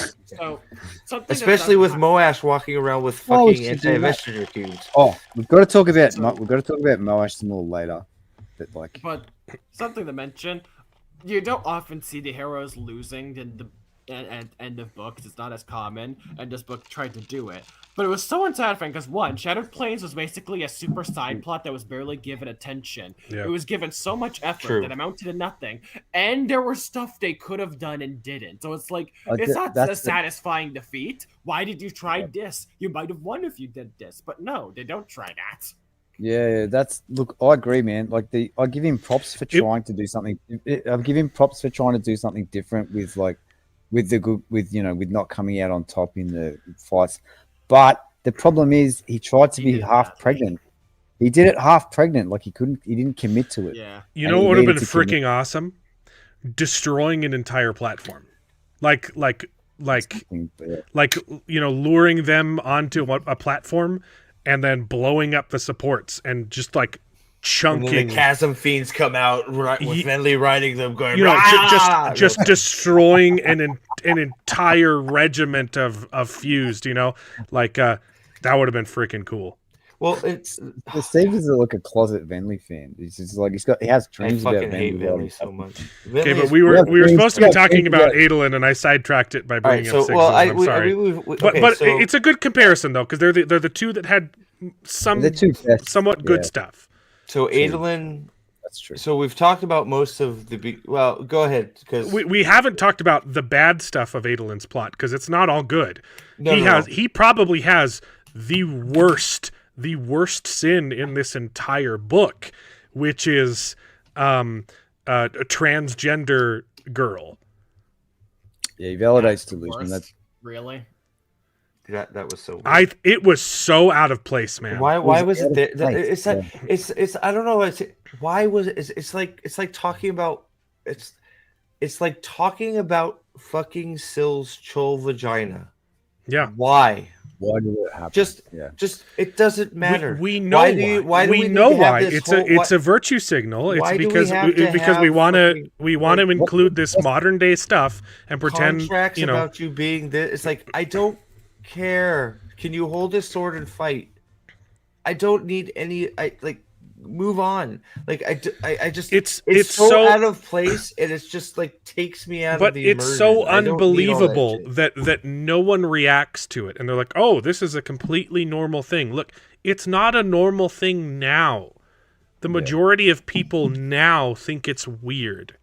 Speaker 1: Especially with Moash walking around with fucking anti-messenger cubes.
Speaker 2: We've got to talk about Moash some more later.
Speaker 4: But something to mention, you don't often see the heroes losing in the end of books. It's not as common, and this book tried to do it. But it was so unsatisfying because one, Shattered Plains was basically a super side plot that was barely given attention. Yeah. It was given so much effort that amounted to nothing, and there was stuff they could have done and didn't. So it's like it's not a satisfying defeat. Why did you try this? You might have won if you did this, but no, they don't try that.
Speaker 2: Yeah, I agree, man. Like I give him props for trying to do something. I give him props for trying to do something different with not coming out on top in the fights. But the problem is he tried to be half pregnant. He did it half pregnant, like he didn't commit to it.
Speaker 3: Yeah. You know what would have been freaking awesome? Destroying an entire platform. Like luring them onto a platform and then blowing up the supports and just like chunking.
Speaker 1: And then the chasm fiends come out with Venli riding them, going,
Speaker 3: just destroying an entire regiment of fused. That would have been freaking cool.
Speaker 1: Well,
Speaker 2: Steve is like a closet Venli fan. He's just like he has dreams about Venli.
Speaker 1: I hate Venli so much.
Speaker 3: Okay, but we were supposed to be talking about Adolin, and I sidetracked it by bringing up Sigil. I'm sorry, but it's a good comparison though, because they're the two that had somewhat good stuff.
Speaker 1: So Adolin,
Speaker 2: That's true.
Speaker 1: So we've talked about most of the. Well, go ahead, because
Speaker 3: we haven't talked about the bad stuff of Adolin's plot because it's not all good.
Speaker 1: No,
Speaker 3: He probably has the worst sin in this entire book, which is a transgender girl.
Speaker 2: Yeah, he validates delusion. That's
Speaker 4: really.
Speaker 1: That was so weird.
Speaker 3: It was so out of place, man.
Speaker 1: Why was it there? It's like
Speaker 2: Yeah.
Speaker 1: it's I don't know. Why was it? It's like talking about it's like talking about fucking Sill's chol vagina.
Speaker 3: Yeah.
Speaker 1: Why?
Speaker 2: Why did it happen?
Speaker 1: Just it doesn't matter.
Speaker 3: We know why. We know why. It's a virtue signal. It's because we want to include this modern day stuff and pretend
Speaker 1: contracts about you being this. It's like, I don't care. Can you hold a sword and fight? I don't need any. Move on. I just it's so out of place, and it's just like takes me out of the immersion. But it's so
Speaker 3: unbelievable that no one reacts to it, and they're like, "Oh, this is a completely normal thing." Look, it's not a normal thing now. The majority of people now think it's weird.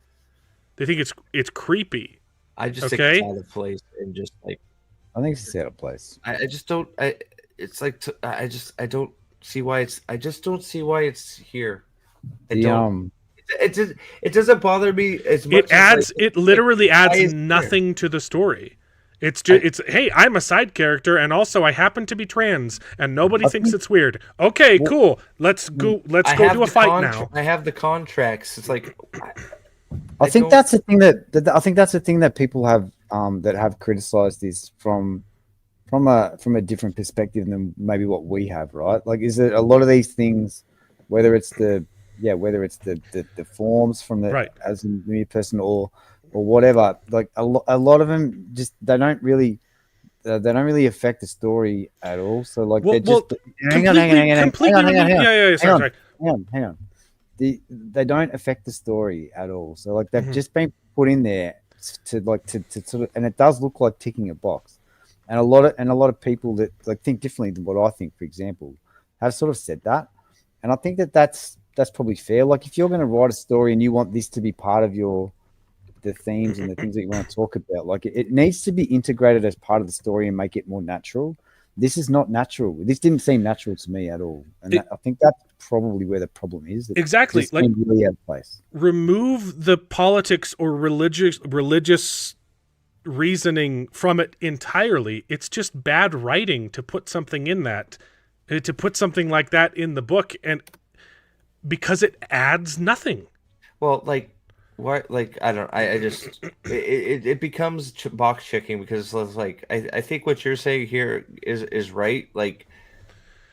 Speaker 3: They think it's creepy.
Speaker 1: I just think it's out of place, and just like
Speaker 2: I think it's out of place.
Speaker 1: I just don't. It's like I don't see why it's. I just don't see why it's here. It doesn't bother me as much.
Speaker 3: It literally adds nothing to the story. It's just hey, I'm a side character, and also I happen to be trans, and nobody thinks it's weird. Okay, cool. Let's go do a fight now.
Speaker 1: I have the contracts. It's like
Speaker 2: I think that's the thing that people have that have criticized this from a different perspective than maybe what we have, right? Like, is it a lot of these things, whether it's the forms from the as a new person or whatever, like a lot of them just they don't really affect the story at all. So like hang on. They don't affect the story at all. So like they've just been put in there to sort of, and it does look like ticking a box. And a lot of people that like think differently than what I think, for example, have sort of said that. And I think that's probably fair. Like if you're going to write a story and you want this to be part of the themes and the things that you want to talk about, like it needs to be integrated as part of the story and make it more natural. This is not natural. This didn't seem natural to me at all. And I think that's probably where the problem is.
Speaker 3: Exactly. Like
Speaker 2: really out of place.
Speaker 3: Remove the politics or religious reasoning from it entirely. It's just bad writing to put something in that, to put something like that in the book, and because it adds nothing.
Speaker 1: Well, like what? Like I just it becomes box checking, because it's like I think what you're saying here is right. Like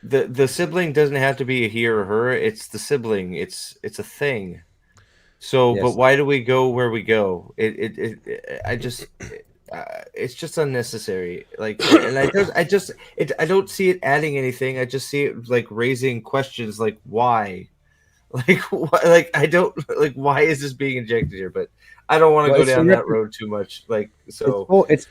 Speaker 1: the sibling doesn't have to be a he or her. It's the sibling. It's a thing. So, yes. But why do we go where we go? It's just unnecessary. Like, and I don't see it adding anything. I just see it like raising questions, like why, I don't like why is this being injected here? But I don't want to go down that road too much. Like, so
Speaker 2: it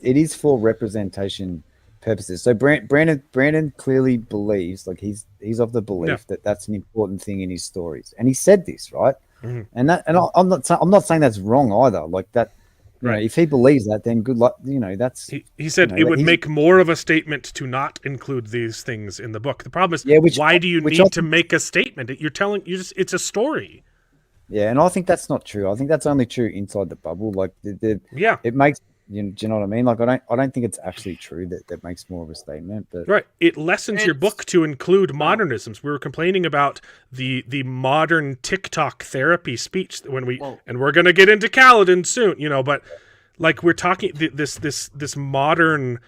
Speaker 2: is for representation purposes. So Brandon clearly believes, like he's of the belief that that's an important thing in his stories, and he said this, right. Mm-hmm. I'm not saying that's wrong either. Like that, you know, if he believes that, then good luck. You know, that's
Speaker 3: he said it would make more of a statement to not include these things in the book. The problem is, why do you need to make a statement? It's a story.
Speaker 2: Yeah, and I think that's not true. I think that's only true inside the bubble. Like it makes. Do you know what I mean? Like I don't think it's actually true that makes more of a statement. But
Speaker 3: right, it lessens your book to include modernisms. We were complaining about the modern TikTok therapy speech and we're going to get into Kaladin soon, you know. But like we're talking this modern,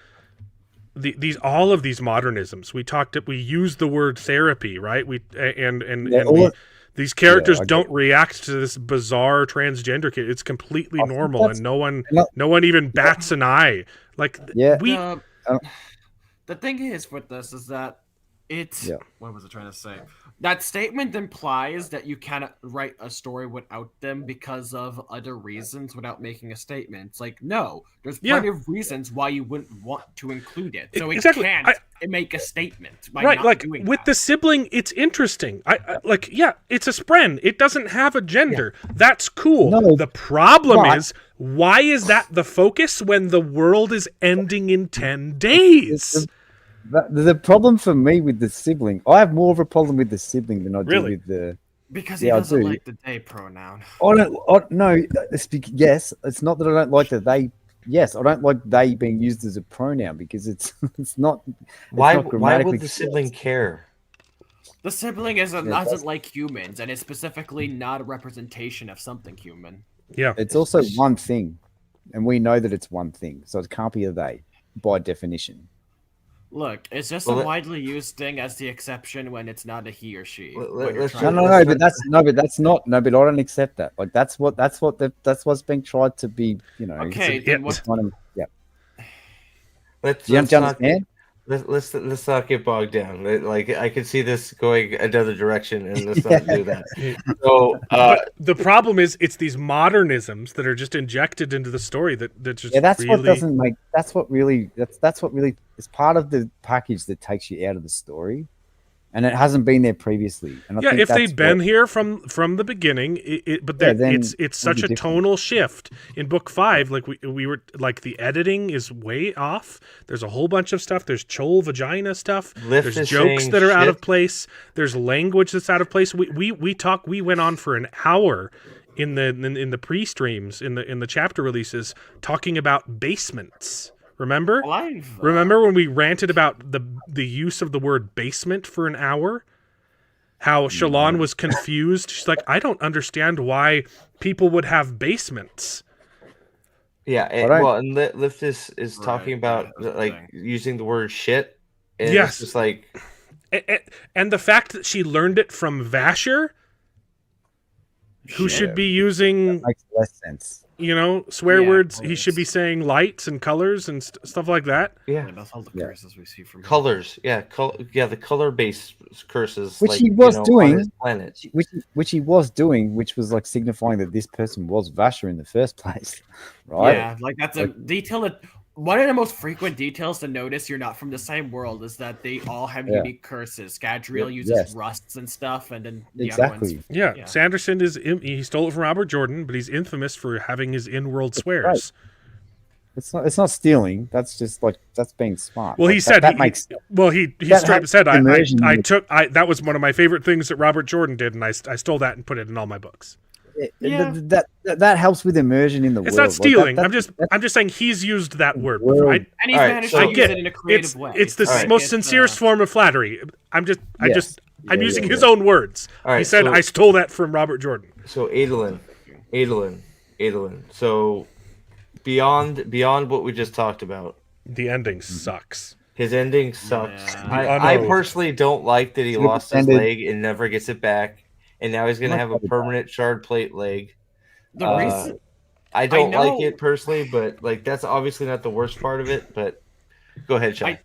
Speaker 3: all of these modernisms. We use the word therapy, right? These characters don't react to this bizarre transgender kid. It's completely normal, and no one even bats an eye. Like
Speaker 4: the thing is with this is that What was I trying to say? That statement implies that you cannot write a story without them because of other reasons without making a statement. It's like, no, there's plenty of reasons why you wouldn't want to include it. So it can't make a statement by not doing
Speaker 3: with
Speaker 4: that.
Speaker 3: the sibling, it's interesting. It's a spren. It doesn't have a gender. Yeah. That's cool. No, the problem is, why is that the focus when the world is ending in 10 days?
Speaker 2: The problem for me with the sibling, I have more of a problem with the sibling than I do with the...
Speaker 4: Because he doesn't like the they pronoun.
Speaker 2: Yes, it's not that I don't like the they. Yes, I don't like they being used as a pronoun because it's not...
Speaker 1: Why would the sibling care?
Speaker 4: The sibling doesn't like humans, and it's specifically not a representation of something human.
Speaker 3: Yeah.
Speaker 2: It's also one thing, and we know that it's one thing, so it can't be a they, by definition.
Speaker 4: Look, it's just a widely used thing as the exception when it's not a he or she.
Speaker 2: But I don't accept that. Like that's what's being tried to be.
Speaker 4: Okay,
Speaker 2: then
Speaker 1: Let's not get bogged down. Like I could see this going another direction, and let's not do that. So
Speaker 3: the problem is, it's these modernisms that are just injected into the story that just
Speaker 2: what doesn't make. That's what really is part of the package that takes you out of the story, and it hasn't been there previously. And I think
Speaker 3: if they'd been here from the beginning, it's such a tonal shift in book 5. Like we were like, the editing is way off. There's a whole bunch of stuff. There's chol vagina stuff. There's jokes that are out of place. There's language that's out of place. We went on for an hour in the pre-streams in the chapter releases talking about basements. Remember? Remember when we ranted about the use of the word basement for an hour? How Shalon was confused. She's like, I don't understand why people would have basements.
Speaker 1: Yeah, and Lift is talking about using the word shit. And
Speaker 3: yes,
Speaker 1: it's just like,
Speaker 3: and the fact that she learned it from Vasher, who should be using
Speaker 2: that makes less sense.
Speaker 3: Swear words. He should be saying lights and colors and stuff like that.
Speaker 1: Yeah,
Speaker 4: that's all the curses we see from
Speaker 1: colors. Yeah, the color-based curses,
Speaker 2: which he was doing on his planet. Which he was doing, which was like signifying that this person was Vasher in the first place, right?
Speaker 4: Yeah, like that's a detail that. One of the most frequent details to notice you're not from the same world is that they all have unique curses. Gadriel uses rusts and stuff, and then the other ones.
Speaker 3: Yeah, Sanderson he stole it from Robert Jordan, but he's infamous for having his in-world swears.
Speaker 2: Right. It's not stealing. That's just that's being smart.
Speaker 3: Well, he said
Speaker 2: that makes.
Speaker 3: Well, he straight up said I took that was one of my favorite things that Robert Jordan did, and I stole that and put it in all my books.
Speaker 2: That helps with immersion in the world.
Speaker 3: It's not stealing. I'm just saying he's used that word. Right?
Speaker 4: And he's managed to use it in a creative way.
Speaker 3: It's the most sincerest form of flattery. I'm using his own words. He said I stole that from Robert Jordan.
Speaker 1: So Adolin. So beyond what we just talked about,
Speaker 3: the ending sucks.
Speaker 1: His ending sucks. Yeah. I personally don't like that he lost his leg and never gets it back. And now he's going to have a permanent shard plate leg. I don't like it personally, but that's obviously not the worst part of it. But go ahead, Sean.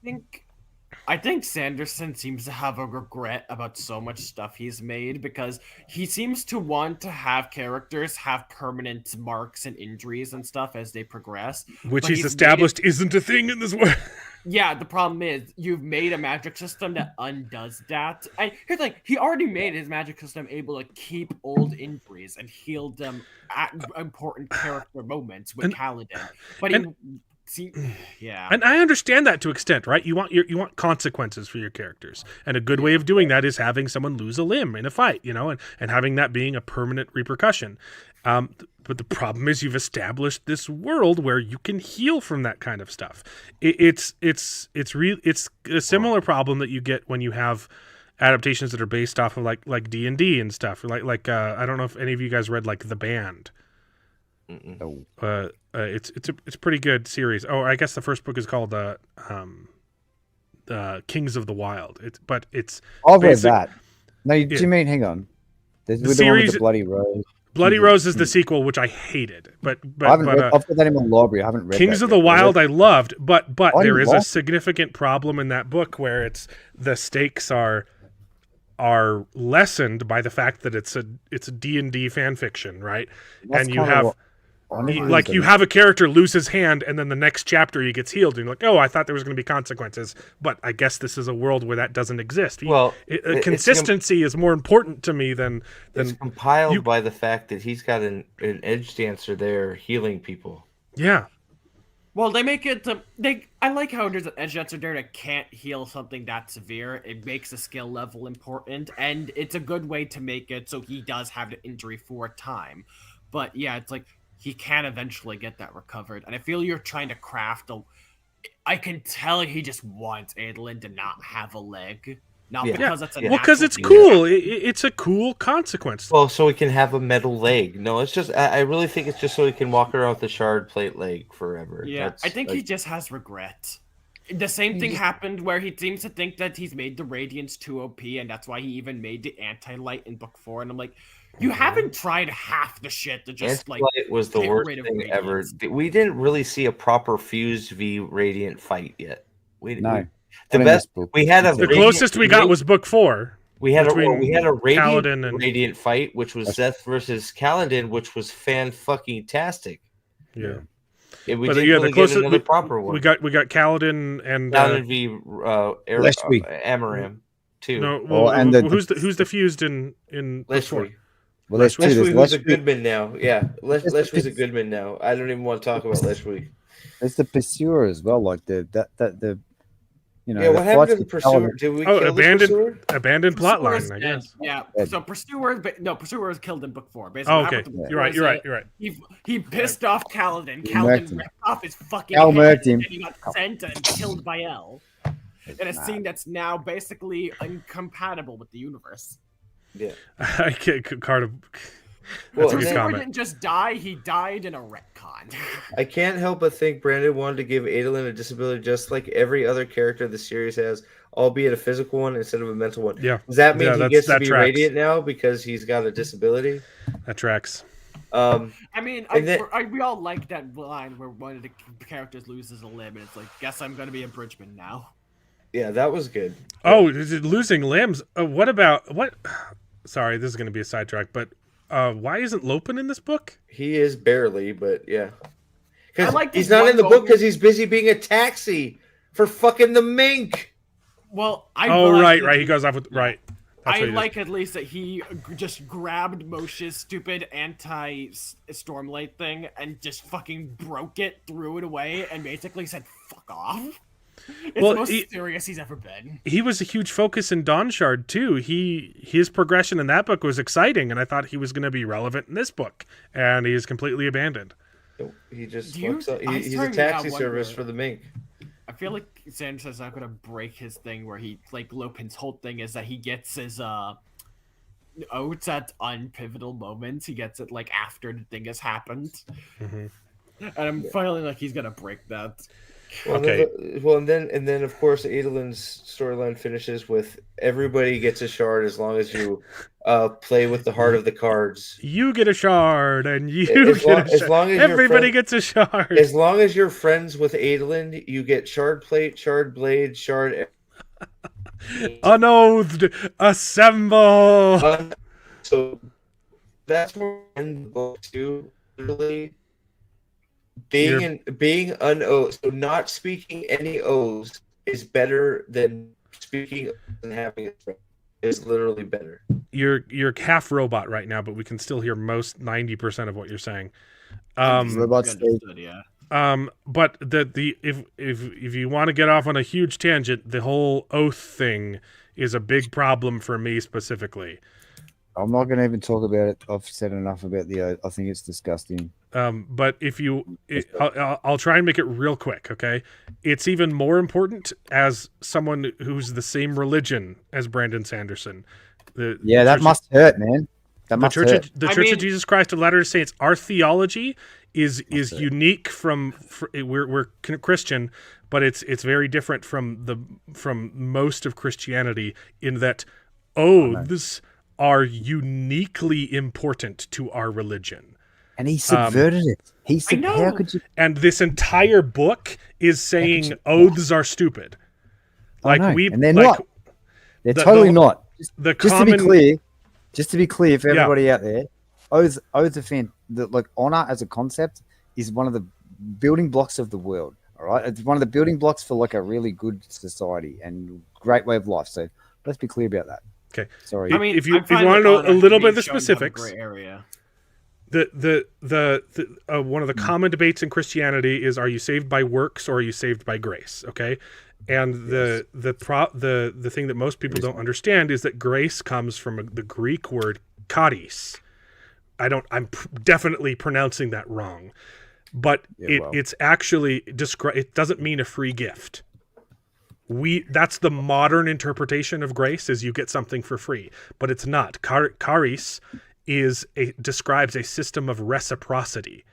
Speaker 4: I think Sanderson seems to have a regret about so much stuff he's made because he seems to want to have characters have permanent marks and injuries and stuff as they progress.
Speaker 3: Which he's established isn't a thing in this world.
Speaker 4: Yeah, the problem is you've made a magic system that undoes that. And here's the thing, he already made his magic system able to keep old injuries and heal them at important character moments with Kaladin. But
Speaker 3: and I understand that to an extent, right? You want consequences for your characters, and a good way of doing that is having someone lose a limb in a fight, and having that being a permanent repercussion. But the problem is you've established this world where you can heal from that kind of stuff. It's a similar problem that you get when you have adaptations that are based off of like D&D and stuff. Like I don't know if any of you guys read The Band. It's a pretty good series. Oh, I guess the first book is called Kings of the Wild. I've
Speaker 2: read that. No, do you mean hang on?
Speaker 3: The series
Speaker 2: with the bloody rose.
Speaker 3: Bloody Rose is the sequel, which I hated. But
Speaker 2: I've got that in my library. I haven't read
Speaker 3: Kings
Speaker 2: that
Speaker 3: of the
Speaker 2: yet.
Speaker 3: Wild I loved, but there is a
Speaker 2: loved it.
Speaker 3: significant problem in that book where the stakes are lessened by the fact that it's a D&D fan fiction, right?
Speaker 2: That's
Speaker 3: and you
Speaker 2: kinda
Speaker 3: have
Speaker 2: what- I never
Speaker 3: like
Speaker 2: used
Speaker 3: you
Speaker 2: it.
Speaker 3: have a character lose his hand, and then the next chapter he gets healed, and you're like, oh, I thought there was going to be consequences, but I guess this is a world where that doesn't exist.
Speaker 1: Well,
Speaker 3: consistency is more important to me than
Speaker 1: it's compiled by the fact that he's got an edge dancer there healing people.
Speaker 3: Yeah.
Speaker 4: Well, they make it. I like how there's an edge dancer there that can't heal something that severe. It makes the skill level important, and it's a good way to make it so he does have the injury for a time. But yeah, it's like he can eventually get that recovered, and I feel you're trying to craft a. I can tell he just wants Adolin to not have a leg, not because it's a
Speaker 3: well, because
Speaker 4: natural
Speaker 3: it's
Speaker 4: thing.
Speaker 3: cool. It's a cool consequence.
Speaker 1: Well, so he can have a metal leg. No, it's just I really think it's just so he can walk around with a shard plate leg forever.
Speaker 4: Yeah, I think he just has regret. The same thing happened where he seems to think that he's made the Radiance too OP, and that's why he even made the Anti-Light in book 4. And I'm like, you haven't tried half the shit to just
Speaker 1: Anti-Light was the
Speaker 4: get
Speaker 1: worst
Speaker 4: rid of
Speaker 1: thing
Speaker 4: Radiance.
Speaker 1: ever. We didn't really see a proper fused v Radiant fight yet.
Speaker 2: No.
Speaker 1: The
Speaker 2: Not in
Speaker 1: best
Speaker 2: this book.
Speaker 1: we had a
Speaker 3: The closest we got was book 4.
Speaker 1: we had a
Speaker 3: between
Speaker 1: Radiant
Speaker 3: Kaladin and-
Speaker 1: Radiant fight, which was Seth versus Kaladin, which was fan-fucking-tastic.
Speaker 3: Yeah.
Speaker 1: Yeah, we
Speaker 3: But
Speaker 1: didn't
Speaker 3: yeah,
Speaker 1: really
Speaker 3: the closest
Speaker 1: get another proper one.
Speaker 3: we got Kaladin and
Speaker 1: Kaladin v
Speaker 2: Leshwi.
Speaker 1: Amaram too.
Speaker 3: no,
Speaker 2: Oh,
Speaker 3: well,
Speaker 2: and
Speaker 3: who's the fused in book 4?
Speaker 1: Leshwi.
Speaker 2: Well, there's two.
Speaker 1: Leshwi, who's a
Speaker 2: There's
Speaker 1: Goodman now. Yeah, Leshwi's a Goodman now. I don't even want to talk about Leshwi.
Speaker 2: There's the Pursuer as well. Like the you know.
Speaker 1: Yeah, what
Speaker 2: the
Speaker 1: happened
Speaker 2: fights
Speaker 1: to the
Speaker 2: with
Speaker 1: Pursuer?
Speaker 2: Kaladin.
Speaker 1: Did we
Speaker 3: Oh,
Speaker 1: kill the Pursuer?
Speaker 3: abandoned plot
Speaker 4: Pursuer's
Speaker 3: line, I
Speaker 4: dead.
Speaker 3: guess.
Speaker 4: Yeah,
Speaker 2: Dead.
Speaker 4: so Pursuer was killed in book 4. Basically,
Speaker 3: Oh,
Speaker 4: what
Speaker 3: okay.
Speaker 4: happened to
Speaker 3: You're right.
Speaker 4: Pursuer
Speaker 3: You're
Speaker 4: is
Speaker 3: right.
Speaker 4: that He pissed off Kaladin.
Speaker 2: He
Speaker 4: Kaladin
Speaker 2: murked him.
Speaker 4: ripped off his fucking
Speaker 2: Cal
Speaker 4: head,
Speaker 2: murked him.
Speaker 4: and he got sent and killed by El. In a scene that's now basically incompatible with the universe.
Speaker 1: Yeah.
Speaker 3: I can't card of.
Speaker 1: Well,
Speaker 3: That's a good
Speaker 4: Pursuer
Speaker 3: comment.
Speaker 4: didn't just die; he died in a retcon.
Speaker 1: I can't help but think Brandon wanted to give Adolin a disability just like every other character the series has, albeit a physical one instead of a mental one.
Speaker 3: Yeah.
Speaker 1: Does that mean
Speaker 3: Yeah,
Speaker 1: he
Speaker 3: that
Speaker 1: gets to be
Speaker 3: tracks.
Speaker 1: radiant now because he's got a disability?
Speaker 3: That tracks.
Speaker 4: I mean,
Speaker 1: And then-
Speaker 4: we all like that line where one of the characters loses a limb, and it's like, guess I'm gonna be a bridgeman now.
Speaker 1: Yeah, that was good.
Speaker 3: Oh, is it losing limbs? What about what? Sorry, this is going to be a sidetrack, but why isn't Lopin in this book?
Speaker 1: He is barely, but yeah.
Speaker 4: I
Speaker 1: Because
Speaker 4: like
Speaker 1: he's
Speaker 4: this
Speaker 1: not
Speaker 4: one
Speaker 1: in the book
Speaker 4: moment-
Speaker 1: because he's busy being a taxi for fucking the mink.
Speaker 4: Well,
Speaker 3: Right. He goes off with right. That's
Speaker 4: I
Speaker 3: what he
Speaker 4: like at least that he just grabbed Moshe's stupid anti-Stormlight thing and just fucking broke it, threw it away, and basically said, fuck off. It's
Speaker 3: Well,
Speaker 4: the most serious he's ever been.
Speaker 3: He was a huge focus in Dawnshard too. His progression in that book was exciting, and I thought he was going to be relevant in this book, and he is completely abandoned.
Speaker 1: He just
Speaker 4: Do you-
Speaker 1: fucks up.
Speaker 4: I
Speaker 1: He's a
Speaker 4: started to
Speaker 1: taxi
Speaker 4: now
Speaker 1: service
Speaker 4: wonder-
Speaker 1: for the mink.
Speaker 4: I feel like Sanderson's not gonna break his thing where he Lopin's whole thing is that he gets his oats at unpivotal moments. He gets it after the thing has happened.
Speaker 3: Mm-hmm.
Speaker 4: And I'm feeling like he's gonna break that.
Speaker 1: Well,
Speaker 3: Okay.
Speaker 1: and then of course Adolin's storyline finishes with everybody gets a shard as long as you play with the heart of the cards.
Speaker 3: You get a shard, and you
Speaker 1: As long-
Speaker 3: get a
Speaker 1: as
Speaker 3: shard.
Speaker 1: long as you're
Speaker 3: Everybody
Speaker 1: friend-
Speaker 3: gets a shard.
Speaker 1: As long as you're friends with Adolin, you get shard plate, shard blade, shard.
Speaker 3: Unoathed, assemble.
Speaker 1: So that's where we end the book too. Literally, being unoathed, so not speaking any O's is better than speaking and having a friend. Is literally better.
Speaker 3: You're half robot right now, but we can still hear most 90% of what you're saying.
Speaker 2: Robot Steve.
Speaker 4: Understood, yeah.
Speaker 3: But if you want to get off on a huge tangent, the whole oath thing is a big problem for me specifically.
Speaker 2: I'm not going to even talk about it. I've said enough about the oath. I think it's disgusting.
Speaker 3: But I'll try and make it real quick, okay? It's even more important as someone who's the same religion as Brandon Sanderson.
Speaker 2: That
Speaker 3: Church-
Speaker 2: must hurt, man. That must hurt.
Speaker 3: The
Speaker 4: I
Speaker 3: Church
Speaker 4: mean-
Speaker 3: of Jesus Christ of Latter-day Saints. Our theology is unique from we're Christian, but it's very different from most of Christianity in that oaths are uniquely important to our religion.
Speaker 2: And he subverted it. He said, how could you?
Speaker 3: And this entire book is saying oaths are stupid. Like
Speaker 2: and they're not. They're totally not. Just to be clear for everybody out there, oaths are like honor as a concept is one of the building blocks of the world. All right, it's one of the building blocks for like a really good society and great way of life. So let's be clear about that.
Speaker 3: Okay.
Speaker 2: Sorry.
Speaker 3: I mean, if you want to know a little bit of the specifics, the one of the common debates in Christianity is: are you saved by works or are you saved by grace? Okay, and the thing that most people don't understand is that grace comes from the Greek word charis. I'm definitely pronouncing that wrong, but it's actually it doesn't mean a free gift. That's the modern interpretation of grace, is you get something for free, but it's not. Charis describes a system of reciprocity,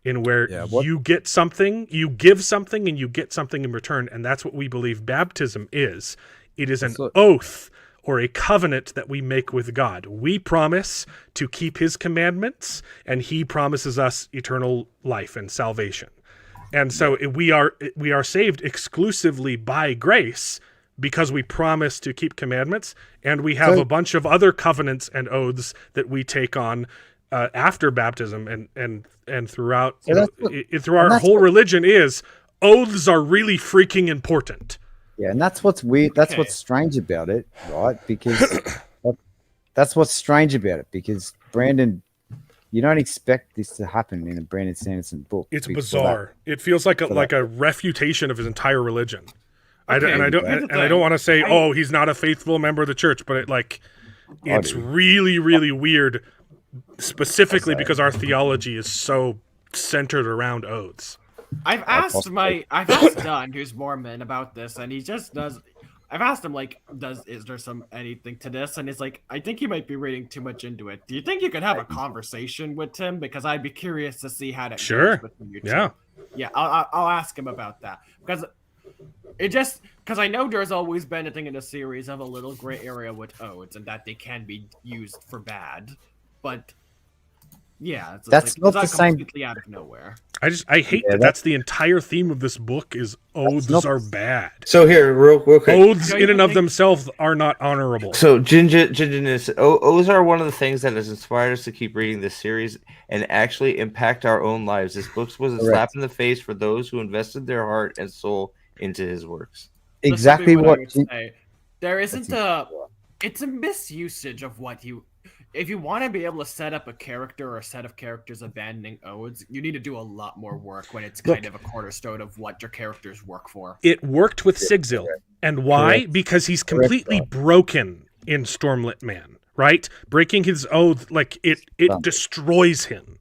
Speaker 3: in where you get something, you give something, and you get something in return, and that's what we believe baptism is. It is an oath or a covenant that we make with God. We promise to keep his commandments, and he promises us eternal life and salvation. And so we are saved exclusively by grace because we promise to keep commandments, and we have a bunch of other covenants and oaths that we take on after baptism and throughout through our whole religion. Is oaths are really freaking important.
Speaker 2: Yeah, and that's what's weird. That's what's strange about it, right? Because that's what's strange about it. Because Brandon, you don't expect this to happen in a Brandon Sanderson book.
Speaker 3: It's bizarre. It feels like a refutation of his entire religion. I don't want to say, he's not a faithful member of the church, but it's really, really weird, specifically because our theology is so centered around oaths.
Speaker 4: I've asked Don, who's Mormon, about this, and he just does. I've asked him, is there anything to this? And he's like, I think you might be reading too much into it. Do you think you could have a conversation with him? Because I'd be curious to see how that goes between you two. Yeah, I'll ask him about that. Because I know there's always been a thing in the series of a little gray area with oaths, and that they can be used for bad. But yeah,
Speaker 2: that's not the same.
Speaker 4: Completely out of nowhere.
Speaker 3: I hate that's the entire theme of this book is oaths are bad.
Speaker 1: So here, real quick.
Speaker 3: Oaths in and of themselves are not honorable.
Speaker 1: So Ginginess, oaths are one of the things that has inspired us to keep reading this series and actually impact our own lives. This book was a slap in the face for those who invested their heart and soul into his works.
Speaker 2: Exactly what I would
Speaker 4: say. There isn't it's a misusage of what you. If you want to be able to set up a character or a set of characters abandoning oaths, you need to do a lot more work when it's kind of a cornerstone of what your characters work for.
Speaker 3: It worked with Sigzil. And why? Because he's completely broken in Stormlight Man, right? Breaking his oath, it destroys him.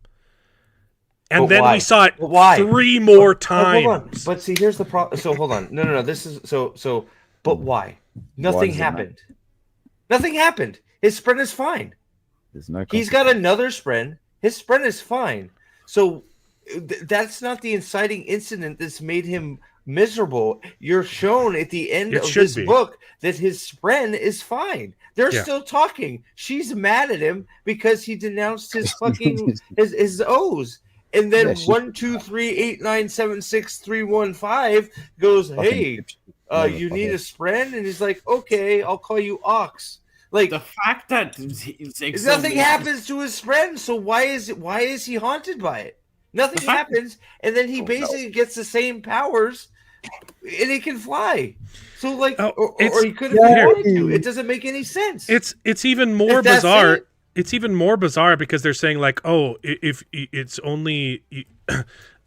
Speaker 3: And then we saw it 3 more times.
Speaker 1: Hold on. But see, here's the problem. So hold on. No. This is but why? Nothing happened. Nothing happened. His sprint is fine. He's got another sprint. His sprint is fine. So that's not the inciting incident that's made him miserable. You're shown at the end of this book that his sprint is fine. They're still talking. She's mad at him because he denounced his fucking his O's. And then 1, 2, 3, 8, 9, 7, 6, 3, 1, 5 goes, hey, you need a sprint? And he's like, okay, I'll call you Ox.
Speaker 4: The fact that
Speaker 1: nothing happens to his friend, so why is he haunted by it? Nothing happens, and then he basically gets the same powers, and he can fly. So or he could have wanted to. It doesn't make any sense.
Speaker 3: It's even more bizarre. It's even more bizarre because they're saying if it's only,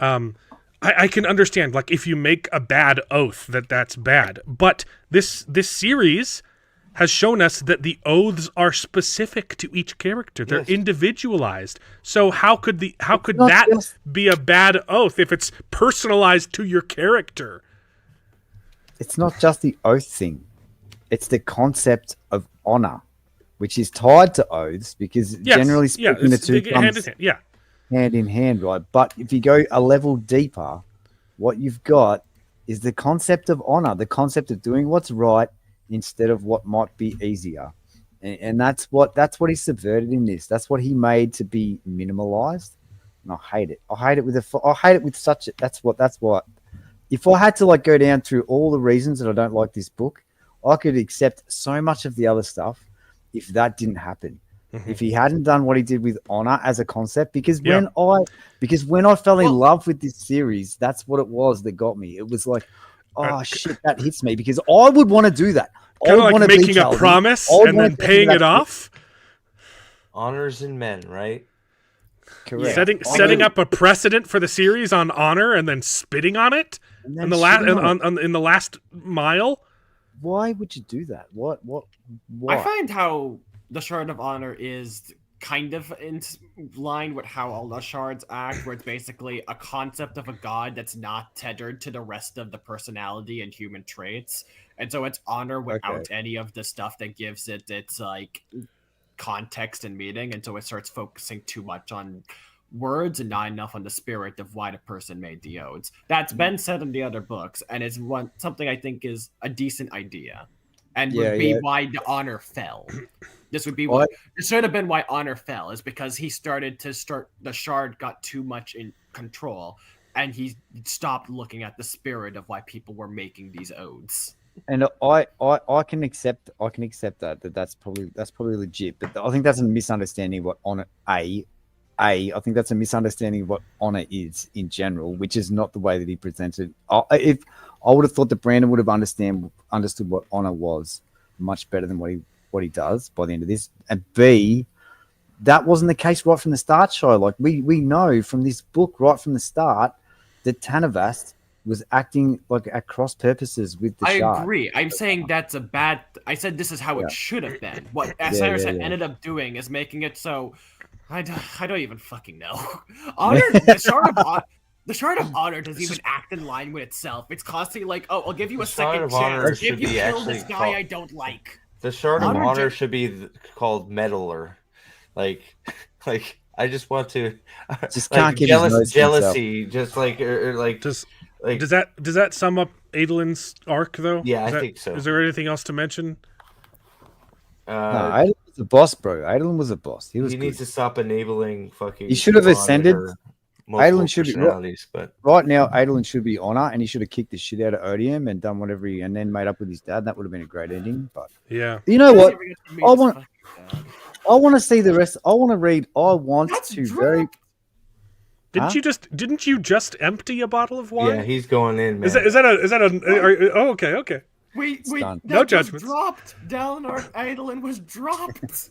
Speaker 3: I can understand if you make a bad oath that's bad, but this series has shown us that the oaths are specific to each character. They're individualized. So how could that be a bad oath if it's personalized to your character?
Speaker 2: It's not just the oath thing. It's the concept of honor, which is tied to oaths because generally speaking the two comes hand in hand, right? But if you go a level deeper, what you've got is the concept of honor, the concept of doing what's right instead of what might be easier. and that's what he subverted in this. That's what he made to be minimalized, and I hate it. I hate it with such. That's what. If I had to like go down through all the reasons that I don't like this book, I could accept so much of the other stuff if that didn't happen. If he hadn't done what he did with Honor as a concept, because when I fell in love with this series, that's what it was that got me. It was like, oh shit, that hits me, because I would want to do that.
Speaker 3: Kind of like making a promise and then paying it off.
Speaker 1: Honors in men, right?
Speaker 2: Correct.
Speaker 3: Setting up a precedent for the series on honor and then spitting on it in the last mile.
Speaker 2: Why would you do that? What? Why?
Speaker 4: I find how the Shard of Honor is kind of in line with how all the shards act, where it's basically a concept of a god that's not tethered to the rest of the personality and human traits, and so it's honor without any of the stuff that gives it its like context and meaning, and so it starts focusing too much on words and not enough on the spirit of why the person made the odes. That's been said in the other books, and it's something I think is a decent idea, and would be why the honor fell. This would be it should have been why honor fell, is because the shard got too much in control, and he stopped looking at the spirit of why people were making these odes.
Speaker 2: And I can accept that's probably legit, but I think that's a misunderstanding of what honor I think that's a misunderstanding of what honor is in general, which is not the way that he presented. If I would have thought that Brandon would have understood what honor was much better than what he does by the end of this. And B, that wasn't the case right from the start, show. Like we know from this book right from the start that Tanavast was acting like at cross purposes with the shard.
Speaker 4: I agree. I'm saying that's a bad. I said this is how it should have been. What Sanderson ended up doing is making it so. I don't even fucking know. Honor, the Shard of Honor doesn't even act in line with itself. It's constantly like, oh, I'll give you a second chance if you kill this guy I don't like.
Speaker 1: The Shard of Honor should be called Meddler. Like I just want to
Speaker 2: just can't get
Speaker 1: jealousy, just like or like
Speaker 3: just like does that sum up Adolin's arc though?
Speaker 1: Yeah, I think so.
Speaker 3: Is there anything else to mention?
Speaker 2: No, Adolin was a boss, bro. Adolin was a boss. He
Speaker 1: needs to stop enabling fucking.
Speaker 2: He should have ascended. Adolin should be
Speaker 1: but
Speaker 2: right now. Adolin should be Honor, and he should have kicked the shit out of Odium and done whatever and then made up with his dad. That would have been a great ending. But
Speaker 3: yeah,
Speaker 2: you know what? I want to see the rest. I want to read. I want to very.
Speaker 3: Didn't you just empty a bottle of wine?
Speaker 1: Yeah, he's going in, man.
Speaker 3: Is that a? Oh, okay.
Speaker 4: Wait,
Speaker 3: no judgments.
Speaker 4: Dropped. Dalinar Adolin was dropped.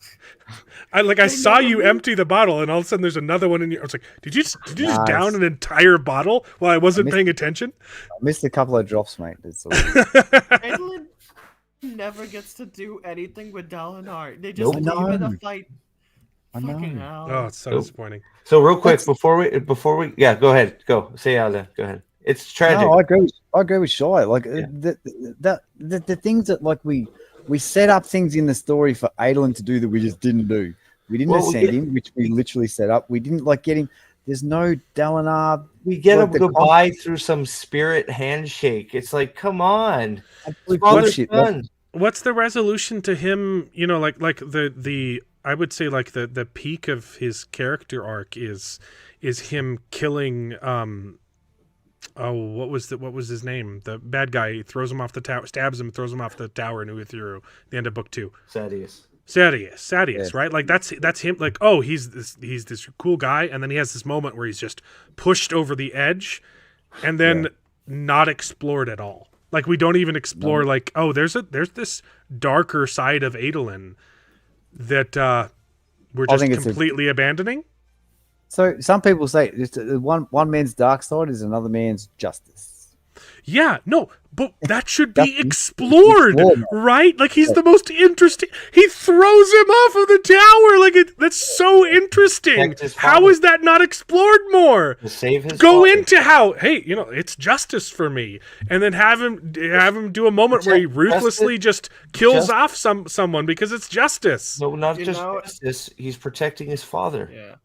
Speaker 3: I saw you empty the bottle, and all of a sudden there's another one in your. I was like, did you just down an entire bottle while I wasn't paying attention?
Speaker 2: I missed a couple of drops, mate.
Speaker 4: Adolin never gets to do anything with Dalinar. They just leave in a fight. Fucking hell.
Speaker 3: Oh, it's so disappointing.
Speaker 1: So real quick before we go ahead. Go ahead. It's tragic.
Speaker 2: No, I agree with Shy. Like the things that like we set up things in the story for Adolin to do that we just didn't do. We didn't ascend him, which we literally set up. We didn't like get him. There's no Dalinar.
Speaker 1: We get him goodbye through some spirit handshake. It's like, come on.
Speaker 3: What's the resolution to him? You know, like the I would say like the peak of his character arc is him killing what was his name? The bad guy. He throws him off the tower, stabs him, throws him off the tower in Uithuru. The end of book 2. Sadius, right? Like that's him. Like, oh, he's this cool guy, and then he has this moment where he's just pushed over the edge, and then not explored at all. Like we don't even explore. Like, oh, there's this darker side of Adolin that we're just completely abandoning.
Speaker 2: So some people say one man's dark side is another man's justice.
Speaker 3: Yeah, no, but that should be explored, right? Like he's the most interesting. He throws him off of the tower. Like that's so interesting. How is that not explored more?
Speaker 1: To save his
Speaker 3: Go into how, hey, you know, it's justice for me, and then have him do a moment where he ruthlessly just kills off someone because it's justice.
Speaker 1: No, not justice. He's protecting his father.
Speaker 4: Yeah.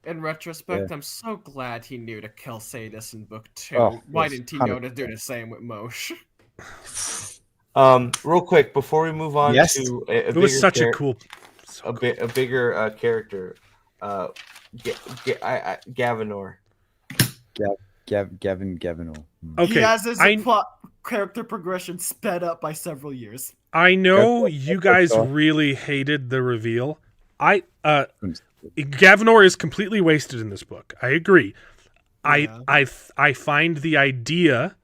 Speaker 4: In retrospect, I'm so glad he knew to kill Sadis in book 2.
Speaker 2: Oh,
Speaker 4: Why
Speaker 2: yes,
Speaker 4: didn't he know to do the same with Moshe?
Speaker 1: Real quick before we move on
Speaker 2: Yes.
Speaker 1: to
Speaker 3: It was such a cool,
Speaker 1: a bigger character, Gavinor.
Speaker 2: Gavinor.
Speaker 3: Okay,
Speaker 4: He has his character progression sped up by several years.
Speaker 3: I know you guys really hated the reveal. Gavinor is completely wasted in this book. I agree.
Speaker 4: Yeah.
Speaker 3: I find the idea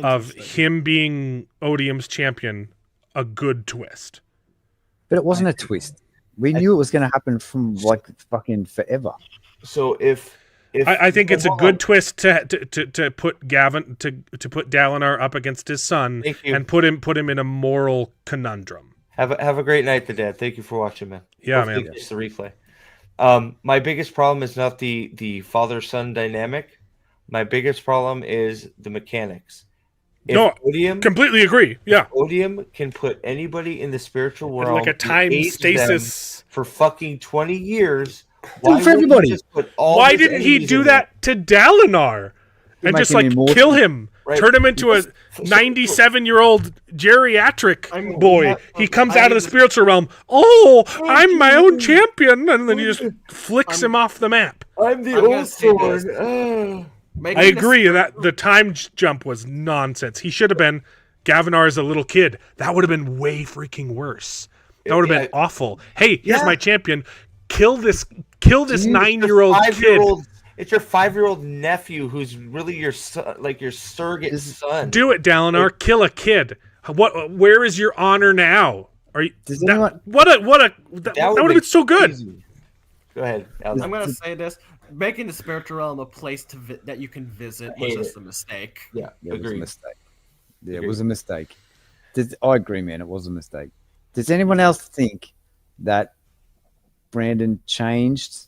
Speaker 3: of him being Odium's champion a good twist.
Speaker 2: But it wasn't a twist. We knew it was going to happen from like fucking forever.
Speaker 1: So if
Speaker 3: I think it's a good twist to put to put Dalinar up against his son and put him in a moral conundrum.
Speaker 1: Have a great night, Dad. Thank you for watching, man.
Speaker 3: Yeah,
Speaker 1: Hopefully
Speaker 3: man.
Speaker 1: it's the replay. My biggest problem is not the father-son dynamic. My biggest problem is the mechanics. If Odium,
Speaker 3: completely agree. Yeah,
Speaker 1: Odium can put anybody in the spiritual world
Speaker 3: like a time stasis
Speaker 1: for fucking 20 years.
Speaker 2: Do it for everybody.
Speaker 3: Why didn't he do that to Dalinar and just like kill him? Right. Turn him into a 97-year-old geriatric boy. He comes out of the spiritual realm. Oh, I'm my own champion, and then he just flicks him off the map.
Speaker 1: I'm the old sword.
Speaker 3: I agree that the time jump was nonsense. He should have been Gavinar as a little kid. That would have been way freaking worse. That would have been awful. Hey, here's my champion. Kill this 9-year-old kid.
Speaker 1: It's your 5-year-old nephew who's really your son, like your surrogate son.
Speaker 3: Do it, Dalinar. Kill a kid. Where is your honor now? Are you? That would have been so good.
Speaker 1: Easy. Go ahead,
Speaker 4: I'm gonna say this: making the spiritual realm a place that you can visit was just a mistake.
Speaker 1: Yeah,
Speaker 2: it was a mistake. Yeah, it was a mistake. I agree, man. It was a mistake. Does anyone else think that Brandon changed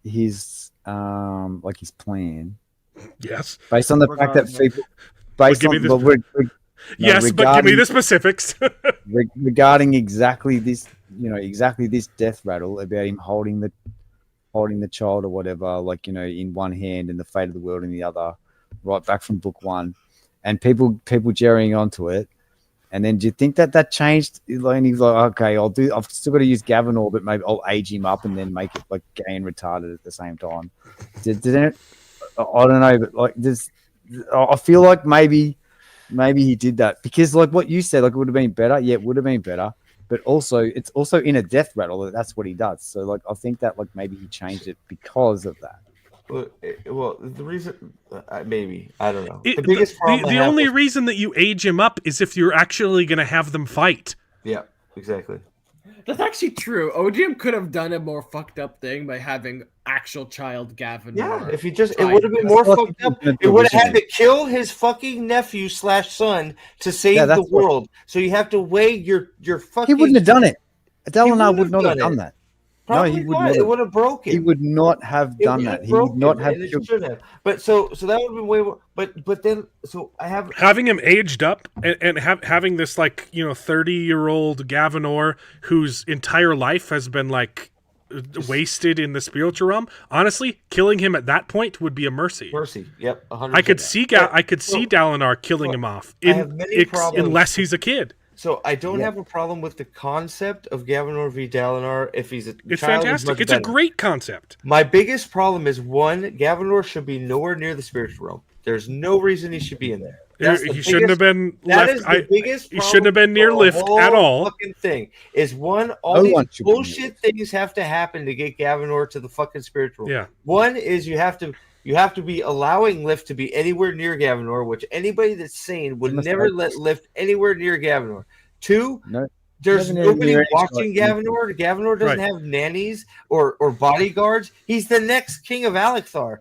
Speaker 2: his his plan?
Speaker 3: Yes.
Speaker 2: Based on the fact that people, based on
Speaker 3: yes, but give me the specifics.
Speaker 2: regarding exactly this death rattle about him holding the child or whatever, in one hand and the fate of the world in the other, right back from book one, and people jerrying onto it. And then do you think that changed? And he's like, okay, I've still got to use Gavinor, but maybe I'll age him up and then make it like gay and retarded at the same time. Did it? I don't know, but I feel like maybe he did that because like what you said, like it would have been better. Yeah, it would have been better. But also, it's also in a death rattle. That's what he does. So like, I think that like maybe he changed it because of that.
Speaker 1: Well, the reason maybe I don't know. The biggest problem.
Speaker 3: The only reason that you age him up is if you're actually going to have them fight.
Speaker 1: Yeah, exactly.
Speaker 4: That's actually true. Odium could have done a more fucked up thing by having actual child Gavin.
Speaker 1: Yeah, if he just, it would have been more fucked up. It would have had to kill his fucking nephew / son to save the world. So you have to weigh your fucking.
Speaker 2: He wouldn't have done it. Dalinar would not have done that.
Speaker 1: Probably no, he would not. It would have broken.
Speaker 2: He would not have done that. He would not have.
Speaker 1: But so that would have been way more. But then I have
Speaker 3: having him aged up and having this 30-year-old Gavinor whose entire life has been wasted in the spiritual realm. Honestly, killing him at that point would be a mercy.
Speaker 1: Mercy. Yep. 100%.
Speaker 3: I could see Dalinar killing him off unless he's a kid.
Speaker 1: So I don't have a problem with the concept of Gavinor v. Dalinar if he's a
Speaker 3: It's
Speaker 1: child.
Speaker 3: fantastic. It's a great concept.
Speaker 1: My biggest problem is Gavinor should be nowhere near the spiritual realm. There's no reason he should be in there.
Speaker 3: He shouldn't have been left.
Speaker 1: That is the biggest problem.
Speaker 3: He shouldn't have been near Lift at all.
Speaker 1: Fucking thing is all these bullshit things have to happen to get Gavinor to the fucking spiritual realm.
Speaker 3: Yeah.
Speaker 1: One is you have to be allowing Lift to be anywhere near Gavinor, which anybody that's sane would never let Lift anywhere near Gavinor. Two, there's nobody watching Gavinor. Gavinor doesn't have nannies or bodyguards. He's the next king of Alexar.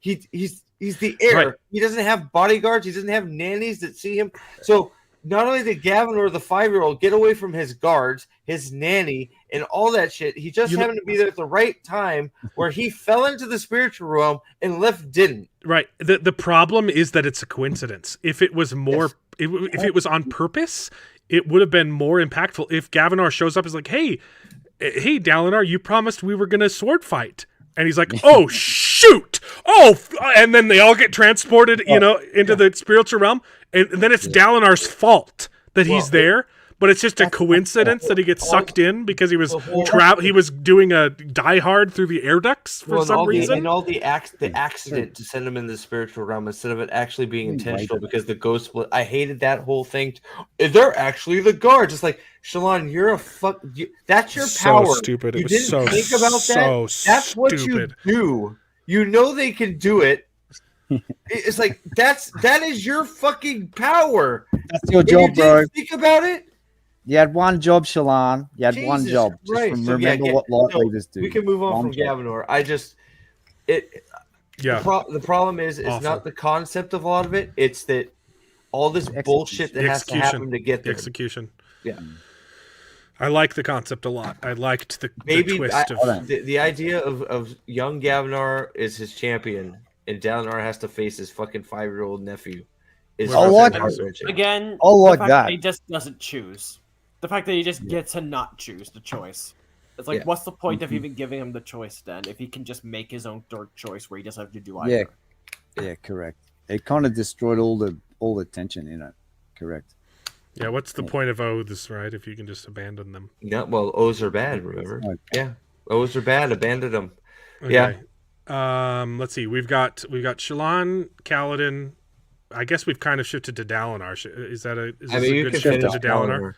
Speaker 1: He's the heir. Right. He doesn't have bodyguards. He doesn't have nannies that see him. So not only did Gavinor, the 5-year-old, get away from his guards, his nanny, and all that shit, he just happened to be there at the right time where he fell into the spiritual realm and Lift didn't.
Speaker 3: Right. The problem is that it's a coincidence. If it was more, if it was on purpose, it would have been more impactful. If Gavinor shows up as hey, Dalinar, you promised we were going to sword fight. And he's like, oh, shoot! Oh, and then they all get transported, into the spiritual realm. And then it's Dalinar's fault that he's there. But it's just a coincidence that he gets sucked in because he was he was doing a Die Hard through the air ducts for some reason.
Speaker 1: And all the accident to send him in the spiritual realm instead of it actually being intentional because the ghost split. I hated that whole thing. They're actually the guards. It's like, Shallan, you're a fuck. That's your power.
Speaker 3: So stupid.
Speaker 1: You didn't think about that? That's what you do. You know they can do it. It's like that is your fucking power.
Speaker 2: That's your job, bro.
Speaker 1: Think about it.
Speaker 2: You had one job, Shallan. You had one job.
Speaker 1: Right.
Speaker 2: Remember what light leaders do.
Speaker 1: We can move on from Gavinor. The problem is it's not the concept of a lot of it. It's that all this bullshit that has to happen to get there.
Speaker 3: Execution.
Speaker 1: Yeah.
Speaker 3: I like the concept a lot. I liked the twist of
Speaker 1: the idea of young Gavinor is his champion, and Dalinar has to face his fucking 5-year-old nephew.
Speaker 4: Again, he just doesn't choose. The fact that he just gets to not choose the choice. It's like, what's the point of even giving him the choice then, if he can just make his own dark choice where he doesn't have to do either?
Speaker 2: Yeah, correct. It kind of destroyed all the tension in it. Correct.
Speaker 3: Yeah, what's the point of oaths, right? If you can just abandon them.
Speaker 1: Yeah, well, oaths are bad, remember? Okay. Yeah, oaths are bad. Abandon them.
Speaker 3: Okay. Yeah. Let's see. We've got Shallan, Kaladin. I guess we've kind of shifted to Dalinar. Is this a good shift to Dalinar?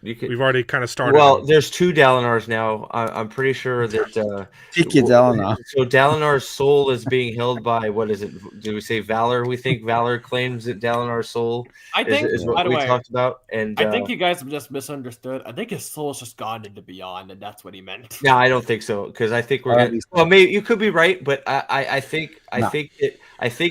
Speaker 3: We've already kind of started.
Speaker 1: Well, there's 2 Dalinars now. I'm pretty sure that.
Speaker 2: Pick your Dalinar.
Speaker 1: So Dalinar's soul is being held by, what is it? Do we say Valor? We think Valor claims that Dalinar's soul is what we talked about. And
Speaker 4: I think you guys have just misunderstood. I think his soul's just gone into Beyond, and that's what he meant.
Speaker 1: No, I don't think so, because I think we're gonna. Well, maybe you could be right, but I think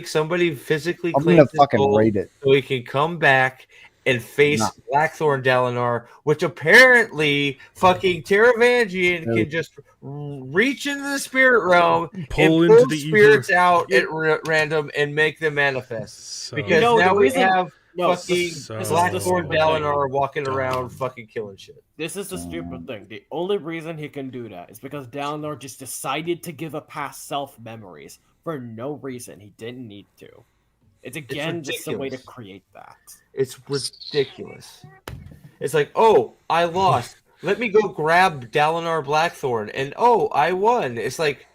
Speaker 1: somebody physically claims his soul
Speaker 2: read it
Speaker 1: so he can come back and face Blackthorn Dalinar, which apparently fucking Taravangian can just reach into the spirit realm and pull the spirits out at random and make them manifest. Because now we have fucking Blackthorn Dalinar walking around fucking killing shit.
Speaker 4: This is the stupid thing. The only reason he can do that is because Dalinar just decided to give a past self memories for no reason. He didn't need to. It's just a way to create that.
Speaker 1: It's ridiculous. It's like, oh, I lost. Let me go grab Dalinar Blackthorn, and I won. It's like,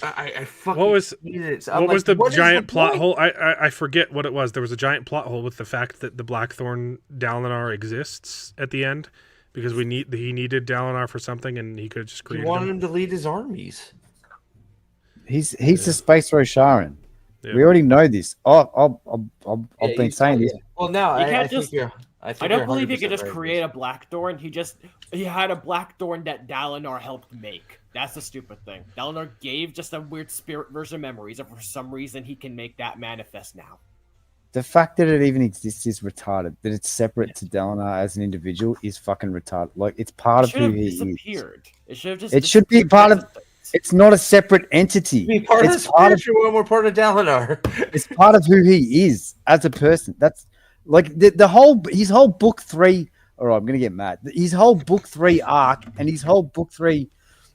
Speaker 1: I fucking.
Speaker 3: What was the giant plot hole? I forget what it was. There was a giant plot hole with the fact that the Blackthorn Dalinar exists at the end because he needed Dalinar for something, and he could just create.
Speaker 1: He wanted him to lead his armies.
Speaker 2: He's the Space Rosharan. Yeah. We already know this. I've been saying this.
Speaker 1: Well, no, I
Speaker 4: don't believe he could just create a Blackthorn. He had a Blackthorn that Dalinar helped make. That's the stupid thing. Dalinar gave just a weird spirit version of memories, and for some reason he can make that manifest now.
Speaker 2: The fact that it even exists is retarded. That it's separate to Dalinar as an individual is fucking retarded. Like, it's part of who he is.
Speaker 4: It should have just.
Speaker 2: It should be part of. It's not a separate entity.
Speaker 1: Be part of the spiritual when we're part of Dalinar.
Speaker 2: It's part of who he is as a person. That's like his whole book 3. All right, I'm gonna get mad. His whole book 3 arc and his whole book 3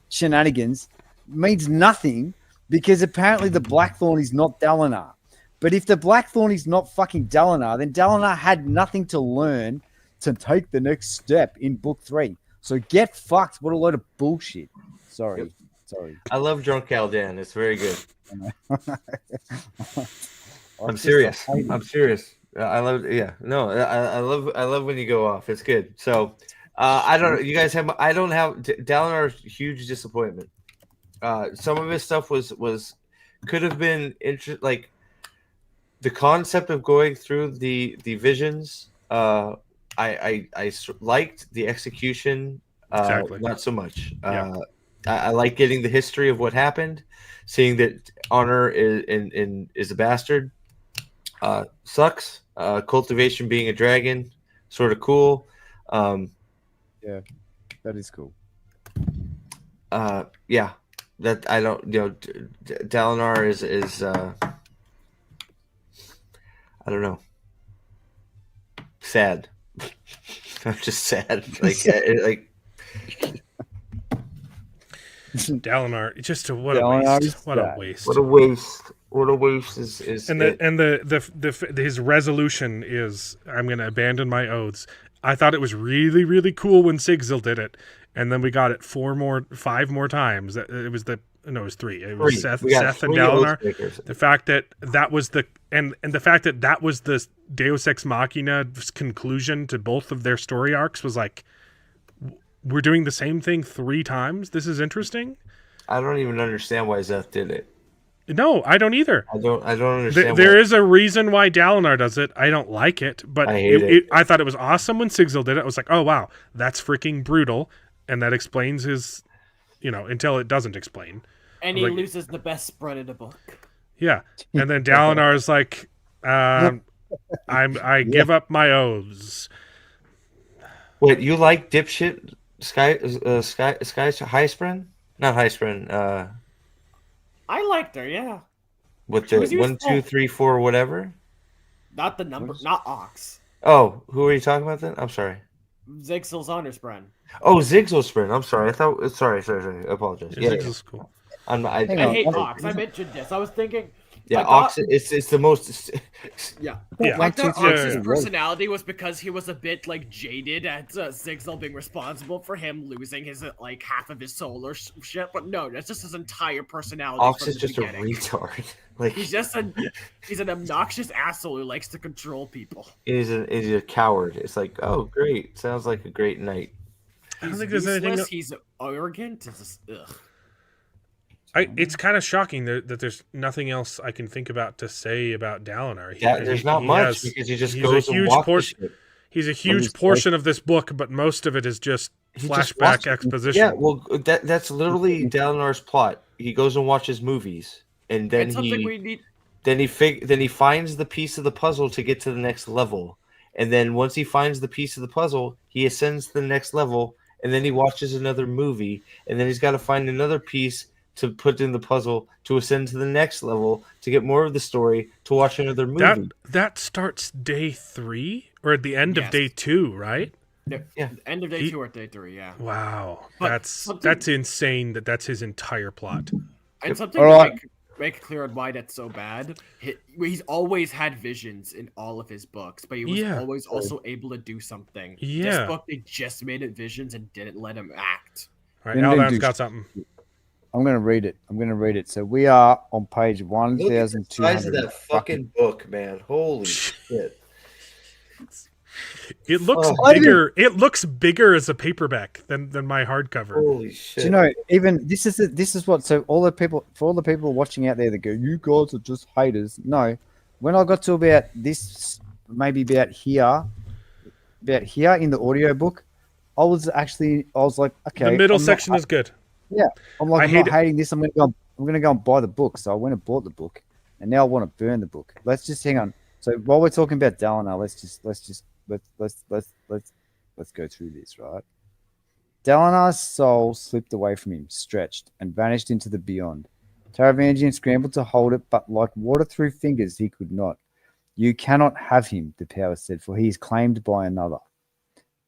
Speaker 2: shenanigans means nothing because apparently the Blackthorn is not Dalinar. But if the Blackthorn is not fucking Dalinar, then Dalinar had nothing to learn to take the next step in book 3. So get fucked. What a load of bullshit. Sorry.
Speaker 1: I love Drunk Aldan. It's very good. I'm serious. I love. Yeah. No. I love when you go off. It's good. So, I don't know. You guys have. I don't have. Dalinar's huge disappointment. Some of his stuff was could have been like the concept of going through the visions. I liked the execution.
Speaker 3: Exactly.
Speaker 1: Not so much.
Speaker 3: Yeah.
Speaker 1: I like getting the history of what happened, seeing that Honor is a bastard. Sucks. Cultivation being a dragon, sort of cool.
Speaker 2: Yeah, that is cool.
Speaker 1: Yeah, that I don't. Dalinar is I don't know. Sad. I'm just sad. Like.
Speaker 3: Dalinar, just what
Speaker 2: Dalinar
Speaker 3: a
Speaker 2: is
Speaker 3: waste! What a
Speaker 2: sad.
Speaker 3: waste!
Speaker 1: What a waste! What a waste is
Speaker 3: And
Speaker 1: it.
Speaker 3: his resolution is, I'm going to abandon my oaths. I thought it was really, really cool when Sigzil did it, and then we got it 5 more times. It was it was 3. It was Seth and Dalinar. The fact that was the and the fact that was the Deus Ex Machina conclusion to both of their story arcs was like, we're doing the same thing 3 times. This is interesting.
Speaker 1: I don't even understand why Zeth did it.
Speaker 3: No, I don't either.
Speaker 1: I don't understand.
Speaker 3: There is a reason why Dalinar does it. I don't like it, but I thought it was awesome when Sigzil did it. I was like, oh wow, that's freaking brutal, and that explains his, until it doesn't explain.
Speaker 4: And he loses the best spread in the book.
Speaker 3: Yeah, and then Dalinar is like, I give up my oaths.
Speaker 1: Wait, you like dipshit Sky Highspren? Not Highspren.
Speaker 4: I liked her, yeah.
Speaker 1: With the 1, 2, 3, 4, whatever.
Speaker 4: Not the number, not Ox.
Speaker 1: Oh, who are you talking about then? I'm sorry.
Speaker 4: Zigzil's Honorspren.
Speaker 1: Oh, Zigzilspren. I'm sorry. I thought. Sorry. I apologize.
Speaker 3: Yeah, Zigzil's cool.
Speaker 1: I
Speaker 4: hate Ox. I mentioned this. I was thinking.
Speaker 1: Yeah, Ox. It's the most.
Speaker 4: Yeah.
Speaker 3: Yeah.
Speaker 4: I thought Ox's personality was because he was a bit jaded at Zigzil being responsible for him losing his half of his soul or shit. But no, that's just his entire personality.
Speaker 1: Ox is just a retard.
Speaker 4: He's an obnoxious asshole who likes to control people.
Speaker 1: He's a coward. It's like, oh great, sounds like a great night.
Speaker 3: I don't think there's anything.
Speaker 4: He's arrogant. It's just, ugh.
Speaker 3: It's kind of shocking that there's nothing else I can think about to say about Dalinar.
Speaker 1: There's not much because he just goes and walks.
Speaker 3: He's a huge portion of this book, but most of it is just flashback exposition.
Speaker 1: Yeah, well, that's literally Dalinar's plot. He goes and watches movies, and then he finds the piece of the puzzle to get to the next level, and then once he finds the piece of the puzzle, he ascends to the next level, and then he watches another movie, and then he's got to find another piece to put in the puzzle to ascend to the next level to get more of the story to watch another movie.
Speaker 3: That starts day 3 or at the end of day 2, right?
Speaker 4: Yeah, end of day 2 or day 3. Yeah.
Speaker 3: Wow, that's insane. That's his entire plot.
Speaker 4: And something to make clear on why that's so bad. He's always had visions in all of his books, but he was always also able to do something.
Speaker 3: Yeah.
Speaker 4: This book, they just made it visions and didn't let him act.
Speaker 3: All right, Aldan's got something.
Speaker 2: I'm going to read it. So we are on page 1,200.
Speaker 1: Look at the size of that fucking book, man. Holy shit.
Speaker 3: It looks bigger. It looks bigger as a paperback than my hardcover.
Speaker 1: Holy shit!
Speaker 2: Do you know, even this is what. So all the people watching out there that go, "You guys are just haters." No, when I got to about this, maybe about here in the audiobook, I was like, okay.
Speaker 3: The middle section is good.
Speaker 2: Yeah, I'm not hating this. I'm gonna go and buy the book. So I went and bought the book, and now I want to burn the book. Let's just hang on. So while we're talking about Dalinar, let's go through this, right? Dalinar's soul slipped away from him, stretched, and vanished into the beyond. Taravangian scrambled to hold it, but like water through fingers, he could not. You cannot have him, the power said, for he is claimed by another.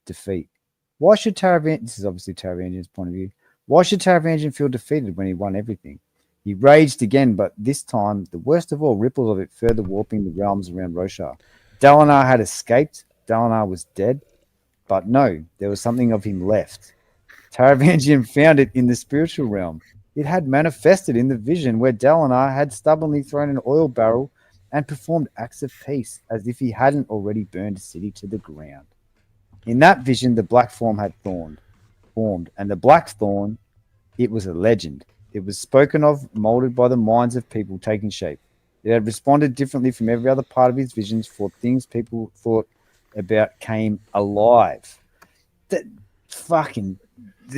Speaker 2: Defeat. Why should Taravangian... This is obviously Taravangian's point of view. Why should Taravangian feel defeated when he won everything? He raged again, but this time, the worst of all, ripples of it further warping the realms around Roshar. Dalinar had escaped. Dalinar was dead. But no, there was something of him left. Taravangian found it in the spiritual realm. It had manifested in the vision where Dalinar had stubbornly thrown an oil barrel and performed acts of peace as if he hadn't already burned a city to the ground. In that vision, the black form had formed, and the black thorn, it was a legend. It was spoken of, molded by the minds of people taking shape. It had responded differently from every other part of his visions, for things people thought about came alive. That fucking...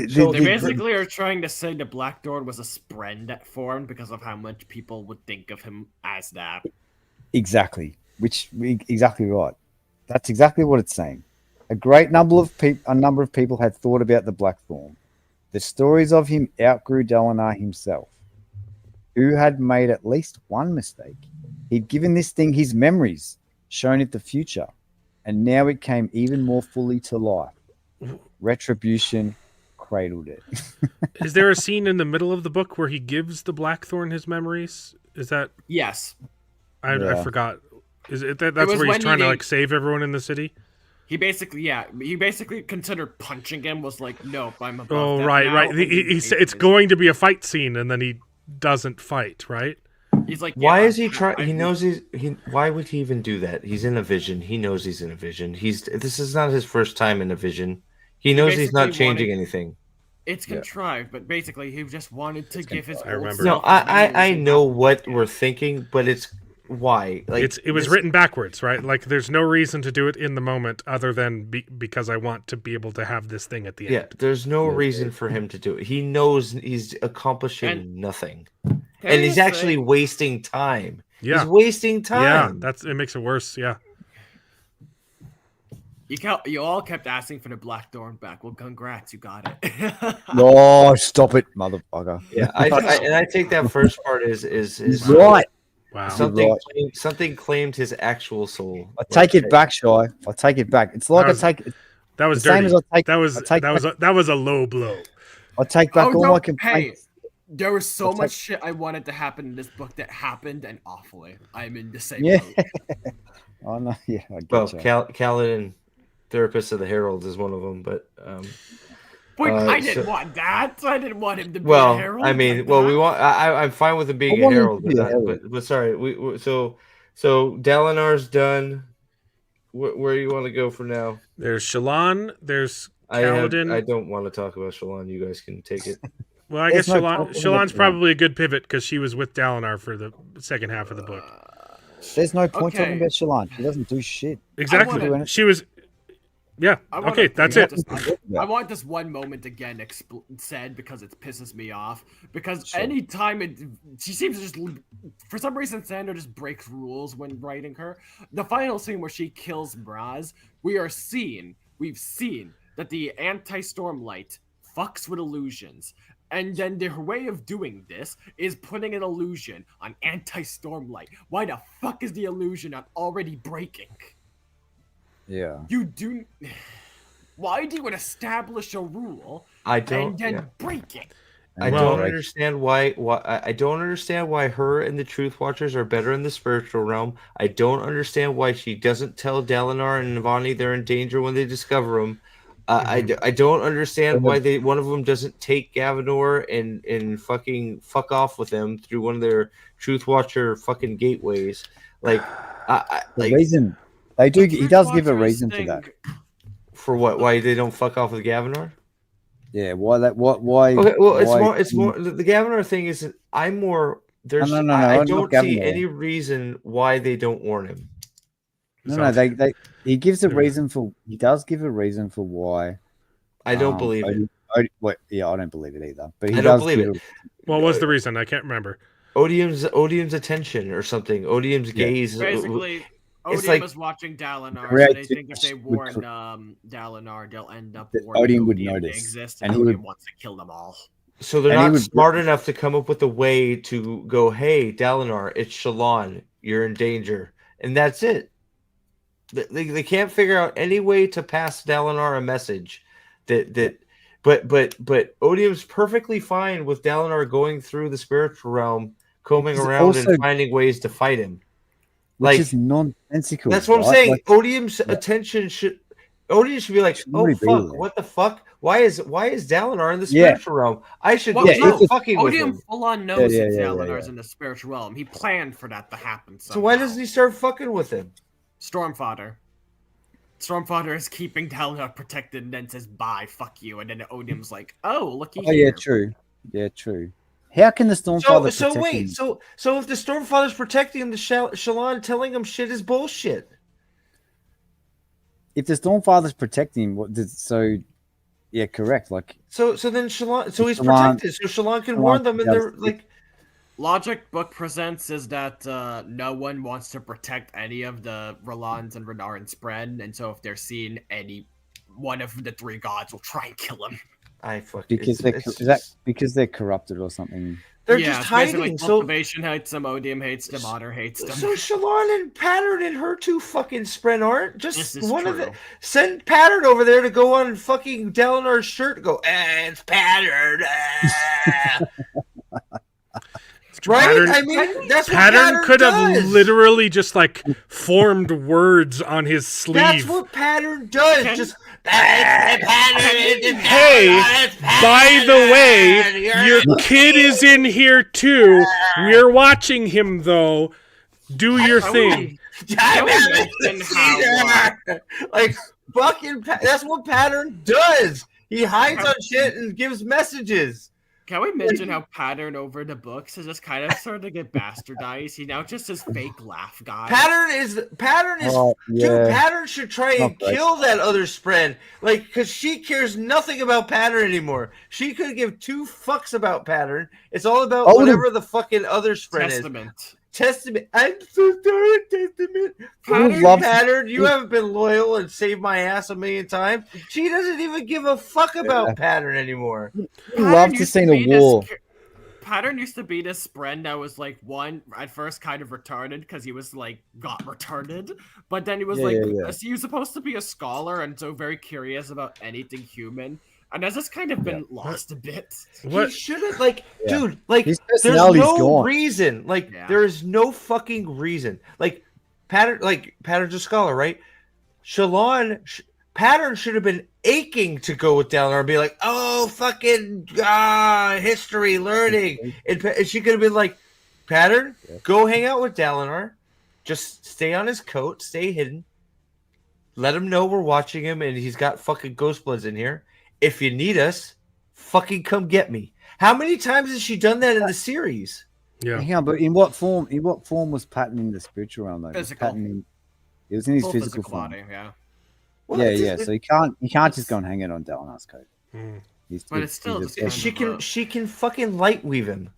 Speaker 4: So they basically are trying to say the Black Thorn was a spren that formed because of how much people would think of him as that.
Speaker 2: Exactly. Exactly right. That's exactly what it's saying. A number of people had thought about the Blackthorn. The stories of him outgrew Dalinar himself, who had made at least one mistake. He'd given this thing his memories, shown it the future, and now it came even more fully to life. Retribution, cradled it.
Speaker 3: Is there a scene in the middle of the book where he gives the Blackthorn his memories? Is that?
Speaker 4: Yes.
Speaker 3: I forgot. Is it that's where he's trying to like save everyone in the city?
Speaker 4: He basically considered punching him. Was like, nope, I'm above
Speaker 3: Oh,
Speaker 4: that
Speaker 3: right,
Speaker 4: now.
Speaker 3: right. It's going to be a fight scene, and then he doesn't fight, right?
Speaker 4: He's like,
Speaker 1: why is he trying? He knows why would he even do that? He's in a vision. He knows he's in a vision. This is not his first time in a vision. He knows he's not changing anything.
Speaker 4: It's contrived, but basically he just wanted to give his.
Speaker 3: I remember.
Speaker 1: No, I know what we're thinking, but it's why. Like
Speaker 3: it was written backwards, right? Like there's no reason to do it in the moment other than because I want to be able to have this thing at the end.
Speaker 1: Yeah, there's no reason for him to do it. He knows he's accomplishing nothing. And he's actually wasting time.
Speaker 3: Yeah.
Speaker 1: He's wasting time.
Speaker 3: Yeah, it makes it worse. Yeah.
Speaker 4: You all kept asking for the Blackthorn back. Well, congrats, you got it.
Speaker 2: No, stop it, motherfucker.
Speaker 1: Yeah, I take that first part is
Speaker 2: right.
Speaker 3: Wow.
Speaker 1: Something claimed his actual soul.
Speaker 2: I take it back, Shy. I take it back. It's like
Speaker 3: that was
Speaker 2: the
Speaker 3: dirty.
Speaker 2: same as I take.
Speaker 3: That was a low blow.
Speaker 2: I take back all my complaints.
Speaker 4: There was so much shit I wanted to happen in this book that happened, and awfully, I'm in the same
Speaker 2: boat.
Speaker 4: Oh
Speaker 2: no, yeah. I get
Speaker 1: well,
Speaker 2: you.
Speaker 1: Kaladin, therapist of the Herald, is one of them, but
Speaker 4: I didn't want that. I didn't want him to be
Speaker 1: a
Speaker 4: Herald.
Speaker 1: I mean, we want. I'm fine with him being a Herald, but sorry. So Dalinar's done. Where do you want to go for now?
Speaker 3: There's Shallan. There's Kaladin.
Speaker 1: I don't want to talk about Shallan. You guys can take it.
Speaker 3: Well, I guess Shallan's probably a good pivot because she was with Dalinar for the second half of the book.
Speaker 2: There's no point talking about Shallan. She doesn't do shit.
Speaker 3: Exactly. She was. Yeah. Okay, that's it.
Speaker 4: I want this one moment again said because it pisses me off. Because anytime she seems to just, for some reason, Sandor just breaks rules when writing her. The final scene where she kills Mraz, we've seen that the anti-Stormlight fucks with illusions. And then their way of doing this is putting an illusion on anti-Stormlight. Why the fuck is the illusion not already breaking?
Speaker 2: Yeah.
Speaker 4: Why do you establish a rule and then break it?
Speaker 1: I don't understand why. I don't understand why her and the Truth Watchers are better in the spiritual realm. I don't understand why she doesn't tell Dalinar and Navani they're in danger when they discover them. I don't understand why one of them doesn't take Gavinor and fucking fuck off with them through one of their Truth Watcher fucking gateways. Like,
Speaker 2: the reason they do, he does give a reason for that.
Speaker 1: For what? Why they don't fuck off with Gavinor?
Speaker 2: Yeah. Why that? Why?
Speaker 1: Okay. Well, it's more. The Gavinor thing is. I'm more. There's. No, I don't see any reason why they don't warn him.
Speaker 2: No. He gives a reason for. He does give a reason for why.
Speaker 1: I don't believe it.
Speaker 2: I don't believe it either. But
Speaker 1: I don't believe it.
Speaker 3: What was the reason? I can't remember.
Speaker 1: Odium's attention or something. Odium's gaze.
Speaker 4: Basically, Odium is watching Dalinar. So they think if they warn Dalinar, they'll end up warning
Speaker 2: Odium would notice,
Speaker 4: exist, and Odium wants to kill them all.
Speaker 1: So they're not smart enough to come up with a way to go, "Hey, Dalinar, it's Shallan. You're in danger," and that's it. They can't figure out any way to pass Dalinar a message but Odium's perfectly fine with Dalinar going through the spiritual realm, combing around and finding ways to fight him.
Speaker 2: Which is nonsensical.
Speaker 1: That's what I'm saying. Odium's attention should be like, oh fuck, what the fuck? Why is Dalinar in the spiritual realm? I should go fucking with him.
Speaker 4: Odium full on knows that Dalinar's in the spiritual realm. He planned for that to happen. Somehow.
Speaker 1: So why doesn't he start fucking with him?
Speaker 4: Stormfather is keeping Dalinar protected and then says, bye, fuck you. And then Odium's like, oh, looky here.
Speaker 2: Yeah, true. Yeah, true. How can the Stormfather protect him?
Speaker 1: So if the Stormfather's protecting him, the Shallan telling him shit is bullshit.
Speaker 2: If the Stormfather's protecting him, yeah, correct. Like
Speaker 1: so then Shallan, so he's protected, so Shallan can warn them, and they're like.
Speaker 4: Logic book presents is that no one wants to protect any of the Rolans and Renarin spread, and so if they're seeing any one of the three gods will try and kill him.
Speaker 2: because they're corrupted or something.
Speaker 1: They're just hiding.
Speaker 4: Like, cultivation hates them, odium hates them, otter hates them.
Speaker 1: So Shalon and Pattern and her two fucking Spren aren't just one of the. Send Pattern over there to go on fucking Dalinar's shirt and go, it's Pattern. Right?
Speaker 3: Pattern,
Speaker 1: I mean, that's what
Speaker 3: Pattern could
Speaker 1: does.
Speaker 3: have literally just like formed words on his sleeve.
Speaker 1: That's what Pattern does. Just Pattern.
Speaker 3: Hey, by the way, your kid is in here too. We're watching him though. Do your thing.
Speaker 1: Like fucking. That's what Pattern does. He hides on shit and gives messages.
Speaker 4: Can we mention how Pattern over the books has just kind of started to get bastardized? He now just says fake laugh guy.
Speaker 1: Pattern is dude, Pattern should try and kill that other Spren. Like, because she cares nothing about Pattern anymore. She could give two fucks about Pattern. It's all about whatever the fucking other Spren is. Testament. I'm so sorry, Testament. Pattern, you haven't been loyal and saved my ass a million times. She doesn't even give a fuck about Pattern anymore.
Speaker 2: Love to see a war.
Speaker 4: Pattern used to be this Spren that was like at first kind of retarded because he was like got retarded, but then he was he was supposed to be a scholar and so very curious about anything human. And that's just kind of been lost a bit.
Speaker 1: What? He should have, dude, there's no reason. There is no fucking reason. Pattern's a scholar, right? Shalon, Pattern should have been aching to go with Dalinar and be like, oh, fucking history, learning. And she could have been like, Pattern, go hang out with Dalinar. Just stay on his coat, stay hidden. Let him know we're watching him and he's got fucking Ghostbloods in here. If you need us, fucking come get me. How many times has she done that in the series?
Speaker 3: Yeah.
Speaker 2: Hang on, but in what form? In what form was Pattern in the spiritual realm? Though?
Speaker 4: Physical.
Speaker 2: It was in his physical form.
Speaker 4: Body, yeah.
Speaker 2: Well, So you can't just go and hang it on Dalinar's coat.
Speaker 4: But it's still
Speaker 1: she can fucking light weave him.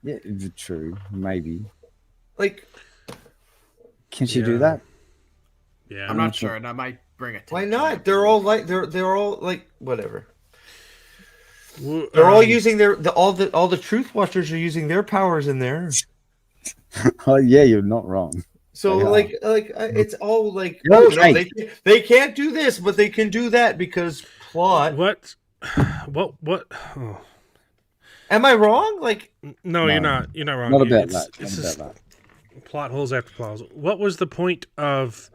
Speaker 2: Yeah, true. Maybe.
Speaker 1: Can
Speaker 2: she do that?
Speaker 4: Yeah, I'm not sure, and I might bring it.
Speaker 1: Why not? They're all whatever. They're all using all the Truth Watchers are using their powers in there.
Speaker 2: Oh yeah, you're not wrong.
Speaker 1: So it's all they can't do this, but they can do that because plot.
Speaker 3: What? Oh.
Speaker 1: Am I wrong?
Speaker 3: No, you're not. You're not wrong.
Speaker 2: Not about that.
Speaker 3: It's just plot holes after plot holes. What was the point of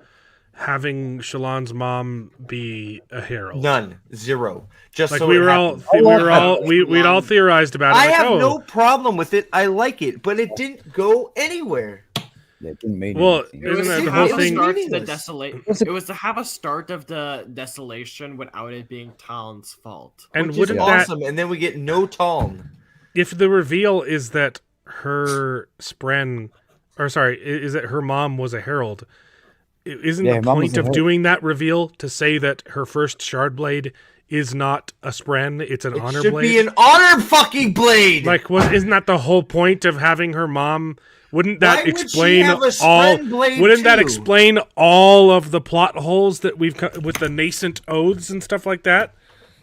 Speaker 3: having Shalon's mom be a herald?
Speaker 1: None. Zero. Just
Speaker 3: we'd all theorized about it.
Speaker 1: I have no problem with it. I like it, but it didn't go anywhere.
Speaker 2: Yeah, it didn't mean
Speaker 3: anything.
Speaker 4: Isn't that the whole thing? It was to have a start of the desolation without it being Talon's fault.
Speaker 3: And
Speaker 1: which is awesome, and then we get no Talon.
Speaker 3: If the reveal is that her is that her mom was a herald, isn't the point of doing that reveal to say that her first shard blade is not a Spren, it's an honor blade? It should
Speaker 1: be an honor fucking blade!
Speaker 3: Isn't that the whole point of having her mom? Wouldn't that explain all? Wouldn't that explain all of the plot holes that we've with the nascent oaths and stuff like that?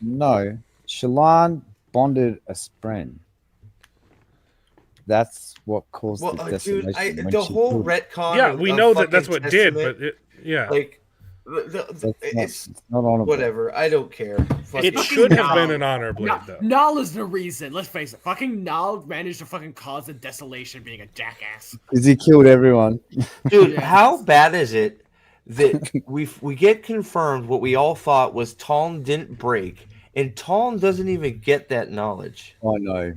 Speaker 2: No, Shalon bonded a Spren. That's what caused the desolation.
Speaker 1: The whole retcon.
Speaker 3: Yeah, we know that's what did, but
Speaker 1: it's
Speaker 2: not honorable.
Speaker 1: Whatever. I don't care.
Speaker 3: It should have been an honor blade, though.
Speaker 4: Null is the reason. Let's face it. Fucking Null managed to fucking cause the desolation being a jackass.
Speaker 2: Because he killed everyone.
Speaker 1: Dude, how bad is it that we get confirmed what we all thought was Talon didn't break, and Talon doesn't even get that knowledge?
Speaker 2: Oh no,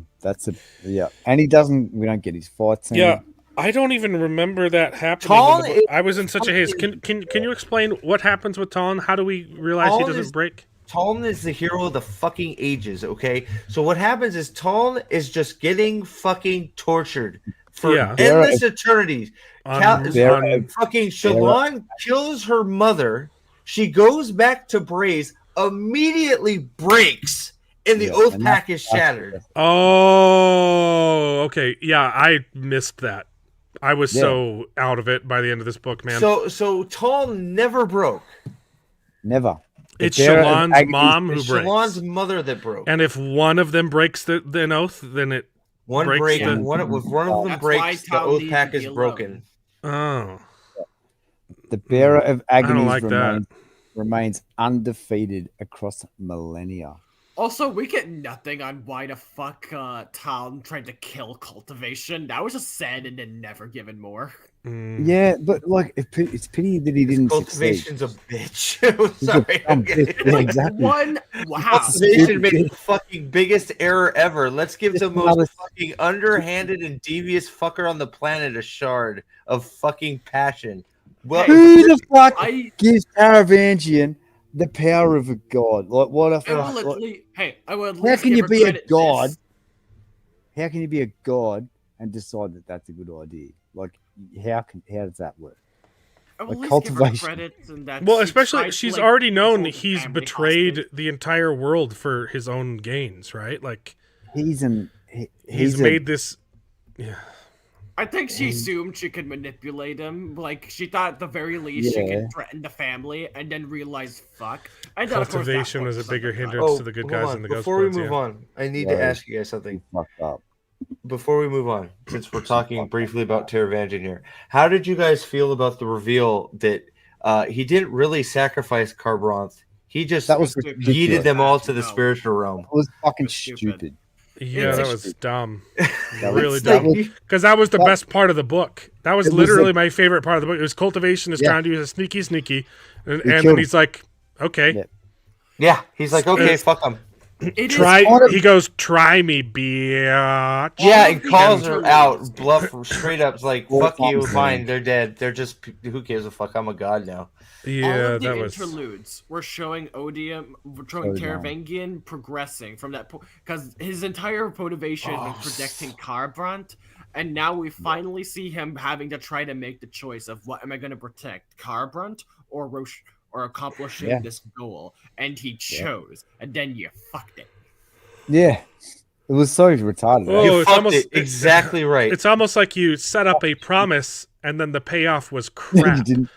Speaker 2: and he doesn't. We don't get his fights.
Speaker 3: Yeah. I don't even remember that happening. I was in such a haste. Can you explain what happens with Talon? How do we realize he doesn't break?
Speaker 1: Talon is the hero of the fucking ages, okay? So what happens is Talon is just getting fucking tortured for endless eternities. Fucking Shalon kills her mother. She goes back to Braze, immediately breaks, and the oath pack is shattered.
Speaker 3: Oh, okay. Yeah, I missed that. I was so out of it by the end of this book, man.
Speaker 1: So Talon never broke.
Speaker 2: Never.
Speaker 3: It's Shallan's mom who
Speaker 1: It's
Speaker 3: breaks.
Speaker 1: Shallan's mother that broke.
Speaker 3: And if one of them breaks the oath, then it
Speaker 1: if one of them breaks, the oath pack is broken.
Speaker 3: Oh.
Speaker 2: The bearer of agonies
Speaker 3: like
Speaker 2: remains undefeated across millennia.
Speaker 4: Also, we get nothing on why the fuck Talon tried to kill cultivation. That was just said and then never given more.
Speaker 2: Yeah, but like it's pity that he didn't
Speaker 1: Cultivation's
Speaker 2: succeed.
Speaker 1: a bitch. Sorry.
Speaker 2: Yeah, exactly.
Speaker 4: Wow.
Speaker 1: Cultivation made the fucking biggest error ever. Let's give the most fucking underhanded and devious fucker on the planet a shard of fucking passion. Well,
Speaker 2: Who the fuck gives Taravangian the power of a god? Like, what a fuck?
Speaker 4: I will at least
Speaker 2: How can you be a god?
Speaker 4: this.
Speaker 2: How can you be a god and decide that that's a good idea? Like, how does that work?
Speaker 4: I will
Speaker 2: Like,
Speaker 4: at least
Speaker 2: cultivation.
Speaker 4: give her credit in that
Speaker 3: Well,
Speaker 4: she
Speaker 3: especially
Speaker 4: tried to,
Speaker 3: she's
Speaker 4: like,
Speaker 3: already known
Speaker 4: hold the
Speaker 3: he's
Speaker 4: family
Speaker 3: betrayed
Speaker 4: hostage.
Speaker 3: the entire world for his own gains, right? Like
Speaker 2: He's
Speaker 3: made this. Yeah.
Speaker 4: I think she assumed she could manipulate him. Like, she thought at the very least she could threaten the family, and then realized, fuck. And then, of course, that
Speaker 3: Cultivation was a
Speaker 4: was
Speaker 3: bigger
Speaker 4: something
Speaker 3: hindrance to the good guys and the ghost
Speaker 1: Before we
Speaker 3: bloods,
Speaker 1: move
Speaker 3: yeah.
Speaker 1: on, I need to ask you guys something.
Speaker 2: fucked up.
Speaker 1: Before we move on, since we're talking briefly about Taravangian here, how did you guys feel about the reveal that he didn't really sacrifice Carbronth? He just
Speaker 2: That was
Speaker 1: yeeted
Speaker 2: ridiculous.
Speaker 1: them all to the spiritual realm.
Speaker 2: It was fucking
Speaker 4: It's stupid.
Speaker 2: stupid.
Speaker 3: Yeah, that was dumb.
Speaker 2: That
Speaker 3: Really
Speaker 2: was-
Speaker 3: dumb.
Speaker 2: that was-
Speaker 3: Because that was the best part of the book. That was
Speaker 2: It was
Speaker 3: literally
Speaker 2: like-
Speaker 3: my favorite part of the book. It was cultivation is
Speaker 2: Yeah.
Speaker 3: trying to use a sneaky, and
Speaker 2: killed
Speaker 3: then
Speaker 2: him.
Speaker 3: he's like, okay,
Speaker 2: Yeah.
Speaker 1: Yeah, he's like, okay, fuck him.
Speaker 4: It is
Speaker 3: try.
Speaker 2: part of-
Speaker 3: He goes, try me, bitch.
Speaker 1: Yeah,
Speaker 4: of
Speaker 1: and
Speaker 4: the
Speaker 1: calls her
Speaker 4: interludes.
Speaker 1: out, bluff straight up, like,
Speaker 2: Well,
Speaker 1: fuck you,
Speaker 2: fuck
Speaker 1: fine,
Speaker 2: me.
Speaker 1: they're dead. They're just, who gives a fuck? I'm a god now.
Speaker 3: Yeah,
Speaker 4: all of the
Speaker 3: that was.
Speaker 4: interludes were showing Odium, showing Taravangian progressing from that point, because his entire motivation was protecting Carbrandt, and now we finally see him having to try to make the choice of what am I going to protect, Carbrandt or Roche, or accomplishing this goal, and he chose, and then you fucked it.
Speaker 2: Yeah, it was so retarded.
Speaker 3: Oh,
Speaker 1: You
Speaker 3: it's
Speaker 1: fucked
Speaker 3: almost
Speaker 1: it exactly right.
Speaker 3: It's almost like you set up a promise and then the payoff was
Speaker 2: You
Speaker 3: crap.
Speaker 2: didn't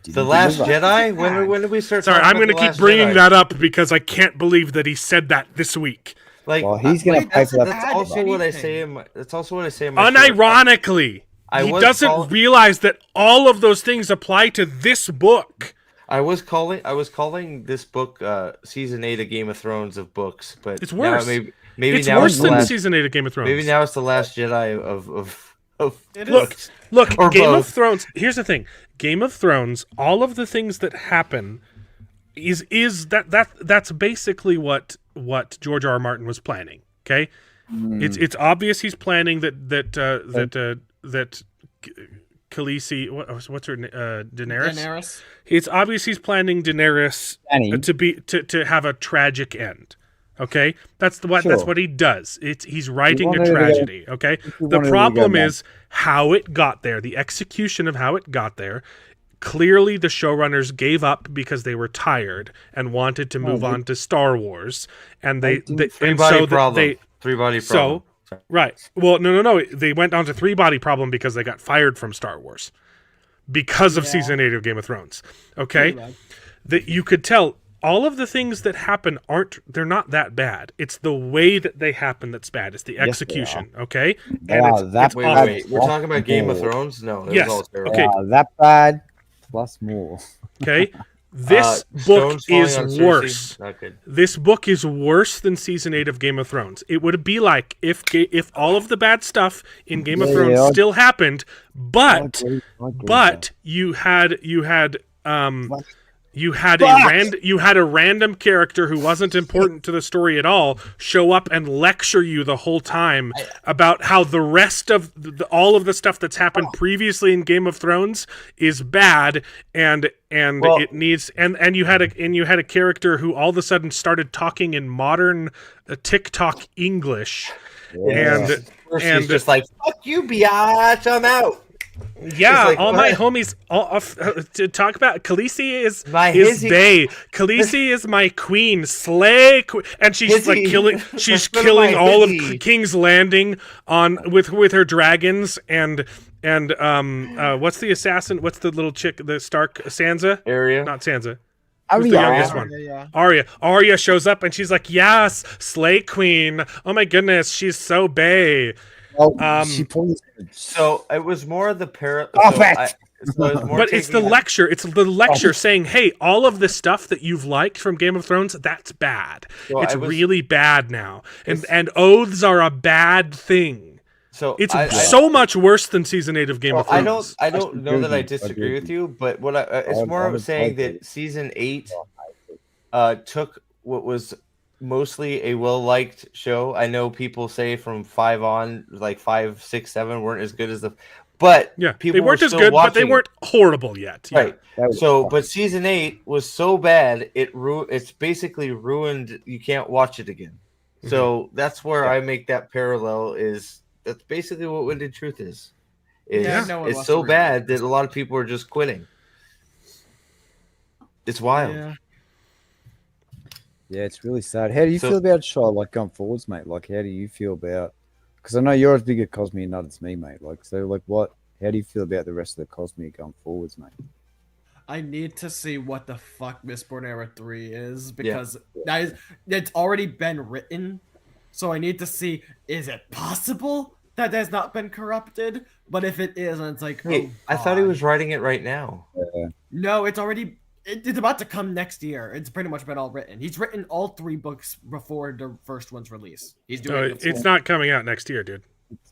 Speaker 1: The Last
Speaker 2: deliver.
Speaker 1: Jedi? When did we start
Speaker 3: Sorry,
Speaker 1: talking
Speaker 3: I'm
Speaker 1: about
Speaker 3: going to
Speaker 1: The
Speaker 3: keep
Speaker 1: Last
Speaker 3: bringing
Speaker 1: Jedi?
Speaker 3: that up because I can't believe that he said that this week.
Speaker 1: Like,
Speaker 2: Well, he's gonna pay for that.
Speaker 1: That's also what I say in my. That's also what I say in my.
Speaker 3: Unironically, he doesn't realize that all of those things apply to this book.
Speaker 1: I was calling this book season 8 of Game of Thrones of books, but
Speaker 3: It's worse.
Speaker 1: Maybe
Speaker 3: It's
Speaker 1: now
Speaker 3: worse
Speaker 1: the
Speaker 3: than
Speaker 1: last,
Speaker 3: season 8 of Game of Thrones.
Speaker 1: Maybe now it's the Last Jedi of
Speaker 3: Look,
Speaker 1: or
Speaker 3: Game of
Speaker 1: both.
Speaker 3: Thrones. Here's the thing: Game of Thrones. All of the things that happen is that's basically what George R. R. Martin was planning. Okay, it's obvious he's planning that Khaleesi, what's her Daenerys. It's obvious he's planning Daenerys to have a tragic end. Okay, that's what he does. He's writing a tragedy. Okay, the problem is how it got there, the execution of how it got there. Clearly, the showrunners gave up because they were tired and wanted to move on to Star Wars, and
Speaker 1: Three body problem.
Speaker 3: So, right. Well, no. They went on to Three Body Problem because they got fired from Star Wars because of season 8 of Game of Thrones. Okay, that you could tell. All of the things that happen they're not that bad. It's the way that they happen that's bad. It's the execution, okay? And it's
Speaker 1: wait. We're talking about Game of Thrones? No.
Speaker 3: Yes. Okay.
Speaker 2: That bad plus more.
Speaker 3: Okay. This book is worse.
Speaker 1: Not good.
Speaker 3: This book is worse than season 8 of Game of Thrones. It would be like if all of the bad stuff in Game of Thrones still happened, but you had a random character who wasn't important to the story at all show up and lecture you the whole time about how the rest of all of the stuff that's happened previously in Game of Thrones is bad and it needs and you had a character who all of a sudden started talking in modern TikTok English and
Speaker 1: he's just like, fuck you, biatch, I'm out.
Speaker 3: Yeah,
Speaker 1: like,
Speaker 3: all
Speaker 1: what?
Speaker 3: My homies to talk about Khaleesi is
Speaker 1: My
Speaker 3: his
Speaker 1: hizzy.
Speaker 3: bae. Khaleesi is my queen, slay queen, and she's
Speaker 1: Hizzy.
Speaker 3: like killing. She's
Speaker 1: That's
Speaker 3: killing
Speaker 1: my
Speaker 3: all
Speaker 1: hizzy.
Speaker 3: of King's Landing with her dragons and what's the assassin? What's the little chick? The Stark Sansa?
Speaker 1: Area.
Speaker 3: Not Sansa. Who's the
Speaker 2: Arya.
Speaker 3: youngest one? Arya shows up and she's like, "Yes, Slay Queen. Oh my goodness, she's so bae."
Speaker 2: She points.
Speaker 1: So it was more of the
Speaker 3: But it's the lecture. It's the lecture saying, "Hey, all of the stuff that you've liked from Game of Thrones, that's bad.
Speaker 1: So
Speaker 3: it's really bad now, and oaths are a bad thing.
Speaker 1: So
Speaker 3: it's so much worse than season 8 of Game of Thrones."
Speaker 1: I don't know that I disagree with you, but it's more of saying that season 8 took what was mostly a well-liked show. I know people say from 5 on, like 5, 6, 7 weren't as good as but
Speaker 3: they weren't as good, but they weren't horrible yet.
Speaker 1: Right. So, but season 8 was so bad it's basically ruined. You can't watch it again. Mm-hmm. So that's where I make that parallel. That's basically what Wind and Truth is. It's so bad that a lot of people are just quitting. It's wild.
Speaker 2: Yeah, it's really sad. How do you feel about Shaw, like, going forwards, mate? Like, how do you feel about? Because I know you're as big a Cosmere nut as me, mate. Like, so, like, what? How do you feel about the rest of the Cosmere going forwards, mate?
Speaker 4: I need to see what the fuck Mistborn Era 3 is, because it's already been written. So I need to see, is it possible that has not been corrupted? But if it is, and it's like,
Speaker 1: I thought he was writing it right now.
Speaker 4: No, it's already. It's about to come next year. It's pretty much been all written. He's written all 3 books before the first one's release. He's doing
Speaker 3: it's not coming out next year, dude.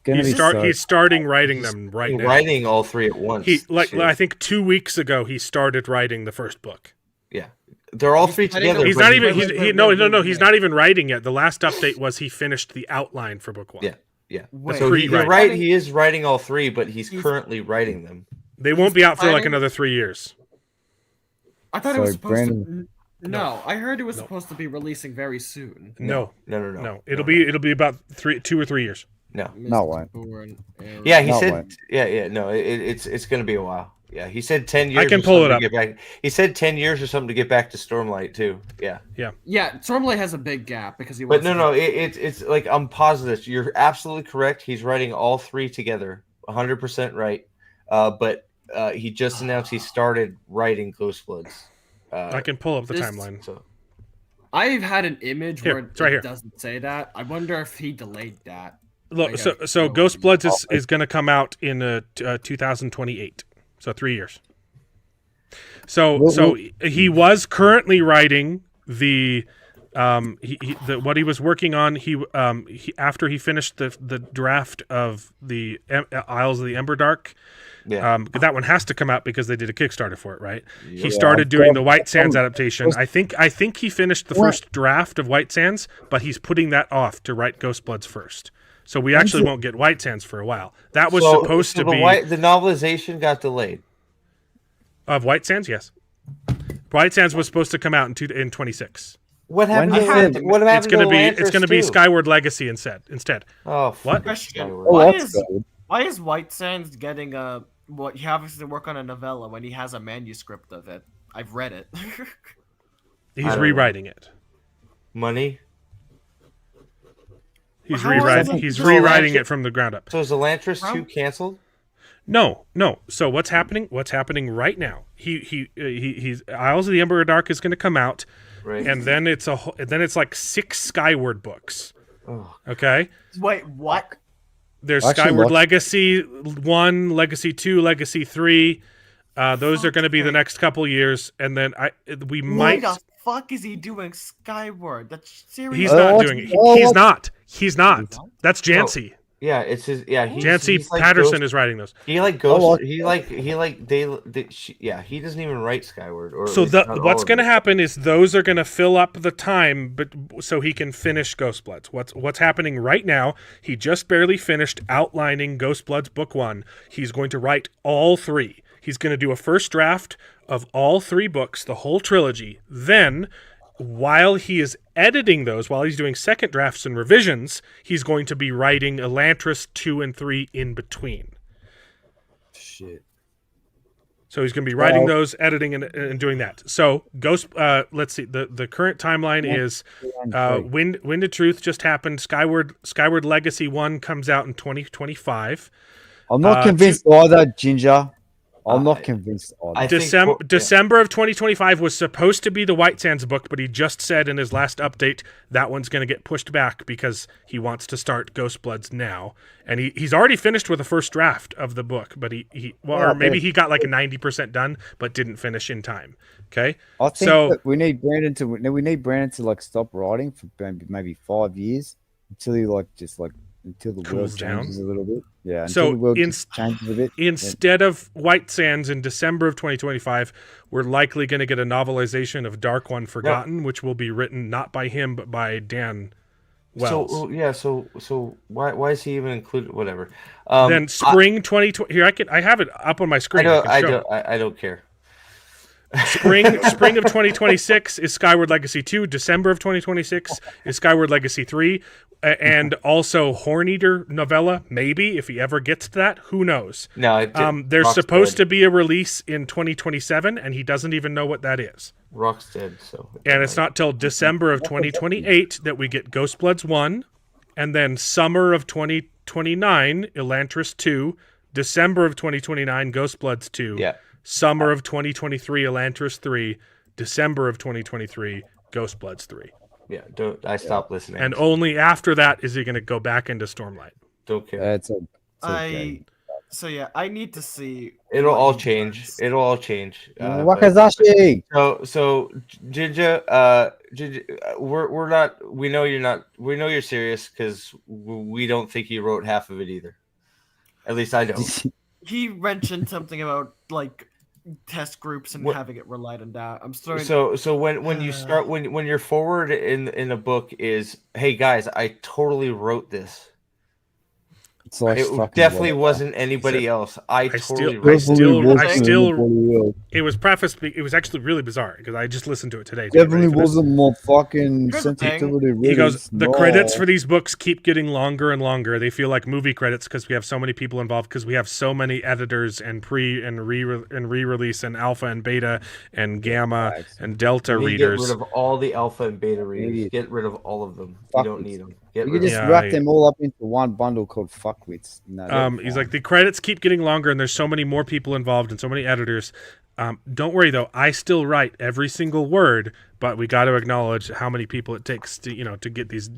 Speaker 2: He's
Speaker 3: starting writing them right now.
Speaker 1: Writing all 3 at once.
Speaker 3: I think 2 weeks ago he started writing the first book.
Speaker 1: Yeah, they're all 3 together.
Speaker 3: He's not even. He's not even writing yet. The last update was he finished the outline for book 1.
Speaker 1: Yeah. So you're right. He is writing all 3, but he's currently writing them.
Speaker 3: They won't be out for like another 3 years.
Speaker 4: I thought it was supposed to. No, I heard it was supposed to be releasing very soon.
Speaker 3: No. It'll be about 2 or 3 years.
Speaker 2: No way.
Speaker 1: Yeah, he said. Yeah. No, it's going to be a while. Yeah, he said 10 years.
Speaker 3: I can pull it up.
Speaker 1: To get back. He said 10 years or something to get back to Stormlight too. Yeah.
Speaker 4: Stormlight has a big gap because he.
Speaker 1: But it's like, I'm positive. You're absolutely correct. He's writing all 3 together, 100% right. But he just announced he started writing Ghostbloods.
Speaker 3: I can pull up the timeline.
Speaker 1: So.
Speaker 4: I've had an image where
Speaker 3: it's right here.
Speaker 4: Doesn't say that. I wonder if he delayed that.
Speaker 3: Look, so Ghostbloods is going to come out in 2028. So 3 years. So he was currently writing the what he was working on. He after he finished the draft of the Isles of the Emberdark. Yeah. That one has to come out because they did a Kickstarter for it, right? Yeah. He started doing the White Sands adaptation. I think he finished the first draft of White Sands, but he's putting that off to write Ghostbloods first. So we actually won't get White Sands for a while. That was supposed to be
Speaker 1: the novelization got delayed.
Speaker 3: Of White Sands, yes. White Sands was supposed to come out in 26.
Speaker 1: What happened?
Speaker 3: It's going to be Skyward Legacy instead.
Speaker 1: Oh,
Speaker 3: what?
Speaker 4: Question. Why is White Sands getting he obviously to work on a novella when he has a manuscript of it? I've read it.
Speaker 3: He's rewriting it.
Speaker 1: Money.
Speaker 3: He's rewriting it from the ground up.
Speaker 1: So is Elantris 2 canceled?
Speaker 3: No. So what's happening? What's happening right now? He's Isles of the Emberdark is going to come out, right. And then it's like 6 Skyward books. Oh. Okay.
Speaker 4: Wait, what?
Speaker 3: There's Skyward Legacy 1, Legacy 2, Legacy 3. Those are going to be the next couple years, and then we might.
Speaker 4: What the fuck is he doing Skyward? That's serious.
Speaker 3: He's not doing it. He's not. That's Jancy.
Speaker 1: Yeah, it's his. Yeah,
Speaker 3: Jancy Patterson is writing those.
Speaker 1: He goes. He doesn't even write Skyward.
Speaker 3: What's going to happen is those are going to fill up the time, but so he can finish Ghostbloods. What's happening right now? He just barely finished outlining Ghostbloods Book 1. He's going to write all 3. He's going to do a first draft of all 3 books, the whole trilogy. Then, while he is editing those, while he's doing second drafts and revisions, he's going to be writing Elantris 2 and 3 in between.
Speaker 2: Shit.
Speaker 3: So he's going to be writing those, editing, and doing that. So let's see. The current timeline is Wind and Truth just happened. Skyward Legacy 1 comes out in 2025.
Speaker 2: I'm not convinced either, Ginger. I'm not convinced.
Speaker 3: December of 2025 was supposed to be the White Sands book, but he just said in his last update that one's going to get pushed back because he wants to start Ghostbloods now. And he's already finished with the first draft of the book, but maybe he got like a 90% done, but didn't finish in time. Okay,
Speaker 2: I think that we need Brandon to like stop writing for maybe 5 years until he until the world changes a little bit. Yeah. Until the world changes a bit.
Speaker 3: Instead of White Sands in December of 2025, we're likely going to get a novelization of Dark One Forgotten, which will be written not by him but by Dan Wells.
Speaker 1: So why is he even included? Whatever.
Speaker 3: Then spring 2020. Here, I have it up on my screen.
Speaker 1: I don't care.
Speaker 3: Spring of 2026 is Skyward Legacy 2. December of 2026 is Skyward Legacy 3. And also Horneater novella, maybe, if he ever gets to that. Who knows?
Speaker 1: No,
Speaker 3: there's supposed to be a release in 2027, and he doesn't even know what that is.
Speaker 1: Rock's dead, so...
Speaker 3: And it's not till December of 2028 that we get Ghostbloods 1, and then summer of 2029, Elantris 2, December of 2029, Ghostbloods 2, summer of 2023, Elantris 3, December of 2023, Ghostbloods 3.
Speaker 1: Yeah, I stopped listening.
Speaker 3: And only after that is he going to go back into Stormlight.
Speaker 1: Don't care.
Speaker 2: Okay.
Speaker 4: I need to see.
Speaker 1: It'll all change. It'll all change.
Speaker 2: Wakazashi.
Speaker 1: So Jinja, we're not. We know you're not. We know you're serious because we don't think you wrote half of it either. At least I don't.
Speaker 4: He mentioned something about like test groups and having it relied on that. I'm sorry.
Speaker 1: So when you start when your forward in a book is, hey guys, I totally wrote this. It definitely wasn't anybody else. It
Speaker 3: was prefaced. It was actually really bizarre because I just listened to it today.
Speaker 2: Definitely wasn't more fucking sensitivity.
Speaker 3: He goes, the credits for these books keep getting longer and longer. They feel like movie credits because we have so many people involved, because we have so many editors and re-release and alpha and beta and gamma and delta readers.
Speaker 1: Get rid of all the alpha and beta readers. Get rid of all of them. You don't need them.
Speaker 2: You can just wrap them all up into one bundle called fuckwits.
Speaker 3: He's like, the credits keep getting longer and there's so many more people involved and so many editors. Don't worry though, I still write every single word, but we got to acknowledge how many people it takes to get these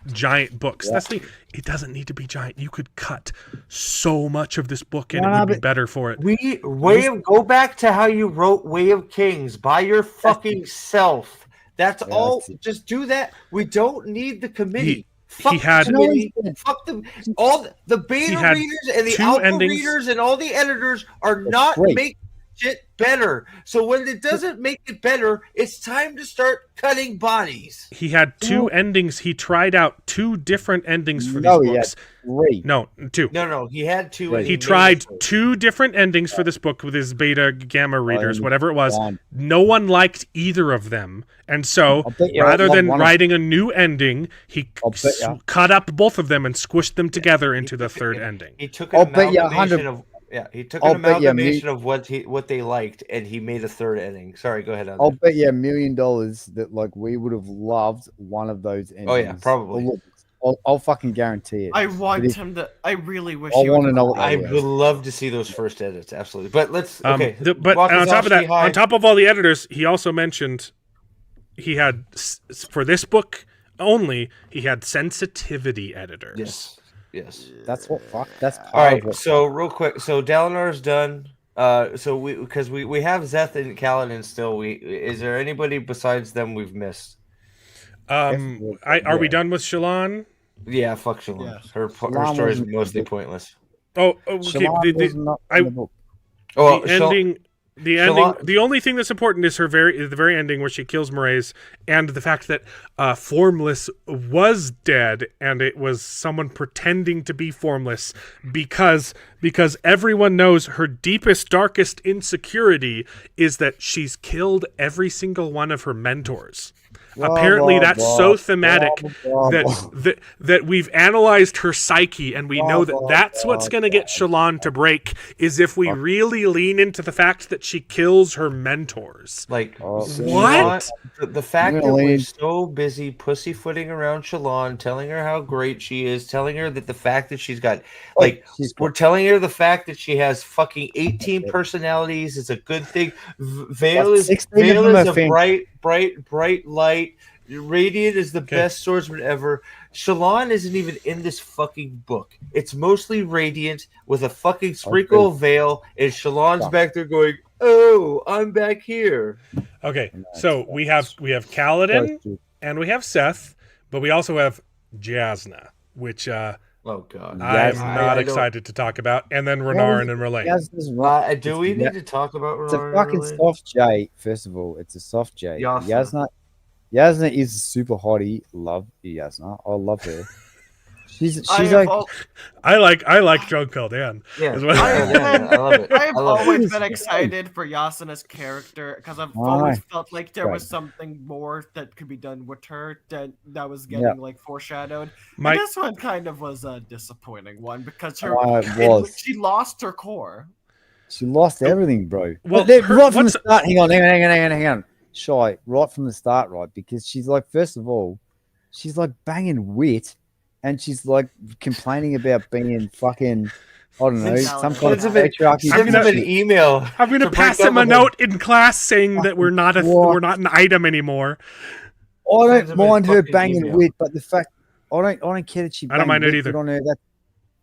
Speaker 3: giant books. That's the thing. It doesn't need to be giant. You could cut so much of this book and it would be better for it.
Speaker 1: Go back to how you wrote Way of Kings by your fucking self. That's all. Just do that. We don't need the committee. Fuck them. All the beta readers and the alpha readers and all the editors are not making shit better. So when it doesn't make it better, it's time to start cutting bodies.
Speaker 3: He had two endings. He tried out two different endings for these books. No, two.
Speaker 1: No. He had two.
Speaker 3: He tried two different endings for this book with his beta gamma readers, whatever it was. No one liked either of them. And so rather than writing a new ending, he cut up both of them and squished them together into the third ending.
Speaker 1: He took an amalgamation of he took an amalgamation of what they liked, and he made a third ending. Sorry, go ahead.
Speaker 2: I'll bet you $1 million that we would have loved one of those endings.
Speaker 1: Oh yeah, probably.
Speaker 2: I'll fucking guarantee it.
Speaker 4: I want him to. I really wish.
Speaker 2: I want to know.
Speaker 1: I would love to see those first edits, absolutely. But let's
Speaker 3: but on top of that, on top of all the editors, he also mentioned he had for this book only. He had sensitivity editors.
Speaker 1: Yes.
Speaker 2: That's what. That's part
Speaker 1: all right.
Speaker 2: Of
Speaker 1: so real quick. So Dalinar's done. So we have Zeth and Kaladin still. Is there anybody besides them we've missed?
Speaker 3: Are we done with Shallan?
Speaker 1: Yeah, fuck Shallan. Yeah. Her story is mostly pointless.
Speaker 3: Oh, okay. The ending. The only thing that's important is the very ending where she kills Moraes, and the fact that Formless was dead, and it was someone pretending to be Formless because everyone knows her deepest, darkest insecurity is that she's killed every single one of her mentors. Apparently, that's so thematic
Speaker 2: blah.
Speaker 3: that we've analyzed her psyche, and we know that that's what's going to get Shallan to break. Is if we really lean into the fact that she kills her mentors.
Speaker 1: Like
Speaker 3: what?
Speaker 1: The fact that we're so busy pussyfooting around Shallan, telling her how great she is, telling her that the fact that she's got we're telling her the fact that she has fucking 18 personalities is a good thing. Veil is a bright light. Radiant is the best swordsman ever. Shallan isn't even in this fucking book. It's mostly Radiant with a fucking sprinkle of Veil, and Shallan's back there going, "Oh, I'm back here."
Speaker 3: Okay, so we have Kaladin and we have Seth, but we also have Jasna, which
Speaker 1: oh god,
Speaker 3: I'm not excited to talk about, and then Renarin and R'lain.
Speaker 1: Do we need to talk about Renarin?
Speaker 2: It's a fucking soft J. First of all, it's a soft J. Yasna is a super hottie. Love Yasna. I love her. She's like
Speaker 3: I like Drunk Kaldan.
Speaker 1: Yeah,
Speaker 3: as well.
Speaker 1: I love it.
Speaker 4: I've always been excited for Yasna's character because I've always felt like there was something more that could be done with her that was getting like foreshadowed. And this one kind of was a disappointing one because she lost her core.
Speaker 2: She lost everything, bro.
Speaker 3: Well,
Speaker 2: right from the start. Hang on. Shy, right from the start, right? Because she's like, first of all, she's like banging wit, and she's like complaining about being fucking, I don't know, some kind of patriarchy.
Speaker 1: I'm gonna an email.
Speaker 3: I'm gonna pass him a note in class saying that we're not an item anymore.
Speaker 2: I don't mind her banging wit, but the fact I don't care that she.
Speaker 3: I don't mind it either.
Speaker 2: On her,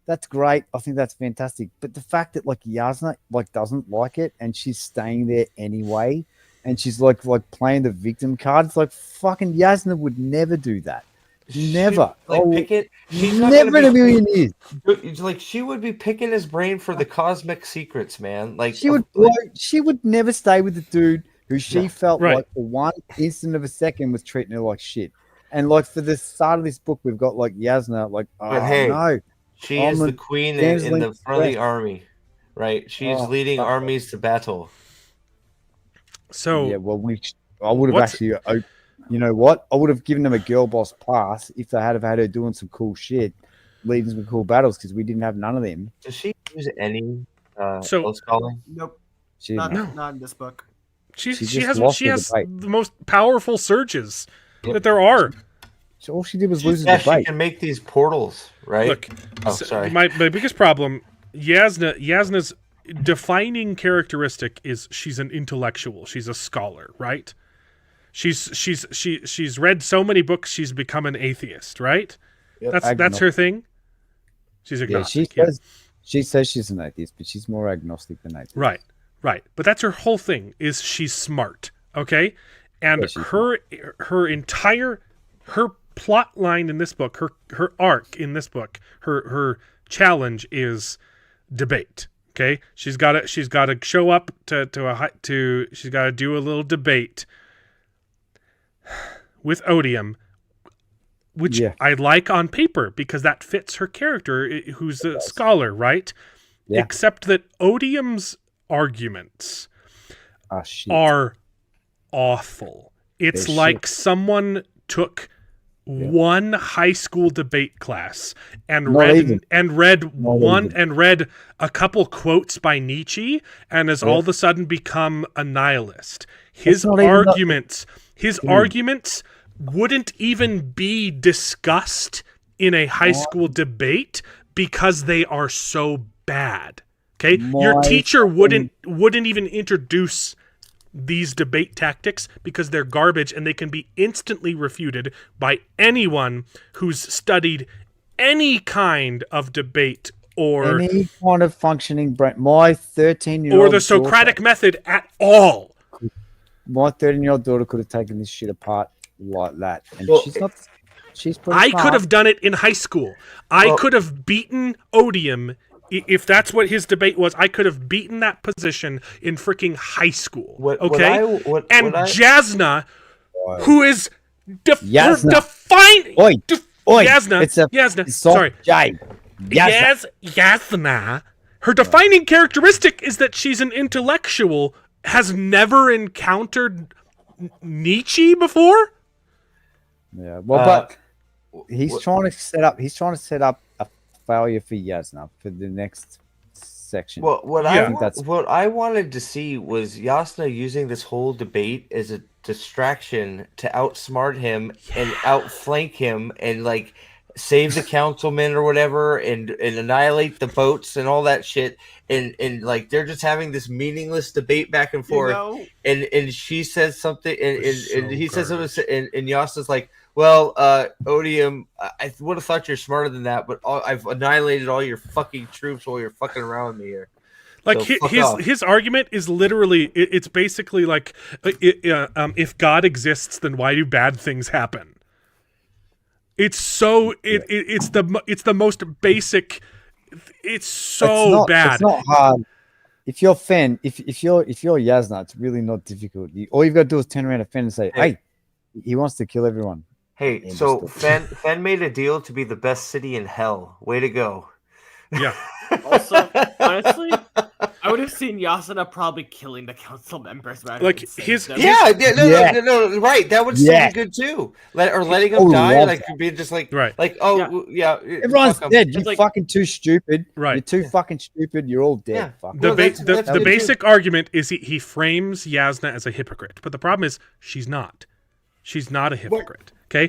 Speaker 2: that's great. I think that's fantastic. But the fact that like Yasna like doesn't like it, and she's staying there anyway. And she's like playing the victim card. It's like fucking Yasna would never do that. Never.
Speaker 1: She's
Speaker 2: never in a million years.
Speaker 1: Like she would be picking his brain for the cosmic secrets, man. Like
Speaker 2: she would never stay with the dude who she felt like for one instant of a second was treating her like shit. And like for the start of this book, we've got like Yasna, like no,
Speaker 1: she is the queen in the front of the army, right? She's leading armies to battle.
Speaker 3: So
Speaker 2: yeah, well, I would have actually, you know what? I would have given them a girl boss pass if they had her doing some cool shit, leading some cool battles because we didn't have none of them.
Speaker 1: Does she use any close calling?
Speaker 4: Nope, not in this book.
Speaker 3: She has the most powerful surges that there are.
Speaker 2: So all she did was lose the debate.
Speaker 1: She can make these portals, right?
Speaker 3: Look,
Speaker 1: sorry.
Speaker 3: My biggest problem, Yasna's defining characteristic is she's an intellectual. She's a scholar, right? She's read so many books she's become an atheist, right? Yep. That's her thing. She's agnostic.
Speaker 2: She says she's an atheist, but she's more agnostic than atheist.
Speaker 3: Right. But that's her whole thing. Is she's smart, okay? And her plot line in this book, her arc in this book, her challenge is debate. Okay, she's got to show up she's got to do a little debate with Odium, which I like on paper because that fits her character, who's a scholar, right? Yeah. Except that Odium's arguments are awful. It's like someone took one high school debate class and read a couple quotes by Nietzsche and has all of a sudden become a nihilist. His arguments wouldn't even be discussed in a high school debate because they are so bad. Okay? Your teacher wouldn't even introduce these debate tactics because they're garbage and they can be instantly refuted by anyone who's studied any kind of debate or
Speaker 2: any kind of functioning brain. My 13-year-old
Speaker 3: or the Socratic method at all.
Speaker 2: My 13-year-old daughter could have taken this shit apart like that, and she's pretty
Speaker 3: I
Speaker 2: smart.
Speaker 3: could have done it in high school. I could have beaten Odium. If that's what his debate was, I could have beaten that position in freaking high school. Jasna, who is defining Yasna. Her defining characteristic is that she's an intellectual, has never encountered Nietzsche before.
Speaker 2: Yeah. Well, but he's trying to set up a failure for Yasna for the next section.
Speaker 1: Well, what
Speaker 3: Yeah.
Speaker 1: I wanted to see was Yasna using this whole debate as a distraction to outsmart him and outflank him and like save the councilmen or whatever and annihilate the boats and all that shit and like they're just having this meaningless debate back and forth and she says something and he says something and Yasna's like, well, Odium, I would have thought you're smarter than that, but I've annihilated all your fucking troops while you're fucking around with me here.
Speaker 3: Like
Speaker 1: So
Speaker 3: his argument is literally it's basically like if God exists, then why do bad things happen? It's so it's the most basic. It's so bad.
Speaker 2: It's not hard. If you're Fen, if you're Yasna, it's really not difficult. All you've got to do is turn around to Fen and say, "Hey, he wants to kill everyone."
Speaker 1: Hey, so Fen made a deal to be the best city in hell. Way to go.
Speaker 3: Yeah.
Speaker 4: Also, honestly, I would have seen Yasuna probably killing the council members.
Speaker 3: Like his
Speaker 1: No, right. That would still be good too. Letting them die, like be just like
Speaker 2: everyone's dead. You're fucking too stupid.
Speaker 3: Right.
Speaker 2: You're too fucking stupid. You're all dead.
Speaker 1: Yeah.
Speaker 3: The basic argument is he frames Yasna as a hypocrite, but the problem is she's not. She's not a hypocrite. Okay.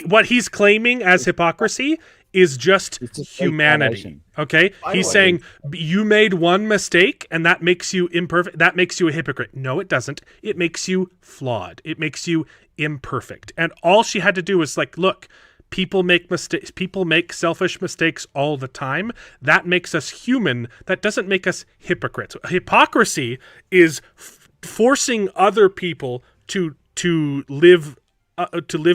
Speaker 3: What he's claiming as hypocrisy is just humanity. Okay. He's saying you made one mistake and that makes you imperfect. That makes you a hypocrite. No, it doesn't. It makes you flawed. It makes you imperfect. And all she had to do was like, look, people make mistakes. People make selfish mistakes all the time. That makes us human. That doesn't make us hypocrites. Hypocrisy is forcing other people to live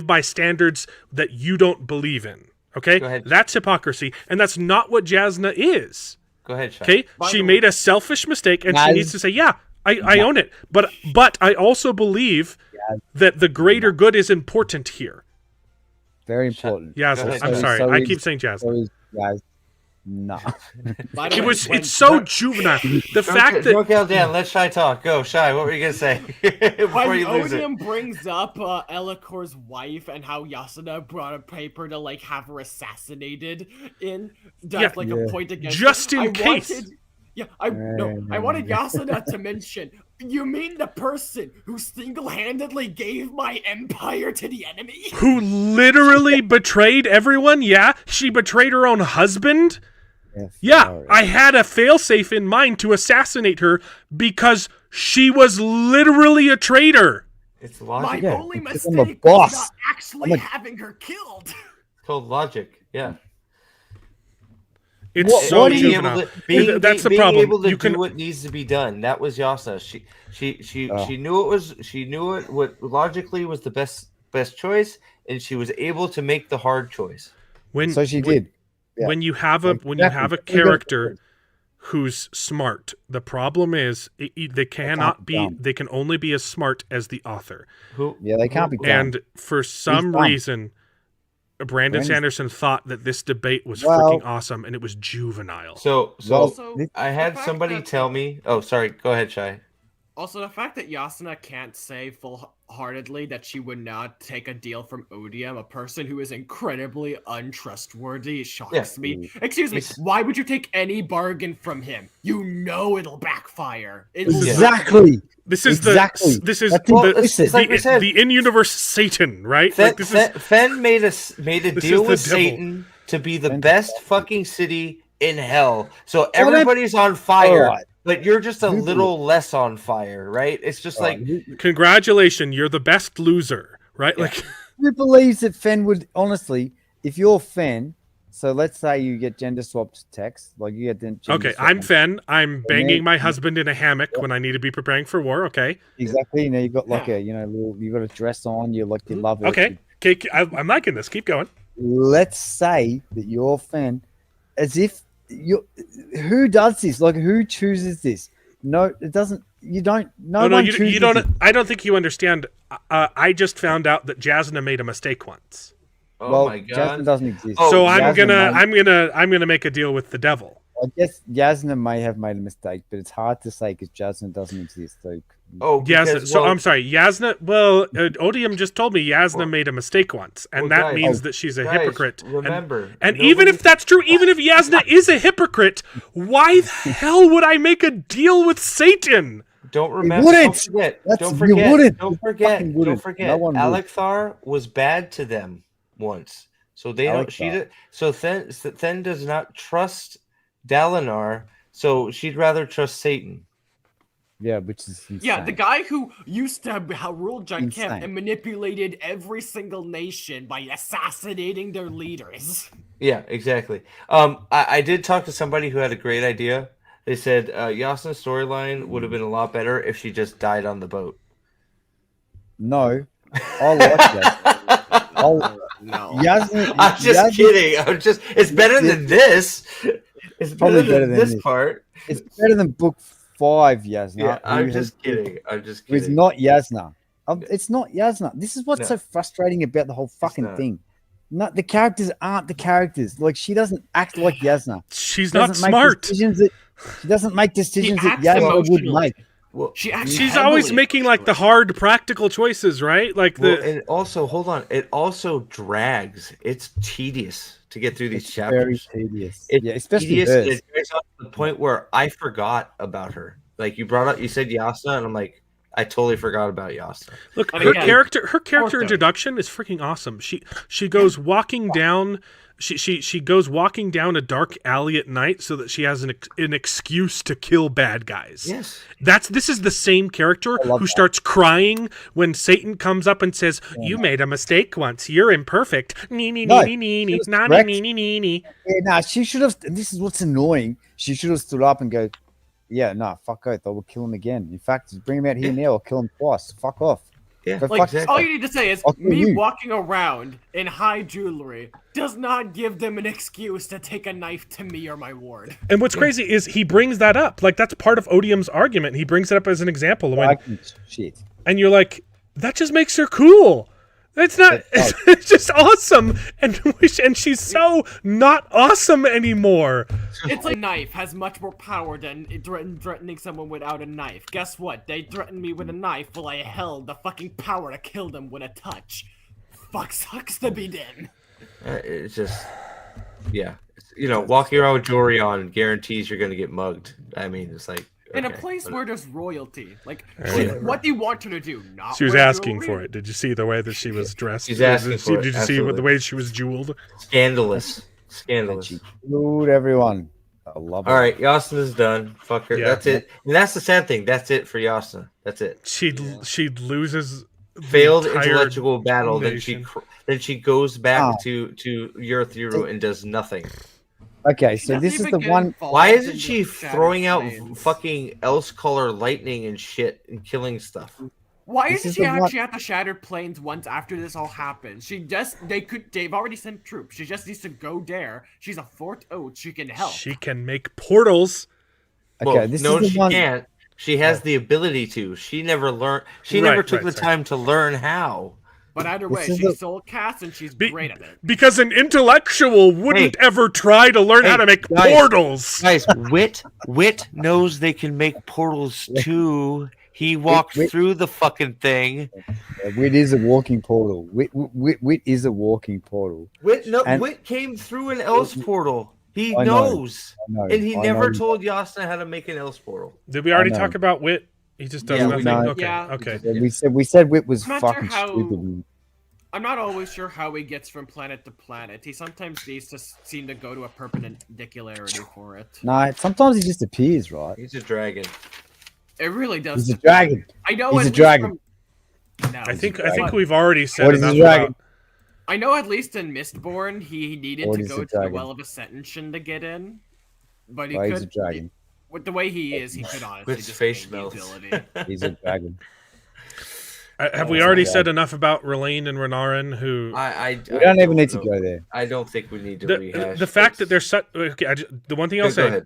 Speaker 3: by standards that you don't believe in. Okay, that's hypocrisy, and that's not what Jasna is.
Speaker 1: Go ahead, Shai.
Speaker 3: Okay, she made a selfish mistake, and she needs to say, "Yeah, I own it." But I also believe that the greater good is important here.
Speaker 2: Very important.
Speaker 3: Yasna, I'm sorry, I keep saying Jasna.
Speaker 2: No.
Speaker 3: It's so juvenile. The fact that
Speaker 1: Jokel down, let Shai talk. Go, Shai. What were you gonna say?
Speaker 4: When Odium brings up Elikor's wife and how Yasuna brought a paper to like have her assassinated in, that's like a point against
Speaker 3: just in case.
Speaker 4: I wanted Yasuna to mention. You mean the person who single-handedly gave my empire to the enemy?
Speaker 3: Who literally betrayed everyone? Yeah, she betrayed her own husband. Yeah, I had a failsafe in mind to assassinate her because she was literally a traitor.
Speaker 1: It's logic.
Speaker 4: My only mistake was not actually having her killed.
Speaker 1: It's called logic. Yeah.
Speaker 3: It's so juvenile. That's the problem.
Speaker 1: Being able to do what needs to be done. That was Yasna. She knew what logically was the best choice, and she was able to make the hard choice.
Speaker 2: So she did. Yeah.
Speaker 3: When you have a character who's smart, the problem is they can only be as smart as the author.
Speaker 2: They can't be.
Speaker 3: And for some reason, Brandon Sanderson thought that this debate was freaking awesome, and it was juvenile.
Speaker 1: So I had somebody tell me. Oh, sorry. Go ahead, Shai.
Speaker 4: Also, the fact that Yasuna can't say full-heartedly that she would not take a deal from Odium, a person who is incredibly untrustworthy, shocks me. Excuse me, why would you take any bargain from him? You know it'll backfire.
Speaker 2: Exactly.
Speaker 3: This is
Speaker 2: exactly.
Speaker 3: the in-universe Satan, right?
Speaker 1: Fen made a deal with Satan to be the best fucking city in hell. So everybody's on fire. But you're just a little less on fire, right? It's just like...
Speaker 3: Congratulations, you're the best loser, right?
Speaker 2: Yeah. Like, who believes that Fen would... Honestly, if you're Fen, so let's say you get gender-swapped text, like you get...
Speaker 3: Okay, I'm Fen. I'm banging my husband in a hammock when I need to be preparing for war, okay?
Speaker 2: Exactly. You know, you've got like you got a dress on, you love it.
Speaker 3: Okay, I'm liking this. Keep going.
Speaker 2: Let's say that you're Fen, as if... who does this? Like, who chooses this? No, it doesn't. You don't. You
Speaker 3: don't. I don't think you understand. I just found out that Jasna made a mistake once.
Speaker 1: Oh my god,
Speaker 2: Jasna doesn't exist.
Speaker 3: So I'm gonna make a deal with the devil.
Speaker 2: I guess Jasna may have made a mistake, but it's hard to say because Jasna doesn't exist. Like,
Speaker 1: Oh,
Speaker 3: Yasna. So I'm sorry, Yasna. Well, Odium just told me Yasna made a mistake once, and that means that she's a hypocrite.
Speaker 1: Remember,
Speaker 3: and even if that's true, even if Yasna is a hypocrite, why the hell would I make a deal with Satan?
Speaker 1: Don't remember.
Speaker 2: Wouldn't.
Speaker 1: Don't forget. Don't forget.
Speaker 2: Wouldn't.
Speaker 1: Don't forget.
Speaker 2: No one would.
Speaker 1: Alexthar was bad to them once, so they don't. So Then does not trust Dalinar, so she'd rather trust Satan.
Speaker 2: Yeah, which is insane.
Speaker 4: Yeah, the guy who used to rule Jankep
Speaker 2: Insane.
Speaker 4: and manipulated every single nation by assassinating their leaders.
Speaker 1: Yeah, exactly. I did talk to somebody who had a great idea. They said Yasna's storyline would have been a lot better if she just died on the boat.
Speaker 2: No, I like that.
Speaker 4: No,
Speaker 1: I'm just kidding. It's better than this. It's
Speaker 2: Probably
Speaker 1: better than this part.
Speaker 2: It's better than book 5, Yasna.
Speaker 1: Yeah, I'm just kidding.
Speaker 2: It's not Yasna. It's not Yasna. This is what's so frustrating about the whole fucking thing. No, the characters aren't the characters. Like, she doesn't act like Yasna.
Speaker 3: She's not smart.
Speaker 2: She doesn't make decisions that Yasna would make.
Speaker 1: Well,
Speaker 3: she's always making like the hard practical choices, right? Like
Speaker 1: and also, hold on, it also drags. It's tedious to get through these chapters.
Speaker 2: Very tedious.
Speaker 1: Especially tedious. It drags up to the point where I forgot about her. Like, you said Yasna, and I'm like, I totally forgot about Yasna.
Speaker 3: Look, her character introduction is freaking awesome. She goes walking down. She goes walking down a dark alley at night so that she has an excuse to kill bad guys.
Speaker 1: Yes,
Speaker 3: this is the same character who starts crying when Satan comes up and says, "You made a mistake once. You're imperfect."
Speaker 2: Yeah, she should have. This is what's annoying. She should have stood up and go, "Yeah, no, fuck oath. I will kill him again. In fact, just bring him out here now. I'll kill him twice. Fuck off."
Speaker 1: Yeah,
Speaker 4: all you need to say is me walking around in high jewelry does not give them an excuse to take a knife to me or my ward.
Speaker 3: And what's crazy is he brings that up. Like, that's part of Odium's argument. He brings it up as an example.
Speaker 2: Shit.
Speaker 3: And you're like, that just makes her cool. It's not. It's just awesome, and she's so not awesome anymore.
Speaker 4: It's like a knife has much more power than threatening someone without a knife. Guess what? They threatened me with a knife while I held the fucking power to kill them with a touch. Fuck sucks to be them.
Speaker 1: It's just, yeah. Walking around with jewelry on guarantees you're gonna get mugged. I mean, it's like.
Speaker 4: In a place where there's royalty, what do you want her to do? Not.
Speaker 3: She was asking for it. Did you see the way that she was dressed?
Speaker 1: She's asking for it.
Speaker 3: Did you see the way she was jeweled?
Speaker 1: Scandalous.
Speaker 2: Rude, everyone. I love it.
Speaker 1: All right, Yasna's done. Fuck her. Yeah. That's it. And that's the sad thing. That's it for Yasna. That's it.
Speaker 3: She loses.
Speaker 1: Failed intellectual battle. Then she goes back to Urithiru and does nothing.
Speaker 2: Okay, so this is the one.
Speaker 1: Why isn't she throwing out fucking else color lightning and shit and killing stuff?
Speaker 4: Why isn't she actually at the Shattered Plains once after this all happens? They've already sent troops. She just needs to go there. She's a Fort Oath. She can help.
Speaker 3: She can make portals.
Speaker 2: Okay,
Speaker 1: she can't. She has the ability to. She never learned. She never took the time to learn how.
Speaker 4: But either way, she's soul cast and she's great at it.
Speaker 3: Because an intellectual wouldn't ever try to learn how to make portals.
Speaker 1: Guys, Wit knows they can make portals too. He walked through the fucking thing.
Speaker 2: Wit is a walking portal. Wit is a walking portal.
Speaker 1: Wit came through an else portal. He knows. And he never told Yasna how to make an else portal.
Speaker 3: Did we already talk about Wit? He just does nothing. Okay.
Speaker 2: We said Wit was fucking stupid.
Speaker 4: I'm not always sure how he gets from planet to planet. He sometimes needs to seem to go to a perpendicularity for it.
Speaker 2: Nah, sometimes he just appears, right?
Speaker 1: He's a dragon.
Speaker 4: It really does.
Speaker 2: He's a dragon.
Speaker 4: I know.
Speaker 2: He's a dragon.
Speaker 3: I think we've already said
Speaker 2: enough about.
Speaker 4: I know at least in Mistborn he needed to go to the Well of Ascension to get in, but he could.
Speaker 2: He's a dragon.
Speaker 4: With the way he is, he could honestly
Speaker 1: just
Speaker 4: face
Speaker 1: the
Speaker 4: ability.
Speaker 2: He's a dragon.
Speaker 3: Have we already said enough about R'lain and Renarin? Who
Speaker 2: we don't even need to go there.
Speaker 1: I don't think we need to rehash
Speaker 3: the fact that they're such. Okay, the one thing I'll say,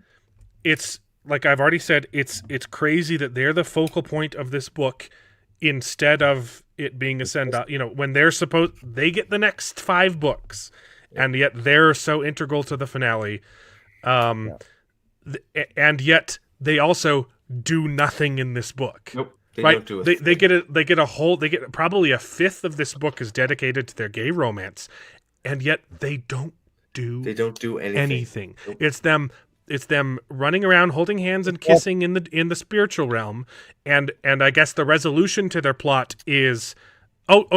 Speaker 3: it's like I've already said. It's crazy that they're the focal point of this book instead of it being a send out. When they get the next 5 books, and yet they're so integral to the finale, and yet they also do nothing in this book.
Speaker 1: Nope. They
Speaker 3: right?
Speaker 1: don't do
Speaker 3: They get probably a fifth of this book is dedicated to their gay romance, and yet they don't do anything.
Speaker 1: Nope.
Speaker 3: It's them running around holding hands and kissing in the spiritual realm, and I guess the resolution to their plot is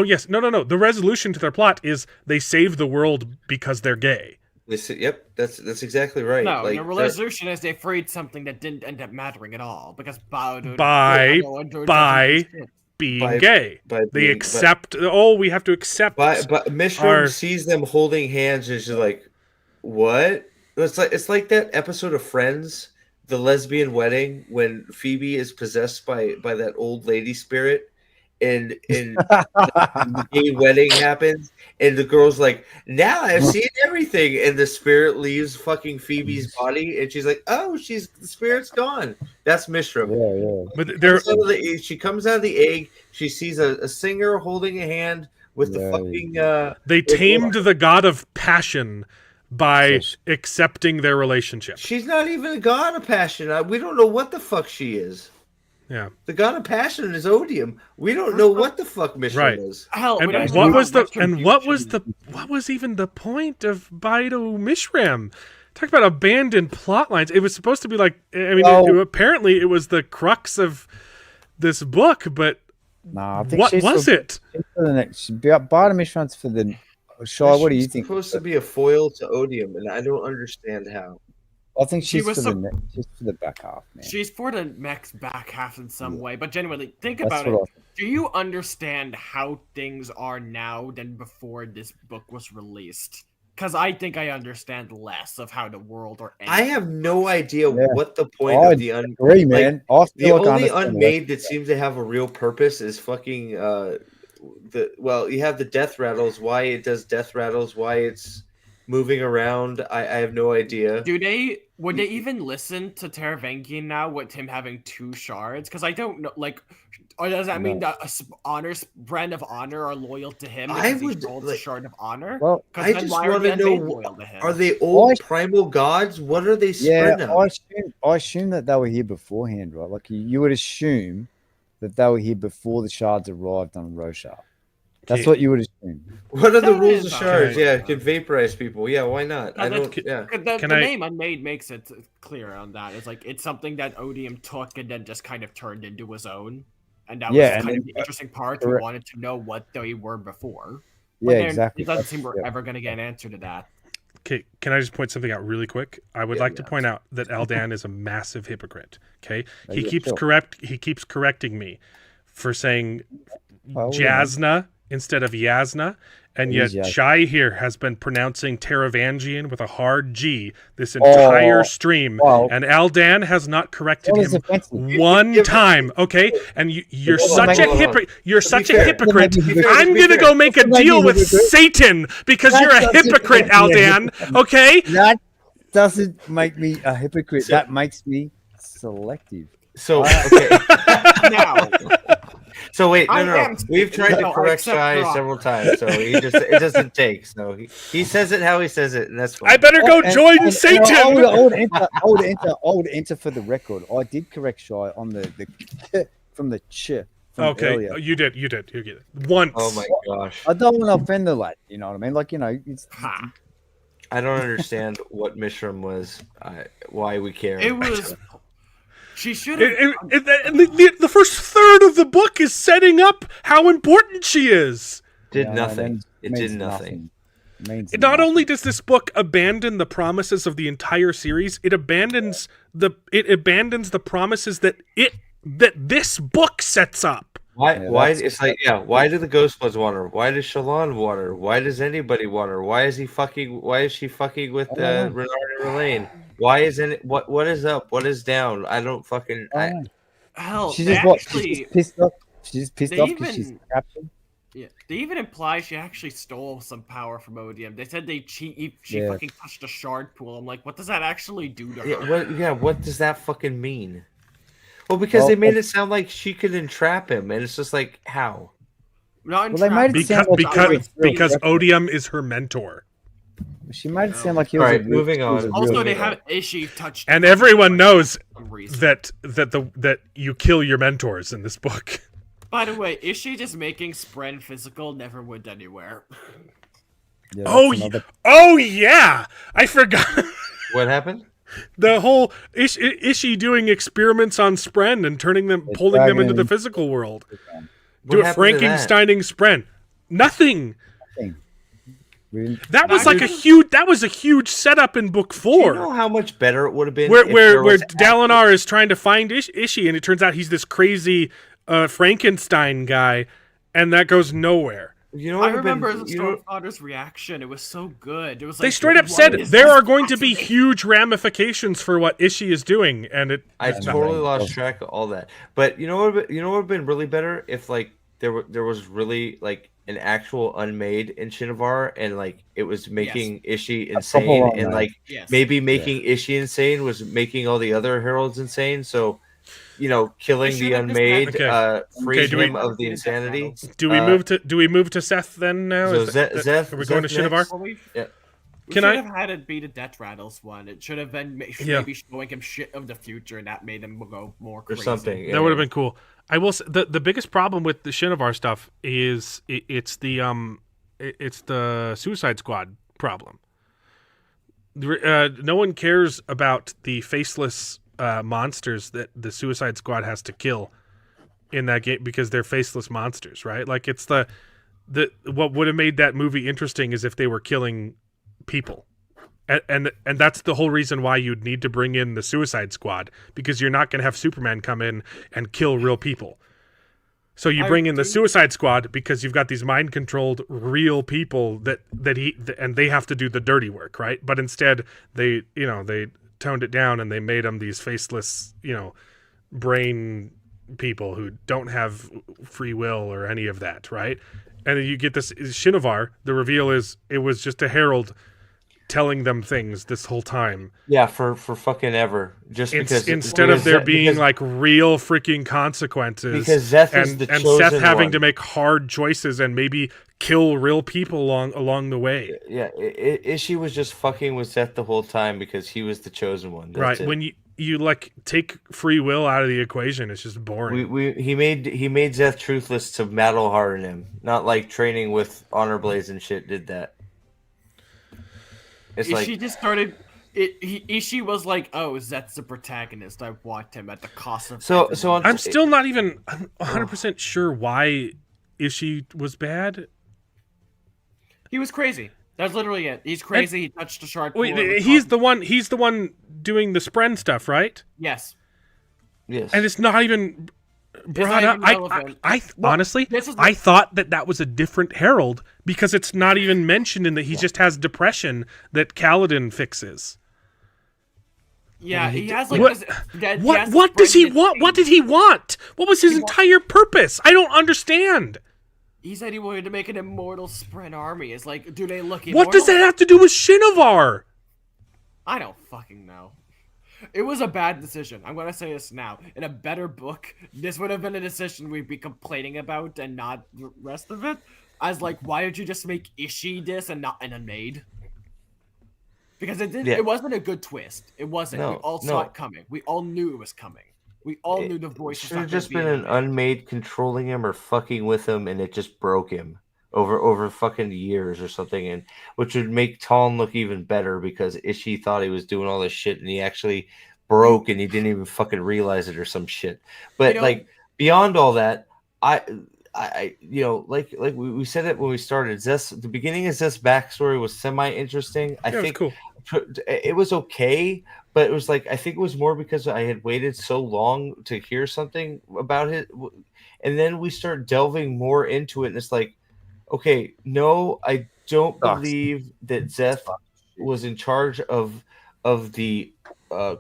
Speaker 3: yes, no. The resolution to their plot is they save the world because they're gay.
Speaker 1: Yep, that's exactly right.
Speaker 4: No,
Speaker 1: like,
Speaker 4: the resolution is they freed something that didn't end up mattering at all because
Speaker 3: by being gay. They accept. We have to accept.
Speaker 1: But Mishram sees them holding hands and she's like, "What?" It's like that episode of Friends, the lesbian wedding, when Phoebe is possessed by that old lady spirit. And the gay wedding happens, and the girl's like, "Now I've seen everything," and the spirit leaves fucking Phoebe's body, and she's like, "Oh, the spirit's gone." That's Mishram.
Speaker 2: Yeah.
Speaker 1: But she comes out of the egg. She sees a singer holding a hand with the fucking.
Speaker 3: They tamed the god of passion by accepting their relationship.
Speaker 1: She's not even a god of passion. We don't know what the fuck she is.
Speaker 3: Yeah,
Speaker 1: the god of passion is Odium. We don't know what the fuck Mishram is.
Speaker 4: Hell,
Speaker 3: and what was even the point of Baido Mishram? Talk about abandoned plot lines. It was supposed to be like, apparently it was the crux of this book, but
Speaker 2: I think
Speaker 3: what was it?
Speaker 2: Baido Mishram's for the Shy. What do you think?
Speaker 1: It's supposed to be a foil to Odium, and I don't understand how.
Speaker 2: I think she's for the back half, man.
Speaker 4: She's for the next back half in some way, but genuinely, think about it. Do you understand how things are now than before this book was released? Because I think I understand less of how the world or anything.
Speaker 1: I have no idea what the point of the
Speaker 2: agree, man.
Speaker 1: The only unmade that seems to have a real purpose is fucking you have the death rattles. Why it does death rattles? Why it's moving around, I have no idea.
Speaker 4: Would they even listen to Teravangian now with him having 2 shards? Because I don't know, or does that mean that brand of honor are loyal to him because he holds a shard of honor?
Speaker 2: Well,
Speaker 1: I just want to know, are they old primal gods? What are they spreading out?
Speaker 2: I assume that they were here beforehand, right? Like you would assume that they were here before the shards arrived on Rorschach. That's what you would assume.
Speaker 1: What are the rules of shards? Yeah, it can vaporize people. Yeah, why not?
Speaker 4: The name Unmade makes it clear on that. It's like it's something that Odium took and then just kind of turned into his own. And that was kind of the interesting part. We wanted to know what they were before. But
Speaker 2: exactly.
Speaker 4: It doesn't seem we're ever going to get an answer to that.
Speaker 3: Okay, can I just point something out really quick? I would like to point out that Aldan is a massive hypocrite. Okay, he keeps correcting me for saying Jasna instead of Yasna, and yet Shai here has been pronouncing Teravangian with a hard G this entire stream, and Aldan has not corrected him one time. Okay, and you're such a hypocrite. You're such a hypocrite. I'm gonna go make a deal with Satan because you're a hypocrite, Aldan. Okay,
Speaker 2: that doesn't make me a hypocrite. That makes me selective.
Speaker 1: So now. So wait, no. We've tried to correct Shai several times, so it doesn't take. So he says it how he says it, and that's fine.
Speaker 3: I better go join Satan.
Speaker 2: I would enter for the record. I did correct Shai on the from the
Speaker 3: okay,
Speaker 2: earlier.
Speaker 3: You did once.
Speaker 1: Oh my gosh!
Speaker 2: I don't want to offend the lad. You know what I mean? It's.
Speaker 1: I don't understand what Mishram was. Why we care?
Speaker 4: It was. She should have.
Speaker 3: The first third of the book is setting up how important she is.
Speaker 1: It did nothing.
Speaker 3: Not only does this book abandon the promises of the entire series, it abandons the promises that this book sets up.
Speaker 1: Why why do the Ghostbloods want her? Why does Shallan want her? Why does anybody want her? Why is she fucking with Renard and Relaine? Why isn't it? What is up? What is down? I don't fucking.
Speaker 4: Hell,
Speaker 2: she's just pissed off. She's pissed off because she's captured.
Speaker 4: Yeah, they even imply she actually stole some power from Odium. They said she fucking touched a shard pool. I'm like, what does that actually do to her?
Speaker 1: What does that fucking mean? Well, because they made it sound like she could entrap him, and it's just like, how?
Speaker 4: Not
Speaker 3: because Odium is her mentor.
Speaker 2: She made it sound like he
Speaker 1: All
Speaker 2: was.
Speaker 1: right, moving
Speaker 2: he was
Speaker 1: on.
Speaker 2: a
Speaker 4: Also,
Speaker 2: real
Speaker 4: they
Speaker 2: hero.
Speaker 4: have Ishii touched,
Speaker 3: And everyone knows
Speaker 4: for some reason.
Speaker 3: that you kill your mentors in this book.
Speaker 4: By the way, Ishii just making Spren physical never went anywhere.
Speaker 2: Yeah,
Speaker 3: Oh yeah, I forgot.
Speaker 1: What happened?
Speaker 3: The whole Ishii doing experiments on Spren and pulling them into the physical world.
Speaker 1: What happened to that?
Speaker 3: Frankensteining Spren. Nothing. That was
Speaker 4: Not
Speaker 3: like a
Speaker 4: even-
Speaker 3: huge setup in book
Speaker 1: Do
Speaker 3: 4.
Speaker 1: you know how much better it would have been
Speaker 3: Where Dalinar is trying to find Ishii, and it turns out he's this crazy Frankenstein guy, and that goes nowhere.
Speaker 1: You know,
Speaker 4: I remember the Stormfather's reaction. It was so good. It was like
Speaker 3: They straight up
Speaker 4: what
Speaker 3: said
Speaker 4: is
Speaker 3: there
Speaker 4: this
Speaker 3: are going to be
Speaker 4: happening?
Speaker 3: huge ramifications for what Ishii is doing, and
Speaker 1: I totally lost track of all that. But you know what would have been really better if like there was really like an actual unmade in Shinovar, and like it was making Ishii insane, and like maybe making Ishii insane was making all the other heralds insane. So, you know, killing the unmade frees him of the insanity.
Speaker 3: Do we move to Seth then now?
Speaker 1: So Seth,
Speaker 3: are we going to Shinovar?
Speaker 1: Yeah.
Speaker 4: We should have had it be the Death Rattles one. It should have been maybe showing him shit of the future, and that made him go more crazy.
Speaker 1: Or something. Yeah.
Speaker 3: That would have been cool. I will say, the biggest problem with the Shinovar stuff is it's the Suicide Squad problem. No one cares about the faceless monsters that the Suicide Squad has to kill in that game because they're faceless monsters, right? Like it's the what would have made that movie interesting is if they were killing people. And that's the whole reason why you'd need to bring in the Suicide Squad, because you're not going to have Superman come in and kill real people. So you bring in the Suicide Squad because you've got these mind-controlled real people that they have to do the dirty work, right? But instead they toned it down and they made them these faceless, brain people who don't have free will or any of that, right? And then you get this Shinovar. The reveal is it was just a herald telling them things this whole time.
Speaker 1: Yeah, for fucking ever. Just because
Speaker 3: instead of there being like real freaking consequences.
Speaker 1: Because Seth is the chosen
Speaker 3: Seth having
Speaker 1: one.
Speaker 3: to make hard choices and maybe kill real people along the way.
Speaker 1: Yeah, Ishii was just fucking with Seth the whole time because he was the chosen one. That's
Speaker 3: right.
Speaker 1: it.
Speaker 3: When you like take free will out of the equation, it's just boring.
Speaker 1: He made Seth truthless to battle harden him, not like training with honor blades and shit did that. It's
Speaker 4: Ishii just started. Ishii was like, "Oh, Zeth's the protagonist. I want him at the cost of."
Speaker 1: So
Speaker 3: I'm still not even 100% sure why Ishii was bad.
Speaker 4: He was crazy. That's literally it. He's crazy. He touched a shard.
Speaker 3: Wait, he's the one doing the Spren stuff, right?
Speaker 4: Yes.
Speaker 1: Yes.
Speaker 3: And it's not even brought up. Honestly, I thought that was a different herald because it's not even mentioned in that he just has depression that Kaladin fixes.
Speaker 4: Yeah, he has like
Speaker 3: what does he want? What did he want? What was his entire purpose? I don't understand.
Speaker 4: He said he wanted to make an immortal Spren army. It's like, do they look immortal?
Speaker 3: What does that have to do with Shinovar?
Speaker 4: I don't fucking know. It was a bad decision. I'm gonna say this now. In a better book, this would have been a decision we'd be complaining about and not the rest of it. As like, why did you just make Ishii this and not an unmade? Because it wasn't a good twist. It wasn't.
Speaker 1: No,
Speaker 4: we all saw it coming. We all knew it was coming. We all knew the voice.
Speaker 1: Should have just been an unmade controlling him or fucking with him, and it just broke him over fucking years or something, and which would make Talon look even better because Ishii thought he was doing all this shit, and he actually broke, and he didn't even fucking realize it or some shit. But like beyond all that, I like we said it when we started. The beginning of Zeth's backstory was semi interesting. I think
Speaker 3: cool.
Speaker 1: It was okay, but it was like I think it was more because I had waited so long to hear something about it, and then we start delving more into it, and it's like, okay, no, I don't believe that Zeth was in charge of the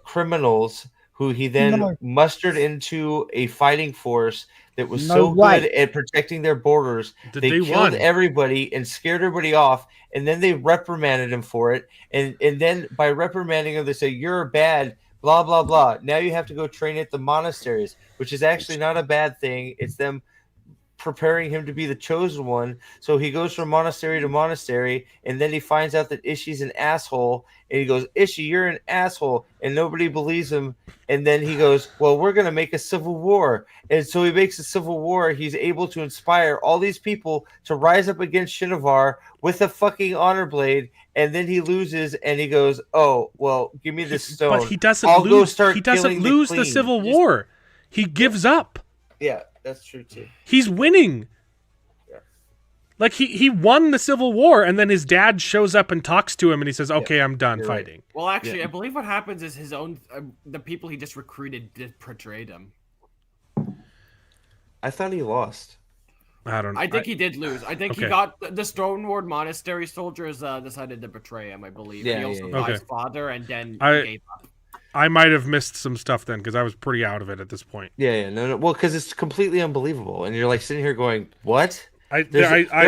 Speaker 1: criminals who he then mustered into a fighting force that was good at protecting their borders. They killed everybody and scared everybody off, and then they reprimanded him for it. And then by reprimanding him, they say, "You're bad, blah, blah, blah. Now you have to go train at the monasteries," which is actually not a bad thing. It's them preparing him to be the chosen one. So he goes from monastery to monastery, and then he finds out that Ishi's an asshole, and he goes, Ishi, you're an asshole, and nobody believes him. And then he goes, well, we're going to make a civil war. And so he makes a civil war. He's able to inspire all these people to rise up against Shinovar with a fucking honor blade. And then he loses, and he goes, oh, well, give me this stone.
Speaker 3: But he doesn't
Speaker 1: I'll go
Speaker 3: lose.
Speaker 1: start
Speaker 3: He doesn't lose the
Speaker 1: clean.
Speaker 3: civil war. He gives up.
Speaker 1: Yeah, that's true too.
Speaker 3: He's winning.
Speaker 1: Yeah.
Speaker 3: Like he won the civil war, and then his dad shows up and talks to him, and he says, "Okay, I'm done
Speaker 1: You're
Speaker 3: fighting."
Speaker 1: right.
Speaker 4: Well, actually,
Speaker 1: Yeah.
Speaker 4: I believe what happens is his own the people he just recruited did portrayed him.
Speaker 1: I thought he lost.
Speaker 3: I don't know.
Speaker 4: I think he did lose. I think he
Speaker 3: Okay.
Speaker 4: got the Stoneward Monastery soldiers decided to betray him. I believe.
Speaker 1: Yeah,
Speaker 4: he also
Speaker 1: yeah,
Speaker 4: got
Speaker 3: yeah.
Speaker 4: his father, and then
Speaker 3: I-
Speaker 4: he gave up.
Speaker 3: I might have missed some stuff then because I was pretty out of it at this point.
Speaker 1: Yeah, no. Well, because it's completely unbelievable, and you're like sitting here going, "What?"
Speaker 3: I
Speaker 1: There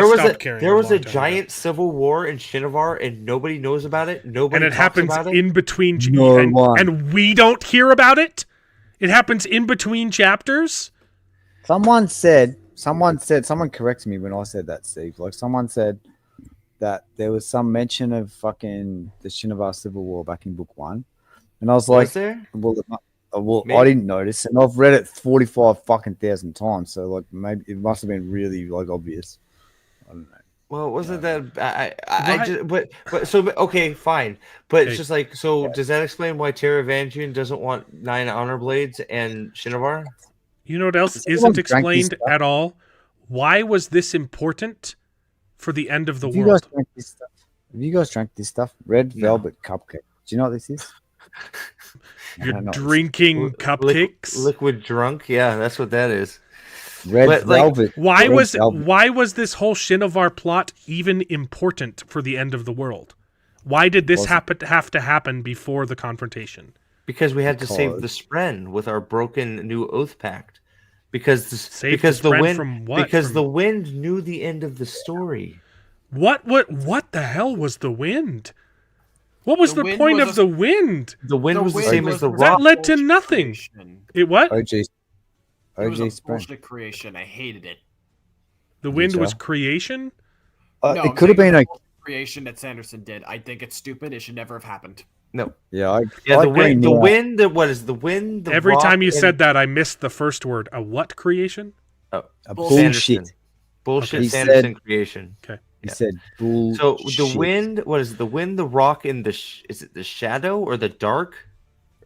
Speaker 1: was
Speaker 3: stopped caring.
Speaker 1: there was a
Speaker 3: long time ago.
Speaker 1: giant civil war in Shinovar, and nobody knows about it. Nobody
Speaker 3: and it
Speaker 1: talks
Speaker 3: happens
Speaker 1: about it.
Speaker 3: in between,
Speaker 2: No
Speaker 3: and,
Speaker 2: one.
Speaker 3: and we don't hear about it. It happens in between chapters.
Speaker 2: Someone corrected me when I said that, Steve. Like, someone said that there was some mention of fucking the Shinovar Civil War back in book 1. And I was like,
Speaker 1: Was there?
Speaker 2: well, I
Speaker 1: Maybe.
Speaker 2: didn't notice. And I've read it 45 fucking thousand times. So, like, maybe it must have been really, like, obvious. I don't know.
Speaker 1: Well, wasn't that I
Speaker 3: What?
Speaker 1: just but so okay, fine. But
Speaker 3: Okay.
Speaker 1: it's just like, so does that explain why Terra Vanjun doesn't want 9 honor blades and Shinovar?
Speaker 3: You know what else
Speaker 2: Someone
Speaker 3: isn't
Speaker 2: drank this
Speaker 3: explained
Speaker 2: stuff.
Speaker 3: at all? Why was this important for the end of the
Speaker 2: Have you guys
Speaker 3: world?
Speaker 2: drank this stuff? Have you guys drank this stuff? Red
Speaker 1: No.
Speaker 2: velvet cupcake. Do you know what this is?
Speaker 3: You're
Speaker 2: No, it's
Speaker 3: drinking cupcakes.
Speaker 1: Liquid drunk? Yeah, that's what that is.
Speaker 2: red
Speaker 1: but, like,
Speaker 2: velvet.
Speaker 3: Why
Speaker 2: red
Speaker 3: was
Speaker 2: velvet.
Speaker 3: this whole Shinovar plot even important for the end of the world? Why did this
Speaker 2: Wasn't-
Speaker 3: have to happen before the confrontation?
Speaker 1: Because we had to save
Speaker 2: Because-
Speaker 1: the Spren with our broken new oath pact. Because
Speaker 3: Save the
Speaker 1: the
Speaker 3: Spren
Speaker 1: wind
Speaker 3: from what?
Speaker 1: because
Speaker 3: From-
Speaker 1: the wind knew the end of the story.
Speaker 3: What the hell was the wind? What was
Speaker 4: The
Speaker 3: the
Speaker 4: wind
Speaker 3: point
Speaker 4: was
Speaker 3: of the wind?
Speaker 1: The wind was the
Speaker 4: wind
Speaker 1: same
Speaker 4: was
Speaker 1: as the
Speaker 4: for
Speaker 3: That
Speaker 1: rock.
Speaker 3: led to
Speaker 4: bullshit
Speaker 3: nothing.
Speaker 4: creation.
Speaker 3: It what?
Speaker 2: OG.
Speaker 4: It was
Speaker 2: OG
Speaker 4: a
Speaker 2: Spring.
Speaker 4: bullshit creation. I hated it.
Speaker 3: The wind was
Speaker 2: so?
Speaker 3: creation?
Speaker 4: No,
Speaker 2: It
Speaker 4: I'm
Speaker 2: could have
Speaker 4: saying
Speaker 2: been
Speaker 4: the
Speaker 2: a.
Speaker 4: creation that Sanderson did. I think it's stupid. It should never have happened.
Speaker 1: No.
Speaker 2: Yeah,
Speaker 1: Yeah,
Speaker 2: I
Speaker 1: the
Speaker 2: agree
Speaker 1: wind. The
Speaker 2: now.
Speaker 1: wind. What is the wind? The
Speaker 3: Every
Speaker 1: rock,
Speaker 3: time you
Speaker 1: and-
Speaker 3: said that, I missed the first word. A what creation?
Speaker 2: A
Speaker 4: Bullshit.
Speaker 2: bullshit.
Speaker 1: Sanderson. Bullshit.
Speaker 2: He
Speaker 1: Sanderson
Speaker 2: said-
Speaker 1: creation.
Speaker 2: He
Speaker 1: Yeah.
Speaker 2: said bullshit.
Speaker 1: So the wind. What is it? The wind? The rock? And is it the shadow or the dark,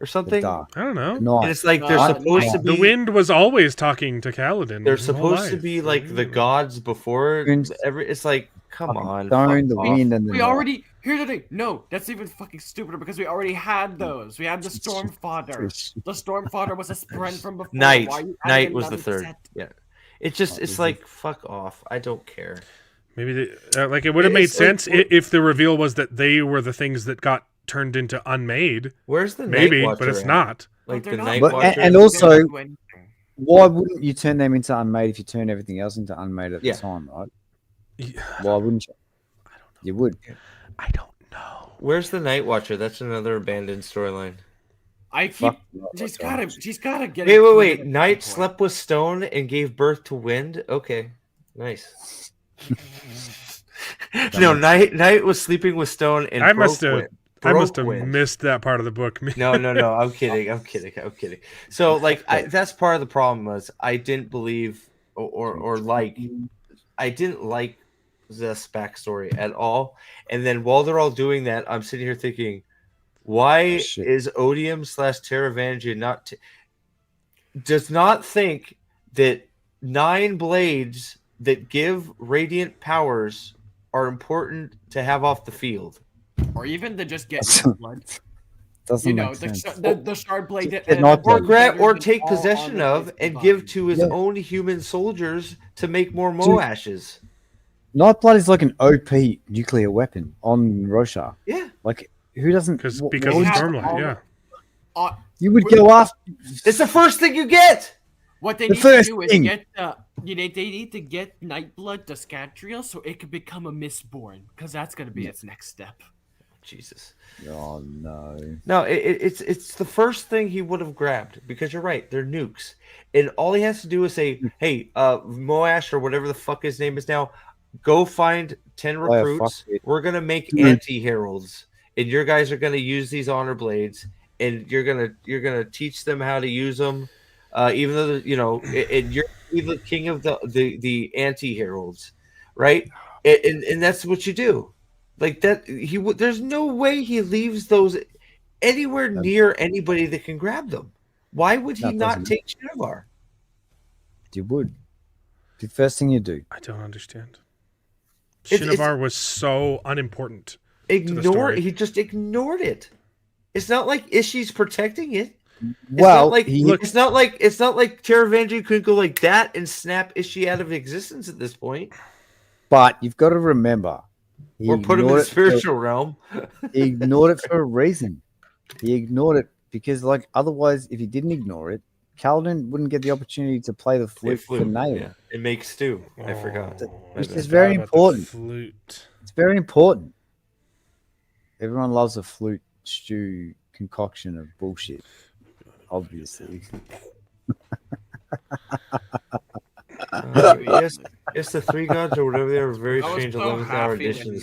Speaker 1: or
Speaker 2: The
Speaker 1: something?
Speaker 2: dark.
Speaker 3: I don't know.
Speaker 1: And
Speaker 2: Night.
Speaker 1: it's like they're
Speaker 4: Uh,
Speaker 1: supposed to
Speaker 4: night.
Speaker 1: be.
Speaker 3: The wind was always talking to Kaladin.
Speaker 1: They're
Speaker 3: his whole
Speaker 1: supposed to
Speaker 3: life.
Speaker 1: be like the gods before
Speaker 2: Winds.
Speaker 1: It's like, come on.
Speaker 2: Stone, the
Speaker 1: fuck off.
Speaker 2: wind, and the
Speaker 4: We
Speaker 2: night.
Speaker 4: already here's the thing. No, that's even fucking stupider because we already had those. We had the Stormfather. The Stormfather was a sprint from before.
Speaker 1: Night.
Speaker 4: Why are you
Speaker 1: Night
Speaker 4: adding
Speaker 1: was the
Speaker 4: another
Speaker 1: third.
Speaker 4: set?
Speaker 1: Yeah. It's like, fuck off. I don't care.
Speaker 3: Maybe like it would have made
Speaker 1: It's like-
Speaker 3: sense if the reveal was that they were the things that got turned into unmade.
Speaker 1: Where's the
Speaker 3: Maybe,
Speaker 1: Night Watcher
Speaker 3: but it's
Speaker 1: at?
Speaker 3: not.
Speaker 1: Like
Speaker 4: But
Speaker 1: the
Speaker 4: they're
Speaker 1: Night
Speaker 4: not.
Speaker 2: But-
Speaker 1: Watcher.
Speaker 2: and
Speaker 4: They
Speaker 2: also-
Speaker 4: don't do anything.
Speaker 2: Why wouldn't you turn them into unmade if you turn everything else into unmade at
Speaker 1: Yeah.
Speaker 2: the time, right?
Speaker 3: Yeah,
Speaker 2: Why wouldn't you? You would.
Speaker 3: I don't know.
Speaker 1: Where's the Night Watcher? That's another abandoned storyline.
Speaker 4: I keep.
Speaker 2: Fuck.
Speaker 4: She's gotta get.
Speaker 1: Wait.
Speaker 4: included at some
Speaker 1: Night
Speaker 4: point.
Speaker 1: slept with Stone and gave birth to Wind. Okay, nice. No, Night was sleeping with Stone and
Speaker 3: I
Speaker 1: broke
Speaker 3: must have.
Speaker 1: Wind.
Speaker 3: I must
Speaker 1: Broke
Speaker 3: have
Speaker 1: Wind.
Speaker 3: missed that part of the book.
Speaker 1: No. I'm kidding. So, like, that's part of the problem was I didn't believe or like I didn't like this backstory at all. And then while they're all doing that, I'm sitting here thinking, why
Speaker 2: Shit.
Speaker 1: is Odium / Teravangia does not think that 9 blades that give radiant powers are important to have off the field?
Speaker 4: or even to just get
Speaker 2: That's-
Speaker 4: blood.
Speaker 2: Doesn't
Speaker 4: You know,
Speaker 2: make sense.
Speaker 4: the shard blade.
Speaker 2: Just get knocked out.
Speaker 1: Or take possession of and give to his
Speaker 2: Yeah.
Speaker 1: own human soldiers to make more Moashes.
Speaker 2: Nightblood is like an OP nuclear weapon on Rosha.
Speaker 1: Yeah.
Speaker 2: Like, who doesn't?
Speaker 3: because
Speaker 2: what
Speaker 3: of
Speaker 2: would you-
Speaker 3: Stormlight. Yeah.
Speaker 2: you would go after.
Speaker 1: It's the first thing you get.
Speaker 4: What they
Speaker 2: The
Speaker 4: need to
Speaker 2: first
Speaker 4: do is
Speaker 2: thing.
Speaker 4: get they need to get Nightblood to Scatriel so it can become a Mistborn because that's gonna be its next step.
Speaker 1: Jesus.
Speaker 2: Oh no.
Speaker 1: No, it's the first thing he would have grabbed because you're right, they're nukes, and all he has to do is say, "Hey, Moash or whatever the fuck his name is now, go find 10
Speaker 2: Oh, yeah,
Speaker 1: recruits.
Speaker 2: fuck it.
Speaker 1: We're gonna make
Speaker 2: Dude.
Speaker 1: anti-heralds, and your guys are gonna use these honor blades, and you're gonna teach them how to use them, even though and you're the king of the anti-heralds, right? And that's what you do." Like that, there's no way he leaves those anywhere near anybody that can grab them. Why would he not take Shinovar?
Speaker 2: You would. The first thing you do.
Speaker 3: I don't understand. Shinovar was so unimportant.
Speaker 1: He just ignored it. It's not like Ishii's protecting it.
Speaker 2: Well,
Speaker 1: it's not like Teravangi could go like that and snap Ishii out of existence at this point.
Speaker 2: But you've got to remember.
Speaker 1: Or put him in the spiritual realm.
Speaker 2: He ignored it for a reason. He ignored it because, like, otherwise, if he didn't ignore it, Kaladin wouldn't get the opportunity to play the flute for Nail.
Speaker 1: Yeah. It makes stew. I forgot.
Speaker 2: Which is very important.
Speaker 3: Flute.
Speaker 2: It's very important. Everyone loves a flute stew concoction of bullshit. Obviously.
Speaker 1: Yes, the three gods or whatever they are very strange 11th hour editions.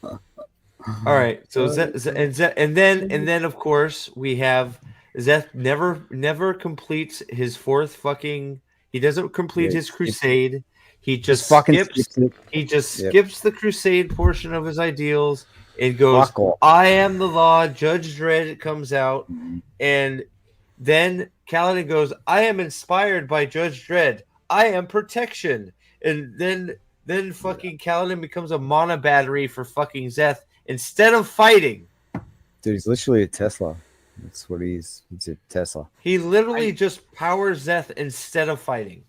Speaker 1: All right, so and then of course we have Zeth never completes his fourth fucking. He doesn't complete his crusade. He just skips. He just skips the crusade portion of his ideals and goes, "I am the law." Judge Dredd comes out, and then Kaladin goes, "I am inspired by Judge Dredd. I am protection." And then fucking Kaladin becomes a mana battery for fucking Zeth instead of fighting.
Speaker 2: Dude, he's literally a Tesla. That's what he is. He's a Tesla.
Speaker 1: He literally just powers Zeth instead of fighting.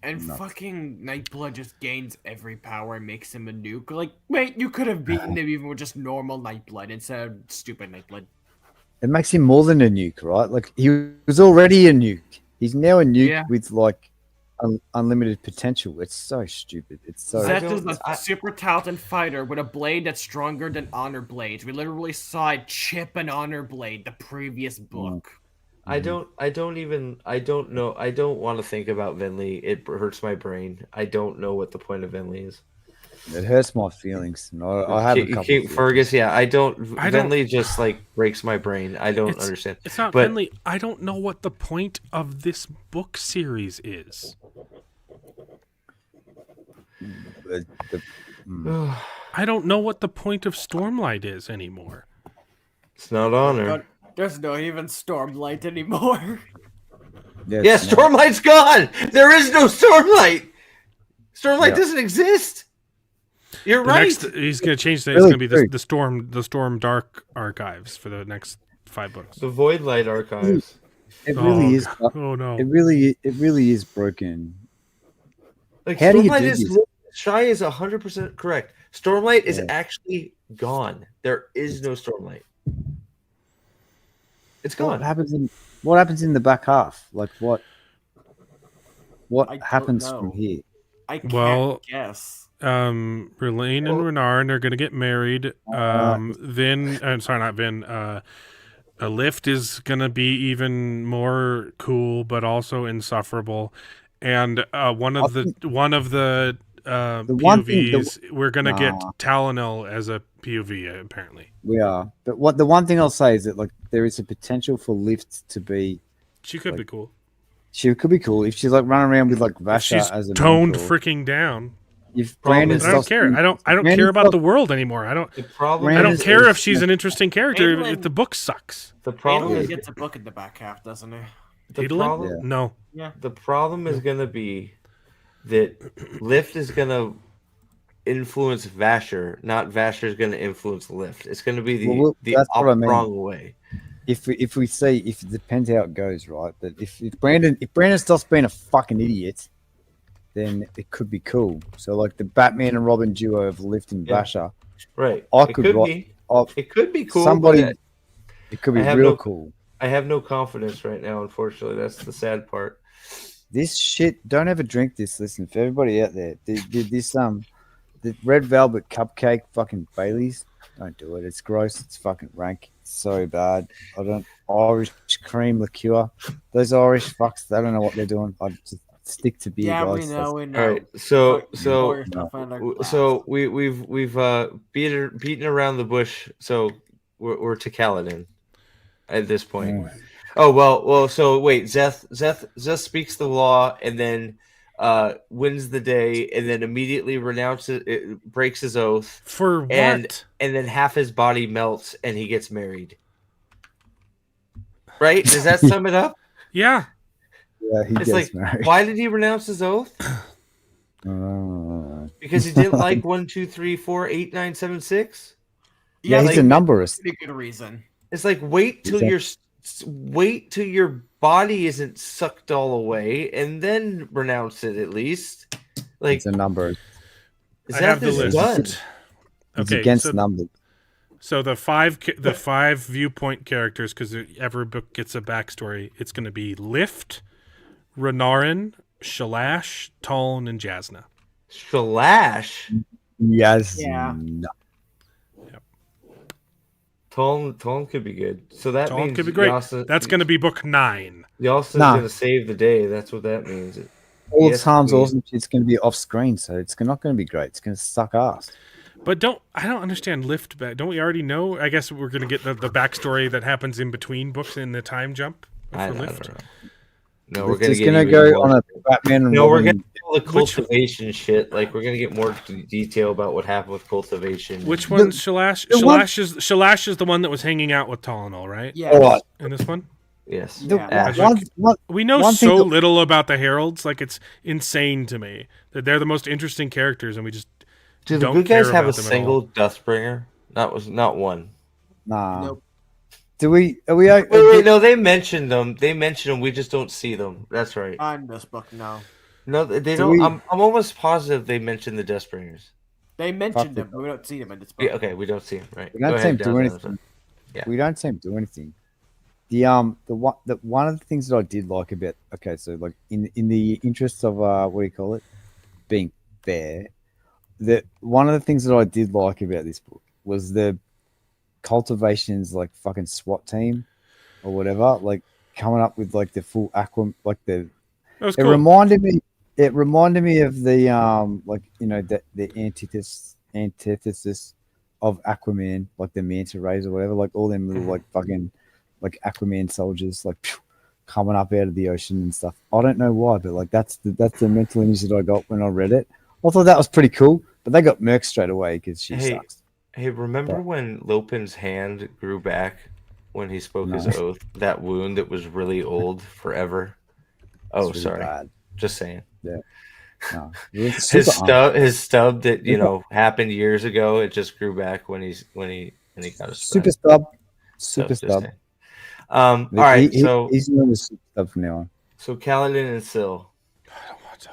Speaker 4: And fucking Nightblood just gains every power and makes him a nuke. Like, wait, you could have beaten him even with just normal Nightblood instead of stupid Nightblood.
Speaker 2: It makes him more than a nuke, right? Like, he was already a nuke. He's now a nuke with, like, unlimited potential. It's so stupid. It's so.
Speaker 4: Zeth is a super talented fighter with a blade that's stronger than Honor Blades. We literally saw it chip an Honor Blade the previous book.
Speaker 1: I don't know. I don't want to think about Venli. It hurts my brain. I don't know what the point of Venli is.
Speaker 2: It hurts my feelings. I have a couple
Speaker 1: Fergus, Venli just like breaks my brain. I don't understand.
Speaker 3: It's not Venli. I don't know what the point of this book series is. I don't know what the point of Stormlight is anymore.
Speaker 1: It's not honor.
Speaker 4: There's not even Stormlight anymore.
Speaker 1: Yeah, Stormlight's gone. There is no Stormlight. Stormlight doesn't exist. You're right.
Speaker 3: He's going to change that. It's going to be the Storm Dark Archives for the next 5 books.
Speaker 1: The Voidlight Archives.
Speaker 2: It really is.
Speaker 3: Oh no!
Speaker 2: It really is broken.
Speaker 1: Like, how Stormlight do you do this? Shy is 100% correct. Stormlight is actually gone. There is no Stormlight. It's gone.
Speaker 2: What happens in the back half? Like what happens from here?
Speaker 4: I can't guess.
Speaker 3: Relaine and Renard are going to get married. A Lift is going to be even more cool, but also insufferable. And one of the POVs, we're going to get Talonel as a POV, apparently.
Speaker 2: We are. But the one thing I'll say is that, like, there is a potential for Lift to be.
Speaker 3: She could be cool.
Speaker 2: She could be cool if she's like running around with like Vasha as a
Speaker 3: toned freaking down.
Speaker 2: If Brandon
Speaker 3: I don't care. I don't care about the world anymore. I don't care if she's an interesting character. If the book sucks.
Speaker 1: The problem is
Speaker 4: gets a book in the back half, doesn't he?
Speaker 3: No.
Speaker 4: Yeah.
Speaker 1: The problem is going to be that Lift is going to influence Vasher, not Vasher is going to influence Lift. It's going to be the wrong way.
Speaker 2: If we see, if it depends how it goes, right? That if Brandon stops being a fucking idiot, then it could be cool. So like the Batman and Robin duo of Lift and Vasher,
Speaker 1: right? It could be cool.
Speaker 2: It could be real cool.
Speaker 1: I have no confidence right now, unfortunately. That's the sad part.
Speaker 2: This shit, don't ever drink this. Listen, for everybody out there, this the red velvet cupcake fucking Baileys. Don't do it. It's gross. It's fucking rank. It's so bad. Irish cream liqueur. Those Irish fucks, they don't know what they're doing. I just stick to beer,
Speaker 4: Yeah,
Speaker 2: guys.
Speaker 4: we know.
Speaker 1: All right, so we've beaten around the bush. So we're to Kaladin at this point.
Speaker 2: Yeah.
Speaker 1: Oh well. So wait, Zeth speaks the law and then wins the day, and then immediately breaks his oath
Speaker 3: For what?
Speaker 1: and then half his body melts and he gets married. Right? Does that sum it up?
Speaker 3: Yeah.
Speaker 2: Yeah, he
Speaker 1: It's
Speaker 2: gets
Speaker 1: like,
Speaker 2: married.
Speaker 1: why did he renounce his oath? Because he didn't like 1, 2, 3, 4, 8, 9, 7, 6.
Speaker 2: Yeah, he's a numberist.
Speaker 4: Pretty good reason.
Speaker 1: It's like wait till your body isn't sucked all away, and then renounce it at least. Like
Speaker 2: It's a number.
Speaker 3: I have the list.
Speaker 1: Done.
Speaker 2: It's
Speaker 3: Okay,
Speaker 2: against
Speaker 3: so,
Speaker 2: numbers.
Speaker 3: so the five viewpoint characters, because every book gets a backstory. It's going to be Lift, Renarin, Shalash, Taln, and Jasna.
Speaker 1: Shalash.
Speaker 2: Yes.
Speaker 4: Yeah.
Speaker 2: No.
Speaker 1: Taln could be good. So that
Speaker 3: Taln
Speaker 1: means
Speaker 3: could be great.
Speaker 1: Yasa,
Speaker 3: That's going to be book 9.
Speaker 1: Yassa's
Speaker 2: Nah.
Speaker 1: gonna save the day. That's what that means.
Speaker 2: All
Speaker 1: Yes,
Speaker 2: the times,
Speaker 1: please.
Speaker 2: awesome shit's going to be off screen, so it's not going to be great. It's going to suck ass.
Speaker 3: But I don't understand Lift back. Don't we already know? I guess we're going to get the backstory that happens in between books in the time jump for Lift.
Speaker 1: Don't know. No, we're
Speaker 2: It's
Speaker 1: gonna
Speaker 2: going to
Speaker 1: get
Speaker 2: go
Speaker 1: even more.
Speaker 2: on a Batman and
Speaker 1: No, we're
Speaker 2: Robin.
Speaker 1: getting all the cultivation shit. Like we're gonna get more detail about what happened with cultivation.
Speaker 3: Which one's Shalash? Shalash is the one that was hanging out with Talonol, right?
Speaker 4: Yeah.
Speaker 2: Oh,
Speaker 3: In this one?
Speaker 1: Yes.
Speaker 4: Yeah.
Speaker 3: We know
Speaker 2: one thing
Speaker 3: so
Speaker 2: that-
Speaker 3: little about the Heralds. Like, it's insane to me that they're the most interesting characters, and we just
Speaker 1: Do the
Speaker 3: don't
Speaker 1: good guys
Speaker 3: care
Speaker 1: have a
Speaker 3: about them at
Speaker 1: single
Speaker 3: all.
Speaker 1: Deathbringer? Not one.
Speaker 2: Nah.
Speaker 4: Nope.
Speaker 2: Do we? Are we?
Speaker 1: Wait, no, they mentioned them. We just don't see them. That's right.
Speaker 4: On this book, no.
Speaker 1: No, they
Speaker 2: Do
Speaker 1: don't.
Speaker 2: we-
Speaker 1: I'm almost positive they mentioned the Deathbringers.
Speaker 4: They mentioned
Speaker 2: Fuck
Speaker 4: them, but we don't see them in this book.
Speaker 1: Yeah, okay, we don't see them. Right.
Speaker 2: We don't
Speaker 1: Go
Speaker 2: see him
Speaker 1: ahead,
Speaker 2: do
Speaker 1: Jonathan.
Speaker 2: anything.
Speaker 1: Yeah.
Speaker 2: We don't see him do anything. The one of the things that I did like about so like in the interest of what do you call it, being fair, that one of the things that I did like about this book was the cultivations like fucking SWAT team or whatever, like coming up with like the full like the.
Speaker 3: That was
Speaker 2: It
Speaker 3: cool.
Speaker 2: reminded me of the like the antithesis of Aquaman, like the manta rays or whatever, like all them little like fucking like Aquaman soldiers like coming up out of the ocean and stuff. I don't know why, but like that's the mental image that I got when I read it. I thought that was pretty cool, but they got murked straight away because she sucks.
Speaker 1: Hey, remember when Lopin's hand grew back when he spoke his
Speaker 2: No.
Speaker 1: oath? That wound that was really old forever. Oh,
Speaker 2: It's really
Speaker 1: sorry.
Speaker 2: bad.
Speaker 1: Just saying.
Speaker 2: No, it was super
Speaker 1: His stub that happened years ago. It just grew back when he got a
Speaker 2: super stub. Super
Speaker 1: Just
Speaker 2: stub.
Speaker 1: saying. All right, so
Speaker 2: he's known as super stub from now on.
Speaker 1: so Kaladin and Syl.
Speaker 3: I don't want to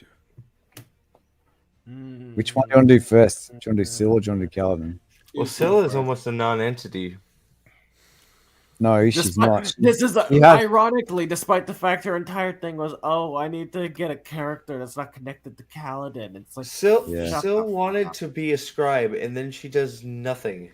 Speaker 3: do it.
Speaker 2: Which one do you want to do first? Do you want to do Syl or do you want to do Kaladin?
Speaker 1: Well, Syl is almost a non-entity.
Speaker 2: No, she's not.
Speaker 4: This is
Speaker 2: She has-
Speaker 4: ironically, despite the fact her entire thing was, "Oh, I need to get a character that's not connected to Kaladin." It's like
Speaker 1: Syl
Speaker 2: Yeah.
Speaker 1: Syl wanted to be a scribe, and then she does nothing.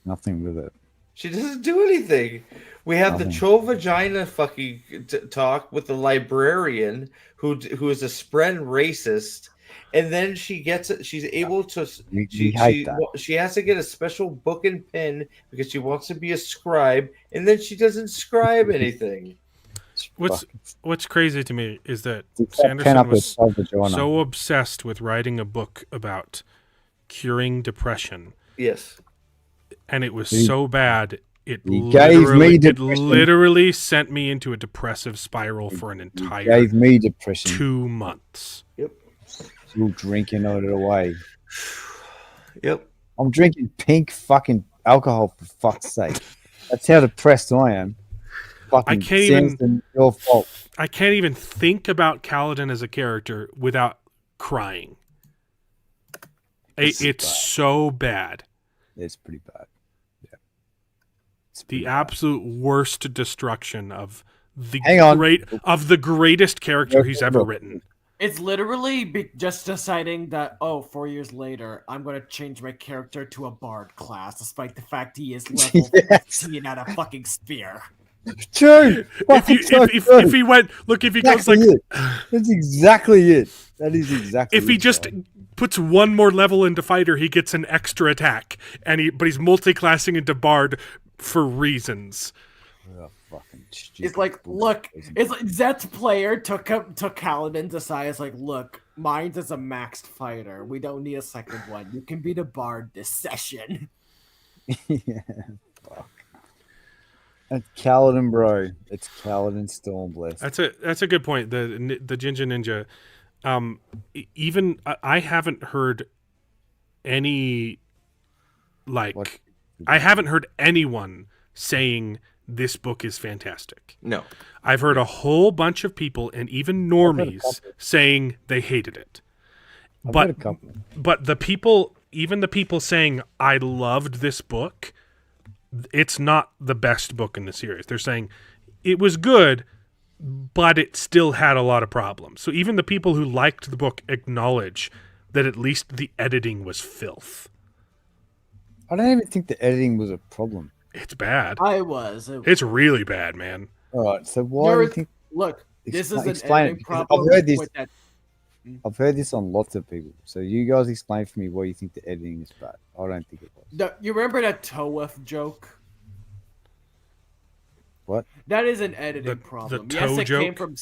Speaker 2: Nothing with it.
Speaker 1: She doesn't do anything. We have the
Speaker 2: Nothing.
Speaker 1: Cho Vagina fucking talk with the librarian who is a spren racist, and then she's able to.
Speaker 2: We hate that.
Speaker 1: She has to get a special book and pen because she wants to be a scribe, and then she doesn't scribe anything.
Speaker 3: What's crazy to me is that
Speaker 2: It's that pen
Speaker 3: Sanderson
Speaker 2: up with
Speaker 3: was
Speaker 2: Sol Vagina.
Speaker 3: so obsessed with writing a book about curing depression,
Speaker 1: Yes.
Speaker 3: and it was
Speaker 2: He-
Speaker 3: so bad it
Speaker 2: he gave me depression.
Speaker 3: literally sent me into a depressive spiral for an
Speaker 2: He
Speaker 3: entire
Speaker 2: gave me depression.
Speaker 3: 2 months.
Speaker 2: Still drinking it away.
Speaker 1: Yep.
Speaker 2: I'm drinking pink fucking alcohol for fuck's sake. That's how depressed I am. Fucking
Speaker 3: can't even-
Speaker 2: Sanderson, your fault.
Speaker 3: I can't even think about Kaladin as a character without crying. It's
Speaker 2: bad.
Speaker 3: so bad.
Speaker 2: It's pretty bad. Yeah. It's
Speaker 3: The
Speaker 2: pretty bad.
Speaker 3: absolute worst destruction of the
Speaker 2: Hang on.
Speaker 3: greatest character he's ever written.
Speaker 4: It's literally just deciding that, 4 years later, I'm going to change my character to a bard class, despite the fact he is level
Speaker 2: Yes.
Speaker 4: 15 at a fucking spear.
Speaker 2: True.
Speaker 3: If he went, look, if he goes like,
Speaker 2: that's exactly it. That is exactly.
Speaker 3: If he just puts one more level into fighter, he gets an extra attack, but he's multi-classing into bard for reasons.
Speaker 2: Oh, fucking stupid.
Speaker 4: It's like, look, it's like Zet's player took Kaladin's aside. It's like, look, mine's is a maxed fighter. We don't need a second one. You can be the bard this session.
Speaker 2: Yeah, fuck. That's Kaladin, bro. It's Kaladin Stormblessed.
Speaker 3: That's a good point. The Jinja Ninja. Even I haven't heard any I haven't heard anyone saying this book is fantastic.
Speaker 1: No.
Speaker 3: I've heard a whole bunch of people and even normies saying they hated it. But the people, even the people saying I loved this book, it's not the best book in the series. They're saying it was good, but it still had a lot of problems. So even the people who liked the book acknowledge that at least the editing was filth.
Speaker 2: I don't even think the editing was a problem.
Speaker 3: It's bad. It's really bad, man.
Speaker 2: All right, so why do you think?
Speaker 4: Look, this is an
Speaker 2: explain
Speaker 4: editing
Speaker 2: it,
Speaker 4: problem.
Speaker 2: I've heard this.
Speaker 4: With that.
Speaker 2: I've heard this on lots of people. So you guys explain for me why you think the editing is bad. I don't think it was.
Speaker 4: You remember that Toef joke?
Speaker 2: What?
Speaker 4: That is an editing problem.
Speaker 3: The
Speaker 4: yes,
Speaker 3: toe
Speaker 4: it
Speaker 3: joke?
Speaker 4: came from.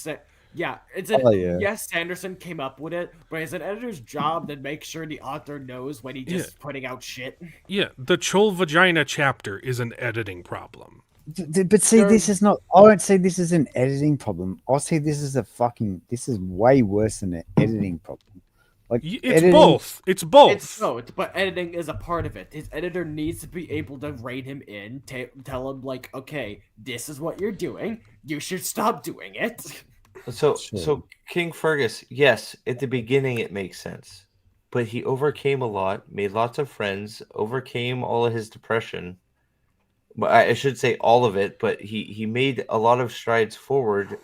Speaker 4: Yes, Sanderson came up with it, but it's an editor's job to make sure the author knows when he's just putting out shit.
Speaker 3: Yeah, the Chol Vagina chapter is an editing problem.
Speaker 2: But see, this is not. I don't say this is an editing problem. I say this is This is way worse than an editing problem. Like
Speaker 3: it's both. It's both.
Speaker 4: But editing is a part of it. His editor needs to be able to rein him in, tell him like, okay, this is what you're doing. You should stop doing it.
Speaker 1: So King Fergus, yes, at the beginning it makes sense, but he overcame a lot, made lots of friends, overcame all of his depression. But I should say all of it, but he made a lot of strides forward,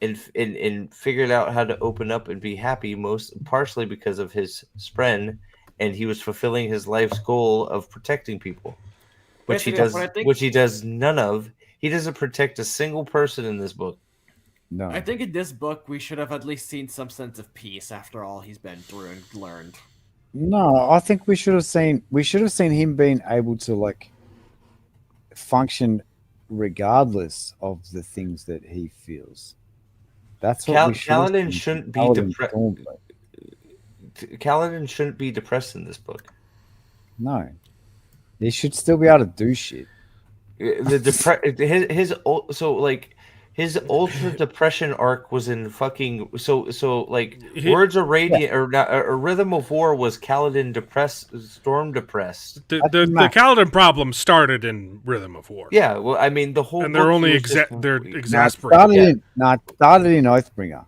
Speaker 1: and figured out how to open up and be happy, partially because of his spren, and he was fulfilling his life's goal of protecting people, which he does none of. He doesn't protect a single person in this book.
Speaker 2: No.
Speaker 4: I think in this book we should have at least seen some sense of peace after all he's been through and learned.
Speaker 2: No, I think we should have seen him being able to like function regardless of the things that he feels. That's what
Speaker 1: Kaladin shouldn't be depressed. Kaladin shouldn't be depressed in this book.
Speaker 2: No, he should still be able to do shit. His ultra depression arc was in fucking Words of Radiant or Rhythm of War was Kaladin storm depressed.
Speaker 3: The Kaladin problem started in Rhythm of War.
Speaker 1: Yeah, well, I mean the whole.
Speaker 3: And they're only exasperated.
Speaker 2: Started in Oathbringer.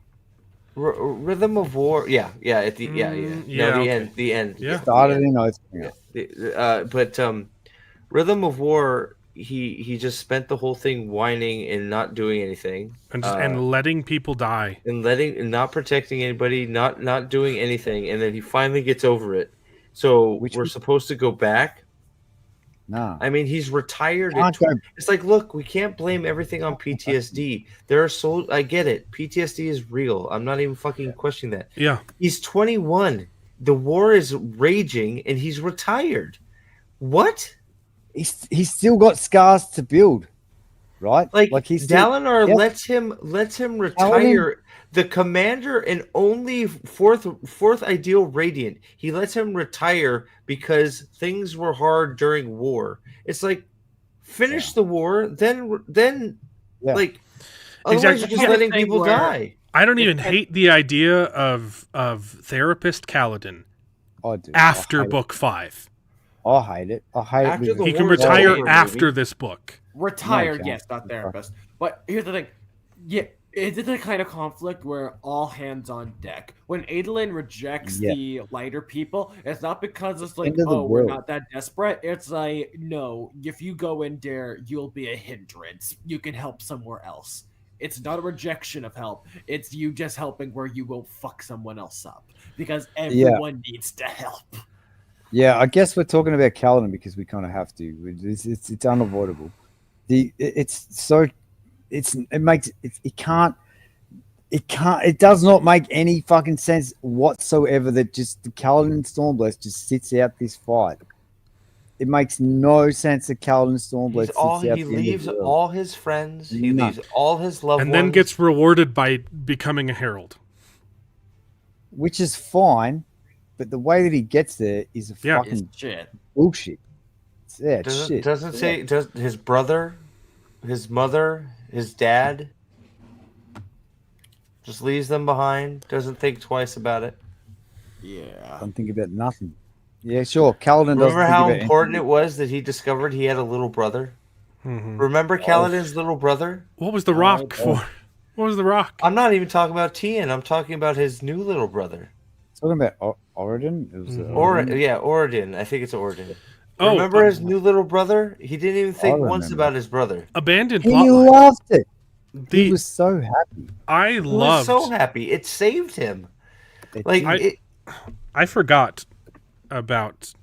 Speaker 1: Rhythm of War, the end.
Speaker 3: Yeah,
Speaker 2: started in Oathbringer.
Speaker 1: But Rhythm of War. He just spent the whole thing whining and not doing anything,
Speaker 3: and letting people die,
Speaker 1: and not protecting anybody, not doing anything, and then he finally gets over it. So we're supposed to go back.
Speaker 2: No,
Speaker 1: I mean he's retired. It's like, look, we can't blame everything on PTSD. I get it. PTSD is real. I'm not even fucking questioning that.
Speaker 3: Yeah,
Speaker 1: he's 21. The war is raging, and he's retired. What?
Speaker 2: He's still got scars to build, right?
Speaker 1: Like he's Dalinar lets him retire. The commander and only fourth ideal Radiant. He lets him retire because things were hard during war. It's like finish the war, then like otherwise you're just letting people die.
Speaker 3: I don't even hate the idea of therapist Kaladin.
Speaker 2: I do.
Speaker 3: After book 5.
Speaker 2: I hate it.
Speaker 3: He can retire after this book.
Speaker 4: Retire, yes, not therapist. But here's the thing. Yeah, is it the kind of conflict where all hands on deck? When Adolin rejects the lighter people, it's not because it's like, we're not that desperate. It's like, no, if you go in there, you'll be a hindrance. You can help somewhere else. It's not a rejection of help. It's you just helping where you won't fuck someone else up. Because everyone needs to help.
Speaker 2: Yeah, I guess we're talking about Kaladin because we kind of have to. It's unavoidable. It does not make any fucking sense whatsoever that just the Kaladin Stormblessed just sits out this fight. It makes no sense that Kaladin Stormblessed sits out.
Speaker 1: He leaves all his friends. He leaves all his loved ones.
Speaker 3: And then gets rewarded by becoming a herald.
Speaker 2: Which is fine, but the way that he gets there is fucking
Speaker 4: shit.
Speaker 2: Bullshit.
Speaker 1: Doesn't say his brother, his mother, his dad just leaves them behind. Doesn't think twice about it.
Speaker 4: Yeah.
Speaker 2: Don't think about nothing. Yeah, sure. Kaladin doesn't.
Speaker 1: Remember how important it was that he discovered he had a little brother?
Speaker 3: Mm-hmm.
Speaker 1: Remember Kaladin's little brher?
Speaker 3: What was the rock for? What was the rock?
Speaker 1: I'm not even talking about Tien. I'm talking about his new little brother.
Speaker 2: Talking about Oridon? It was
Speaker 1: Oridon. I think it's Oridon. Remember his new little brother? He didn't even think once about his brother.
Speaker 3: Abandoned
Speaker 2: He
Speaker 3: plotline.
Speaker 2: loved it. He was so happy.
Speaker 3: He was
Speaker 1: so happy. It saved him.
Speaker 3: I forgot about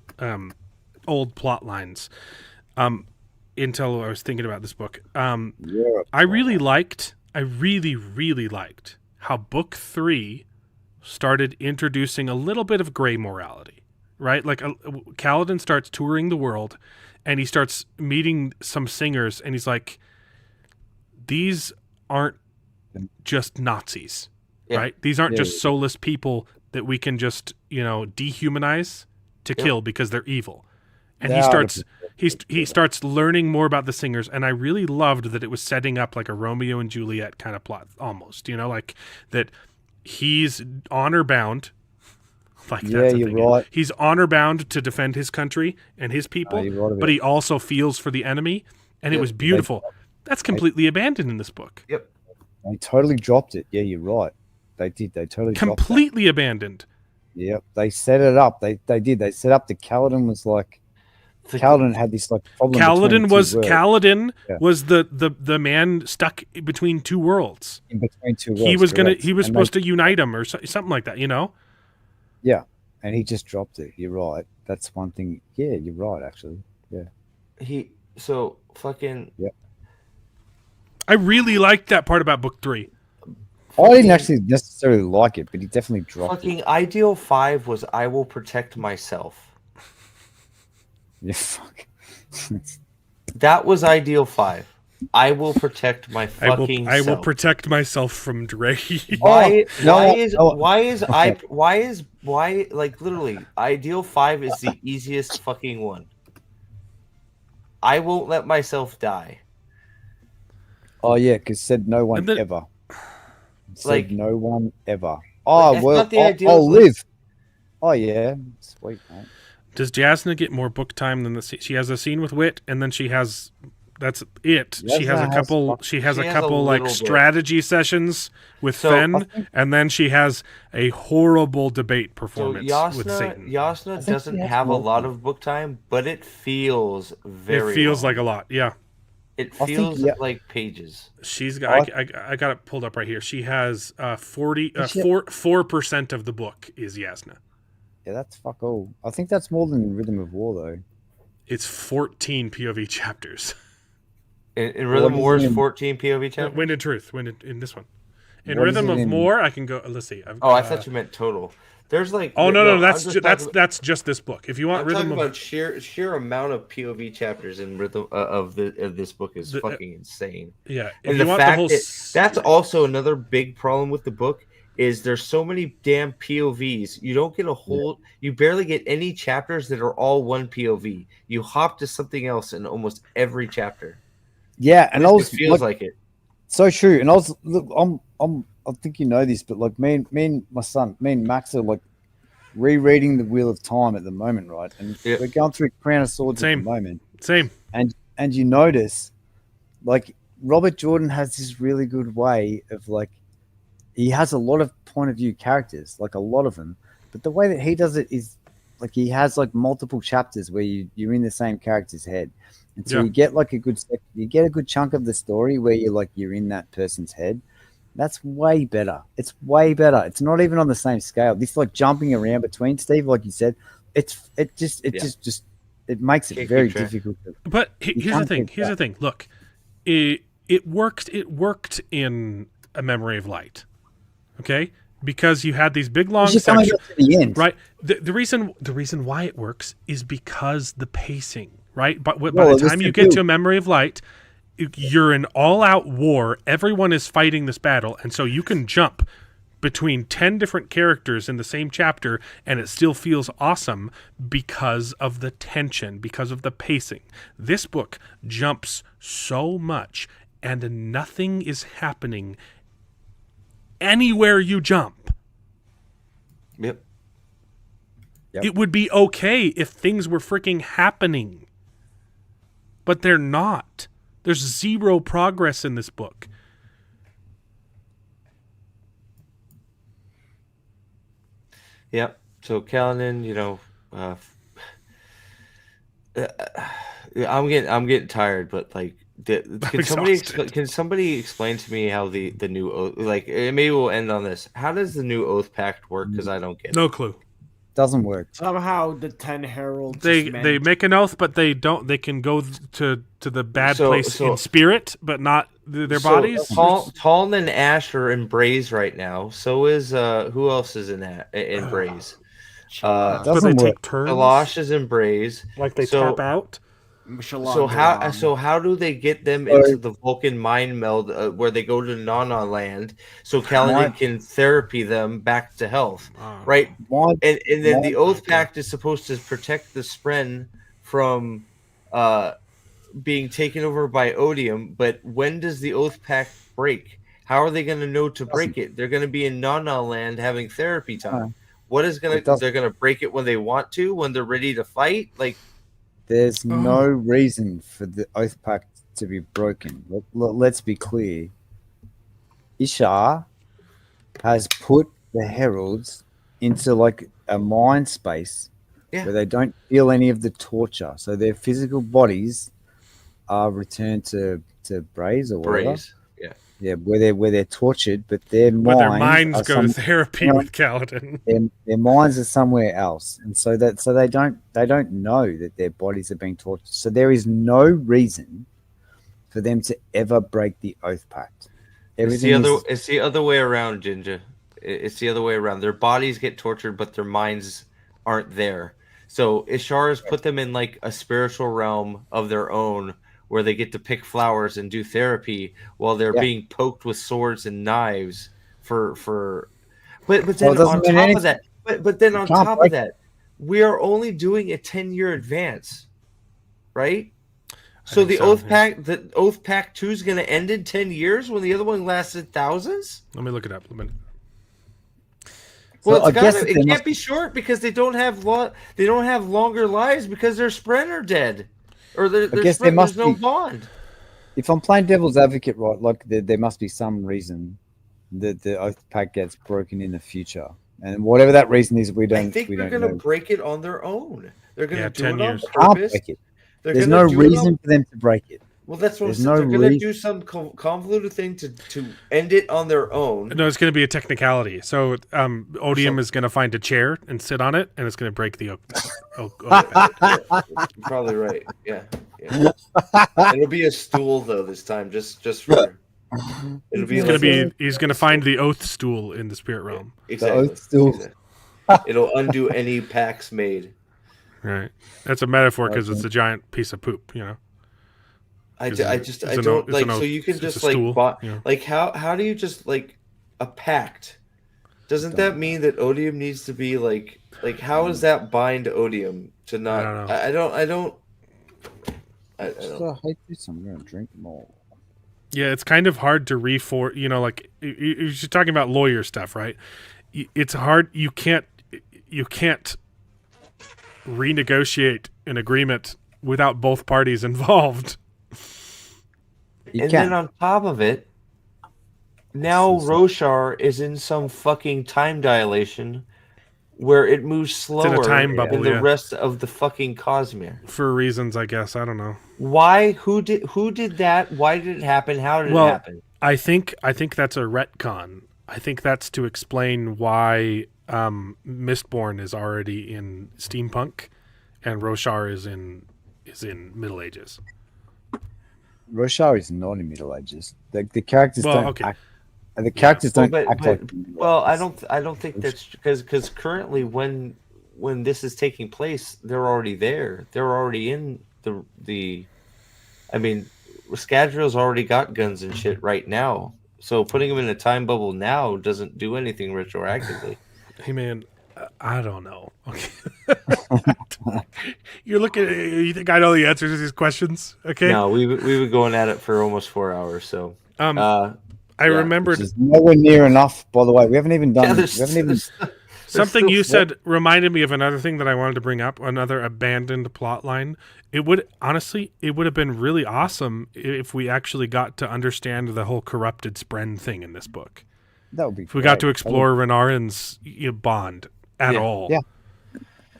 Speaker 3: old plot lines until I was thinking about this book. I really liked how book 3 started introducing a little bit of gray morality, right? Like Kaladin starts touring the world and he starts meeting some singers and he's like, these aren't just Nazis, right? These aren't just soulless people that we can just, dehumanize to kill because they're evil. And he starts learning more about the singers, and I really loved that it was setting up like a Romeo and Juliet kind of plot almost, like that he's honor bound. Like that's
Speaker 2: you're right.
Speaker 3: He's honor bound to defend his country and his people, but he also feels for the enemy, and it was beautiful. That's completely abandoned in this book.
Speaker 1: Yep.
Speaker 2: They totally dropped it. Yeah, you're right. They did. They totally
Speaker 3: completely abandoned.
Speaker 2: Yep, they set it up. They did. They set up the Kaladin was like Kaladin had this like problem.
Speaker 3: Kaladin was the man stuck between two worlds.
Speaker 2: In between two worlds.
Speaker 3: He was supposed to unite them or something like that,
Speaker 2: Yeah, and he just dropped it. You're right. That's one thing. Yeah, you're right. Actually, yeah.
Speaker 1: Yeah.
Speaker 3: I really liked that part about book 3.
Speaker 2: I didn't actually necessarily like it, but he definitely dropped it.
Speaker 1: Ideal 5 was I will protect myself.
Speaker 2: Yeah, fuck.
Speaker 1: That was ideal 5. I will protect my fucking
Speaker 3: I
Speaker 1: self.
Speaker 3: will protect myself from Dre.
Speaker 1: Why literally ideal 5 is the easiest fucking one. I won't let myself die.
Speaker 2: Oh yeah, because said no one ever. Said no one ever. Oh well, I'll live. Oh yeah, sweet mate.
Speaker 3: Does Jasna get more book time than she has a scene with Wit, and then she has that's it. She has a couple. She has a couple like strategy sessions with Fen, and then she has a horrible debate performance with Satan.
Speaker 1: Yasna doesn't have a lot of book time, but it feels very.
Speaker 3: It feels
Speaker 1: long.
Speaker 3: like a lot. Yeah.
Speaker 1: It feels like pages.
Speaker 3: She's got. I got it pulled up right here. She has 4% of the book is Yasna.
Speaker 2: Yeah, that's fuck all. I think that's more than Rhythm of War though.
Speaker 3: It's 14 POV chapters.
Speaker 1: In Rhythm of War is 14 POV chapters.
Speaker 3: Wind and Truth. In this one. In Rhythm of War, I can go. Let's see.
Speaker 1: I thought you meant total. There's like.
Speaker 3: Oh no! That's just this book. If you want Rhythm of
Speaker 1: about sheer amount of POV chapters in Rhythm of this book is fucking insane.
Speaker 3: Yeah,
Speaker 1: and the fact that's also another big problem with the book is there's so many damn POVs. You don't get you barely get any chapters that are all one POV. You hop to something else in almost every chapter.
Speaker 2: Yeah, and
Speaker 1: it feels like it.
Speaker 2: So true. And I think you know this, but like me and my son, me and Max are like rereading the Wheel of Time at the moment, right? And we're going through Crown of Swords at the moment.
Speaker 3: Same.
Speaker 2: And you notice, like Robert Jordan has this really good way of like, he has a lot of point of view characters, like a lot of them, but the way that he does it is like he has like multiple chapters where you're in the same character's head, and so
Speaker 3: Yeah.
Speaker 2: you get like a good chunk of the story where you're in that person's head. That's way better. It's way better. It's not even on the same scale. This like jumping around between, Steve, like you said, it makes it
Speaker 1: Can't
Speaker 2: very
Speaker 1: keep track.
Speaker 2: difficult.
Speaker 3: But here's the thing.
Speaker 2: can't keep
Speaker 3: Look, it worked. It worked in A Memory of Light. Okay, because you had these big long
Speaker 2: It's just coming
Speaker 3: sections.
Speaker 2: up to the end.
Speaker 3: Right. The reason why it works is because the pacing. Right. But by
Speaker 2: Well,
Speaker 3: the time you get to A Memory of Light, you're in all-out war. Everyone is fighting this battle, and so you can jump between 10 different characters in the same chapter, and it still feels awesome because of the tension, because of the pacing. This book jumps so much, and nothing is happening anywhere you jump.
Speaker 1: Yep.
Speaker 3: It would be okay if things were freaking happening, but they're not. There's zero progress in this book.
Speaker 1: Yep. So Kaladin, I'm getting tired, but like, can somebody explain to me how the new oath, like, maybe we'll end on this. How does the new oath pact work? Because I don't get it.
Speaker 3: No clue.
Speaker 2: Doesn't work.
Speaker 4: Somehow the 10 heralds.
Speaker 3: They make an oath, but they don't. They can go to the bad place in spirit, but not their bodies.
Speaker 1: Taln and Ash are in Braze right now. So is who else is in Braze?
Speaker 3: But they take turns.
Speaker 1: Kalash is in Braze.
Speaker 3: Like they tap out.
Speaker 1: So how do they get them into the Vulcan mind meld where they go to Nana land so Kaladin can therapy them back to health, right? And then the Oath Pact is supposed to protect the Spren from being taken over by Odium, but when does the Oath Pact break? How are they going to know to break it? They're going to be in Nana land having therapy time. They're going to break it when they want to, when they're ready to fight? Like,
Speaker 2: there's no reason for the Oath Pact to be broken. Let's be clear. Ishar has put the heralds into like a mind space where they don't feel any of the torture. So their physical bodies are returned to Braze or whatever.
Speaker 1: Braze. Yeah,
Speaker 2: where they're tortured, but their
Speaker 3: minds go to therapy with Kaladin.
Speaker 2: Their minds are somewhere else, and so they don't know that their bodies are being tortured. So there is no reason for them to ever break the Oath Pact.
Speaker 1: It's the other way around, Ginger. It's the other way around. Their bodies get tortured, but their minds aren't there. So Ishar has put them in like a spiritual realm of their own, where they get to pick flowers and do therapy while they're being poked with swords and knives but then on top of that, we are only doing a 10-year advance, right? So the Oath Pact 2 is going to end in 10 years when the other one lasted thousands?
Speaker 3: Let me look it up.
Speaker 1: Well, it can't be short because they don't have longer lives because their Spren are dead. Or there's no bond.
Speaker 2: If I'm playing devil's advocate, right, like there must be some reason that the Oath Pact gets broken in the future, and whatever that reason is, we don't.
Speaker 1: I think they're going to break it on their own. They're going to do
Speaker 3: 10
Speaker 1: it
Speaker 3: years.
Speaker 1: on purpose.
Speaker 2: There's no reason for them to break it.
Speaker 1: Well, that's what they're going to do some convoluted thing to end it on their own.
Speaker 3: No, it's going to be a technicality. So Odium is going to find a chair and sit on it, and it's going to break the oak.
Speaker 1: You're probably right. Yeah. It'll be a stool though this time, just for. It'll be.
Speaker 3: He's going to find the oath stool in the spirit realm.
Speaker 1: Exactly.
Speaker 2: The oath stool.
Speaker 1: Exactly. It'll undo any pacts made.
Speaker 3: Right. That's a metaphor because it's a giant piece of poop. You know.
Speaker 1: I don't like. So you can just like how do you just like a pact? Doesn't that mean that Odium needs to be like how does that bind Odium to not? I don't.
Speaker 2: So I hate this. I'm gonna drink more.
Speaker 3: Yeah, it's kind of hard to like you're talking about lawyer stuff, right? It's hard. You can't renegotiate an agreement without both parties involved.
Speaker 1: Then on top of it, now Roshar is in some fucking time dilation where it moves slower
Speaker 3: time bubble,
Speaker 1: than the rest of the fucking Cosmere.
Speaker 3: For reasons, I guess. I don't know.
Speaker 1: Why? Who did that? Why did it happen? How did it happen?
Speaker 3: I think that's a retcon. I think that's to explain why Mistborn is already in steampunk and Roshar is in Middle Ages.
Speaker 2: Roshar is not in Middle Ages. The characters don't act. The characters don't act like.
Speaker 1: Well, I don't think that's because currently when this is taking place, they're already there. They're already in the. I mean, Scadrial's already got guns and shit right now. So putting them in a time bubble now doesn't do anything retroactively.
Speaker 3: Hey man, I don't know. Okay. You're looking. You think I know the answers to these questions? Okay.
Speaker 1: No, we were going at it for almost 4 hours. So
Speaker 3: I remembered
Speaker 2: nowhere near enough. By the way, we haven't even done.
Speaker 3: Something you said reminded me of another thing that I wanted to bring up. Another abandoned plot line. It would have been really awesome if we actually got to understand the whole corrupted Spren thing in this book.
Speaker 2: That would be.
Speaker 3: If we got to explore Renarin's bond at all.
Speaker 2: Yeah.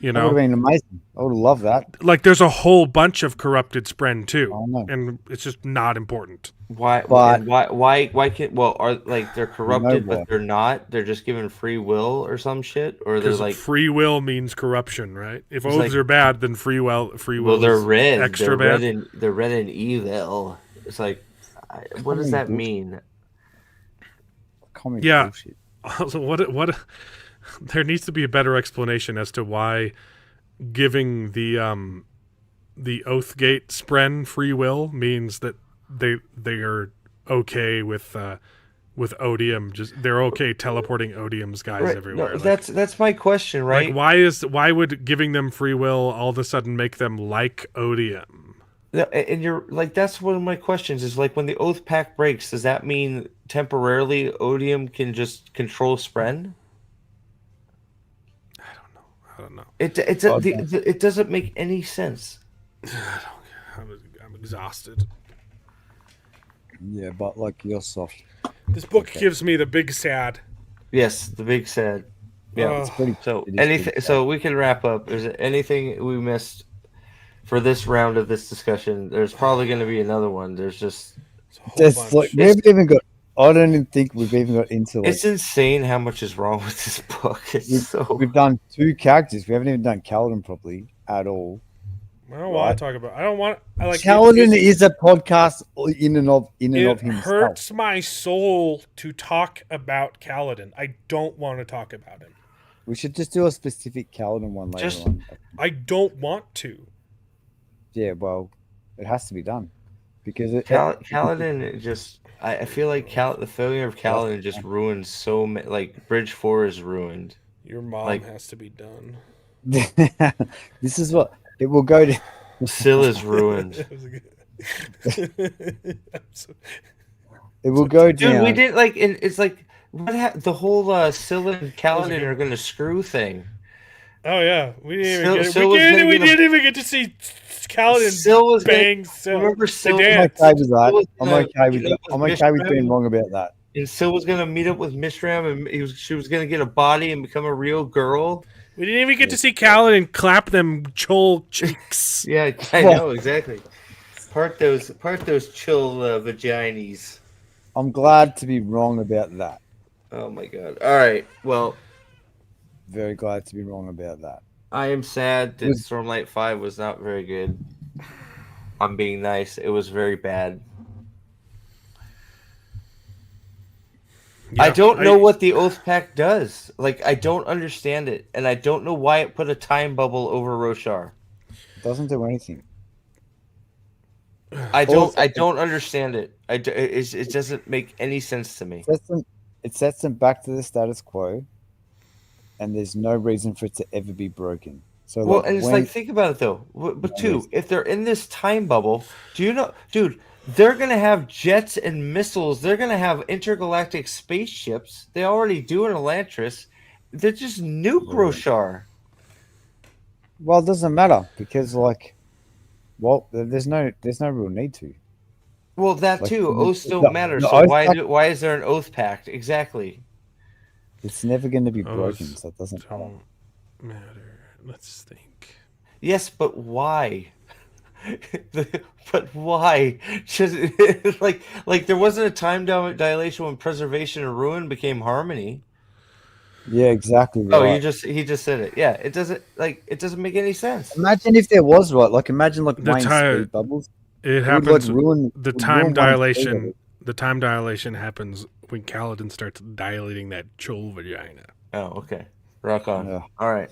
Speaker 3: You know,
Speaker 2: that would have been amazing. I would love that.
Speaker 3: Like, there's a whole bunch of corrupted Spren too, and it's just not important.
Speaker 1: Why can't? Well, are they're corrupted, but they're not. They're just given free will or some shit, or they're like
Speaker 3: free will means corruption, right? If oaths are bad, then free will.
Speaker 1: Well, they're red.
Speaker 3: Extra
Speaker 1: they're
Speaker 3: bad.
Speaker 1: They're red and evil. It's like, what does that mean?
Speaker 3: Yeah. Also, what? There needs to be a better explanation as to why giving the Oathgate Spren free will means that they are okay with Odium. Just they're okay teleporting Odium's guys everywhere.
Speaker 1: No, that's my question, right?
Speaker 3: Like, why would giving them free will all of a sudden make them like Odium?
Speaker 1: And you're like, that's one of my questions. Is like, when the Oath Pact breaks, does that mean temporarily Odium can just control Spren?
Speaker 3: I don't know.
Speaker 1: It doesn't make any sense.
Speaker 3: I'm exhausted.
Speaker 2: Yeah, but like, you're soft.
Speaker 3: This book gives me the big sad.
Speaker 1: Yes, the big sad. Yeah.
Speaker 2: It's pretty.
Speaker 1: So anything. So we can wrap up. Is there anything we missed for this round of this discussion? There's probably going to be another one. There's just.
Speaker 2: We haven't even got. I don't even think we've even got into it.
Speaker 1: It's insane how much is wrong with this book.
Speaker 2: We've done 2 characters. We haven't even done Kaladin properly at all.
Speaker 3: I don't want to talk about. I don't want. I like.
Speaker 2: Kaladin is a podcast in and of himself.
Speaker 3: It hurts my soul to talk about Kaladin. I don't want to talk about him.
Speaker 2: We should just do a specific Kaladin one later on.
Speaker 3: I don't want to.
Speaker 2: Yeah, well, it has to be done because
Speaker 1: Kaladin just. I feel like the failure of Kaladin just ruined so many. Like, Bridge 4 is ruined.
Speaker 3: Your mom has to be done.
Speaker 2: This is what it will go to.
Speaker 1: Syl is ruined.
Speaker 2: It will go down.
Speaker 1: Dude, we did like. It's like the whole Syl and Kaladin are going to screw thing.
Speaker 3: Oh yeah, we didn't even get to see Kaladin bang Syl.
Speaker 1: Remember Syl?
Speaker 2: I'm okay with that. I'm okay with being wrong about that.
Speaker 1: And Syl was gonna meet up with Mishram, and she was gonna get a body and become a real girl.
Speaker 3: We didn't even get to see Kaladin clap them chol cheeks.
Speaker 1: Yeah, I know exactly. Part those chill vaginas.
Speaker 2: I'm glad to be wrong about that.
Speaker 1: Oh my god! All right, well.
Speaker 2: Very glad to be wrong about that.
Speaker 1: I am sad that Stormlight 5 was not very good. I'm being nice. It was very bad. Yeah, I don't know what the Oath Pact does. Like, I don't understand it, and I don't know why it put a time bubble over Roshar.
Speaker 2: It doesn't do anything.
Speaker 1: I don't understand it. It doesn't make any sense to me.
Speaker 2: It sets them back to the status quo. And there's no reason for it to ever be broken. So,
Speaker 1: and it's like, think about it though. But if they're in this time bubble, do you know, dude? They're gonna have jets and missiles. They're gonna have intergalactic spaceships. They already do in Elantris. They're just nuke Roshar.
Speaker 2: Well, it doesn't matter because, there's no real need to.
Speaker 1: Well, that too. Oaths don't matter. So why is there an Oath Pact? Exactly.
Speaker 2: It's never going to be broken, so it doesn't.
Speaker 3: matter. Let's think.
Speaker 1: Yes, but why? But why? Just like there wasn't a time dilation when preservation and ruin became harmony.
Speaker 2: Yeah, exactly. Right.
Speaker 1: Oh, he just said it. Yeah, it doesn't make any sense.
Speaker 2: Imagine if there was right. Imagine like Wayne's speed bubbles.
Speaker 3: It happens. The time dilation. The time dilation happens when Kaladin starts dilating that chol vagina.
Speaker 1: Oh, okay. Rock on. Yeah. All right.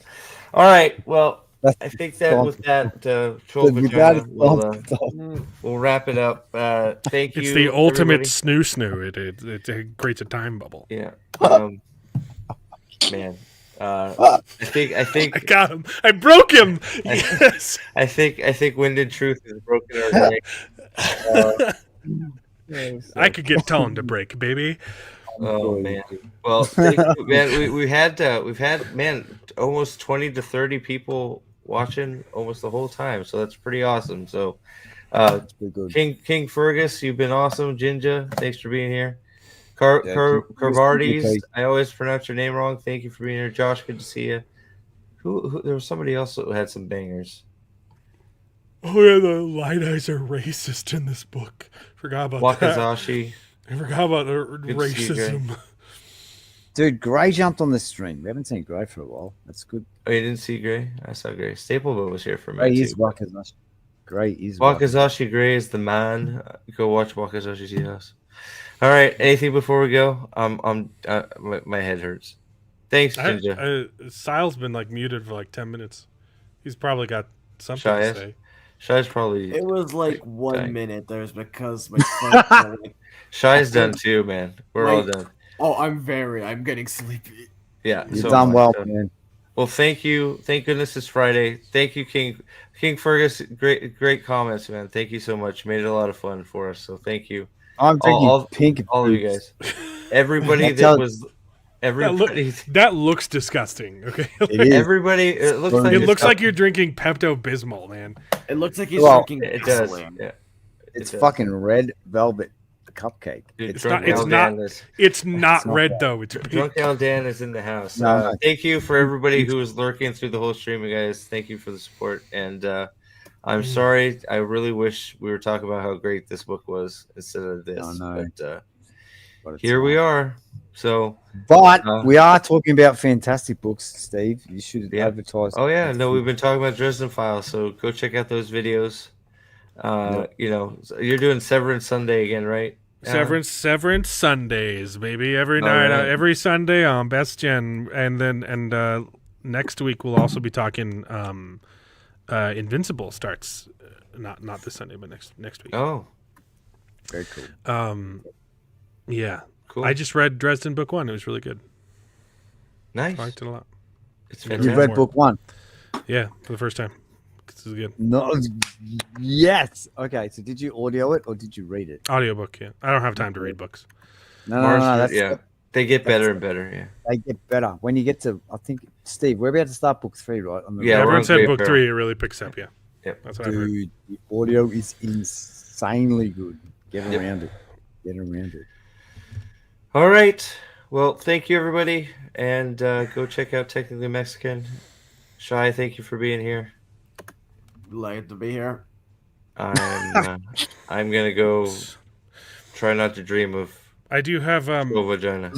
Speaker 1: Well, I think that with that chol vagina, we'll wrap it up. Thank you.
Speaker 3: It's the ultimate snoo. It creates a time bubble.
Speaker 1: Yeah. Man. I think
Speaker 3: I got him. I broke him. Yes.
Speaker 1: I think Wind and Truth has broken our neck.
Speaker 3: I could get Talon to break, baby.
Speaker 1: Oh man. Well, thank you, man. We've had man almost 20 to 30 people watching almost the whole time, so that's pretty awesome. So, King Fergus, you've been awesome. Jinja, thanks for being here. Carvardes, I always pronounce your name wrong. Thank you for being here. Josh, good to see you. Who there was somebody else that had some bangers.
Speaker 3: Oh yeah, the light eyes are racist in this book. Forgot about
Speaker 1: Wakazashi.
Speaker 3: I forgot about the racism.
Speaker 2: Dude, Gray jumped on the stream. We haven't seen Gray for a while. That's good.
Speaker 1: Oh, you didn't see Gray? I saw Gray. Stapleboat was here for me.
Speaker 2: Gray is Wakazashi. Gray is
Speaker 1: Wakazashi. Gray is the man. Go watch Wakazashi's house. All right. Anything before we go? My head hurts. Thanks, Ginger.
Speaker 3: Sile's been muted for 10 minutes. He's probably got something to say.
Speaker 1: Shai's probably.
Speaker 4: It was 1 minute. There's because my phone.
Speaker 1: Shai's done too, man. We're all done.
Speaker 4: Oh, I'm getting sleepy.
Speaker 1: Yeah,
Speaker 2: you've done well, man.
Speaker 1: Well, thank you. Thank goodness it's Friday. Thank you, King Fergus. Great comments, man. Thank you so much. Made it a lot of fun for us. So thank you.
Speaker 2: I'm drinking pink.
Speaker 1: All of you guys. Everybody that was. Everybody.
Speaker 3: That looks disgusting. Okay.
Speaker 1: Everybody. It
Speaker 3: looks like you're drinking Pepto-Bismol, man.
Speaker 4: It looks like he's drinking.
Speaker 1: It does. Yeah.
Speaker 2: It's fucking red velvet cupcake.
Speaker 1: Dude,
Speaker 3: it's not red though. It's pink.
Speaker 1: Drunk Al Dan is in the house. Thank you for everybody who was lurking through the whole stream, guys. Thank you for the support. And I'm sorry. I really wish we were talking about how great this book was instead of this. But here we are. So,
Speaker 2: but we are talking about fantastic books, Steve. You should advertise.
Speaker 1: Oh yeah, no, we've been talking about Dresden Files. So go check out those videos. You're doing Severance Sunday again, right?
Speaker 3: Severance Sundays, baby. Every night, every Sunday on Best Gen, and next week we'll also be talking. Invincible starts not this Sunday, but next week.
Speaker 1: Oh,
Speaker 2: very cool.
Speaker 3: Yeah, cool. I just read Dresden Book 1. It was really good.
Speaker 1: Nice.
Speaker 3: I liked it a lot.
Speaker 1: It's fantastic.
Speaker 2: You read Book 1?
Speaker 3: Yeah, for the first time. This is good.
Speaker 2: No, yes. Okay, so did you audio it or did you read it?
Speaker 3: Audiobook, yeah. I don't have time to read books.
Speaker 2: No.
Speaker 1: They get better and better, yeah.
Speaker 2: They get better. When you get to, I think, Steve, we're about to start Book 3, right?
Speaker 3: Everyone said Book 3, it really picks up, yeah.
Speaker 1: Yep.
Speaker 3: That's what I've heard.
Speaker 2: Dude, the audio is insanely good. Get around it.
Speaker 1: All right. Well, thank you, everybody. And go check out Technically Mexican. Shai, thank you for being here.
Speaker 4: Glad to be here.
Speaker 1: I'm gonna go try not to dream of.
Speaker 3: I do have
Speaker 1: vagina.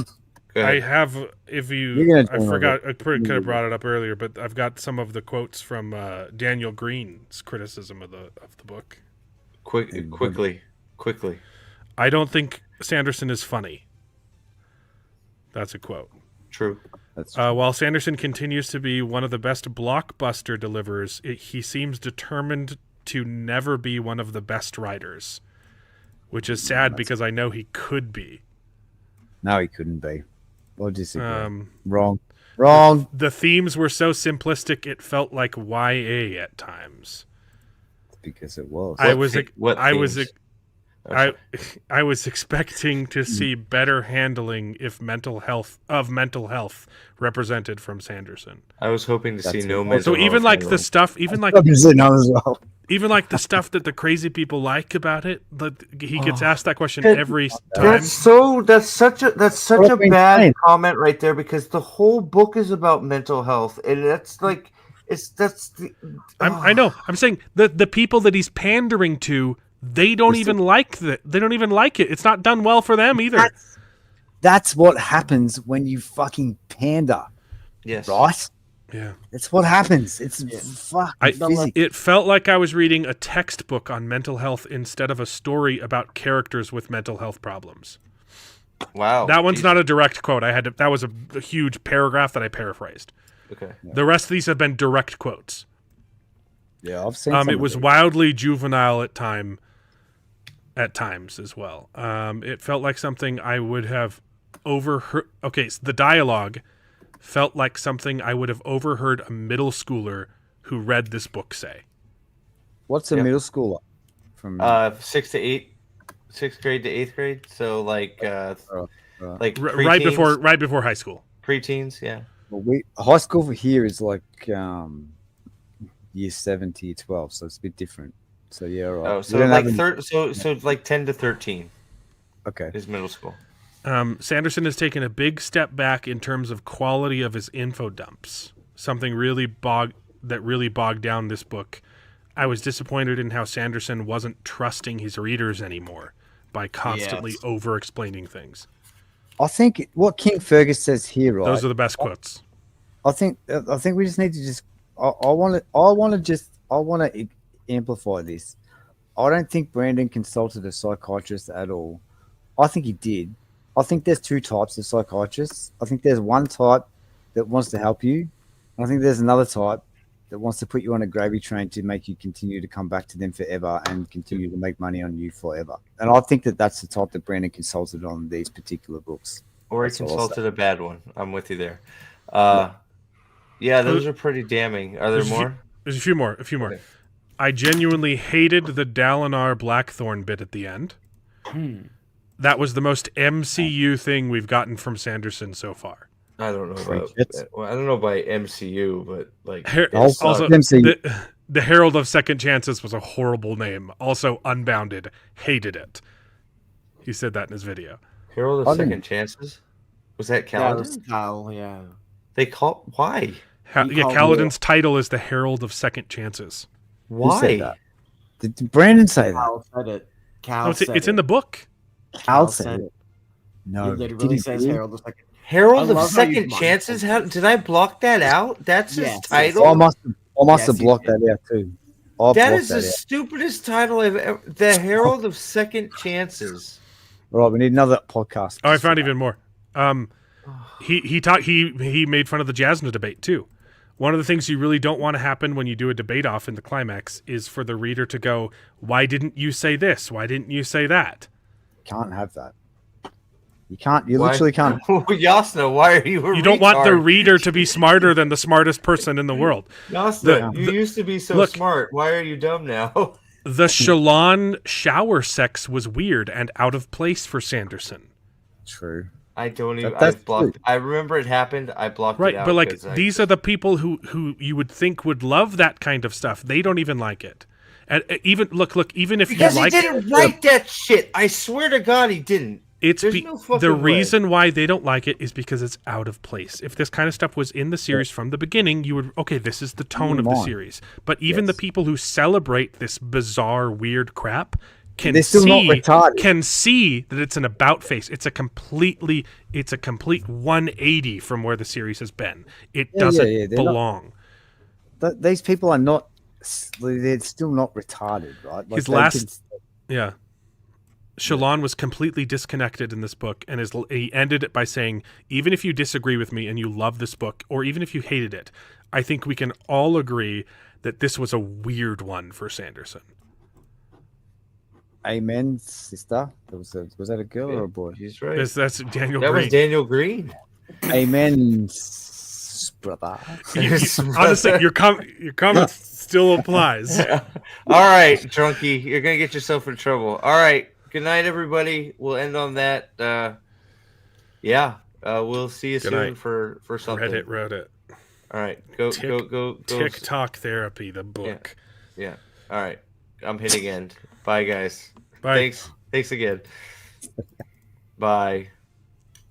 Speaker 3: I have I forgot. I could have brought it up earlier, but I've got some of the quotes from Daniel Green's criticism of the book.
Speaker 1: Quickly.
Speaker 3: I don't think Sanderson is funny. That's a quote.
Speaker 1: True.
Speaker 3: While Sanderson continues to be one of the best blockbuster deliverers, he seems determined to never be one of the best writers, which is sad because I know he could be.
Speaker 2: No, he couldn't be. We'll disagree. Wrong.
Speaker 3: The themes were so simplistic it felt like YA at times.
Speaker 2: Because it was.
Speaker 3: I was expecting to see better handling of mental health represented from Sanderson.
Speaker 1: I was hoping to see no mental
Speaker 3: health. So even like the stuff, even like Even like the stuff that the crazy people like about it, he gets asked that question every time.
Speaker 1: That's such a bad comment right there, because the whole book is about mental health, and that's like
Speaker 3: I know. I'm saying the people that he's pandering to, they don't even like that. They don't even like it. It's not done well for them either.
Speaker 2: That's what happens when you fucking pander.
Speaker 1: Yes.
Speaker 2: Right?
Speaker 3: Yeah.
Speaker 2: It's what happens. It's fucking physics.
Speaker 3: It felt like I was reading a textbook on mental health instead of a story about characters with mental health problems.
Speaker 1: Wow.
Speaker 3: That one's not a direct quote. That was a huge paragraph that I paraphrased.
Speaker 1: Okay.
Speaker 2: Yeah.
Speaker 3: The rest of these have been direct quotes.
Speaker 2: Yeah, I've seen
Speaker 3: it was wildly juvenile at times as well. It felt like something I would have overheard. Okay, so the dialogue felt like something I would have overheard a middle schooler who read this book say.
Speaker 2: What's a middle schooler? From
Speaker 1: 6th grade to 8th grade. So like
Speaker 3: right before high school.
Speaker 1: Preteens, yeah.
Speaker 2: Well, high school for here is like year 7 to year 12, so it's a bit different. So yeah, right.
Speaker 1: Oh, so like so like 10 to 13.
Speaker 2: Okay.
Speaker 1: Is middle school.
Speaker 3: Sanderson has taken a big step back in terms of quality of his info dumps. Something really bogged down this book. I was disappointed in how Sanderson wasn't trusting his readers anymore by constantly over-explaining things.
Speaker 2: I think what King Fergus says here, right?
Speaker 3: Those are the best quotes.
Speaker 2: I think we just need to just. I want to amplify this. I don't think Brandon consulted a psychiatrist at all. I think he did. I think there's two types of psychiatrists. I think there's one type that wants to help you. And I think there's another type that wants to put you on a gravy train to make you continue to come back to them forever and continue to make money on you forever. And I think that's the type that Brandon consulted on these particular books.
Speaker 1: Or he consulted a bad one. I'm with you there. Yeah, those are pretty damning. Are there more?
Speaker 3: There's a few more. Okay. I genuinely hated the Dalinar Blackthorn bit at the end. That was the most MCU thing we've gotten from Sanderson so far.
Speaker 1: I don't know about. I don't know by MCU, but like
Speaker 3: also the Herald of Second Chances was a horrible name. Also, Unbounded hated it. He said that in his video.
Speaker 1: Herald of Second Chances. Was that Kaladin?
Speaker 4: Cal, yeah.
Speaker 1: They call why?
Speaker 3: Kaladin's title is the Herald of Second Chances.
Speaker 2: Why? Who said that? Did Brandon say that?
Speaker 4: Cal said it.
Speaker 3: It's in the book.
Speaker 2: Cal said it. No,
Speaker 4: he literally says Herald of Second.
Speaker 1: Herald of Second Chances. Did I block that out? That's his title.
Speaker 2: I must have blocked that out too.
Speaker 1: That is the stupidest title I've ever. The Herald of Second Chances.
Speaker 2: All right, we need another podcast.
Speaker 3: Oh, I found even more. He made fun of the Jasna debate too. One of the things you really don't want to happen when you do a debate off in the climax is for the reader to go, "Why didn't you say this? Why didn't you say that?"
Speaker 2: Can't have that. You can't. You literally can't.
Speaker 1: Yasna, why are you?
Speaker 3: You don't want the reader to be smarter than the smartest person in the world.
Speaker 1: Yasna, you used to be so smart. Why are you dumb now?
Speaker 3: The Shallan shower sex was weird and out of place for Sanderson.
Speaker 2: True.
Speaker 1: I don't even. I've blocked. I remember it happened. I blocked it out.
Speaker 3: Right, but like these are the people who you would think would love that kind of stuff. They don't even like it. And even look. Even if
Speaker 1: because
Speaker 3: you like,
Speaker 1: he didn't write that shit. I swear to God, he didn't.
Speaker 3: The reason why they don't like it is because it's out of place. If this kind of stuff was in the series from the beginning, you would this is the tone of the series. But even the people who celebrate this bizarre, weird crap can see that it's an about face. It's a complete 180 from where the series has been. It doesn't belong.
Speaker 2: These people are not. They're still not retarded, right? Like
Speaker 3: his last, Shallan was completely disconnected in this book, and he ended it by saying, "Even if you disagree with me and you love this book, or even if you hated it, I think we can all agree that this was a weird one for Sanderson."
Speaker 2: Amen, sister. Was that a girl or a boy?
Speaker 1: He's right.
Speaker 3: That's Daniel Green.
Speaker 1: That was Daniel Green.
Speaker 2: Amen, brother.
Speaker 3: Honestly, your comment still applies.
Speaker 1: All right, Drunky, you're gonna get yourself in trouble. All right, good night, everybody. We'll end on that. We'll see you soon for something.
Speaker 3: Reddit.
Speaker 1: All right, go.
Speaker 3: TikTok therapy, the book.
Speaker 1: Yeah. All right. I'm hitting end. Bye, guys.
Speaker 3: Bye.
Speaker 1: Thanks again. Bye.